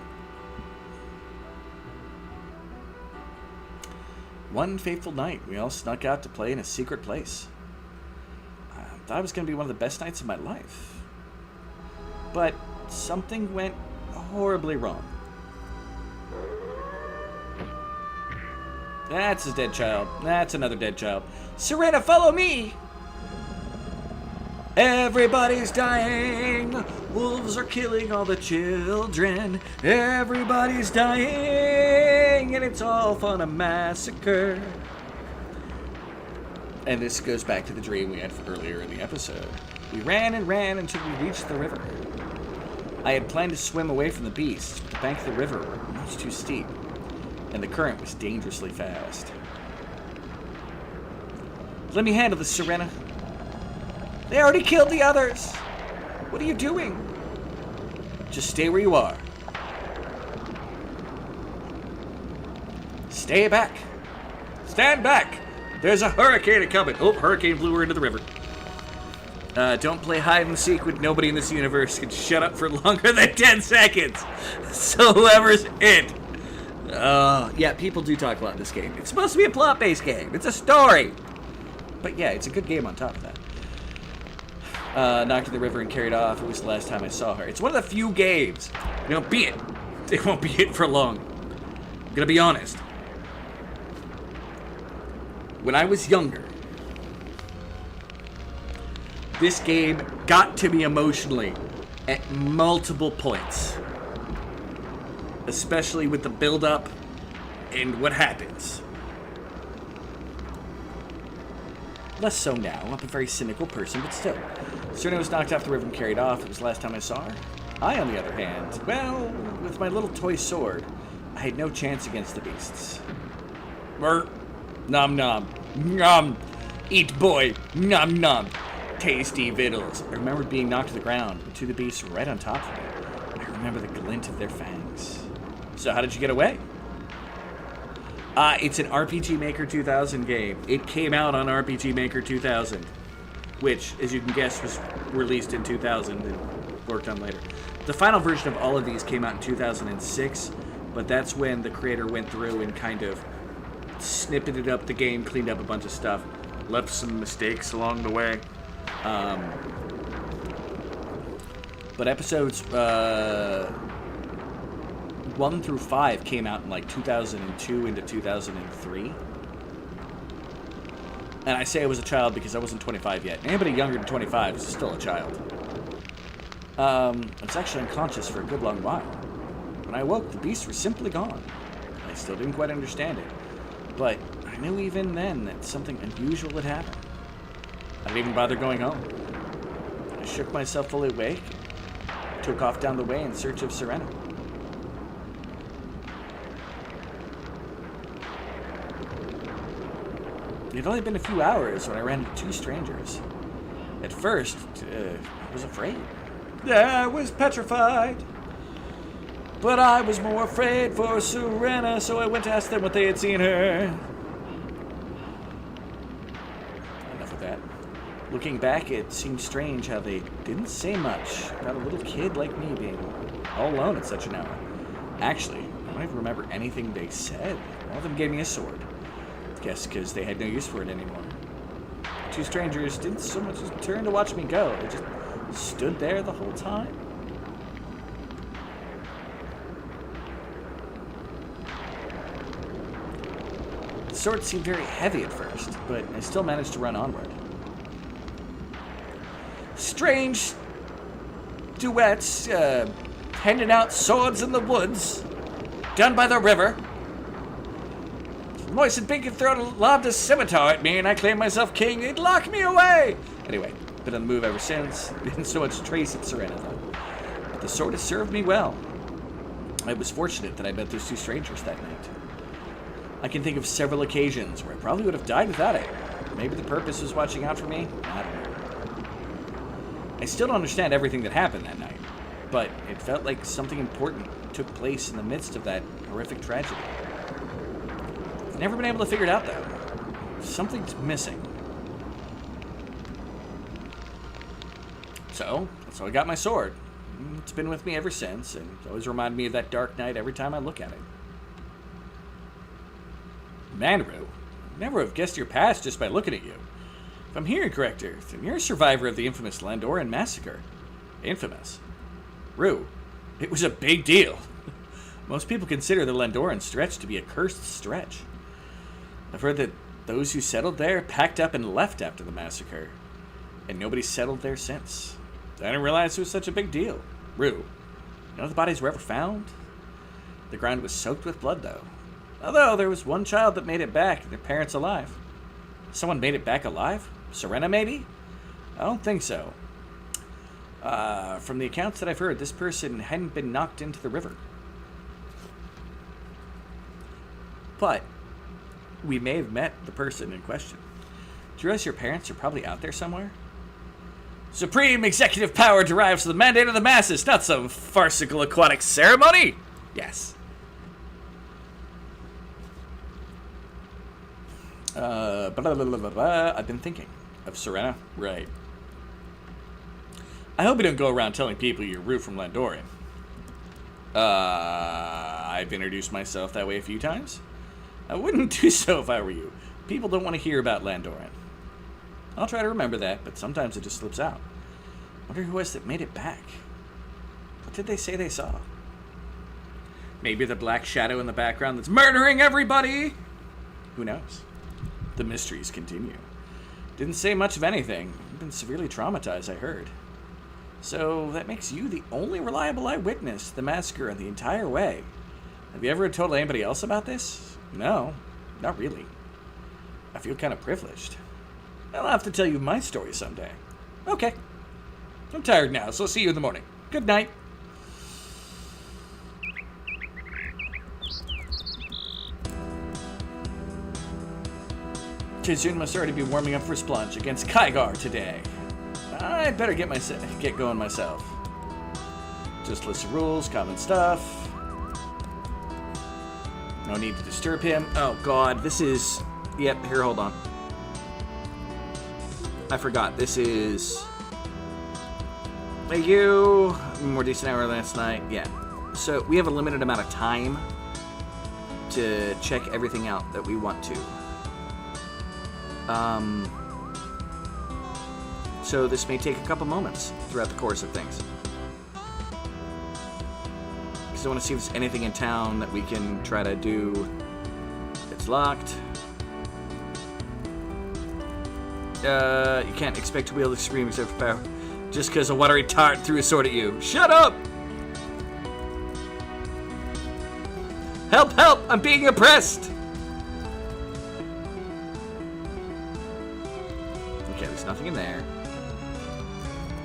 One fateful night, we all snuck out to play in a secret place. I thought it was going to be one of the best nights of my life. But something went horribly wrong. That's a dead child. That's another dead child. Serena, follow me! Everybody's dying. Wolves are killing all the children. Everybody's dying. And it's all fun, a massacre. And this goes back to the dream we had earlier in the episode. We ran and ran until we reached the river. I had planned to swim away from the beasts, but the bank of the river were much too steep, and the current was dangerously fast. Let me handle this, Serena. They already killed the others. What are you doing? Just stay where you are. Stay back. Stand back. There's a hurricane coming. Oh, hurricane blew her into the river. Don't play hide and seek with nobody in this universe can shut up for longer than 10 seconds. So whoever's it. Yeah, people do talk a lot in this game. It's supposed to be a plot-based game. It's a story. But yeah, it's a good game on top of that. Knocked in the river and carried off. It was the last time I saw her. It's one of the few games. You know, be it. It won't be it for long. I'm gonna be honest. When I was younger, this game got to me emotionally at multiple points. Especially with the build-up and what happens. Less so now. I'm a very cynical person, but still. Serena was knocked off the river and carried off. It was the last time I saw her. I, on the other hand, well, with my little toy sword, I had no chance against the beasts. Brr. Nom nom. Nom. Eat boy. Nom nom. Tasty victuals. I remember being knocked to the ground, but two of the beasts were right on top of me. I remember the glint of their fangs. So how did you get away? It's an RPG Maker 2000 game. It came out on RPG Maker 2000, which, as you can guess, was released in 2000 and worked on later. The final version of all of these came out in 2006, but that's when the creator went through and kind of snippeted up the game, cleaned up a bunch of stuff, left some mistakes along the way. But episodes 1 through 5 came out in like 2002 into 2003. And I say I was a child because I wasn't 25 yet. Anybody younger than 25 is still a child. I was actually unconscious for a good long while. When I awoke, the beasts were simply gone. I still didn't quite understand it, but I knew even then that something unusual had happened. I didn't even bother going home. I shook myself fully awake, took off down the way in search of Serena. It had only been a few hours when I ran into two strangers. At first, I was afraid. I was petrified. But I was more afraid for Serena, so I went to ask them what they had seen her. Enough of that. Looking back, it seemed strange how they didn't say much about a little kid like me being all alone at such an hour. Actually, I don't even remember anything they said. One of them gave me a sword. I guess because they had no use for it anymore. Two strangers didn't so much as turn to watch me go. They just stood there the whole time. The sword seemed very heavy at first, but I still managed to run onward. Strange duets, handing out swords in the woods, down by the river. Moist and Pink had thrown lobbed a scimitar at me, and I claimed myself king. They'd lock me away. Anyway, been on the move ever since. Didn't so much trace at Serena, though. But the sword has served me well. I was fortunate that I met those two strangers that night. I can think of several occasions where I probably would have died without it. Maybe the purpose was watching out for me. I don't know. I still don't understand everything that happened that night, but it felt like something important took place in the midst of that horrific tragedy. I've never been able to figure it out, though. Something's missing. So I got my sword. It's been with me ever since, and it's always reminded me of that dark night every time I look at it. Manru, never have guessed your past just by looking at you. If I'm hearing correct, then you're a survivor of the infamous Landoran massacre. Infamous. Rue, it was a big deal. Most people consider the Landoran stretch to be a cursed stretch. I've heard that those who settled there packed up and left after the massacre, and nobody settled there since. I didn't realize it was such a big deal. Rue, none of the bodies were ever found. The ground was soaked with blood, though. Although there was one child that made it back, their parents alive. Someone made it back alive? Serena, maybe? I don't think so. From the accounts that I've heard, this person hadn't been knocked into the river. But we may have met the person in question. Do you realize your parents are probably out there somewhere? Supreme executive power derives from the mandate of the masses, not some farcical aquatic ceremony. Yes. I've been thinking of Serena. Right. I hope you don't go around telling people you're Rue from Landoran. I've introduced myself that way a few times. I wouldn't do so if I were you. People don't want to hear about Landoran. I'll try to remember that, but sometimes it just slips out. Wonder who was that made it back. What did they say they saw? Maybe the black shadow in the background that's murdering everybody? Who knows? The mysteries continue. Didn't say much of anything. You've been severely traumatized, I heard. So that makes you the only reliable eyewitness to the massacre the entire way. Have you ever told anybody else about this? No, not really. I feel kind of privileged. I'll have to tell you my story someday. Okay. I'm tired now, so I'll see you in the morning. Good night. Chizun must already be warming up for Splunch against Kygar today. I'd better get going myself. Just list of rules, common stuff. No need to disturb him. Oh god, this is... Yep, here, hold on. I forgot, this is... Thank you. More decent hour last night. Yeah. So, we have a limited amount of time to check everything out that we want to. So this may take a couple moments throughout the course of things. Because I want to see if there's anything in town that we can try to do. It's locked. You can't expect to be able to scream except for power. Just because a watery tart threw a sword at you. Shut up! Help, help! I'm being oppressed! Okay, there's nothing in there.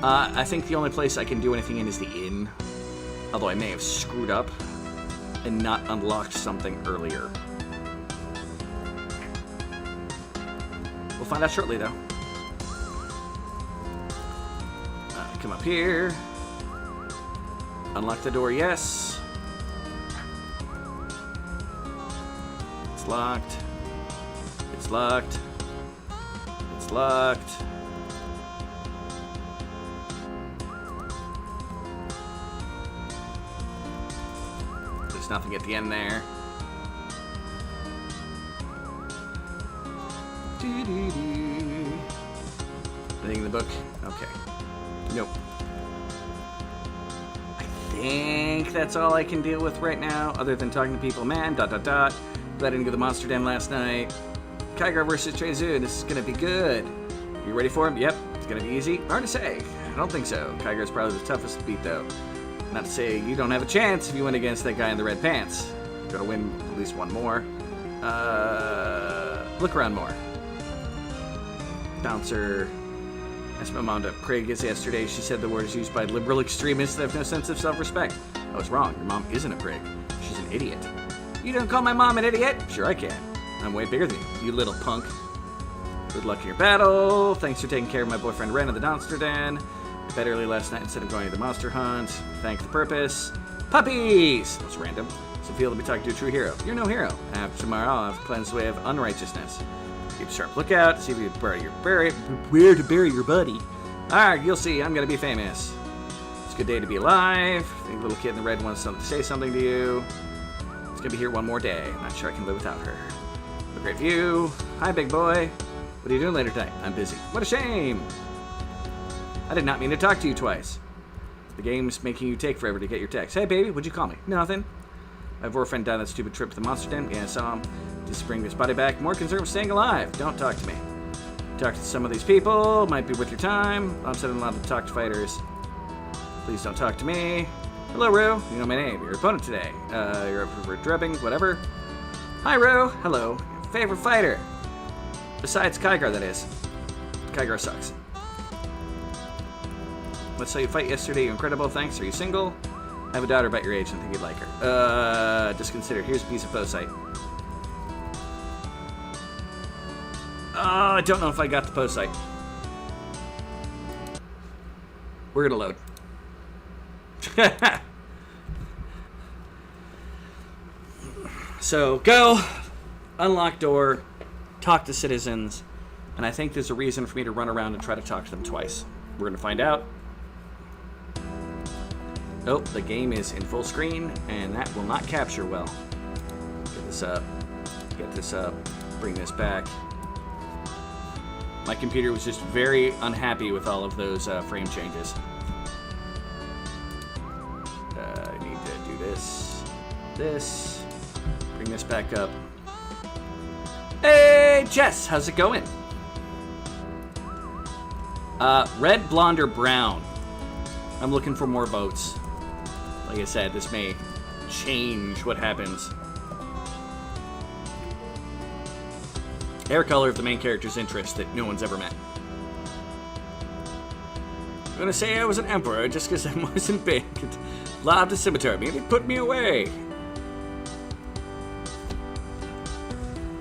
I think the only place I can do anything in is the inn. Although I may have screwed up and not unlocked something earlier. We'll find out shortly, though. Come up here. Unlock the door, yes. It's locked. It's locked. It's locked. There's nothing at the end there. Anything in the book? Okay. Nope. I think that's all I can deal with right now, other than talking to people. Man, ... Glad I didn't go to the Monster Den last night. Kygar versus Trezu. This is gonna be good. You ready for him? Yep. It's gonna be easy. Hard to say. I don't think so. Kygar's probably the toughest to beat, though. Not to say you don't have a chance if you win against that guy in the red pants. You gotta win at least one more. Look around more. Bouncer. Asked my mom to prig as yesterday. She said the word is used by liberal extremists that have no sense of self-respect. I was wrong. Your mom isn't a prig. She's an idiot. You don't call my mom an idiot? Sure I can. I'm way bigger than you little punk. Good luck in your battle. Thanks for taking care of my boyfriend Ren at the Monster Den. I bed early last night instead of going to the monster hunt. Thank the purpose. Puppies! That's random. So feel to be talking to a true hero. You're no hero. After tomorrow, I'll have cleansed the way of unrighteousness. Keep a sharp lookout. See if you bury where to bury your buddy. Alright, you'll see. I'm gonna be famous. It's a good day to be alive. I think the little kid in the red wants to say something to you. It's gonna be here one more day. I'm not sure I can live without her. A great view. Hi, big boy. What are you doing later tonight? I'm busy. What a shame. I did not mean to talk to you twice. The game's making you take forever to get your text. Hey, baby, would you call me? Nothing. My boyfriend died on that stupid trip to the Monster Den. Yeah, I saw him. Just bring his body back. More concerned with staying alive. Don't talk to me. Talk to some of these people. Might be worth your time. I'm setting allowed to talk to fighters. Please don't talk to me. Hello, Rue. You know my name. Your opponent today. You're up for drubbing, whatever. Hi, Rue. Hello. Your favorite fighter. Besides Kygar, that is. Kygar sucks. Let's say you fight yesterday. You're incredible. Thanks. Are you single? I have a daughter about your age and think you'd like her. Just consider. Here's a piece of posite. I don't know if I got the posite. We're gonna load. So, go, unlock door, talk to citizens, and I think there's a reason for me to run around and try to talk to them twice. We're gonna find out. Oh, the game is in full screen, and that will not capture well. Get this up, bring this back. My computer was just very unhappy with all of those frame changes. I need to do this, bring this back up. Hey, Jess, how's it going? Red, blonde, or brown? I'm looking for more votes. Like I said, this may change what happens. Hair color of the main character's interest that no one's ever met. I'm gonna say I was an emperor just because I wasn't big. Lobbed a scimitar. Maybe put me away.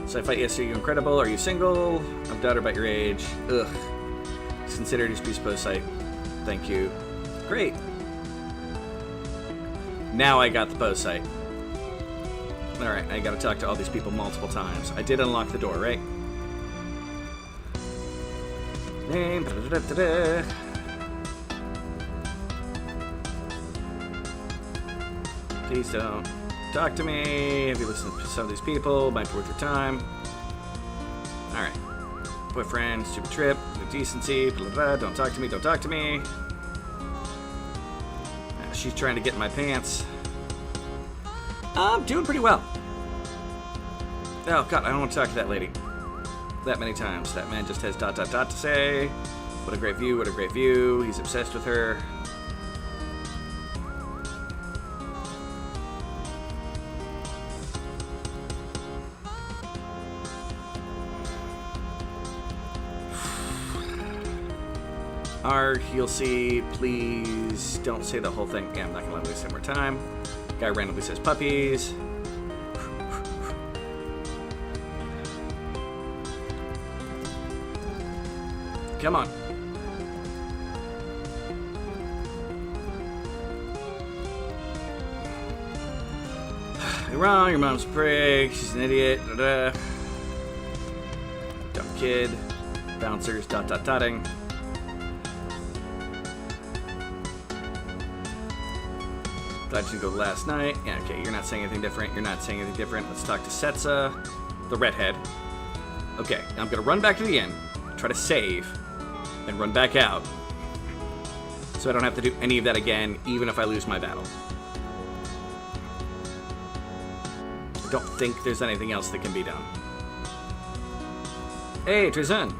So I fight yesterday. You incredible. Are you single? I've a daughter about your age. Ugh. It's considered his piece post site. Thank you. Great. Now I got the post site. Alright, I gotta talk to all these people multiple times. I did unlock the door, right? Name. Please don't talk to me. Have you listened to some of these people? Might be worth your time. Alright. Boyfriend, stupid trip, no decency, blah, blah, blah. Don't talk to me, don't talk to me. She's trying to get in my pants. I'm doing pretty well. Oh, God, I don't want to talk to that lady that many times. That man just has ... to say. What a great view, what a great view. He's obsessed with her. You'll see, please don't say the whole thing. Yeah, I'm not going to let him waste any more time. Guy randomly says puppies. Come on. You're wrong, your mom's a prick, she's an idiot, da-da. Dumb kid. Bouncers, dot-dot-dotting. Glad you go last night. Yeah, okay, you're not saying anything different. You're not saying anything different. Let's talk to Setsa, the redhead. Okay, I'm gonna run back to the inn, try to save, then run back out. So I don't have to do any of that again, even if I lose my battle. I don't think there's anything else that can be done. Hey, Trizun.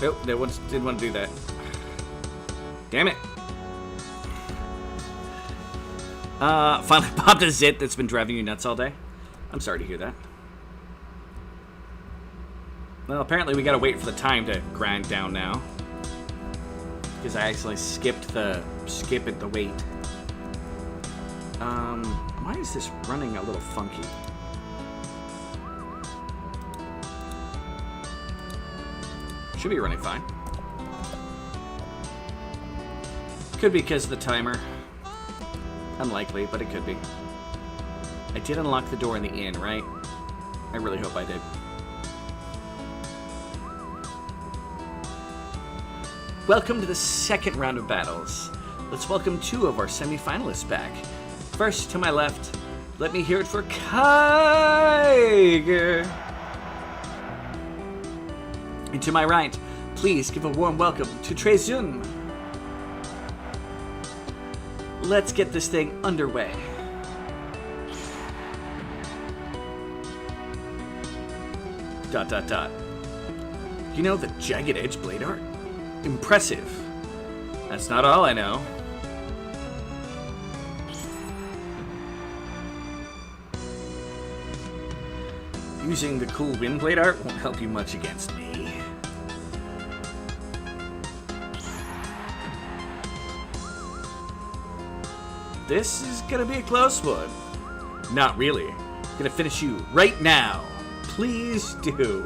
Nope, they didn't want to do that. Damn it. Finally popped a zit that's been driving you nuts all day. I'm sorry to hear that. Well, apparently we gotta wait for the time to grind down now. Because I actually skip the wait. Why is this running a little funky? Should be running fine. Could be because of the timer. Unlikely, but it could be. I did unlock the door in the inn, right? I really hope I did. Welcome to the second round of battles. Let's welcome 2 of our semi-finalists back. First, to my left, let me hear it for Kiger. And to my right, please give a warm welcome to Trezun. Let's get this thing underway. Dot, dot, dot. You know the jagged edge blade art? Impressive. That's not all I know. Using the cool wind blade art won't help you much against me. This is gonna be a close one. Not really. Gonna finish you right now. Please do.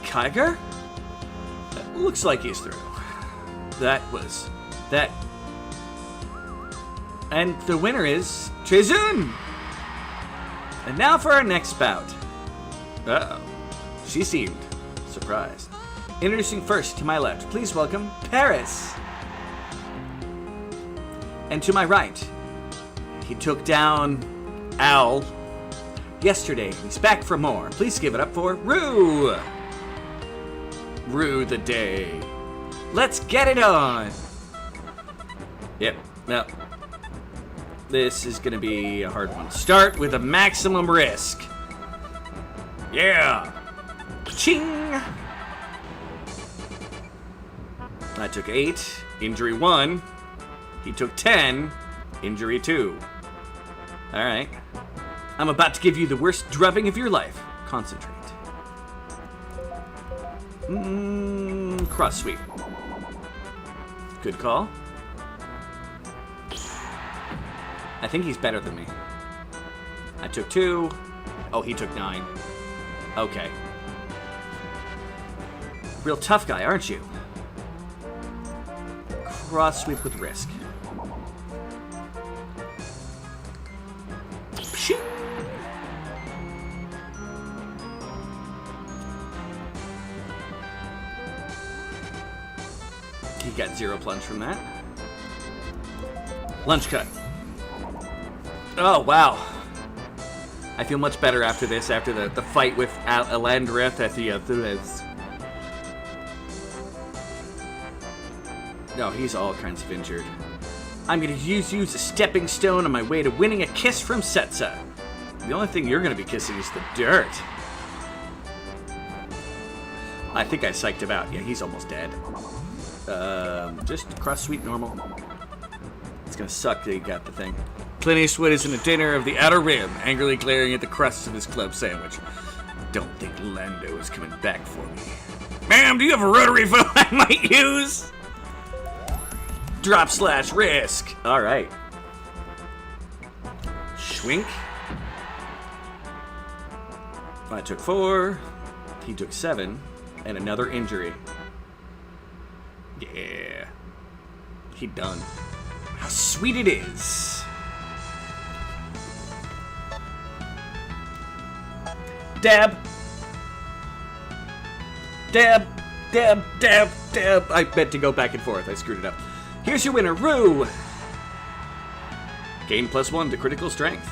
Kiger? Looks like he's through. That. And the winner is Trezun! And now for our next bout. Uh-oh. She seemed surprised. Introducing first to my left, please welcome Paris. And to my right, he took down Al yesterday. He's back for more. Please give it up for Rue. Rue the day. Let's get it on. Yep, no. This is gonna be a hard one. Start with a maximum risk. Yeah. Ching. I took 8, injury 1. He took 10, injury 2. Alright. I'm about to give you the worst drubbing of your life. Concentrate. Cross sweep. Good call. I think he's better than me. I took 2. Oh, he took 9. Okay. Real tough guy, aren't you? Cross sweep with risk. Pshing. He got 0 plunge from that. Lunge cut. Oh, wow. I feel much better after this, after the fight with Alandreth at the No, he's all kinds of injured. I'm going to use you as a stepping stone on my way to winning a kiss from Setsa. The only thing you're going to be kissing is the dirt. I think I psyched him out. Yeah, he's almost dead. Just cross sweep normal. It's going to suck that he got the thing. Clint Eastwood is in a dinner of the Outer Rim, angrily glaring at the crust of his club sandwich. Don't think Lando is coming back for me. Ma'am, do you have a rotary phone I might use? Drop slash risk. All right. Schwink. I took 4. He took 7. And another injury. Yeah. He done. How sweet it is. Dab. Dab. Dab. Dab. Dab. I meant to go back and forth. I screwed it up. Here's your winner, Rue. Gain +1 to critical strength.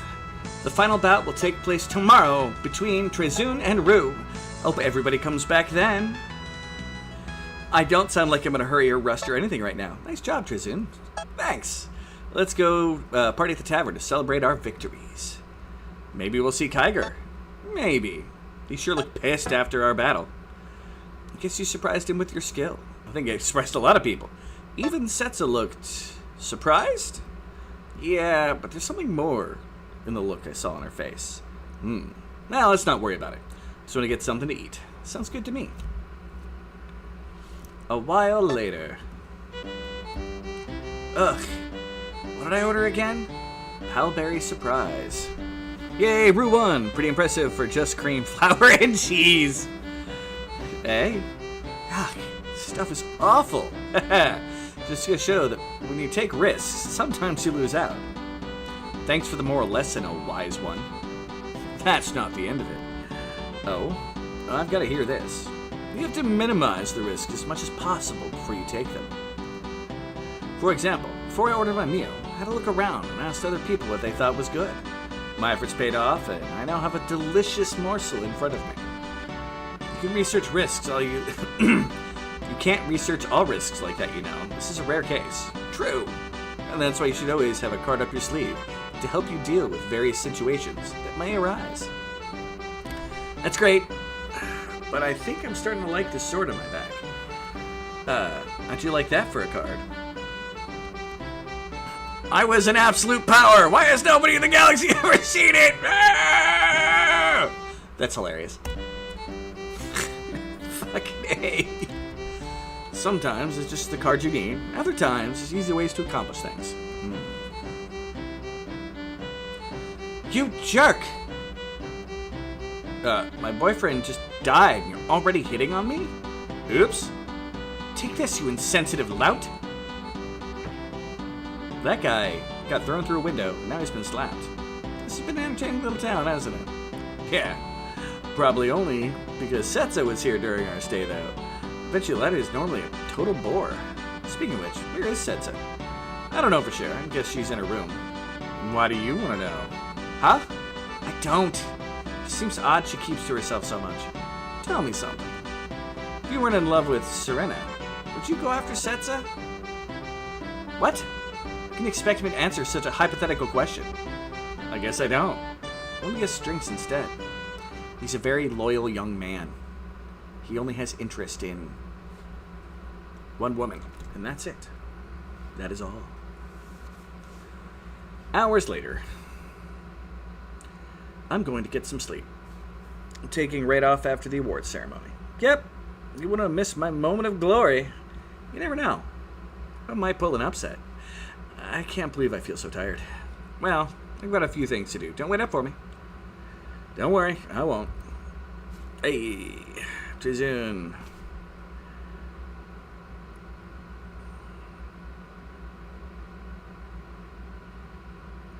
The final bout will take place tomorrow between Trezun and Rue. Hope everybody comes back then. I don't sound like I'm in a hurry or rust or anything right now. Nice job, Trezun. Thanks. Let's go party at the tavern to celebrate our victories. Maybe we'll see Kyger. Maybe. He sure looked pissed after our battle. I guess you surprised him with your skill. I think it surprised a lot of people. Even Setsa looked surprised? Yeah, but there's something more in the look I saw on her face. Now, let's not worry about it. Just want to get something to eat. Sounds good to me. A while later. Ugh. What did I order again? Palberry surprise. Yay, Rue won. Pretty impressive for just cream, flour, and cheese. Hey? Yuck. Stuff is awful. Just to show that when you take risks, sometimes you lose out. Thanks for the moral lesson, a wise one. That's not the end of it. Oh, I've got to hear this. You have to minimize the risk as much as possible before you take them. For example, before I ordered my meal, I had to look around and ask other people what they thought was good. My efforts paid off, and I now have a delicious morsel in front of me. You can research risks all you... You can't research all risks like that, you know. This is a rare case. True. And that's why you should always have a card up your sleeve to help you deal with various situations that may arise. That's great. But I think I'm starting to like this sword on my back. How'd you like that for a card? I was an absolute power! Why has nobody in the galaxy ever seen it? Ah! That's hilarious. Fucking A. Sometimes it's just the card you need. Other times, it's easy ways to accomplish things. You jerk! My boyfriend just died and you're already hitting on me? Oops. Take this, you insensitive lout. That guy got thrown through a window, and now he's been slapped. This has been an entertaining little town, hasn't it? Yeah. Probably only because Setsa was here during our stay, though. Bet you Letty is normally a total bore. Speaking of which, where is Setsa? I don't know for sure. I guess she's in her room. Why do you want to know? Huh? I don't. It seems odd she keeps to herself so much. Tell me something. If you weren't in love with Serena, would you go after Setsa? What? You can expect me to answer such a hypothetical question. I guess I don't. Let me guess drinks instead. He's a very loyal young man. He only has interest in one woman, and that's it. That is all. Hours later, I'm going to get some sleep. I'm taking right off after the awards ceremony. Yep, you wouldn't have missed my moment of glory. You never know. I might pull an upset. I can't believe I feel so tired. Well, I've got a few things to do. Don't wait up for me. Don't worry, I won't. Hey, Trezun.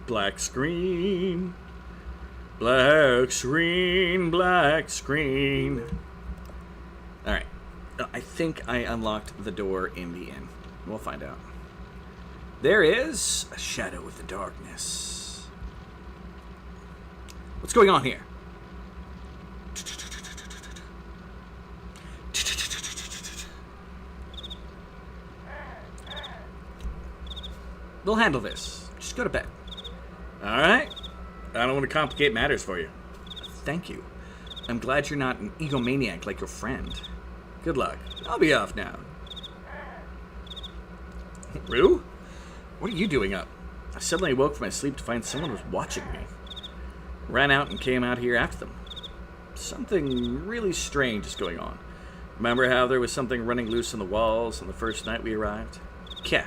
Black screen. Black screen, black screen. Alright. I think I unlocked the door in the inn. We'll find out. There is a shadow with the darkness. What's going on here? We'll handle this. Just go to bed. Alright? I don't want to complicate matters for you. Thank you. I'm glad you're not an egomaniac like your friend. Good luck. I'll be off now. Rue? What are you doing up? I suddenly woke from my sleep to find someone was watching me. Ran out and came out here after them. Something really strange is going on. Remember how there was something running loose on the walls on the first night we arrived? Yeah.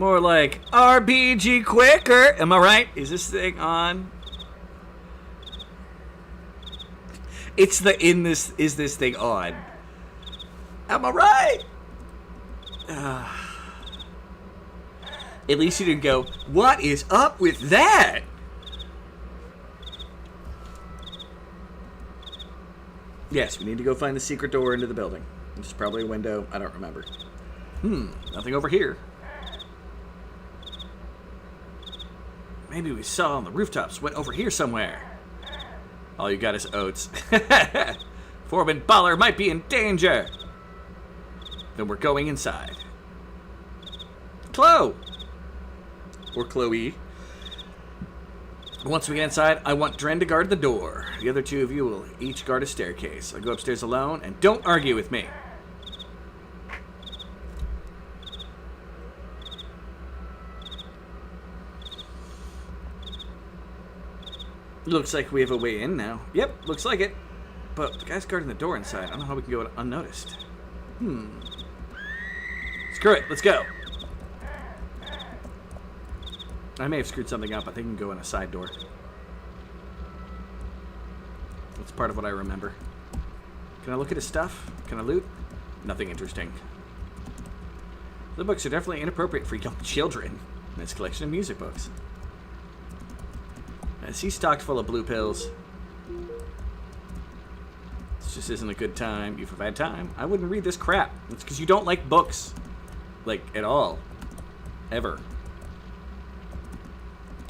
More like RBG quicker. Am I right? Is this thing on? It's the is this thing on? Am I right? At least you didn't go, what is up with that? Yes, we need to go find the secret door into the building. It's probably a window. I don't remember. Nothing over here. Maybe we saw on the rooftops. Went over here somewhere. All you got is oats. Foreman Baller might be in danger. Then we're going inside. Chloe! Or Chloe. Once we get inside, I want Dren to guard the door. The other two of you will each guard a staircase. I'll go upstairs alone, and don't argue with me. Looks like we have a way in now. Yep, looks like it. But the guy's guarding the door inside. I don't know how we can go unnoticed. Screw it, let's go. I may have screwed something up. I think we can go in a side door. That's part of what I remember. Can I look at his stuff? Can I loot? Nothing interesting. The books are definitely inappropriate for young children. And his collection of music books. Is he stocked full of blue pills? This just isn't a good time. If I've had time, I wouldn't read this crap. It's because you don't like books. Like, at all. Ever.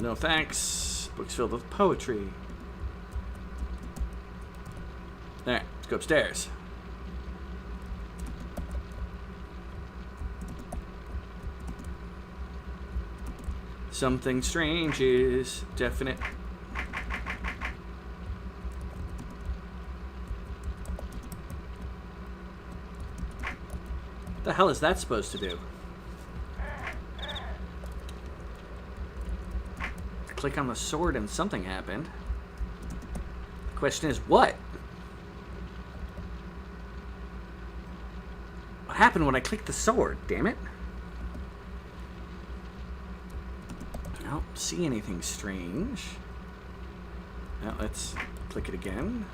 No thanks. Books filled with poetry. Alright, let's go upstairs. Something strange is definite. What the hell is that supposed to do? I click on the sword and something happened. The question is, what? What happened when I clicked the sword? Damn it. I don't see anything strange. Now let's click it again.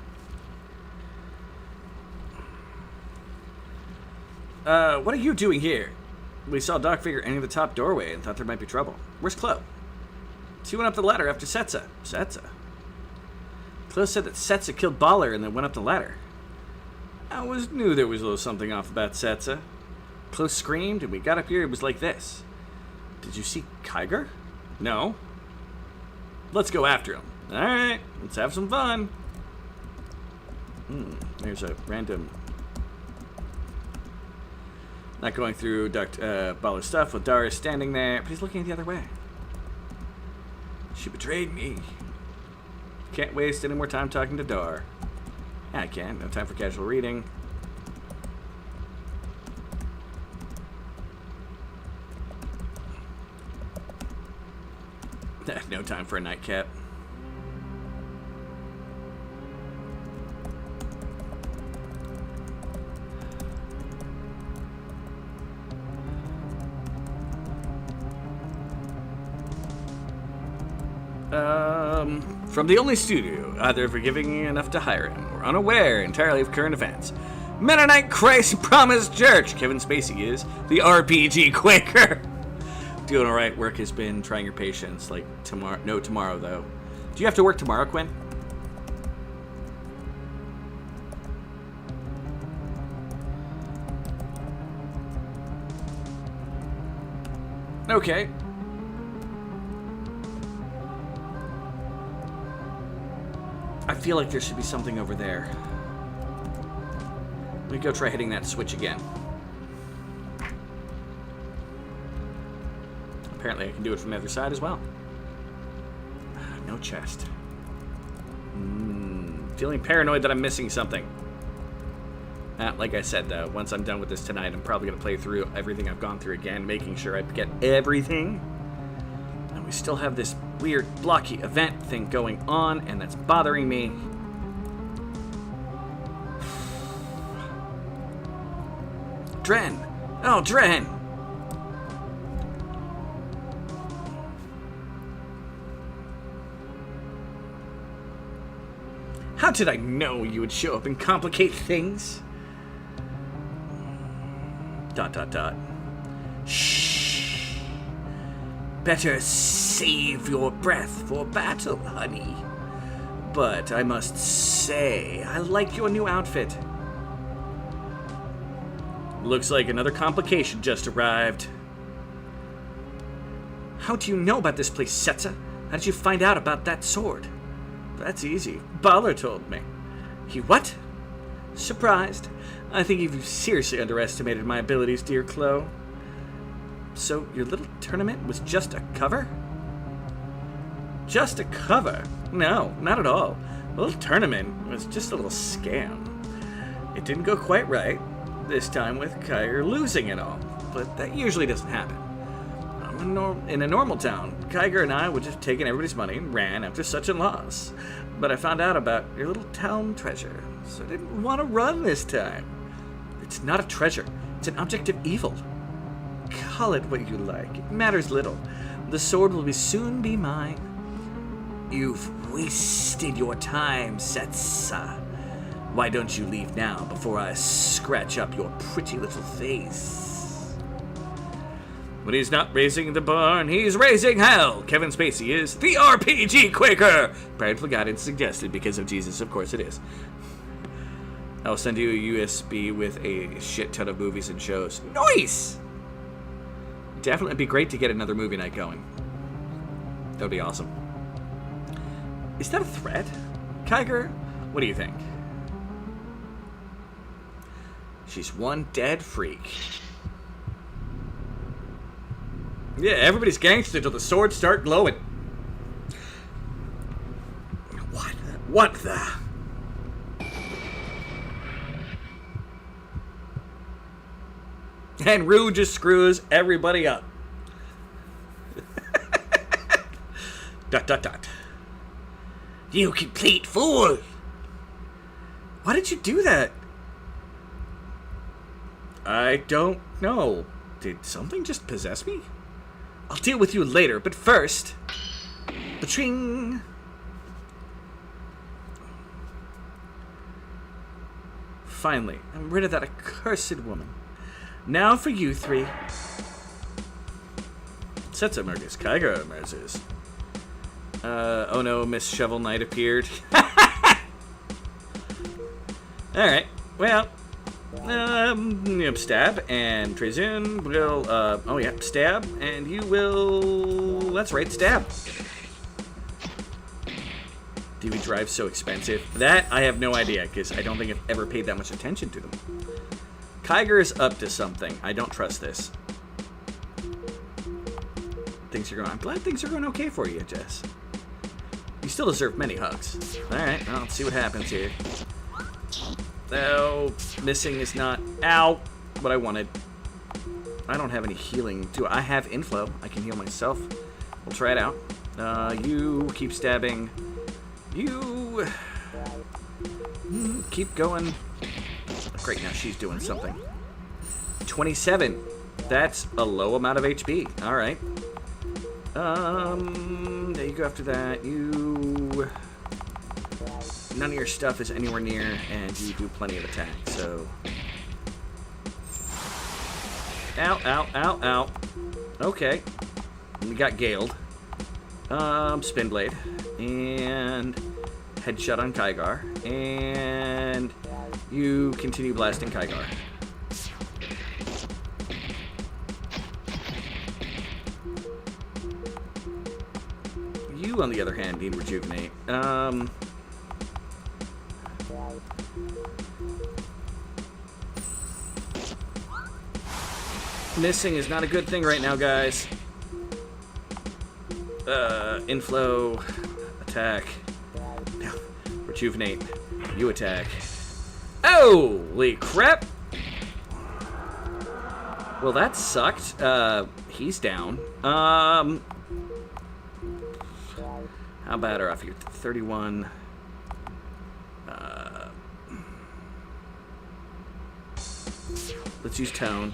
What are you doing here? We saw a dark figure entering the top doorway and thought there might be trouble. Where's Chloe? She went up the ladder after Setsa. Setsa? Chloe said that Setsa killed Baller and then went up the ladder. I knew there was a little something off about Setsa. Chloe screamed and we got up here, it was like this. Did you see Kyger? No. Let's go after him. Alright, let's have some fun. There's a random... Not going through Baller's stuff with Darius standing there, but he's looking the other way. She betrayed me. Can't waste any more time talking to Dar. Yeah, I can. No time for casual reading. No time for a nightcap. From the only studio, either forgiving enough to hire him or unaware entirely of current events. Mennonite Christ Promise Church. Kevin Spacey is the RPG Quaker. Doing all right. Work has been trying your patience. Like tomorrow, no tomorrow though. Do you have to work tomorrow, Quinn? Okay. I feel like there should be something over there. Let me go try hitting that switch again. Apparently I can do it from the other side as well. No chest. Feeling paranoid that I'm missing something. Like I said, though, once I'm done with this tonight, I'm probably going to play through everything I've gone through again, making sure I get everything. And we still have this weird blocky event thing going on, and that's bothering me. Dren! Oh, Dren! How did I know you would show up and complicate things? ... Shh. Better save your breath for battle, honey. But I must say, I like your new outfit. Looks like another complication just arrived. How do you know about this place, Setsa? How did you find out about that sword? That's easy. Baller told me. He what? Surprised. I think you've seriously underestimated my abilities, dear Chloe. So your little tournament was just a cover? Just a cover? No, not at all. The little tournament was just a little scam. It didn't go quite right, this time with Kiger losing it all, but that usually doesn't happen. In a normal town, Kiger and I would just taken everybody's money and ran after such a loss. But I found out about your little town treasure, so I didn't want to run this time. It's not a treasure. It's an object of evil. Call it what you like. It matters little. The sword will soon be mine. You've wasted your time, Setsa. Why don't you leave now before I scratch up your pretty little face? When he's not raising the barn, he's raising hell. Kevin Spacey is the RPG Quaker. Parental guidance suggested because of Jesus. Of course it is. I'll send you a USB with a shit ton of movies and shows. Nice! Definitely be great to get another movie night going. That would be awesome. Is that a threat? Kiger, what do you think? She's one dead freak. Yeah, everybody's gangster till the swords start glowing. What the? And Rue just screws everybody up. ... You complete fool! Why did you do that? I don't know. Did something just possess me? I'll deal with you later, but first... Ba-ching! Finally, I'm rid of that accursed woman. Now for you three. Setsa Mergus, Kiger Merzus. Oh no, Miss Shovel Knight appeared. Alright, well... stab, and Trezun will, stab, and you will, that's right, stab. DV drive's so expensive. That, I have no idea, because I don't think I've ever paid that much attention to them. Kiger is up to something. I don't trust this. I'm glad things are going okay for you, Jess. You still deserve many hugs. Alright, well, let's see what happens here. Oh, missing is not... Ow! What I wanted. I don't have any healing. Do I have inflow? I can heal myself. We'll try it out. You keep stabbing. You... keep going. Great, now she's doing something. 27. That's a low amount of HP. Alright. There you go after that. You... None of your stuff is anywhere near, and you do plenty of attack, so... Ow, ow, ow, ow. Okay. We got Galed. Spin Blade. And... Headshot on Kiger. And... You continue blasting Kiger. You, on the other hand, need Rejuvenate. Missing is not a good thing right now, guys. Inflow, attack. No. Rejuvenate. You attack. Holy crap! Well, that sucked. He's down. How bad are off you? 31. Let's use tone.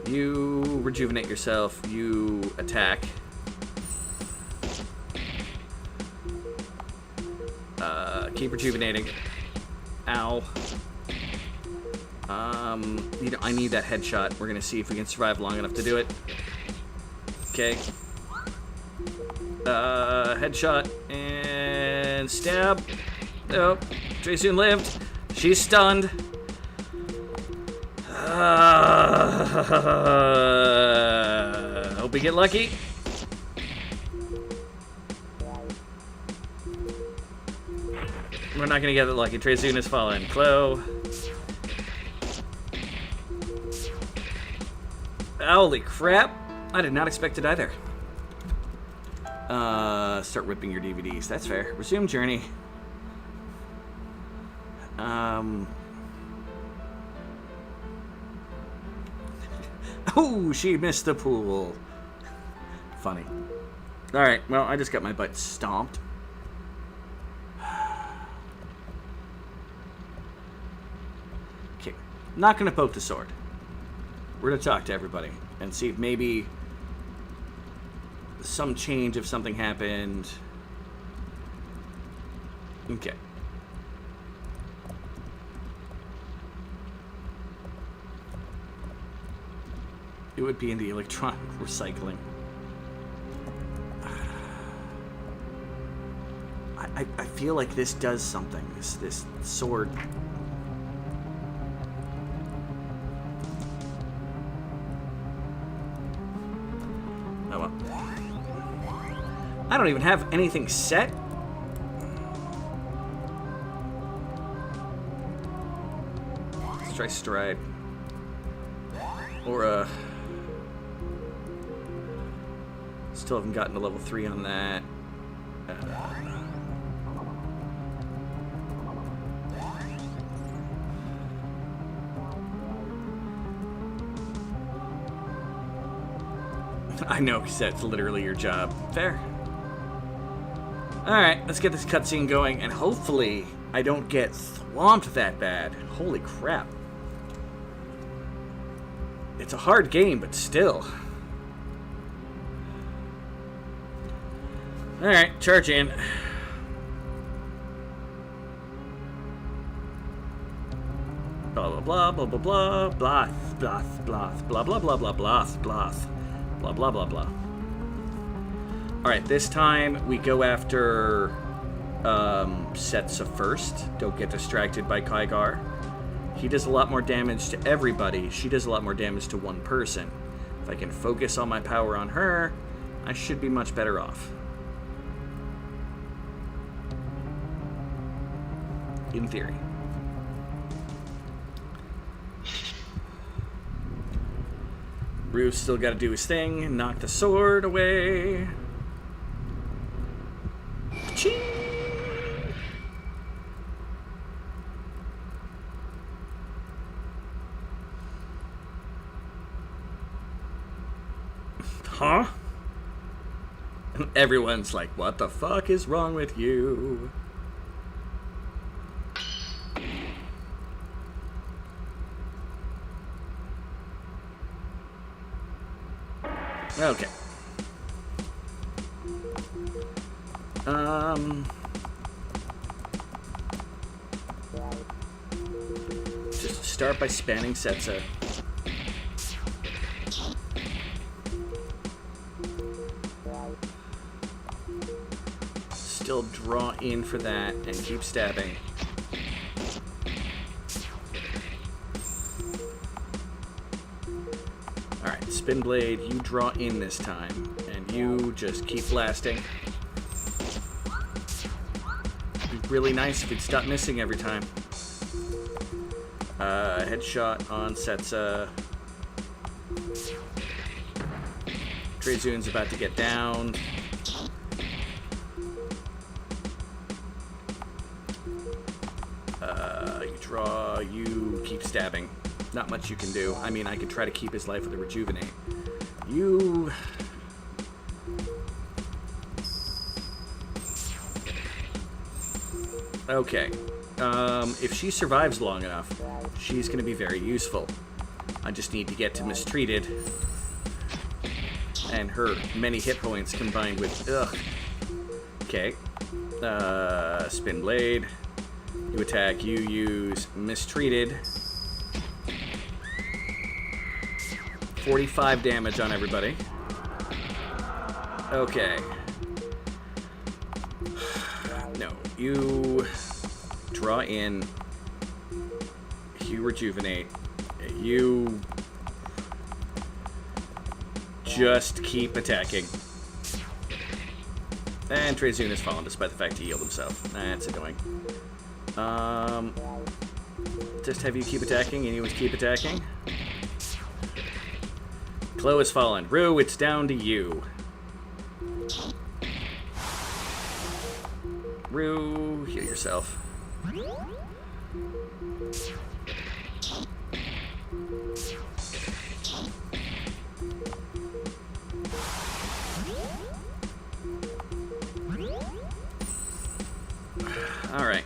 You rejuvenate yourself. You attack. Keep rejuvenating. Ow. You know, I need that headshot. We're gonna see if we can survive long enough to do it. Okay. Headshot and stab. Oh, Tracy lived. She's stunned. Hope we get lucky. We're not gonna get it lucky. Trezune has fallen. Chloe. Holy crap. I did not expect it either. Start ripping your DVDs. That's fair. Resume journey. Oh, she missed the pool. Funny. Alright, well, I just got my butt stomped. Okay, not gonna poke the sword. We're gonna talk to everybody and see if maybe some change if something happened. Okay. It would be in the electronic recycling. I feel like this does something. This sword. Oh well. I don't even have anything set. Let's try stride. Or still haven't gotten to level 3 on that. I know, because that's literally your job. Fair. Alright, let's get this cutscene going, and hopefully I don't get swamped that bad. Holy crap. It's a hard game, but still. Alright, charge in. Blah blah blah blah blah blah blah blah blah blah blah blah blah blah blah blah blah blah blah. Alright, this time we go after Setsa first. Don't get distracted by Kygar. He does a lot more damage to everybody. She does a lot more damage to one person. If I can focus all my power on her, I should be much better off. In theory. Rue's still got to do his thing. Knock the sword away. Ching! Huh? Everyone's like, what the fuck is wrong with you? Okay. Just start by spanning Setsa. Still draw in for that and keep stabbing. Alright, Spin Blade, you draw in this time, and you just keep blasting. It'd be really nice if you'd stop missing every time. Headshot on Setsa. Trezune's about to get down. You draw, you keep stabbing. Not much you can do. I mean, I could try to keep his life with a rejuvenate. You... Okay. If she survives long enough, she's going to be very useful. I just need to get to mistreated. And her many hit points combined with... Ugh. Okay. Spin Blade. You attack. You use mistreated. 45 damage on everybody. Okay. No. You draw in. You rejuvenate. You just keep attacking. And Trezune has fallen despite the fact he healed himself. That's annoying. Just have you keep attacking and you just keep attacking. Chloe has fallen. Rue, it's down to you. Rue, heal yourself. All right.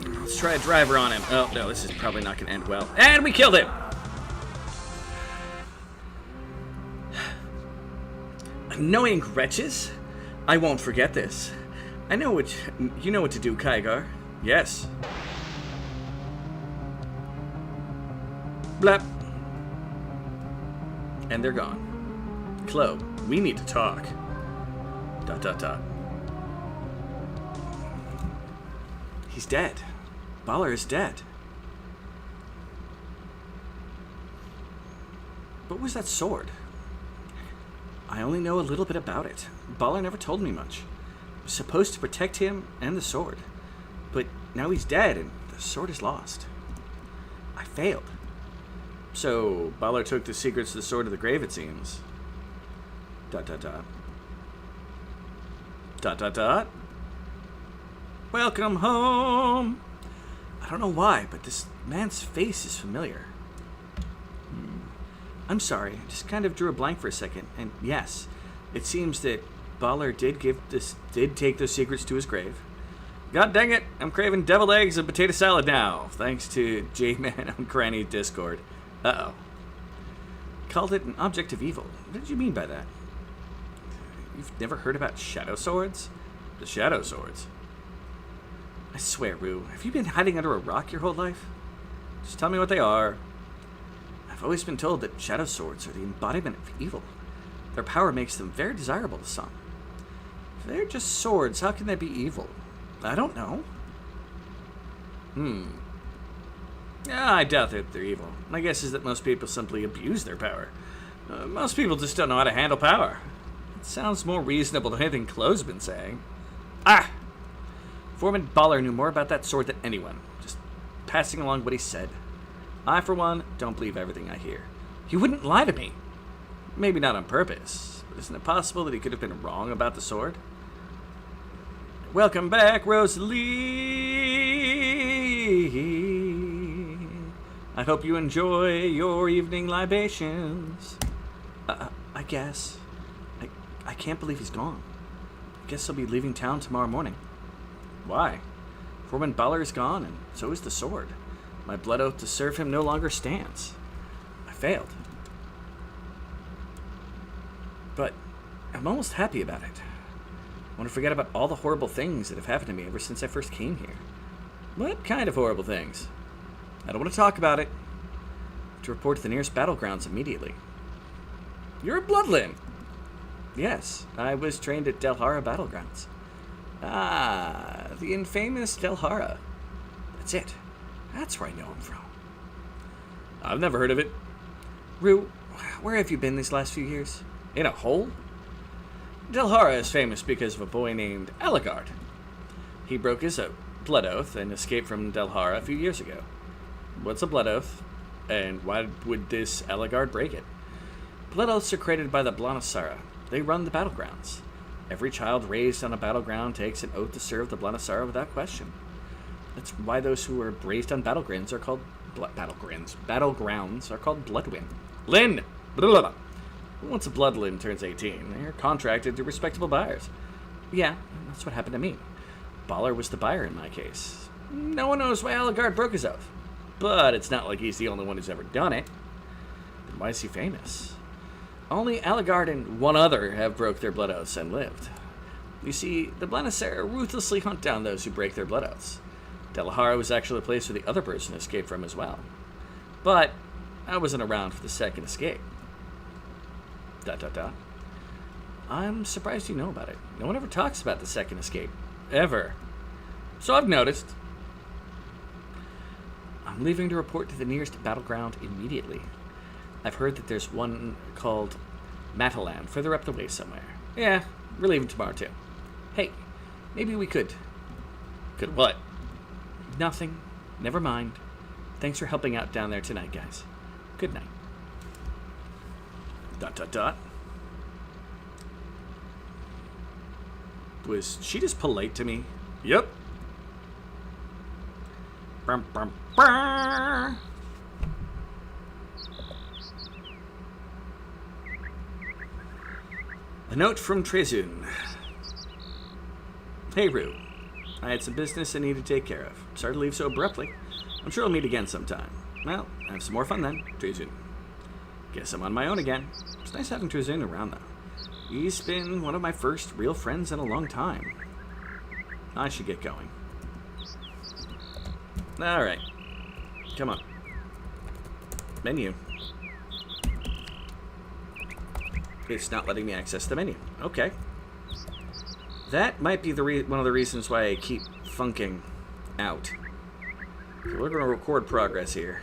Let's try a driver on him. Oh, no, this is probably not going to end well. And we killed him! Annoying wretches. I won't forget this. I know what you know what to do, Kygar. Yes. Blap. And they're gone. Chloe, we need to talk. ... He's dead. Baller is dead. What was that sword? I only know a little bit about it. Baller never told me much. I was supposed to protect him and the sword. But now he's dead and the sword is lost. I failed. So, Baller took the secrets to the sword of the grave, it seems. ... Welcome home! I don't know why, but this man's face is familiar. I'm sorry, I just kind of drew a blank for a second, and yes, it seems that Baller did take those secrets to his grave. God dang it, I'm craving deviled eggs and potato salad now, thanks to J-Man on Granny's Discord. Uh-oh. Called it an object of evil. What did you mean by that? You've never heard about shadow swords? The shadow swords? I swear, Rue, have you been hiding under a rock your whole life? Just tell me what they are. I've always been told that shadow swords are the embodiment of evil. Their power makes them very desirable to some. If they're just swords, how can they be evil? I don't know. Yeah, I doubt that they're evil. My guess is that most people simply abuse their power. Most people just don't know how to handle power. It sounds more reasonable than anything Chloe's been saying. Ah! Foreman Baller knew more about that sword than anyone. Just passing along what he said. I, for one, don't believe everything I hear. He wouldn't lie to me. Maybe not on purpose, but isn't it possible that he could have been wrong about the sword? Welcome back, Rosalie. I hope you enjoy your evening libations. I guess. I can't believe he's gone. I guess he'll be leaving town tomorrow morning. Why? Foreman Baller is gone, and so is the sword. My blood oath to serve him no longer stands. I failed. But I'm almost happy about it. I want to forget about all the horrible things that have happened to me ever since I first came here. What kind of horrible things? I don't want to talk about it. I have to report to the nearest battlegrounds immediately. You're a bloodlin. Yes, I was trained at Delhara Battlegrounds. Ah, the infamous Delhara. That's it. That's where I know him from. I've never heard of it. Rue, where have you been these last few years? In a hole? Delhara is famous because of a boy named Eligard. He broke his blood oath and escaped from Delhara a few years ago. What's a blood oath? And why would this Eligard break it? Blood oaths are created by the Blanasara. They run the battlegrounds. Every child raised on a battleground takes an oath to serve the Blanasara without question. That's why those who are raised on battlegrounds are called battlegrounds are called bloodwin. Lin! Blah, blah, blah. Once a bloodlin turns 18, they're contracted to respectable buyers. Yeah, that's what happened to me. Baller was the buyer in my case. No one knows why Alucard broke his oath. But it's not like he's the only one who's ever done it. Then why is he famous? Only Alucard and one other have broke their blood oaths and lived. You see, the Blenissare ruthlessly hunt down those who break their blood oaths. Delahara was actually the place where the other person escaped from as well. But I wasn't around for the second escape. ... I'm surprised you know about it. No one ever talks about the second escape. Ever. So I've noticed. I'm leaving to report to the nearest battleground immediately. I've heard that there's one called Matalan further up the way somewhere. Yeah, we're leaving tomorrow too. Hey, maybe we could... Could what? Nothing. Never mind. Thanks for helping out down there tonight, guys. Good night. ... Was she just polite to me? Yep. Brum, brum, brum. A note from Trezun. Hey, Rue. I had some business I need to take care of. Sorry to leave so abruptly. I'm sure we'll meet again sometime. Well, have some more fun then, Trezun. Guess I'm on my own again. It's nice having Trezun around, though. He's been one of my first real friends in a long time. I should get going. Alright. Come on. Menu. It's not letting me access the menu. Okay. That might be one of the reasons why I keep funking out. Okay, we're going to record progress here.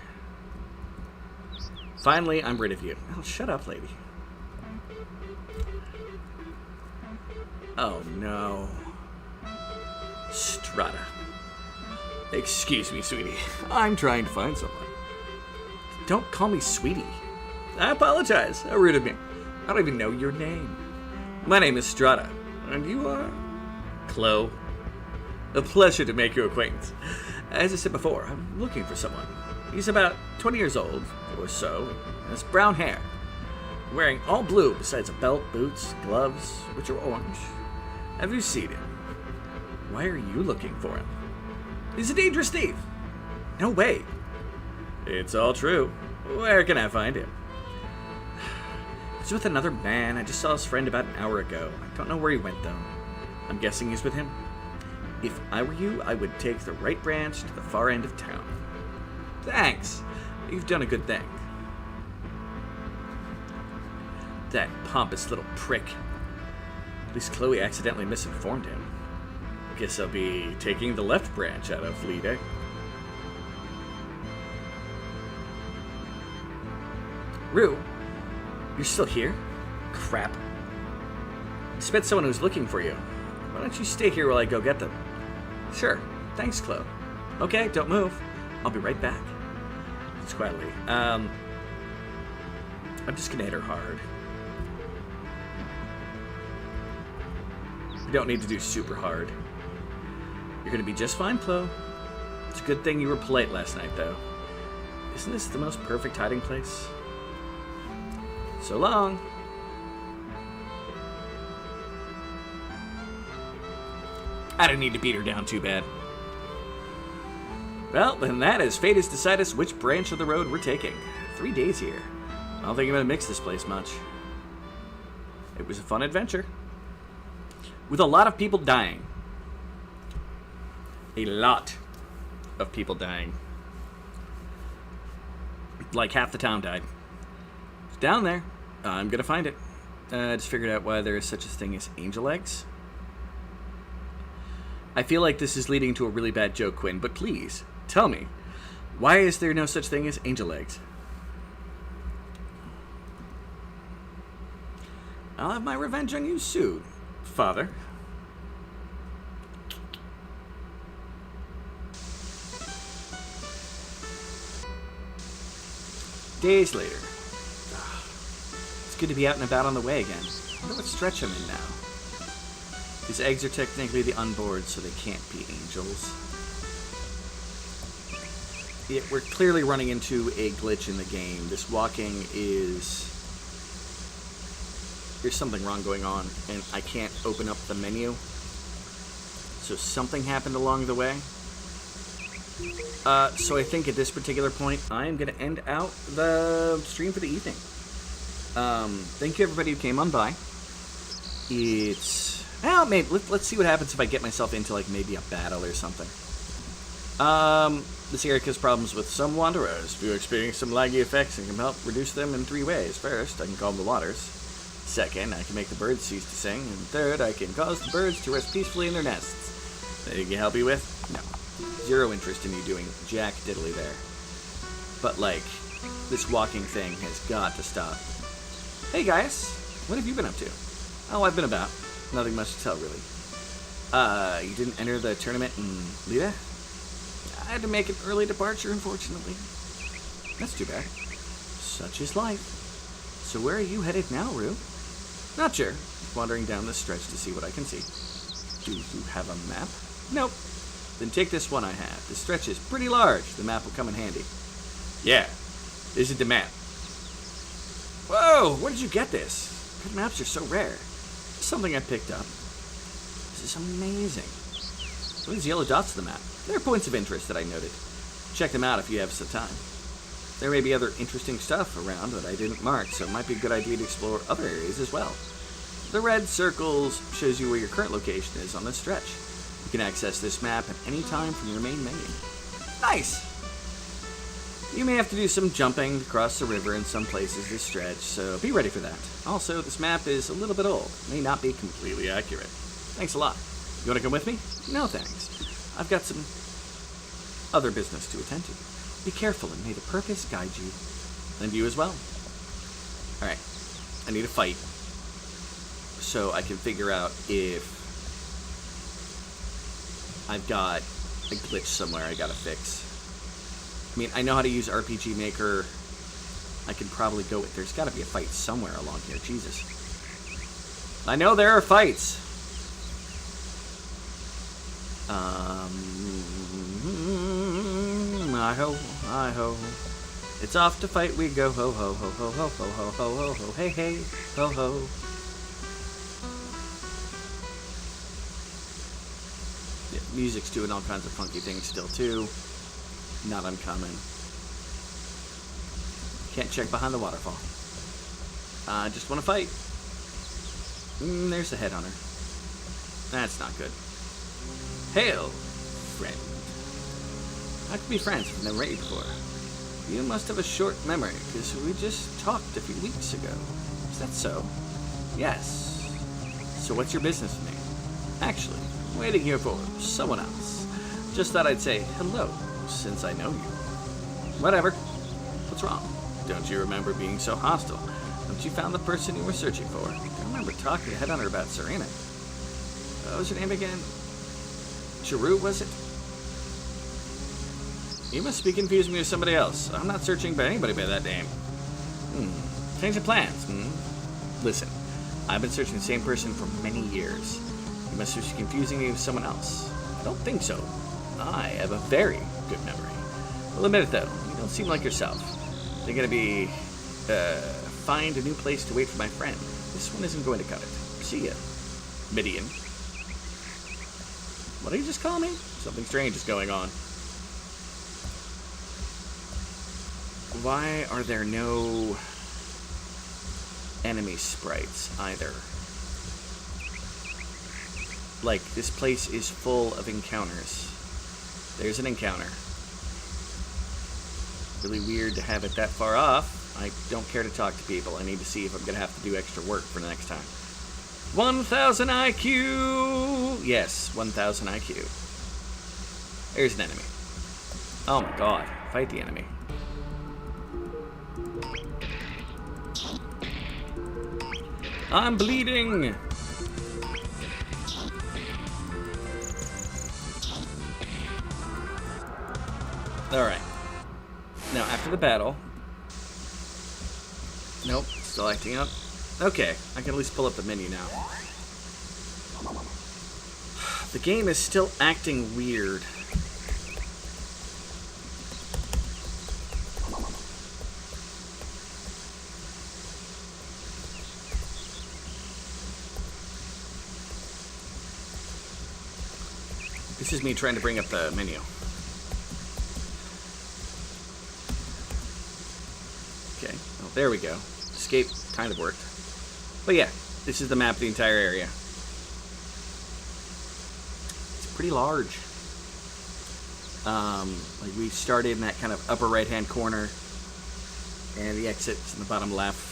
Finally, I'm rid of you. Oh, shut up, lady. Oh, no. Strata. Excuse me, sweetie. I'm trying to find someone. Don't call me sweetie. I apologize. How rude of me. I don't even know your name. My name is Strata. And you are? Chloe. A pleasure to make your acquaintance. As I said before, I'm looking for someone. He's about 20 years old, or so, and has brown hair. Wearing all blue besides a belt, boots, gloves, which are orange. Have you seen him? Why are you looking for him? He's a dangerous thief. No way. It's all true. Where can I find him? He's with another man. I just saw his friend about an hour ago. I don't know where he went, though. I'm guessing he's with him. If I were you, I would take the right branch to the far end of town. Thanks. You've done a good thing. That pompous little prick. At least Chloe accidentally misinformed him. Guess I'll be taking the left branch out of Lide. Rue, you're still here? Crap. I expect someone who's looking for you. Why don't you stay here while I go get them? Sure. Thanks, Chloe. Okay, don't move. I'll be right back. It's quietly. I'm just gonna hit her hard. You don't need to do super hard. You're gonna be just fine, Chloe. It's a good thing you were polite last night, though. Isn't this the most perfect hiding place? So long. I didn't need to beat her down too bad. Well, then that is fate has decided us which branch of the road we're taking. 3 days here. I don't think I'm gonna mix this place much. It was a fun adventure. With a lot of people dying. A lot of people dying. Like half the town died. It's down there. I'm gonna find it. I just figured out why there is such a thing as angel eggs. I feel like this is leading to a really bad joke, Quinn, but please, tell me, why is there no such thing as angel eggs? I'll have my revenge on you soon, Father. Days later. It's good to be out and about on the way again. I wonder what stretch I'm in now. These eggs are technically the unborn, so they can't be angels. Yeah, we're clearly running into a glitch in the game. This walking is... There's something wrong going on, and I can't open up the menu. So something happened along the way. So I think at this particular point, I am going to end out the stream for the evening. Thank you everybody who came on by. Well, maybe let's see what happens if I get myself into like maybe a battle or something. This area causes problems with some wanderers. If you experience some laggy effects, I can help reduce them in 3 ways. First, I can calm the waters. Second, I can make the birds cease to sing. And third, I can cause the birds to rest peacefully in their nests. Anything I can help you with? No. 0 interest in you doing jack diddly there. But like, this walking thing has got to stop. Hey guys, what have you been up to? Oh, I've been about. Nothing much to tell, really. You didn't enter the tournament in Lita? I had to make an early departure, unfortunately. That's too bad. Such is life. So where are you headed now, Rue? Not sure. Wandering down this stretch to see what I can see. Do you have a map? Nope. Then take this one I have. This stretch is pretty large. The map will come in handy. Yeah, this is the map. Whoa, where did you get this? Good maps are so rare. It's something I picked up. This is amazing. What are these yellow dots on the map? They're points of interest that I noted. Check them out if you have some time. There may be other interesting stuff around that I didn't mark, so it might be a good idea to explore other areas as well. The red circles shows you where your current location is on this stretch. You can access this map at any time from your main menu. Nice! You may have to do some jumping to cross the river in some places this stretch, so be ready for that. Also, this map is a little bit old. May not be completely accurate. Thanks a lot. You want to come with me? No, thanks. I've got some other business to attend to. Be careful and may the purpose guide you. And you as well. Alright. I need a fight. So I can figure out if I've got a glitch somewhere I gotta fix. I mean, I know how to use RPG Maker. I can probably go with... There's gotta be a fight somewhere along here. Jesus. I know there are fights. I-ho. It's off to fight we go. Ho, ho, ho, ho, ho, ho, ho, ho, ho, ho, hey, hey, ho, ho. Yeah, music's doing all kinds of funky things still, too. Not uncommon. Can't check behind the waterfall. I just want to fight. There's the headhunter. That's not good. Hail, friend. How can we be friends if we've never met you before? You must have a short memory, because we just talked a few weeks ago. Is that so? Yes. So what's your business with me? Actually, I'm waiting here for someone else. Just thought I'd say hello, since I know you. Whatever. What's wrong? Don't you remember being so hostile? Haven't you found the person you were searching for? I remember talking to Headhunter about Serena. What was your name again? Chiru, was it? You must be confusing me with somebody else. I'm not searching for anybody by that name. Change of plans, Listen, I've been searching the same person for many years. You must be confusing me with someone else. I don't think so. I have a very good memory. I'll admit it, though. You don't seem like yourself. They're gonna be, find a new place to wait for my friend. This one isn't going to cut it. See ya. Midian. What did you just call me? Something strange is going on. Why are there no enemy sprites either? Like, this place is full of encounters. There's an encounter. Really weird to have it that far off. I don't care to talk to people. I need to see if I'm going to have to do extra work for the next time. 1,000 IQ! Yes, 1,000 IQ. There's an enemy. Oh my god. Fight the enemy. I'm bleeding! Alright. Now, after the battle... Nope, still acting up. Okay, I can at least pull up the menu now. The game is still acting weird. This is me trying to bring up the menu. There we go. Escape kind of worked. But yeah, this is the map of the entire area. It's pretty large. Like we started in that kind of upper right-hand corner, and the exit's in the bottom left.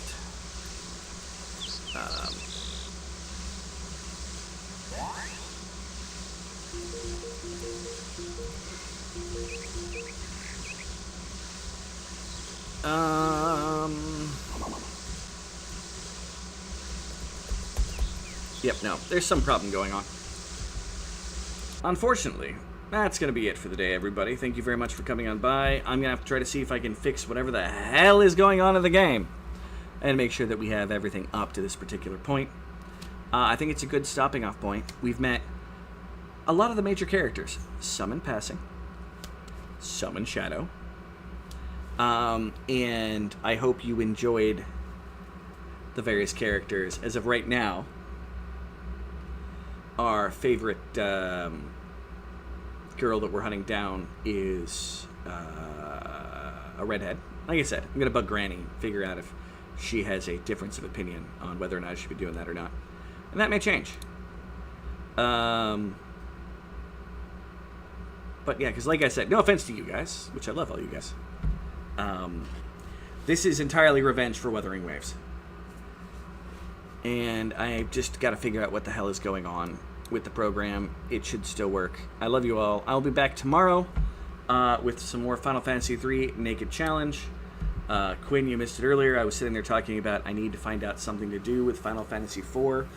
Yep, no, there's some problem going on. Unfortunately, that's going to be it for the day, everybody. Thank you very much for coming on by. I'm going to have to try to see if I can fix whatever the hell is going on in the game and make sure that we have everything up to this particular point. I think it's a good stopping off point. We've met a lot of the major characters. Some in passing. Some in shadow. And I hope you enjoyed the various characters. As of right now, our favorite girl that we're hunting down is a redhead. Like I said, I'm going to bug Granny, figure out if she has a difference of opinion on whether or not I should be doing that or not. And that may change. But yeah, because like I said, no offense to you guys, which I love all you guys. This is entirely revenge for Wuthering Waves. And I just got to figure out what the hell is going on with the program. It should still work. I love you all. I'll be back tomorrow with some more Final Fantasy III Naked Challenge. Quinn, you missed it earlier. I was sitting there talking about I need to find out something to do with Final Fantasy IV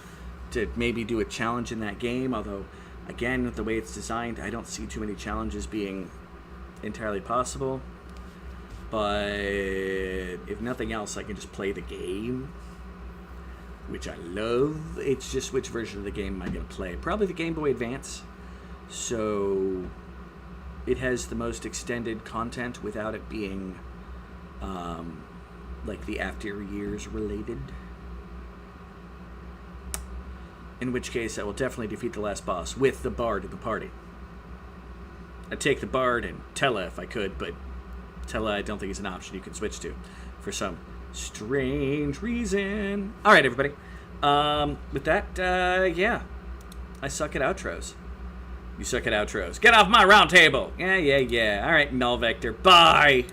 to maybe do a challenge in that game. Although, again, with the way it's designed, I don't see too many challenges being entirely possible. But if nothing else, I can just play the game, which I love. It's just which version of the game am I going to play? Probably the Game Boy Advance. So it has the most extended content without it being like the after years related. In which case, I will definitely defeat the last boss with the Bard in the party. I'd take the Bard and Tella if I could, but Tella I don't think is an option you can switch to for some strange reason. Alright, everybody. With that, yeah. I suck at outros. You suck at outros. Get off my round table! Yeah. Alright, Null Vector. Bye!